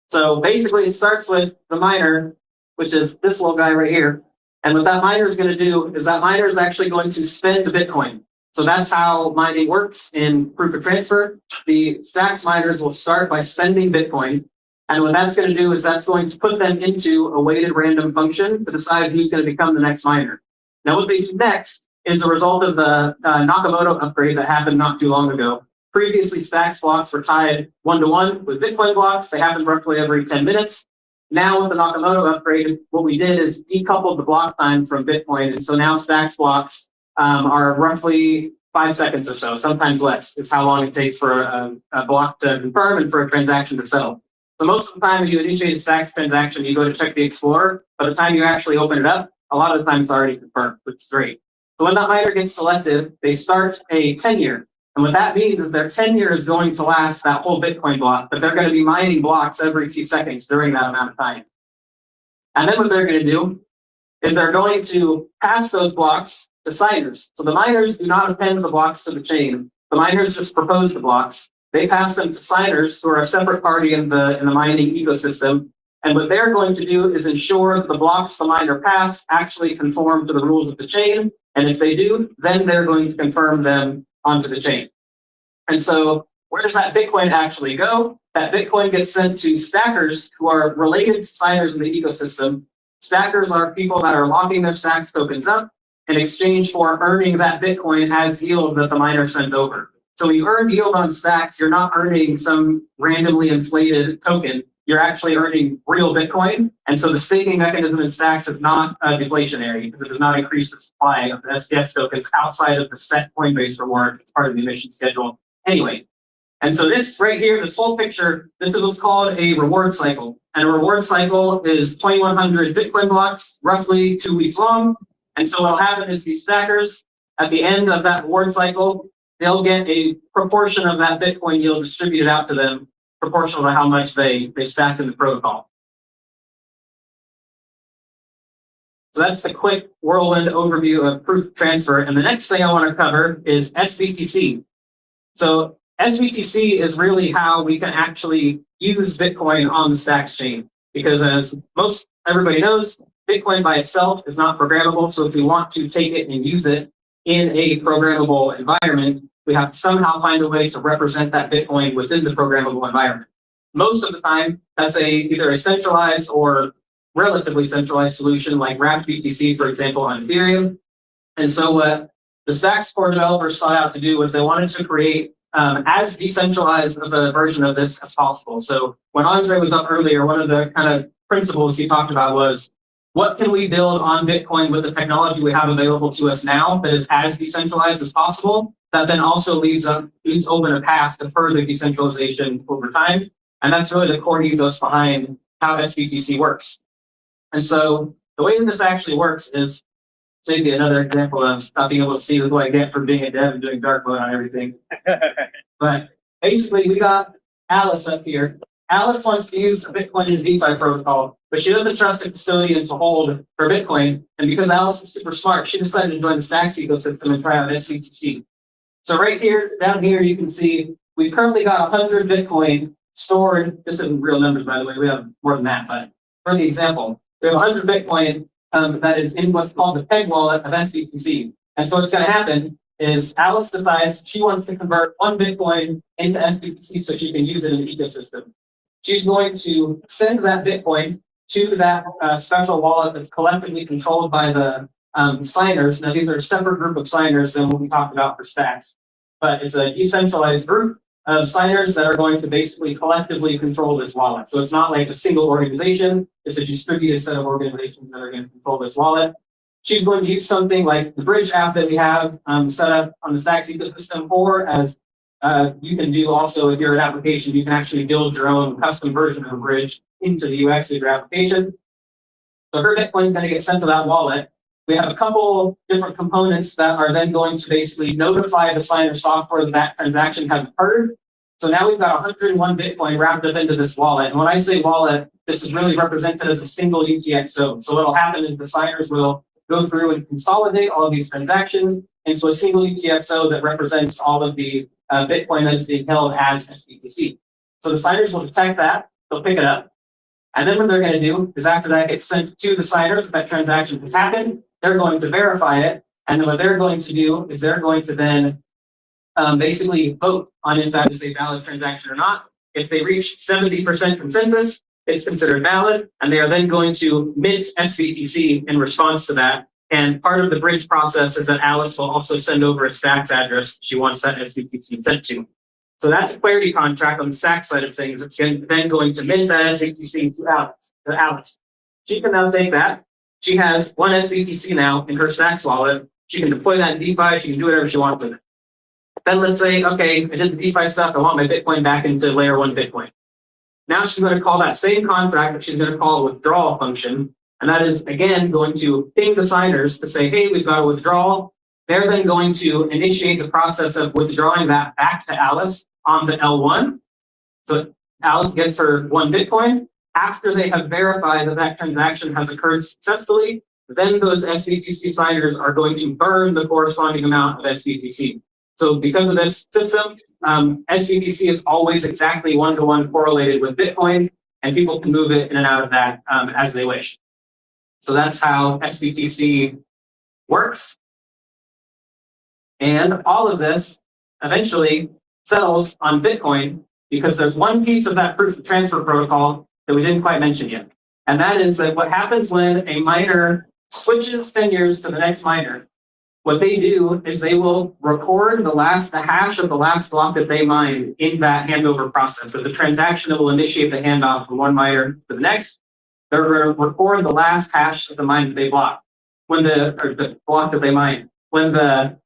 So basically it starts with the miner, which is this little guy right here. And what that miner is going to do is that miner is actually going to spend the Bitcoin. So that's how mining works in proof of transfer. The Stacks miners will start by spending Bitcoin. And what that's going to do is that's going to put them into a weighted random function to decide who's going to become the next miner. Now what they do next is a result of the Nakamoto upgrade that happened not too long ago. Previously, Stacks blocks were tied 1-to-1 with Bitcoin blocks. They happened roughly every 10 minutes. Now with the Nakamoto upgrade, what we did is decoupled the block time from Bitcoin. And so now Stacks blocks are roughly 5 seconds or so, sometimes less, is how long it takes for a block to confirm and for a transaction to settle. So most of the time, if you initiate a Stacks transaction, you go to check the Explorer. By the time you actually open it up, a lot of the time it's already confirmed, which is great. So when that miner gets selected, they start a tenure. And what that means is their tenure is going to last that whole Bitcoin block, but they're going to be mining blocks every few seconds during that amount of time. And then what they're going to do is they're going to pass those blocks to signers. So the miners do not append the blocks to the chain. The miners just propose the blocks. They pass them to signers, who are a separate party in the mining ecosystem. And what they're going to do is ensure that the blocks the miner pass actually conform to the rules of the chain. And if they do, then they're going to confirm them onto the chain. And so where does that Bitcoin actually go? That Bitcoin gets sent to stackers who are related to signers in the ecosystem. Stackers are people that are locking their stacks tokens up in exchange for earning that Bitcoin as yield that the miner sent over. So when you earn yield on stacks, you're not earning some randomly inflated token. You're actually earning real Bitcoin. And so the staking mechanism in stacks is not deflationary, because it does not increase the supply of the SDX tokens outside of the set Coinbase reward. It's part of the emission schedule anyway. And so this right here, this whole picture, this is what's called a reward cycle. And a reward cycle is 2,100 Bitcoin blocks, roughly 2 weeks long. And so what'll happen is these stackers, at the end of that reward cycle, they'll get a proportion of that Bitcoin yield distributed out to them, proportional to how much they stacked in the protocol. So that's the quick whirlwind overview of proof transfer. And the next thing I want to cover is SBTC. So SBTC is really how we can actually use Bitcoin on the Stacks chain, because as everybody knows, Bitcoin by itself is not programmable. So if we want to take it and use it in a programmable environment, we have to somehow find a way to represent that Bitcoin within the programmable environment. Most of the time, that's either a centralized or relatively centralized solution like wrapped BTC, for example, on Ethereum. And so what the Stacks core developers sought out to do was they wanted to create as decentralized of a version of this as possible. So when Andre was up earlier, one of the kind of principles he talked about was, what can we build on Bitcoin with the technology we have available to us now that is as decentralized as possible, that then also leaves open a path to further decentralization over time. And that's really the core ethos behind how SBTC works. And so the way that this actually works is, maybe another example of not being able to see what I get from being a dev and doing dark mode on everything. But basically, we got Alice up here. Alice wants to use a Bitcoin in DeFi protocol, but she doesn't trust a custodian to hold her Bitcoin. And because Alice is super smart, she decided to join the Stacks ecosystem and try out SBTC. So right here, down here, you can see we've currently got 100 Bitcoin stored. This isn't real numbers, by the way. We have more than that, but for the example, we have 100 Bitcoin that is in what's called the peg wallet of SBTC. And so what's going to happen is Alice decides she wants to convert 1 Bitcoin into SBTC so she can use it in the ecosystem. She's going to send that Bitcoin to that special wallet that's collectively controlled by the signers. Now, these are a separate group of signers than what we talked about for Stacks, but it's a decentralized group of signers that are going to basically collectively control this wallet. So it's not like a single organization, it's a distributed set of organizations that are going to control this wallet. She's going to use something like the Bridge app that we have set up on the Stacks ecosystem, or as you can do also if you're an application, you can actually build your own custom version of a Bridge into the UX of your application. So her Bitcoin is going to get sent to that wallet. We have a couple different components that are then going to basically notify the signer software that that transaction has occurred. So now we've got 101 Bitcoin wrapped up into this wallet. And when I say wallet, this is really represented as a single UTXO. So what'll happen is the signers will go through and consolidate all of these transactions into a single UTXO that represents all of the Bitcoin that is being held as SBTC. So the signers will detect that, they'll pick it up. And then what they're going to do is after that gets sent to the signers, that transaction has happened, they're going to verify it. And then what they're going to do is they're going to then basically vote on if that is a valid transaction or not. If they reach 70% consensus, it's considered valid. And they are then going to mint SBTC in response to that. And part of the bridge process is that Alice will also send over a Stacks address she wants that SBTC sent to. So that's a clarity contract on the Stacks side of things. It's then going to mint that SBTC to Alice. She can now take that. She has 1 SBTC now in her Stacks wallet. She can deploy that in DeFi. She can do whatever she wants with it. Then let's say, okay, I did the DeFi stuff. I want my Bitcoin back into layer 1 Bitcoin. Now she's going to call that same contract, but she's going to call a withdrawal function. And that is, again, going to ping the signers to say, hey, we've got a withdrawal. They're then going to initiate the process of withdrawing that back to Alice on the L1. So Alice gets her 1 Bitcoin. After they have verified that that transaction has occurred successfully, then those SBTC signers are going to burn the corresponding amount of SBTC. So because of this system, SBTC is always exactly one-to-one correlated with Bitcoin, and people can move it in and out of that as they wish. So that's how SBTC works. And all of this eventually settles on Bitcoin because there's one piece of that proof of transfer protocol that we didn't quite mention yet. And that is that what happens when a miner switches tenures to the next miner, what they do is they will record the hash of the last block that they mined in that handover process. So the transaction that will initiate the handoff from one miner to the next, they're going to record the last hash of the mine that they blocked, or the block that they mined. When the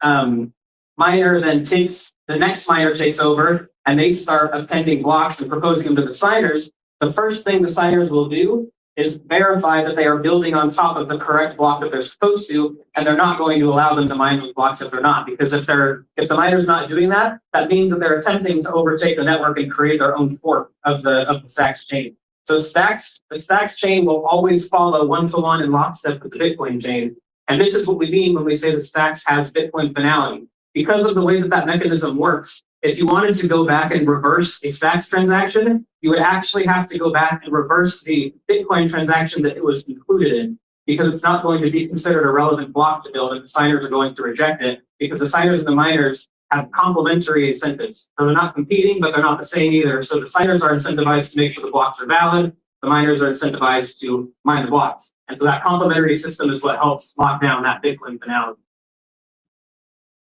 miner then the next miner takes over and they start appending blocks and proposing them to the signers, the first thing the signers will do is verify that they are building on top of the correct block that they're supposed to, and they're not going to allow them to mine those blocks if they're not. Because if the miner's not doing that, that means that they're attempting to overtake the network and create their own fork of the Stacks chain. So the Stacks chain will always follow one-to-one in lockstep with the Bitcoin chain. And this is what we mean when we say that Stacks has Bitcoin finality. Because of the way that that mechanism works, if you wanted to go back and reverse a Stacks transaction, you would actually have to go back and reverse the Bitcoin transaction that it was included in, because it's not going to be considered a relevant block to build, and the signers are going to reject it, because the signers and the miners have complementary incentives. So they're not competing, but they're not the same either. So the signers are incentivized to make sure the blocks are valid. The miners are incentivized to mine the blocks. And so that complementary system is what helps lock down that Bitcoin finality.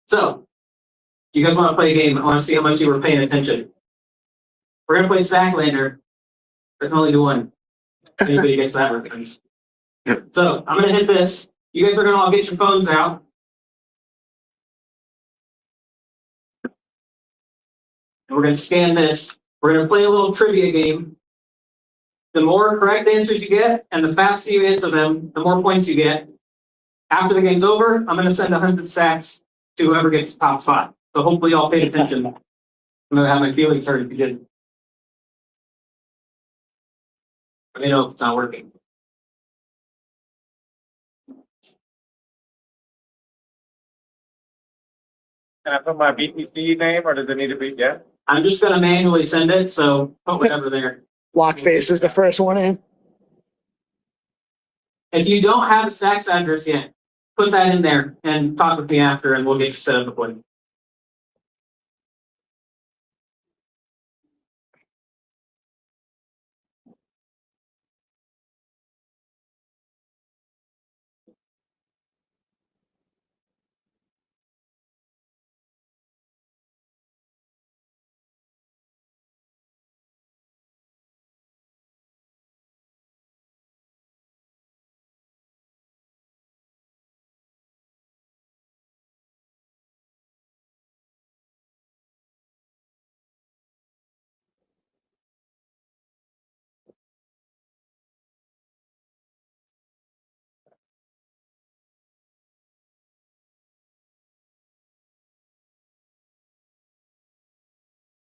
So, you guys want to play a game? I want to see how much you were paying attention. We're going to play Stacklander. There can only do one. If anybody gets that reference. So, I'm going to hit this. You guys are going to all get your phones out. And we're going to scan this. We're going to play a little trivia game. The more correct answers you get, and the faster you answer them, the more points you get. After the game's over, I'm going to send 100 stacks to whoever gets the top spot. So hopefully y'all paid attention. I'm going to have my feelings hurt if you didn't. Let me know if it's not working. Can I put my BTC name, or does it need to be, yeah? I'm just going to manually send it, so put whatever there. Blockface is the first one in. If you don't have a Stacks address yet, put that in there and talk with me after, and we'll get you set up with one.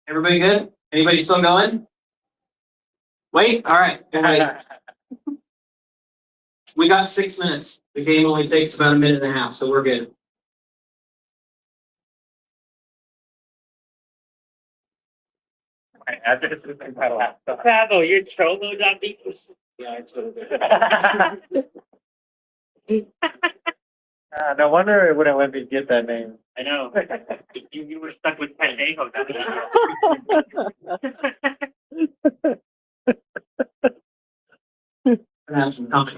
Everybody good? Anybody still going? Wait, all right. We got 6 minutes. The game only takes about 1.5 minutes, so we're good. My address is in my laptop. Bravo, you're cholo.btc. Yeah, I totally did. No wonder it wouldn't let me get that name. I know. You were stuck with Pendejo. Have some company.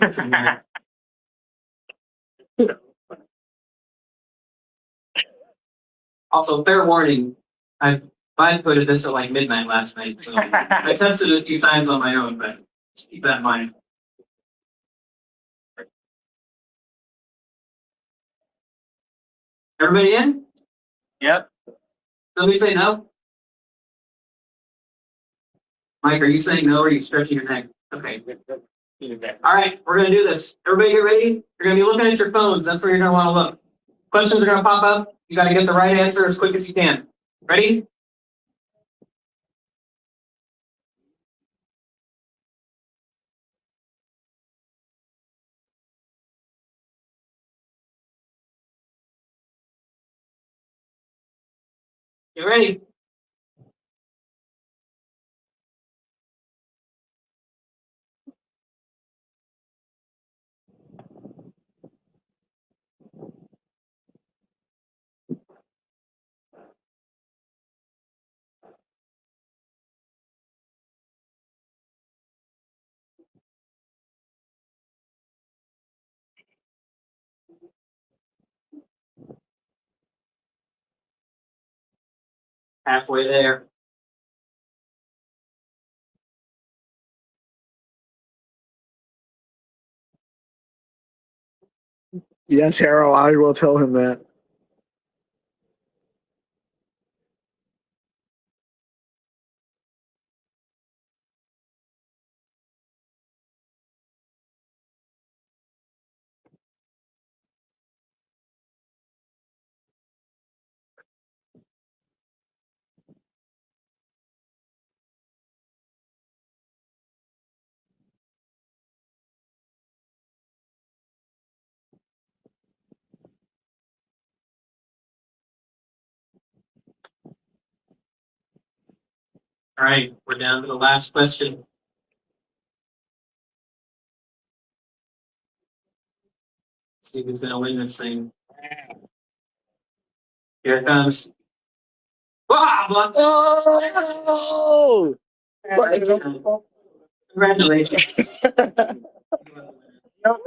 Also, fair warning, I put this at like midnight last night, so I tested it a few times on my own, but just keep that in mind. Everybody in? Yep. Somebody say no? Mike, are you saying no, or are you stretching your neck? Okay. All right, we're gonna do this. Everybody get ready? You're gonna be looking at your phones. That's where you're gonna want to look. Questions are gonna pop up. You gotta get the right answer as quick as you can. Ready? Get ready. Halfway there. Yes, Harold, I will tell him that. All right, we're down to the last question. Let's see who's gonna win this thing. Here it comes. Ah, Oh! Congratulations. No,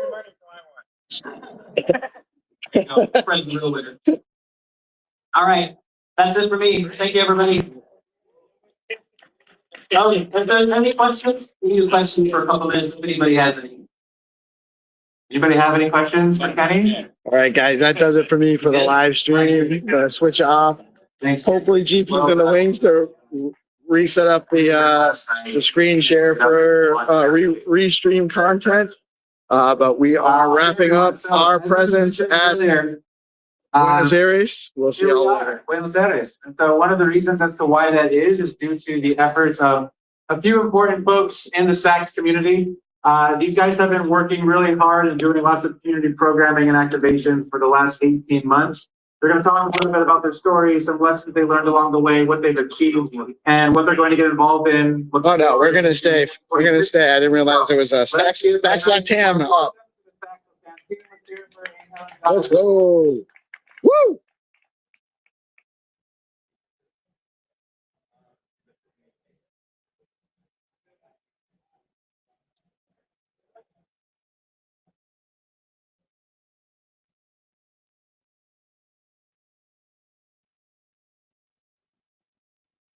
Fred's the real winner. All right, that's it for me. Thank you, everybody. Oh, if there's any questions, we need a question for a couple minutes if anybody has any. Anybody have any questions for Kenny? All right, guys, that does it for me for the live stream. Gonna switch off. Thanks. Hopefully, GP's in the wings to reset up the screen share for Restream content. But we are wrapping up our presence at Buenos Aires. We'll see you all later. Buenos Aires. And so one of the reasons as to why that is due to the efforts of a few important folks in the Stacks community. These guys have been working really hard and doing lots of community programming and activation for the last 18 months. They're going to talk a little bit about their stories, some lessons they learned along the way, what they've achieved, and what they're going to get involved in. Oh no, we're gonna stay. We're gonna stay. I didn't realize it was Stacks Latam up. Let's go. Woo!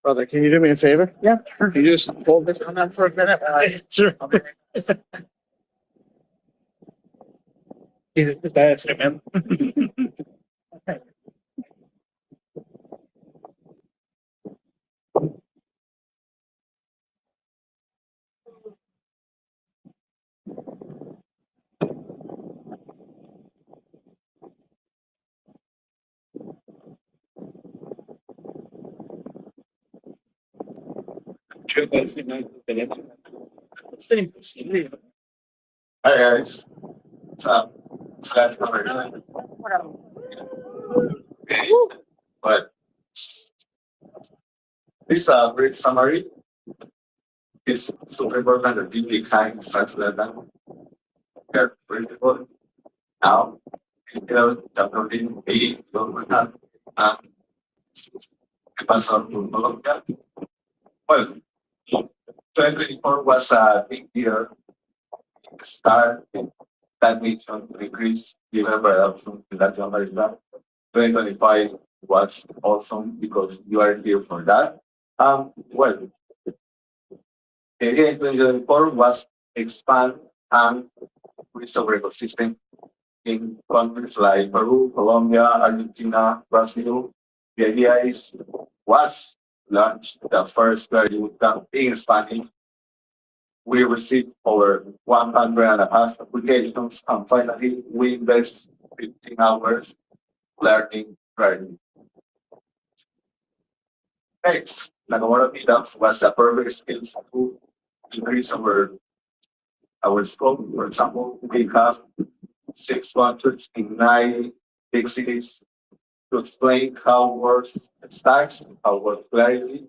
Brother, can you do me a favor? Yeah, sure. Can you just hold this on that for a minute? Sure. That's it, man. Hi guys, what's up? It's glad to come here. But this brief summary is super important that deeply kind starts that down. Here, very people. Now, downloading a development to Colombia. Well, 2024 was a big year. Start that mission to increase the member adoption in Latin America. 2025 was awesome because you are here for that. Well, again, 2024 was expand and increase our ecosystem in countries like Peru, Colombia, Argentina, Brazil. The idea was launch the first very bootcamp in Spanish we received over 100.5 applications, and finally, we invest 15 hours learning. Next, Nakamura meetups was a perfect skill to increase our scope. For example, we have 6 countries in 9 big cities to explain how works stacks, how works clarity,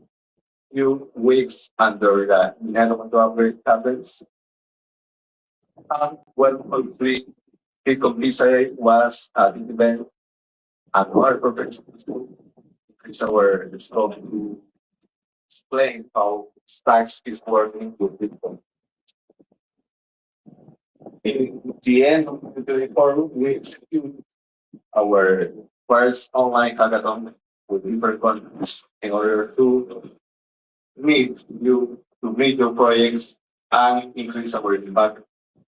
few weeks under the Nano upgrade happens. And 1.3 Bitcoin PCA was a big event and our perfect to increase our scope to explain how stacks is working with Bitcoin. In the end of 2024, we execute our first online hackathon with different countries in order to meet your projects and increase our impact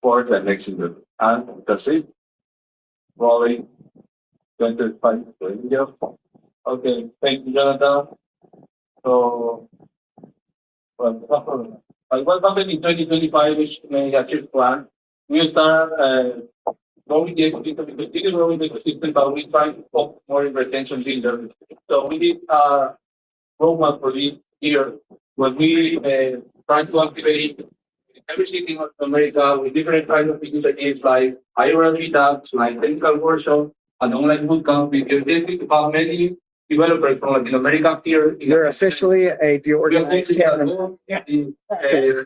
for the next year. And that's it. Rolling 25. Okay, thank you, Jonathan. So, what happened in 2025, which may achieve plan? We start growing the ecosystem, we continue growing the ecosystem, but we try to focus more in retention builders. So we did a roadmap for this year when we try to activate every city in North America with different kinds of initiatives like IRL meetups, like technical workshops, and online bootcamp. We can have many developers from Latin America here. You're officially a DeOrganized Canada.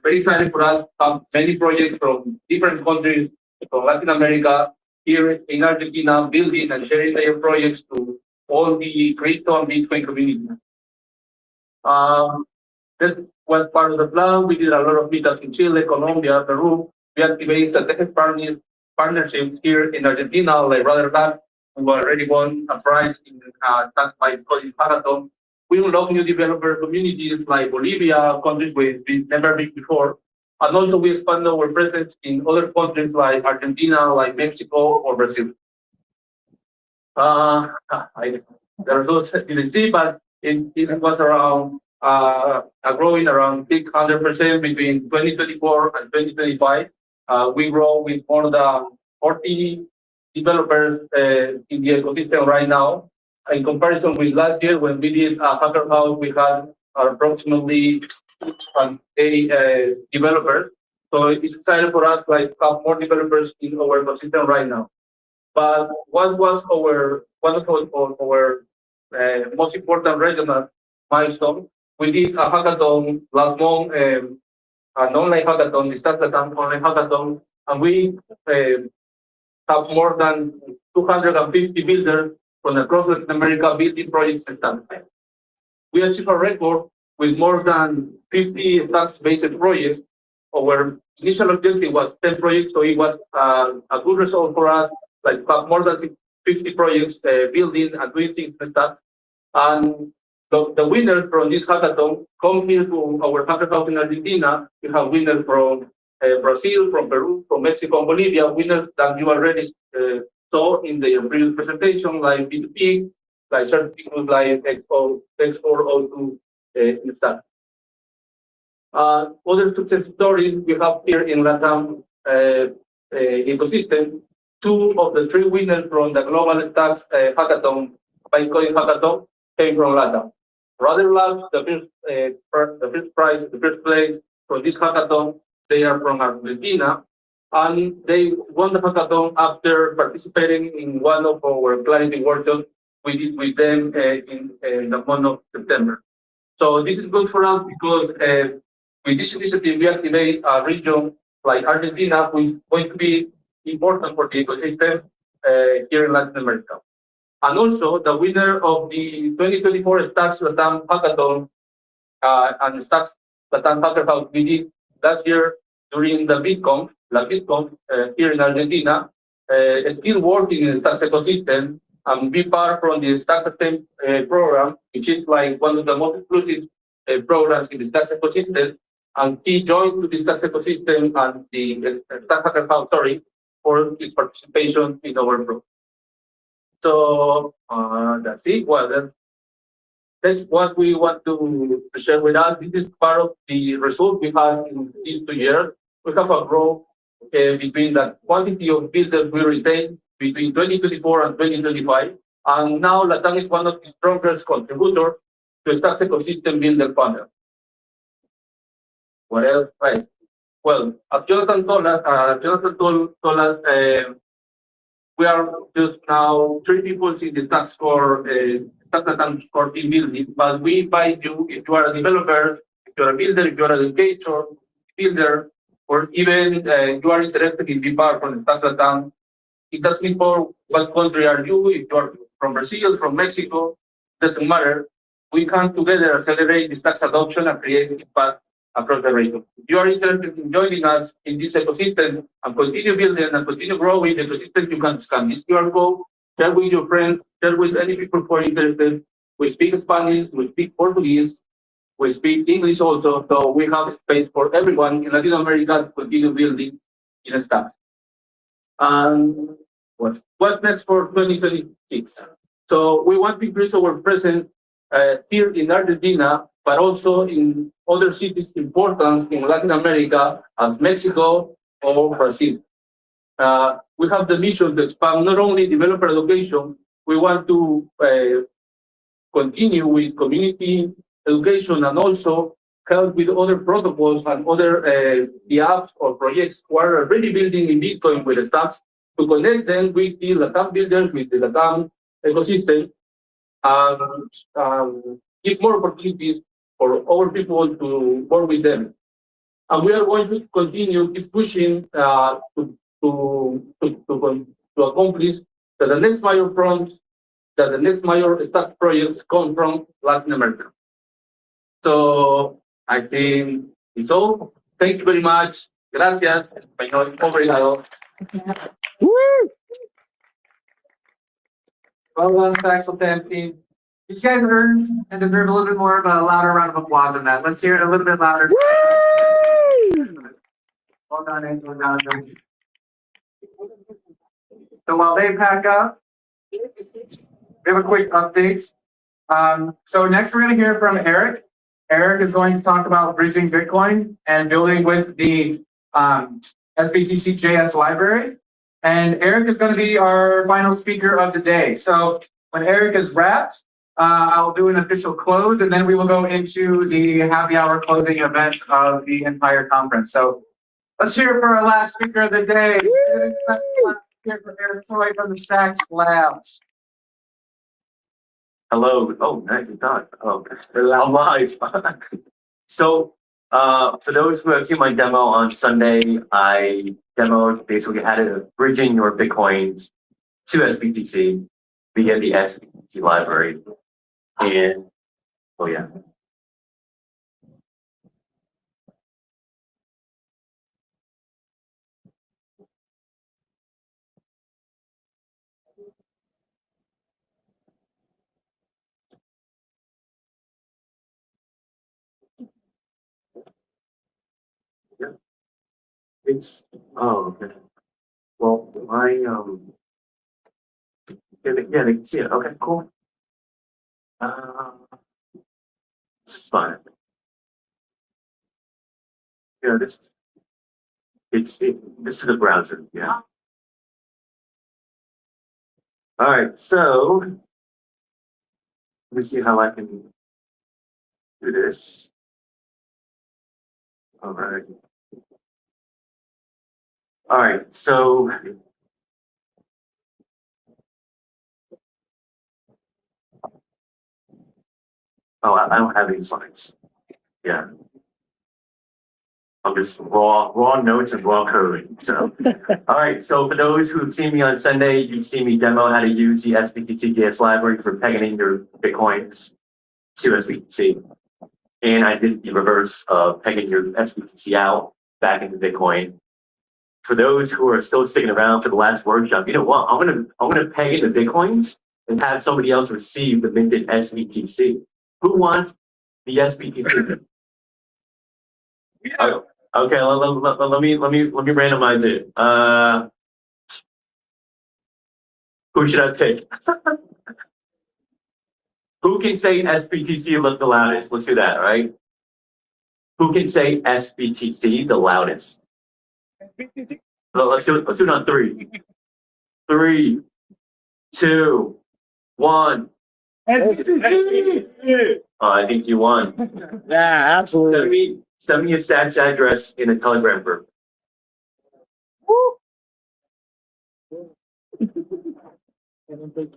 Very excited for us to have many projects from different countries from Latin America here in Argentina, building and sharing their projects to all the crypto and Bitcoin community. This was part of the plan. We did a lot of meetups in Chile, Colombia, Peru. We activated the tech partnerships here in Argentina, like Brother Lab, who already won a prize in Tax by Coding Hackathon. We unlock new developer communities like Bolivia, countries we've never been before. And also we expand our presence in other countries like Argentina, like Mexico or Brazil. The results I didn't see, but it was around growing around 600% between 2024 and 2025. We grow with more than 40 developers in the ecosystem right now. In comparison with last year, when we did a hacker house, we had approximately 80 developers. So it's exciting for us to have more developers in our ecosystem right now. But what was one of our most important regional milestone? We did a hackathon last month, an online hackathon, the Start online hackathon, and we have more than 250 builders from across Latin America building projects and stuff. We achieved a record with more than 50 stacks-based projects. Our initial objective was 10 projects, so it was a good result for us, like have more than 50 projects building and doing things and stuff. And the winners from this hackathon come here to our hackathon in Argentina. We have winners from Brazil, from Peru, from Mexico, and Bolivia, winners that you already saw in the previous presentation, like P2P, like certificates like X402 and stuff. Other success stories we have here in LATAM ecosystem. 2 of the 3 winners from the Global Stacks hackathon, Bitcoin hackathon, came from LATAM. Rudder Labs, the first place for this hackathon, they are from Argentina, and they won the hackathon after participating in one of our clarity workshops we did with them in the month of September. So this is good for us because with this initiative, we activate a region like Argentina, which is going to be important for the ecosystem here in Latin America. And also, the winner of the 2024 Stacks Latam Hackathon and Stacks Latam Hackathon we did last year during the Bitcoin here in Argentina, still working in the Stacks ecosystem and be part from the Stacks program, which is like one of the most inclusive programs in the Stacks ecosystem. And he joined to the Stacks ecosystem and the Stacks Hackathon, for his participation in our program. So that's it. Well, then that's what we want to share with us. This is part of the result we had in these 2 years. We have a growth between the quantity of builders we retain between 2024 and 2025. And now Latam is one of the strongest contributors to Stacks ecosystem builder panel. What else? Right. Well, as Jonathan told us, we are just now 3 people in the Stacks core, Stacks core team building, but we invite you, if you are a developer, if you are a builder, if you are an educator, builder, or even you are interested in being part from the Stacks Latam, it doesn't matter what country are you, if you are from Brazil, from Mexico, doesn't matter. We come together, accelerate the Stacks adoption and create impact across the region. If you are interested in joining us in this ecosystem and continue building and continue growing the ecosystem, you can scan this QR code, share with your friends, share with any people who are interested. We speak Spanish, we speak Portuguese, we speak English also, so we have space for everyone in Latin America to continue building in Stacks. And what's next for 2026? So we want to increase our presence here in Argentina, but also in other cities important in Latin America, as Mexico or Brazil. We have the mission to expand not only developer education, we want to continue with community education and also help with other protocols and other the apps or projects who are already building in Bitcoin with the Stacks to connect them with the Latam builders, with the Latam ecosystem, and give more opportunities for our people to work with them. And we are going to continue keep pushing to accomplish that the next major fronts, that the next major Stacks projects come from Latin America. So I think it's all. Thank you very much. Gracias. Español. Obrigado. Well done, Stacks Latam team. These guys earned and deserve a little bit more of a louder round of applause than that. Let's hear it a little bit louder. Well done, Angela. Well done. So while they pack up, we have a quick update. So next we're going to hear from Eric. Eric is going to talk about bridging Bitcoin and building with the SBTC JS library. And Eric is going to be our final speaker of the day. So when Eric is wrapped, I'll do an official close, and then we will go into the happy hour closing event of the entire conference. So let's hear it for our last speaker of the day. Let's hear it for Eric Troy from the Stacks Labs. Hello. Oh, nice talk. Oh, I'm live. So, for those who have seen my demo on Sunday, I demoed basically how to bridging your Bitcoins to SBTC via the SBTC library. And, oh yeah. Yeah. It's, oh, okay. Well, yeah, they can see it. Okay, cool. This is fine. Yeah, this is the browser. Yeah. All right, so let me see how I can do this. All right. All right, so I don't have any slides. Yeah. I'm just raw notes and raw coding. So, all right. So for those who've seen me on Sunday, you've seen me demo how to use the SBTC JS library for pegging in your Bitcoins to SBTC. And I did the reverse of pegging your SBTC out back into Bitcoin. For those who are still sticking around for the last workshop, you know what? I'm gonna peg in the Bitcoins and have somebody else receive the minted SBTC. Who wants the SBTC? Yeah. Okay, let me randomize it. Who should I pick? Who can say SBTC the loudest? Let's do that, right? Who can say SBTC the loudest? Well, let's do it on 3. 3, 2, 1. I think you won. Yeah, absolutely. Send me your stacks address in a Telegram group.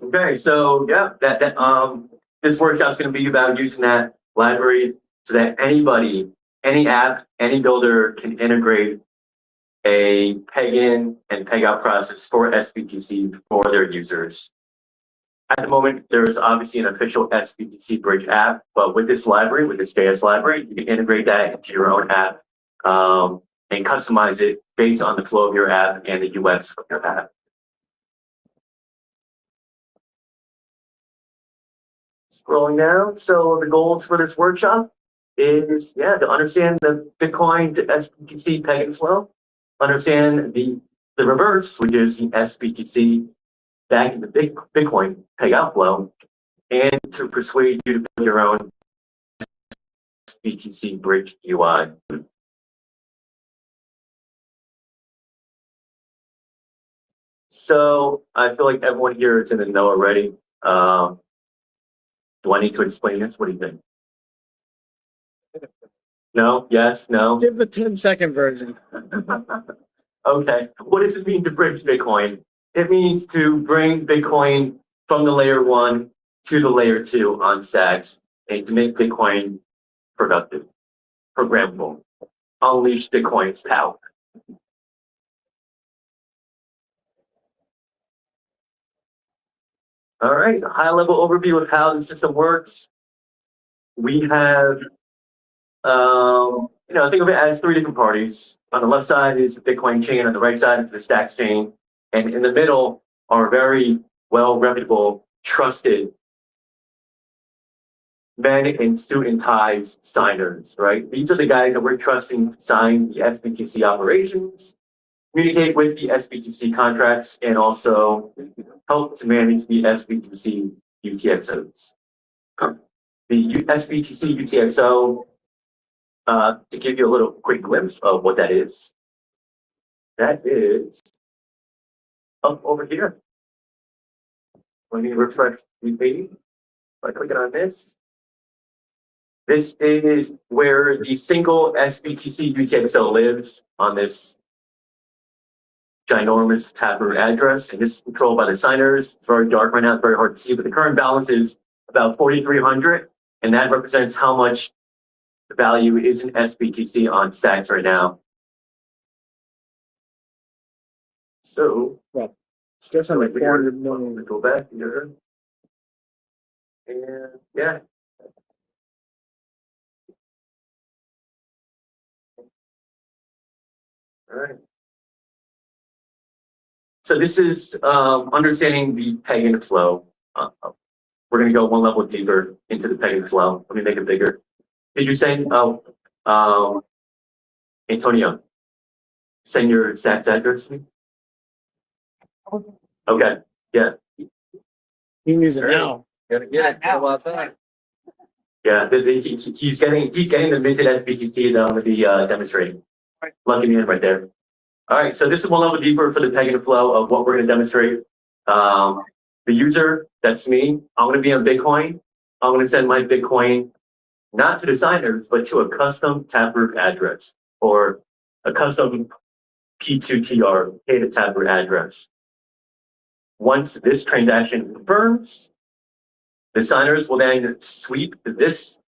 Okay, so yeah, this workshop's going to be about using that library so that anybody, any app, any builder can integrate a peg-in and peg-out process for SBTC for their users. At the moment, there is obviously an official SBTC bridge app, but with this library, with this JS library, you can integrate that into your own app and customize it based on the flow of your app and the UX of your app. Scrolling down, so the goals for this workshop is, to understand the Bitcoin to SBTC peg-in flow, understand the reverse, which is the SBTC back in the Bitcoin peg-out flow, and to persuade you to build your own SBTC bridge UI. So I feel like everyone here is in the know already. Do I need to explain this? What do you think? No? Yes? No? Give the 10-second version. Okay. What does it mean to bridge Bitcoin? It means to bring Bitcoin from the layer 1 to the layer 2 on stacks and to make Bitcoin productive, programmable, unleash Bitcoin's power. All right, a high-level overview of how the system works. We have, think of it as 3 different parties. On the left side is the Bitcoin chain, on the right side is the stacks chain, and in the middle are very well reputable, trusted men in suit and ties signers, right? These are the guys that we're trusting to sign the SBTC operations, communicate with the SBTC contracts, and also help to manage the SBTC UTXOs. The SBTC UTXO, to give you a little quick glimpse of what that is up over here. Let me refresh the page by clicking on this. This is where the single SBTC UTXO lives on this ginormous taproot address, and this is controlled by the signers. It's very dark right now, it's very hard to see, but the current balance is about 4,300, and that represents how much the value is in SBTC on stacks right now. So, Just on like 400 million. Go back here. And yeah. All right. So this is understanding the peg-in flow. We're going to go one level deeper into the peg-in flow. Let me make it bigger. Did you send, Antonio, send your stacks address to me? Okay, yeah. He needs it now. Yeah, he's getting the minted SBTC that I'm going to be demonstrating. Lucky man right there. All right, so this is one level deeper for the peg-in flow of what we're going to demonstrate. The user, that's me. I'm going to be on Bitcoin. I'm going to send my Bitcoin not to the signers, but to a custom taproot address or a custom P2TR, pay to taproot address. Once this transaction confirms, the signers will then sweep this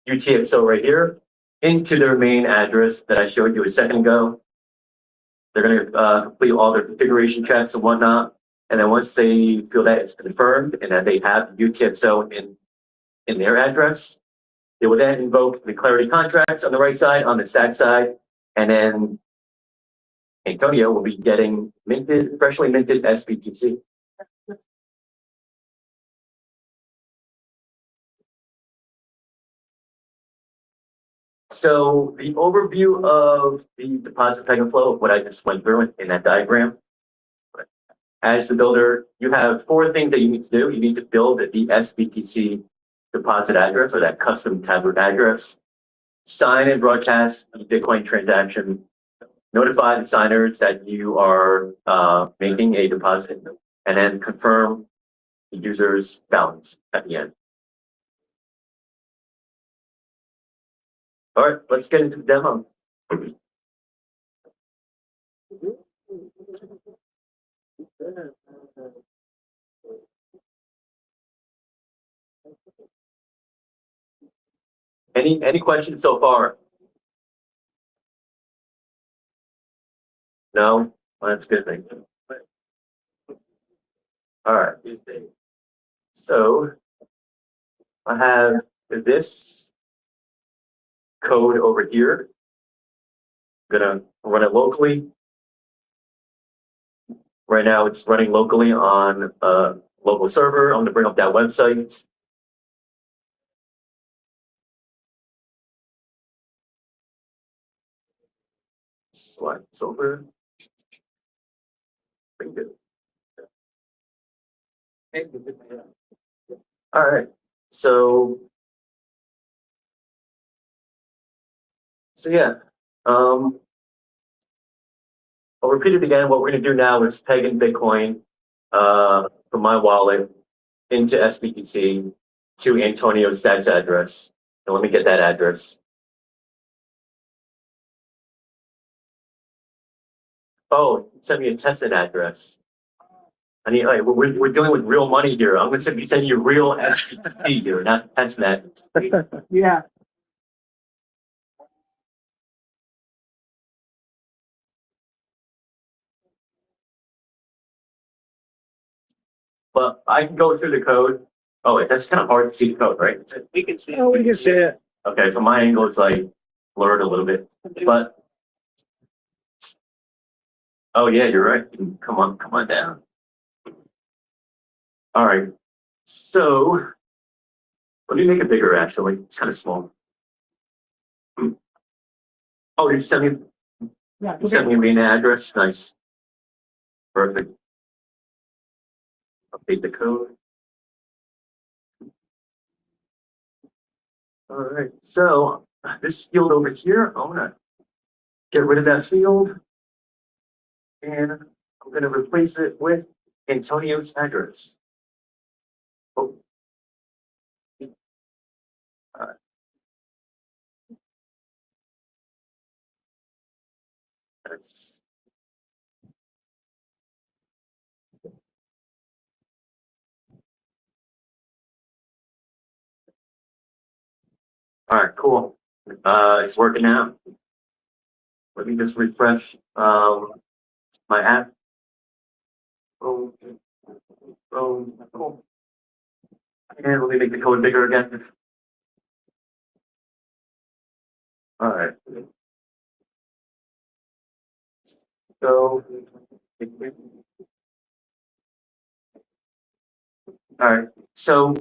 UTXO right here into their main address that I showed you a second ago. They're going to complete all their configuration checks and whatnot. And then once they feel that it's confirmed and that they have the UTXO in their address, they will then invoke the clarity contracts on the right side, on the stack side, and then Antonio will be getting minted, freshly minted SBTC. So the overview of the deposit peg-in flow of what I just went through in that diagram. As the builder, you have 4 things that you need to do. You need to build the SBTC deposit address or that custom tablet address, sign and broadcast the Bitcoin transaction, notify the signers that you are making a deposit, and then confirm the user's balance at the end. All right, let's get into the demo. Any questions so far? No? Well, that's good. Thank you. All right. So I have this code over here. I'm gonna run it locally. Right now it's running locally on a local server. I'm gonna bring up that website. Slide this over. Pretty good. All right. So yeah. I'll repeat it again. What we're going to do now is peg in Bitcoin from my wallet into SBTC to Antonio's stats address. And let me get that address. Oh, send me a tested address. I mean, like, we're dealing with real money here. I'm going to be sending you real SBTC here, not testnet. Yeah. But I can go through the code. Oh, wait, that's kind of hard to see the code, right? We can see it. Oh, we can see it. Okay, from my angle, it's like blurred a little bit. But oh yeah, you're right. Come on down. All right. So let me make it bigger. Actually, it's kind of small. Oh, you send me. Yeah. You send me a main address. Nice. Perfect. Update the code. All right. So this field over here, I'm gonna get rid of that field, and I'm gonna replace it with Antonio's address. Oh. All right. That's all right, cool. It's working now. Let me just refresh my app. Oh, cool. And let me make the code bigger again. All right. So, all right. So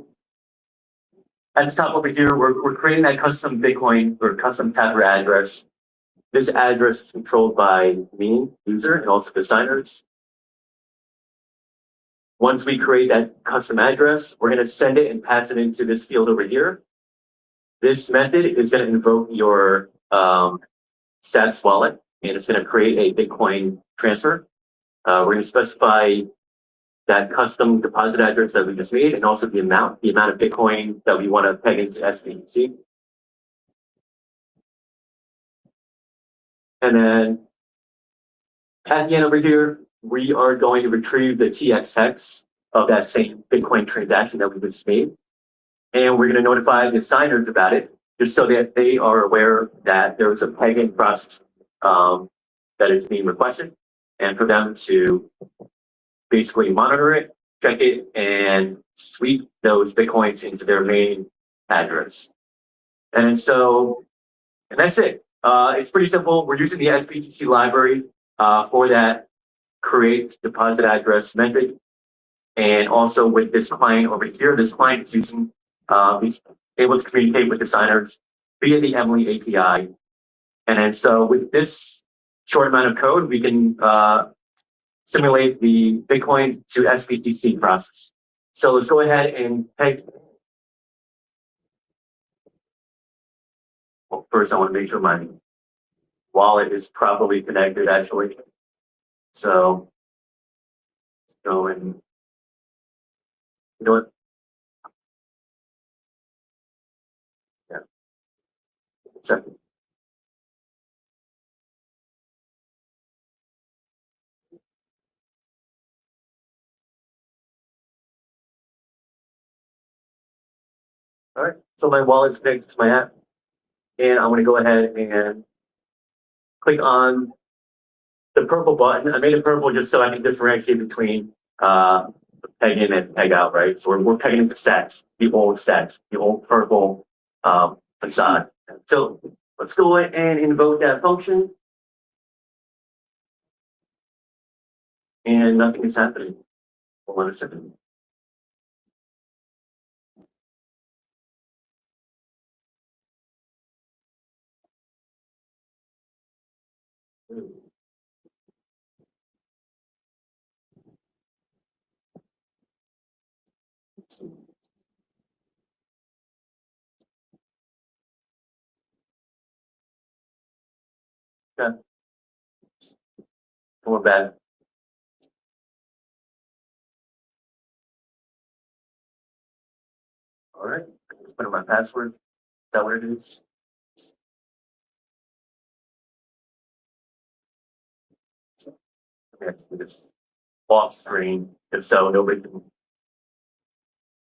at the top over here, we're creating that custom Bitcoin or custom Tether address. This address is controlled by me, user, and also the signers. Once we create that custom address, we're going to send it and pass it into this field over here. This method is going to invoke your stats wallet, and it's going to create a Bitcoin transfer. We're going to specify that custom deposit address that we just made, and also the amount of Bitcoin that we want to peg into SBTC. And then at the end over here, we are going to retrieve the TX hex of that same Bitcoin transaction that we just made. And we're going to notify the signers about it, just so that they are aware that there was a pegging process that is being requested, and for them to basically monitor it, check it, and sweep those Bitcoins into their main address. And that's it. It's pretty simple. We're using the SBTC library for that create deposit address method. And also with this client over here, this client is using, he's able to communicate with the signers via the Emily API. And then so with this short amount of code, we can simulate the Bitcoin to SBTC process. So let's go ahead and peg first I want to make sure my wallet is properly connected actually. So go and you know what? Yeah. Second. All right, so my wallet's connected to my app, and I'm going to go ahead and click on the purple button. I made it purple just so I can differentiate between peg in and peg out, right? So we're pegging the sets, the old purple facade. So let's go ahead and invoke that function. And nothing is happening. Hold on a second. Okay. We're back. All right. Let's put in my password. Is that what it is? Okay, this off screen, and so nobody can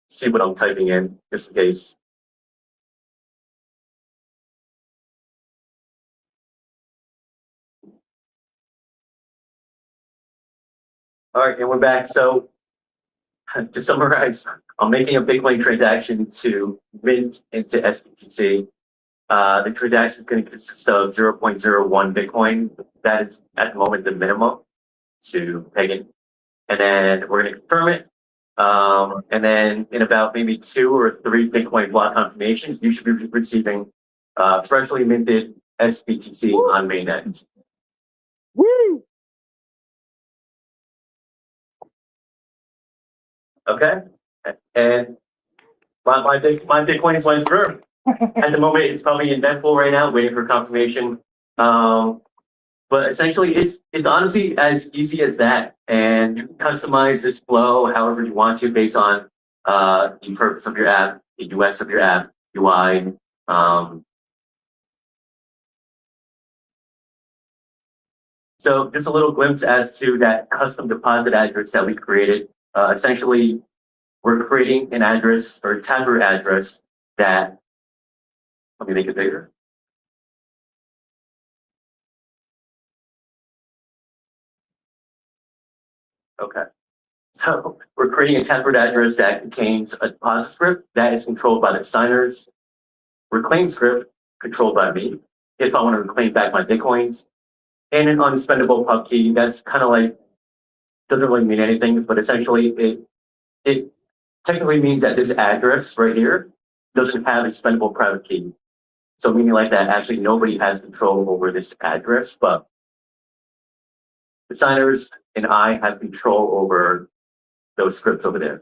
see what I'm typing in, just in case. All right, and we're back. So to summarize, I'm making a Bitcoin transaction to mint into SBTC. The transaction is going to consist of 0.01 Bitcoin. That is at the moment the minimum to peg in. And then we're going to confirm it. And then in about maybe 2 or 3 Bitcoin block confirmations, you should be receiving freshly minted SBTC on mainnet. Woo! Okay, and my Bitcoin is went through. At the moment, it's probably in net pool right now, waiting for confirmation. But essentially, it's honestly as easy as that, and you can customize this flow however you want to based on the purpose of your app, the UX of your app, UI. So just a little glimpse as to that custom deposit address that we created. Essentially, we're creating an address or a taproot address that, let me make it bigger. Okay. So we're creating a taproot address that contains a deposit script that is controlled by the signers, reclaim script controlled by me if I want to reclaim back my Bitcoins, and an unspendable pub key that's kind of like, doesn't really mean anything, but essentially it technically means that this address right here doesn't have a spendable private key. So meaning like that, actually nobody has control over this address, but the signers and I have control over those scripts over there.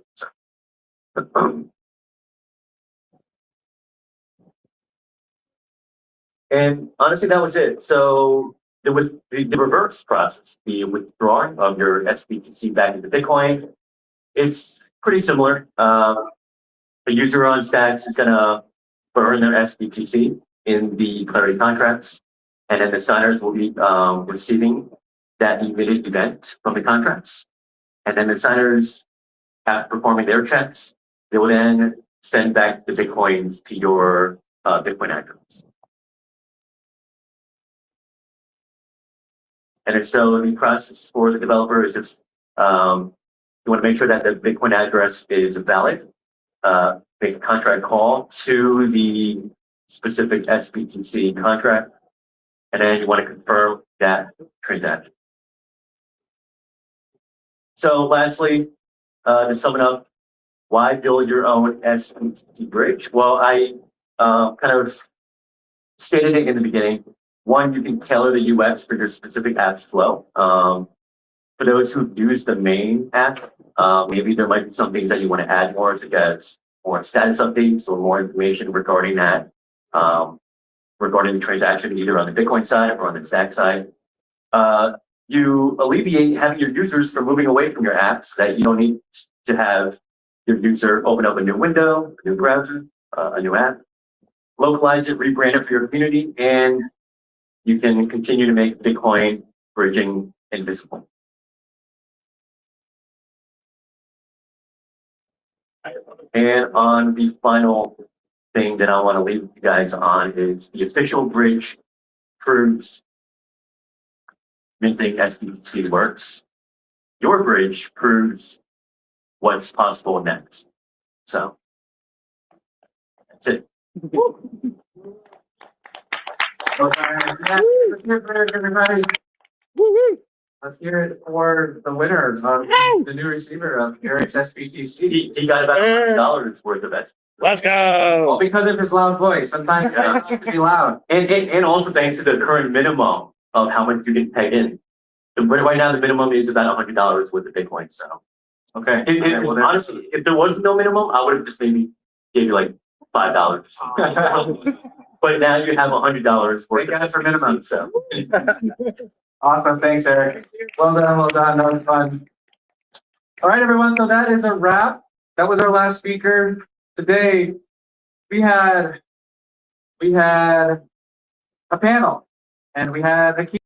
And honestly, that was it. So there was the reverse process, the withdrawing of your SBTC back into Bitcoin. It's pretty similar. The user on Stacks is gonna burn their SBTC in the Clarity contracts, and then the signers will be receiving that emitted event from the contracts. And then the signers, after performing their checks, they will then send back the Bitcoins to your Bitcoin address. And so the process for the developer is just you want to make sure that the Bitcoin address is valid. Make a contract call to the specific SBTC contract, and then you want to confirm that transaction. So lastly, to sum it up, why build your own SBTC bridge? Well, I kind of stated it in the beginning. One, you can tailor the UX for your specific app's flow. For those who use the main app, maybe there might be some things that you want to add more to get more status updates or more information regarding that. regarding the transaction, either on the Bitcoin side or on the Stack side. You alleviate having your users from moving away from your apps, that you don't need to have your user open up a new window, a new browser, a new app, localize it, rebrand it for your community, and you can continue to make Bitcoin bridging invisible. And on the final thing that I want to leave you guys on is the official bridge proves minting SBTC works. Your bridge proves what's possible next. So that's it. Let's hear it for the winner, the new receiver of Eric's SBTC. He got about $100 worth of it. Let's go. Well, because of his loud voice, sometimes you have to be loud. And also thanks to the current minimum of how much you can pay in. But right now the minimum is about $100 worth of Bitcoin. So okay. Honestly, if there was no minimum, I would have just maybe gave you like $5 or something. But now you have $100 worth of for minimum. So Awesome. Thanks, Eric. Well done. Well done. That was fun. All right, everyone. So that is a wrap. That was our last speaker. Today, we had a panel, and we had a key.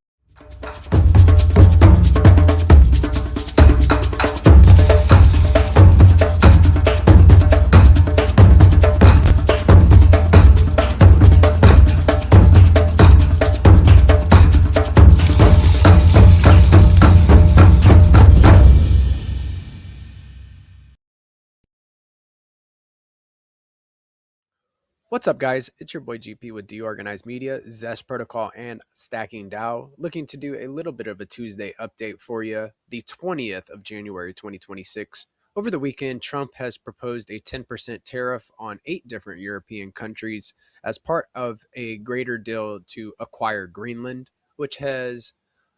What's up, guys? It's your boy GP with DeOrganized Media, Zest Protocol, and Stacking DAO, looking to do a little bit of a Tuesday update for you, the 20th of January 2026. Over the weekend, Trump has proposed a 10% tariff on 8 different European countries as part of a greater deal to acquire Greenland, which has,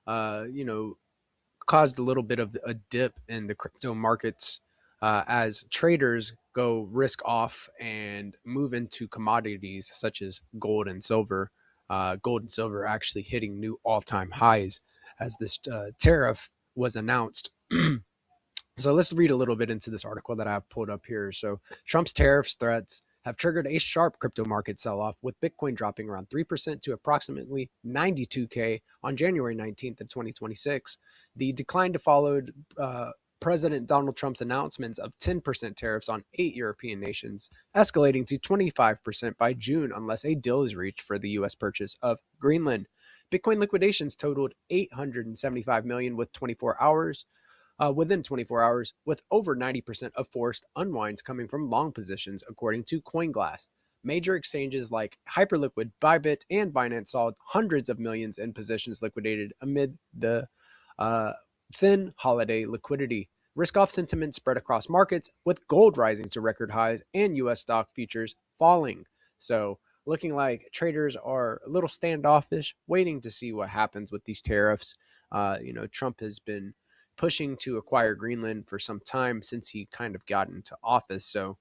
caused a little bit of a dip in the crypto markets as traders go risk off and move into commodities such as gold and silver. Gold and silver actually hitting new all-time highs as this tariff was announced. So let's read a little bit into this article that I have pulled up here. So Trump's tariffs threats have triggered a sharp crypto market sell-off, with Bitcoin dropping around 3% to approximately 92K on January 19th of 2026. The decline followed President Donald Trump's announcements of 10% tariffs on 8 European nations, escalating to 25% by June unless a deal is reached for the U.S. purchase of Greenland. Bitcoin liquidations totaled 875 million within 24 hours, with over 90% of forced unwinds coming from long positions, according to CoinGlass. Major exchanges like Hyperliquid, Bybit, and Binance saw hundreds of millions in positions liquidated amid the thin holiday liquidity. Risk-off sentiment spread across markets, with gold rising to record highs and U.S. stock futures falling. So looking like traders are a little standoffish, waiting to see what happens with these tariffs. Trump has been pushing to acquire Greenland for some time since he kind of got into office. So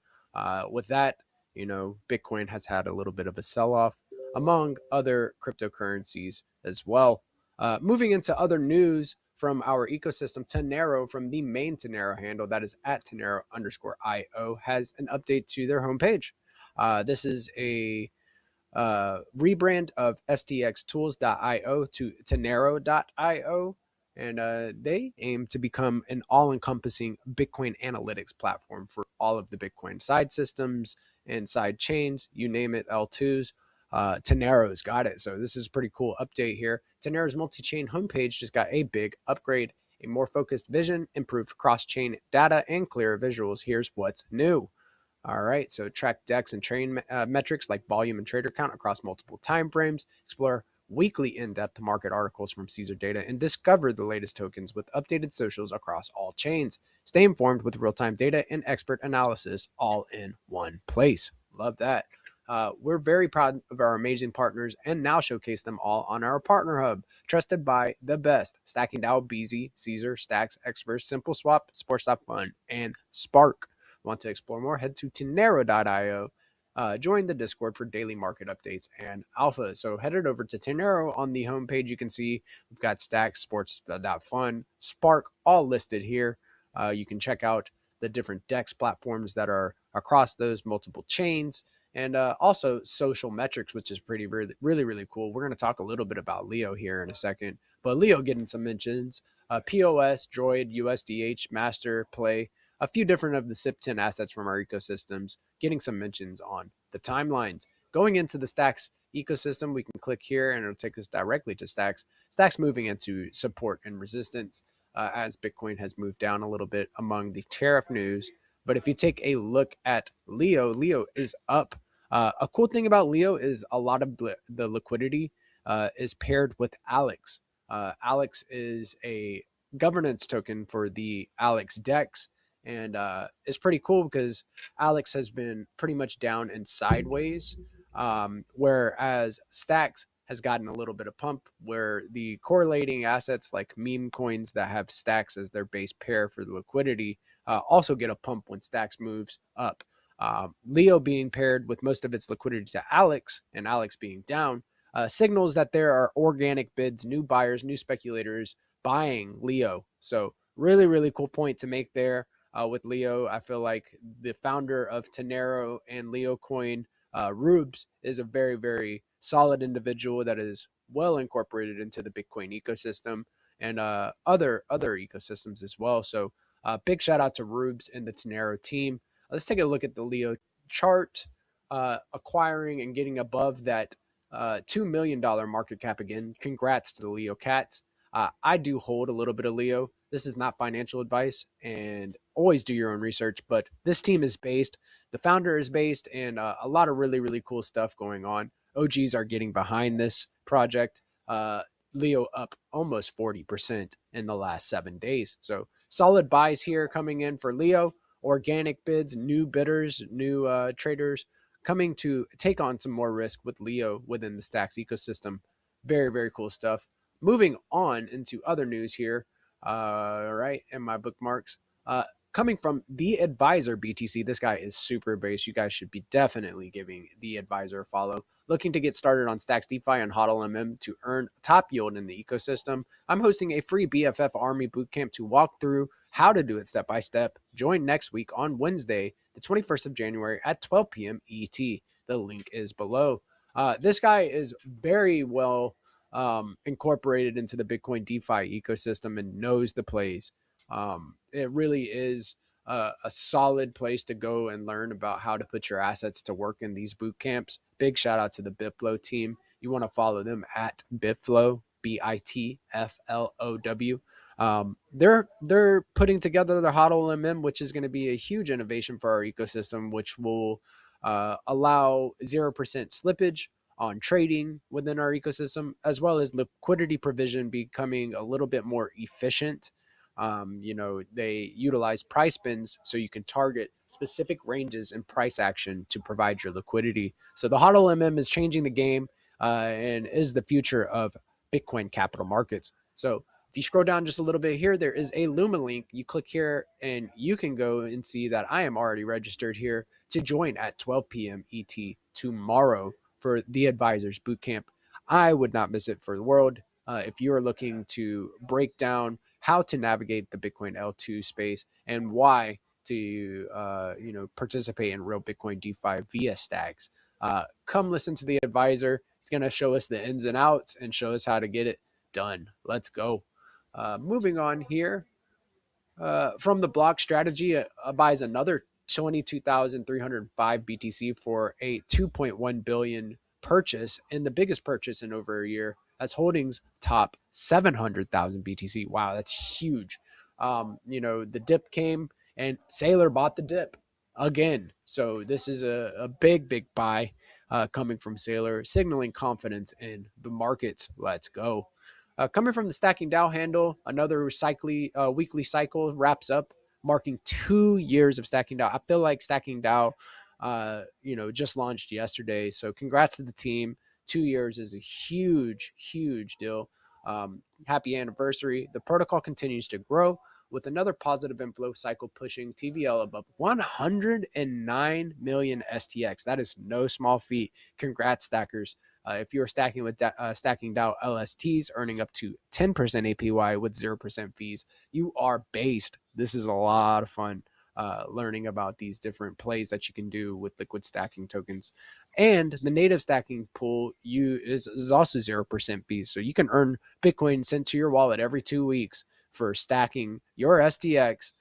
with that, Bitcoin has had a little bit of a sell-off among other cryptocurrencies as well. Moving into other news from our ecosystem, Tenero, from the main Tenero handle, that is at Tenero_IO, has an update to their homepage. This is a rebrand of stxtools.io to Tenero.io. And they aim to become an all-encompassing Bitcoin analytics platform for all of the Bitcoin side systems and side chains, you name it, L2s. Tenero's got it. So this is a pretty cool update here. Tenero's multi-chain homepage just got a big upgrade, a more focused vision, improved cross-chain data, and clearer visuals. Here's what's new. All right, so track DEX and train metrics like volume and trader count across multiple time frames, explore weekly in-depth market articles from Caesar Data, and discover the latest tokens with updated socials across all chains. Stay informed with real-time data and expert analysis all in one place. Love that. We're very proud of our amazing partners and now showcase them all on our partner hub, trusted by the best: Stacking DAO, BZ, Caesar, Stacks, Xverse, Simple Swap, Sports.Fun, and Spark. Want to explore more? Head to Tenero.io join the Discord for daily market updates and alpha. So headed over to Tenero on the homepage. You can see we've got Stacks, Sports.fun, Spark, all listed here. You can check out the different DEX platforms that are across those multiple chains, and also social metrics, which is really cool. We're going to talk a little bit about Leo here in a second, but Leo getting some mentions. POS, Droid, USDH, Master, Play, a few different of the SIP10 assets from our ecosystems, getting some mentions on the timelines. Going into the Stacks ecosystem, we can click here and it'll take us directly to Stacks. Stacks moving into support and resistance as Bitcoin has moved down a little bit among the tariff news. But if you take a look at Leo, Leo is up. A cool thing about Leo is a lot of the liquidity is paired with Alex. Alex is a governance token for the Alex DEX, and it's pretty cool because Alex has been pretty much down and sideways, whereas Stacks has gotten a little bit of pump, where the correlating assets like meme coins that have Stacks as their base pair for the liquidity also get a pump when Stacks moves up. Leo being paired with most of its liquidity to Alex, and Alex being down, signals that there are organic bids, new buyers, new speculators buying Leo. So really cool point to make there with Leo. I feel like the founder of Tenero and Leo Coin, Rubes, is a very solid individual that is well incorporated into the Bitcoin ecosystem and other ecosystems as well. So big shout out to Rubes and the Tenero team. Let's take a look at the Leo chart. Acquiring and getting above that $2 million market cap again. Congrats to the Leo Cats. I do hold a little bit of Leo. This is not financial advice, and always do your own research. But this team is based, the founder is based, and a lot of really cool stuff going on. OGs are getting behind this project. Leo up almost 40% in the last 7 days. So solid buys here coming in for Leo. Organic bids, new bidders, new traders coming to take on some more risk with Leo within the Stacks ecosystem. Very cool stuff. Moving on into other news here, right, and my bookmarks. Coming from The Advisor BTC, this guy is super base. You guys should be definitely giving The Advisor a follow. Looking to get started on Stacks DeFi and HODLMM to earn top yield in the ecosystem. I'm hosting a free BFF Army bootcamp to walk through how to do it step by step. Join next week on Wednesday, the 21st of January at 12 p.m. ET. The link is below. This guy is very well incorporated into the Bitcoin DeFi ecosystem and knows the plays. It really is a solid place to go and learn about how to put your assets to work in these boot camps. Big shout out to the Bitflow team. You want to follow them at Bitflow, BITFLOW. They're putting together the HODLMM, which is going to be a huge innovation for our ecosystem, which will allow 0% slippage on trading within our ecosystem, as well as liquidity provision becoming a little bit more efficient. They utilize price bins so you can target specific ranges and price action to provide your liquidity. So the HODLMM is changing the game and is the future of Bitcoin capital markets. So if you scroll down just a little bit here, there is a Luma link. You click here and you can go and see that I am already registered here to join at 12 p.m. ET tomorrow for the Advisors Bootcamp. I would not miss it for the world. If you are looking to break down how to navigate the Bitcoin L2 space and why to participate in real Bitcoin DeFi via Stacks, come listen to the Advisor. It's going to show us the ins and outs and show us how to get it done. Let's go. Moving on here, from the block strategy, buys another 22,305 BTC for a 2.1 billion purchase, and the biggest purchase in over a year, as holdings top 700,000 BTC. Wow, that's huge. The dip came and Sailor bought the dip again. So this is a big buy coming from Sailor, signaling confidence in the markets. Let's go. Coming from the Stacking DAO handle, another weekly cycle wraps up, marking 2 years of Stacking DAO. I feel like Stacking DAO, just launched yesterday. So congrats to the team. 2 years is a huge deal. Happy anniversary. The protocol continues to grow with another positive inflow cycle pushing TVL above 109 million STX. That is no small feat. Congrats, stackers. If you're stacking with stacking DAO LSTs, earning up to 10% APY with 0% fees, you are based. This is a lot of fun. Learning about these different plays that you can do with liquid stacking tokens. And the native stacking pool is also 0% fees. So you can earn Bitcoin sent to your wallet every 2 weeks for stacking your STX,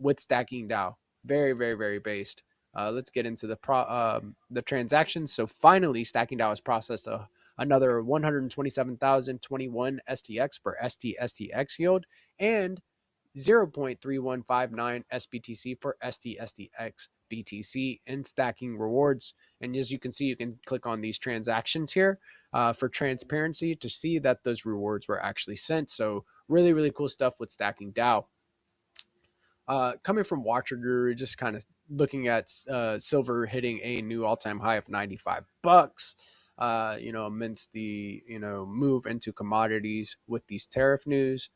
with stacking DAO. Very, very, very based. Let's get into the transactions. So finally, stacking DAO has processed another 127,021 STX for STXX yield and 0.3159 SBTC for STXX BTC in stacking rewards. And as you can see, you can click on these transactions here for transparency to see that those rewards were actually sent. So really, really cool stuff with stacking DAO. Coming from Watcher Guru, just kind of looking at silver hitting a new all-time high of $95. Amidst the move into commodities with these tariff news.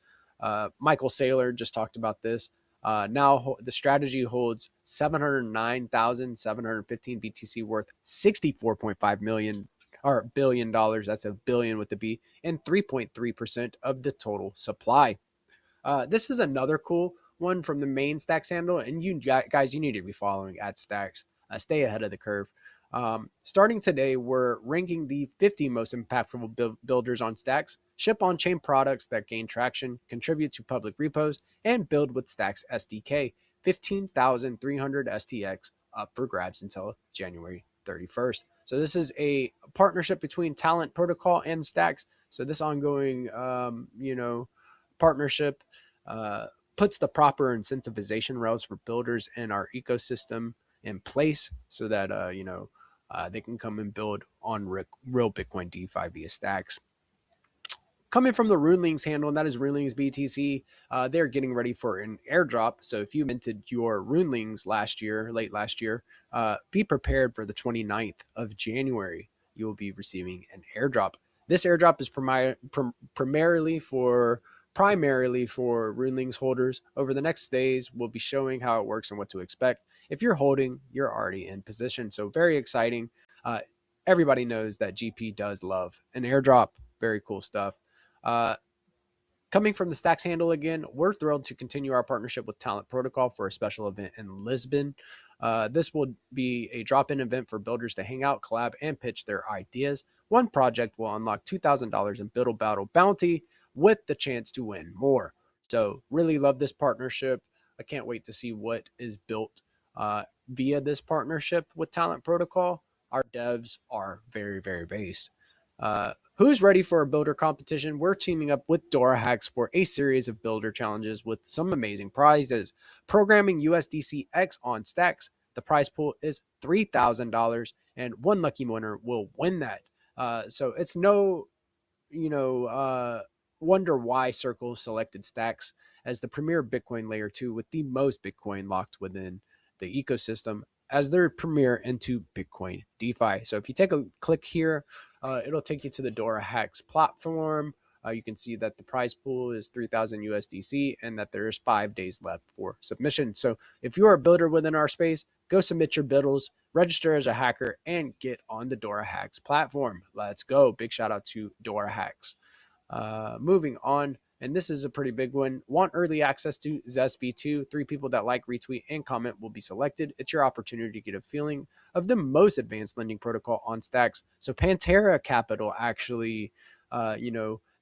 Michael Saylor just talked about this. Now the strategy holds 709,715 BTC worth $64.5 million or billion dollars. That's a billion with a B, and 3.3% of the total supply. This is another cool one from the main Stacks handle, and you guys, you need to be following at Stacks. Stay ahead of the curve. Starting today, we're ranking the 50 most impactful builders on Stacks, ship on-chain products that gain traction, contribute to public repos, and build with Stacks SDK. 15,300 STX up for grabs until January 31st. So this is a partnership between Talent Protocol and Stacks. So this ongoing, partnership puts the proper incentivization rails for builders in our ecosystem in place so that they can come and build on real Bitcoin DeFi via Stacks. Coming from the Runelings handle, and that is Runelings BTC, they're getting ready for an airdrop. So if you minted your Runelings late last year, be prepared for the 29th of January. You will be receiving an airdrop. This airdrop is primarily for Runelings holders. Over the next days, we'll be showing how it works and what to expect. If you're holding, you're already in position. So very exciting. Everybody knows that GP does love an airdrop. Very cool stuff. Coming from the Stacks handle again, we're thrilled to continue our partnership with Talent Protocol for a special event in Lisbon. This will be a drop-in event for builders to hang out, collab, and pitch their ideas. One project will unlock $2,000 in Build Battle bounty with the chance to win more. So really love this partnership. I can't wait to see what is built via this partnership with Talent Protocol. Our devs are very, very based. Who's ready for a builder competition? We're teaming up with DoraHacks for a series of builder challenges with some amazing prizes. Programming USDCX on Stacks. The prize pool is $3,000, and one lucky winner will win that. So it's no, wonder why Circle selected Stacks as the premier Bitcoin layer 2 with the most Bitcoin locked within the ecosystem as their premier into Bitcoin DeFi. So if you take a click here, it'll take you to the DoraHacks platform. You can see that the prize pool is 3,000 USDC and that there's 5 days left for submission. So if you're a builder within our space, go submit your builds, register as a hacker, and get on the DoraHacks platform. Let's go. Big shout out to DoraHacks. Moving on, and this is a pretty big one. Want early access to Zest V2? 3 people that like, retweet, and comment will be selected. It's your opportunity to get a feeling of the most advanced lending protocol on Stacks. So Pantera Capital actually,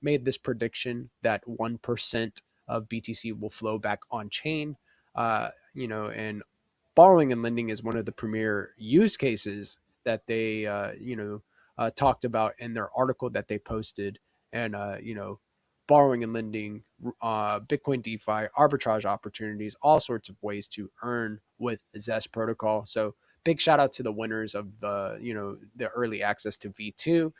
made this prediction that 1% of BTC will flow back on chain. And borrowing and lending is one of the premier use cases that they, talked about in their article that they posted. And, borrowing and lending, Bitcoin DeFi, arbitrage opportunities, all sorts of ways to earn with Zest protocol. So big shout out to the winners of the early access to V2.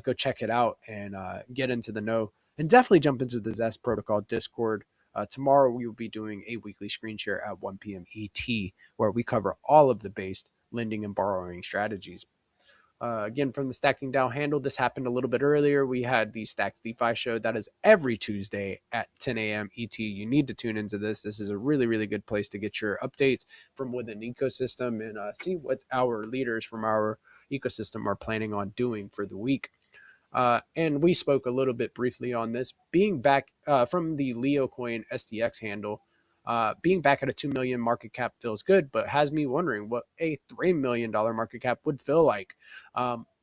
Go check it out and get into the know, and definitely jump into the Zest protocol Discord. Tomorrow we will be doing a weekly screen share at 1 p.m. ET, where we cover all of the based lending and borrowing strategies. Again, from the Stacking DAO handle, this happened a little bit earlier. We had the Stacks DeFi show. That is every Tuesday at 10 a.m. ET. You need to tune into this. This is a really, really good place to get your updates from within the ecosystem and see what our leaders from our ecosystem are planning on doing for the week. And we spoke a little bit briefly on this. Being back from the Leo Coin STX handle, being back at a 2 million market cap feels good, but has me wondering what a $3 million market cap would feel like.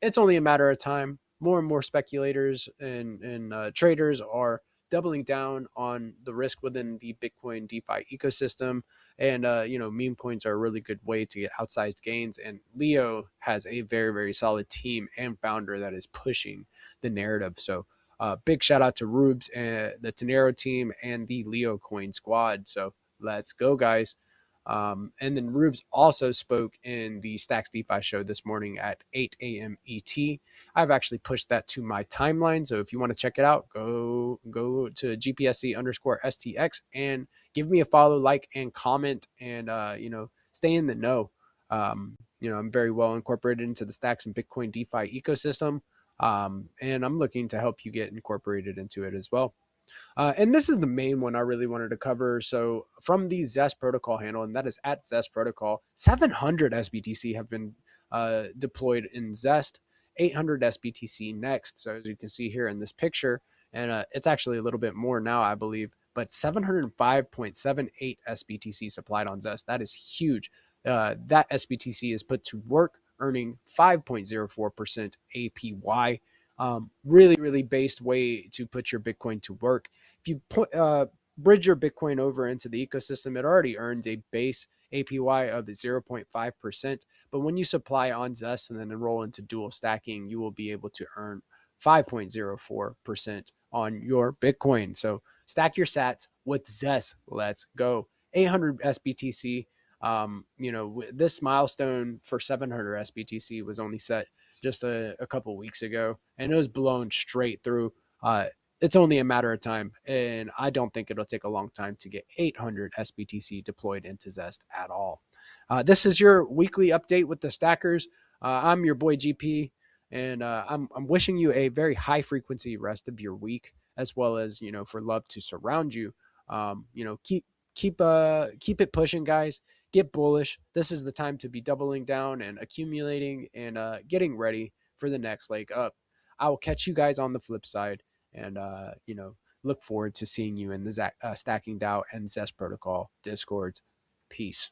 It's only a matter of time. More and more speculators and traders are doubling down on the risk within the Bitcoin DeFi ecosystem. And, meme coins are a really good way to get outsized gains. And Leo has a very, very solid team and founder that is pushing the narrative. So big shout out to Rubes and the Tenero team and the Leo Coin squad. So let's go, guys. And then Rubes also spoke in the Stacks DeFi show this morning at 8 a.m. ET. I've actually pushed that to my timeline. So if you want to check it out, go to GPSC_STX and give me a follow, like, and comment, and, stay in the know. I'm very well incorporated into the Stacks and Bitcoin DeFi ecosystem. And I'm looking to help you get incorporated into it as well. And this is the main one I really wanted to cover. So from the Zest protocol handle, and that is at Zest protocol, 700 SBTC have been deployed in Zest, 800 SBTC next. So as you can see here in this picture, and it's actually a little bit more now, I believe, but 705.78 SBTC supplied on Zest. That is huge. That SBTC is put to work, earning 5.04% APY. Really, really based way to put your Bitcoin to work. If you bridge your Bitcoin over into the ecosystem, it already earns a base APY of 0.5%. But when you supply on Zest and then enroll into dual stacking, you will be able to earn 5.04% on your Bitcoin. So stack your sats with Zest. Let's go. 800 SBTC. This milestone for 700 SBTC was only set just a couple weeks ago, and it was blown straight through. It's only a matter of time, and I don't think it'll take a long time to get 800 SBTC deployed into Zest at all. This is your weekly update with the stackers. I'm your boy GP, and I'm wishing you a very high frequency rest of your week, as well as for love to surround you. Keep it pushing, guys. Get bullish. This is the time to be doubling down and accumulating and getting ready for the next leg up. I will catch you guys on the flip side, and look forward to seeing you in the Stacking DAO and Zest Protocol Discords. Peace.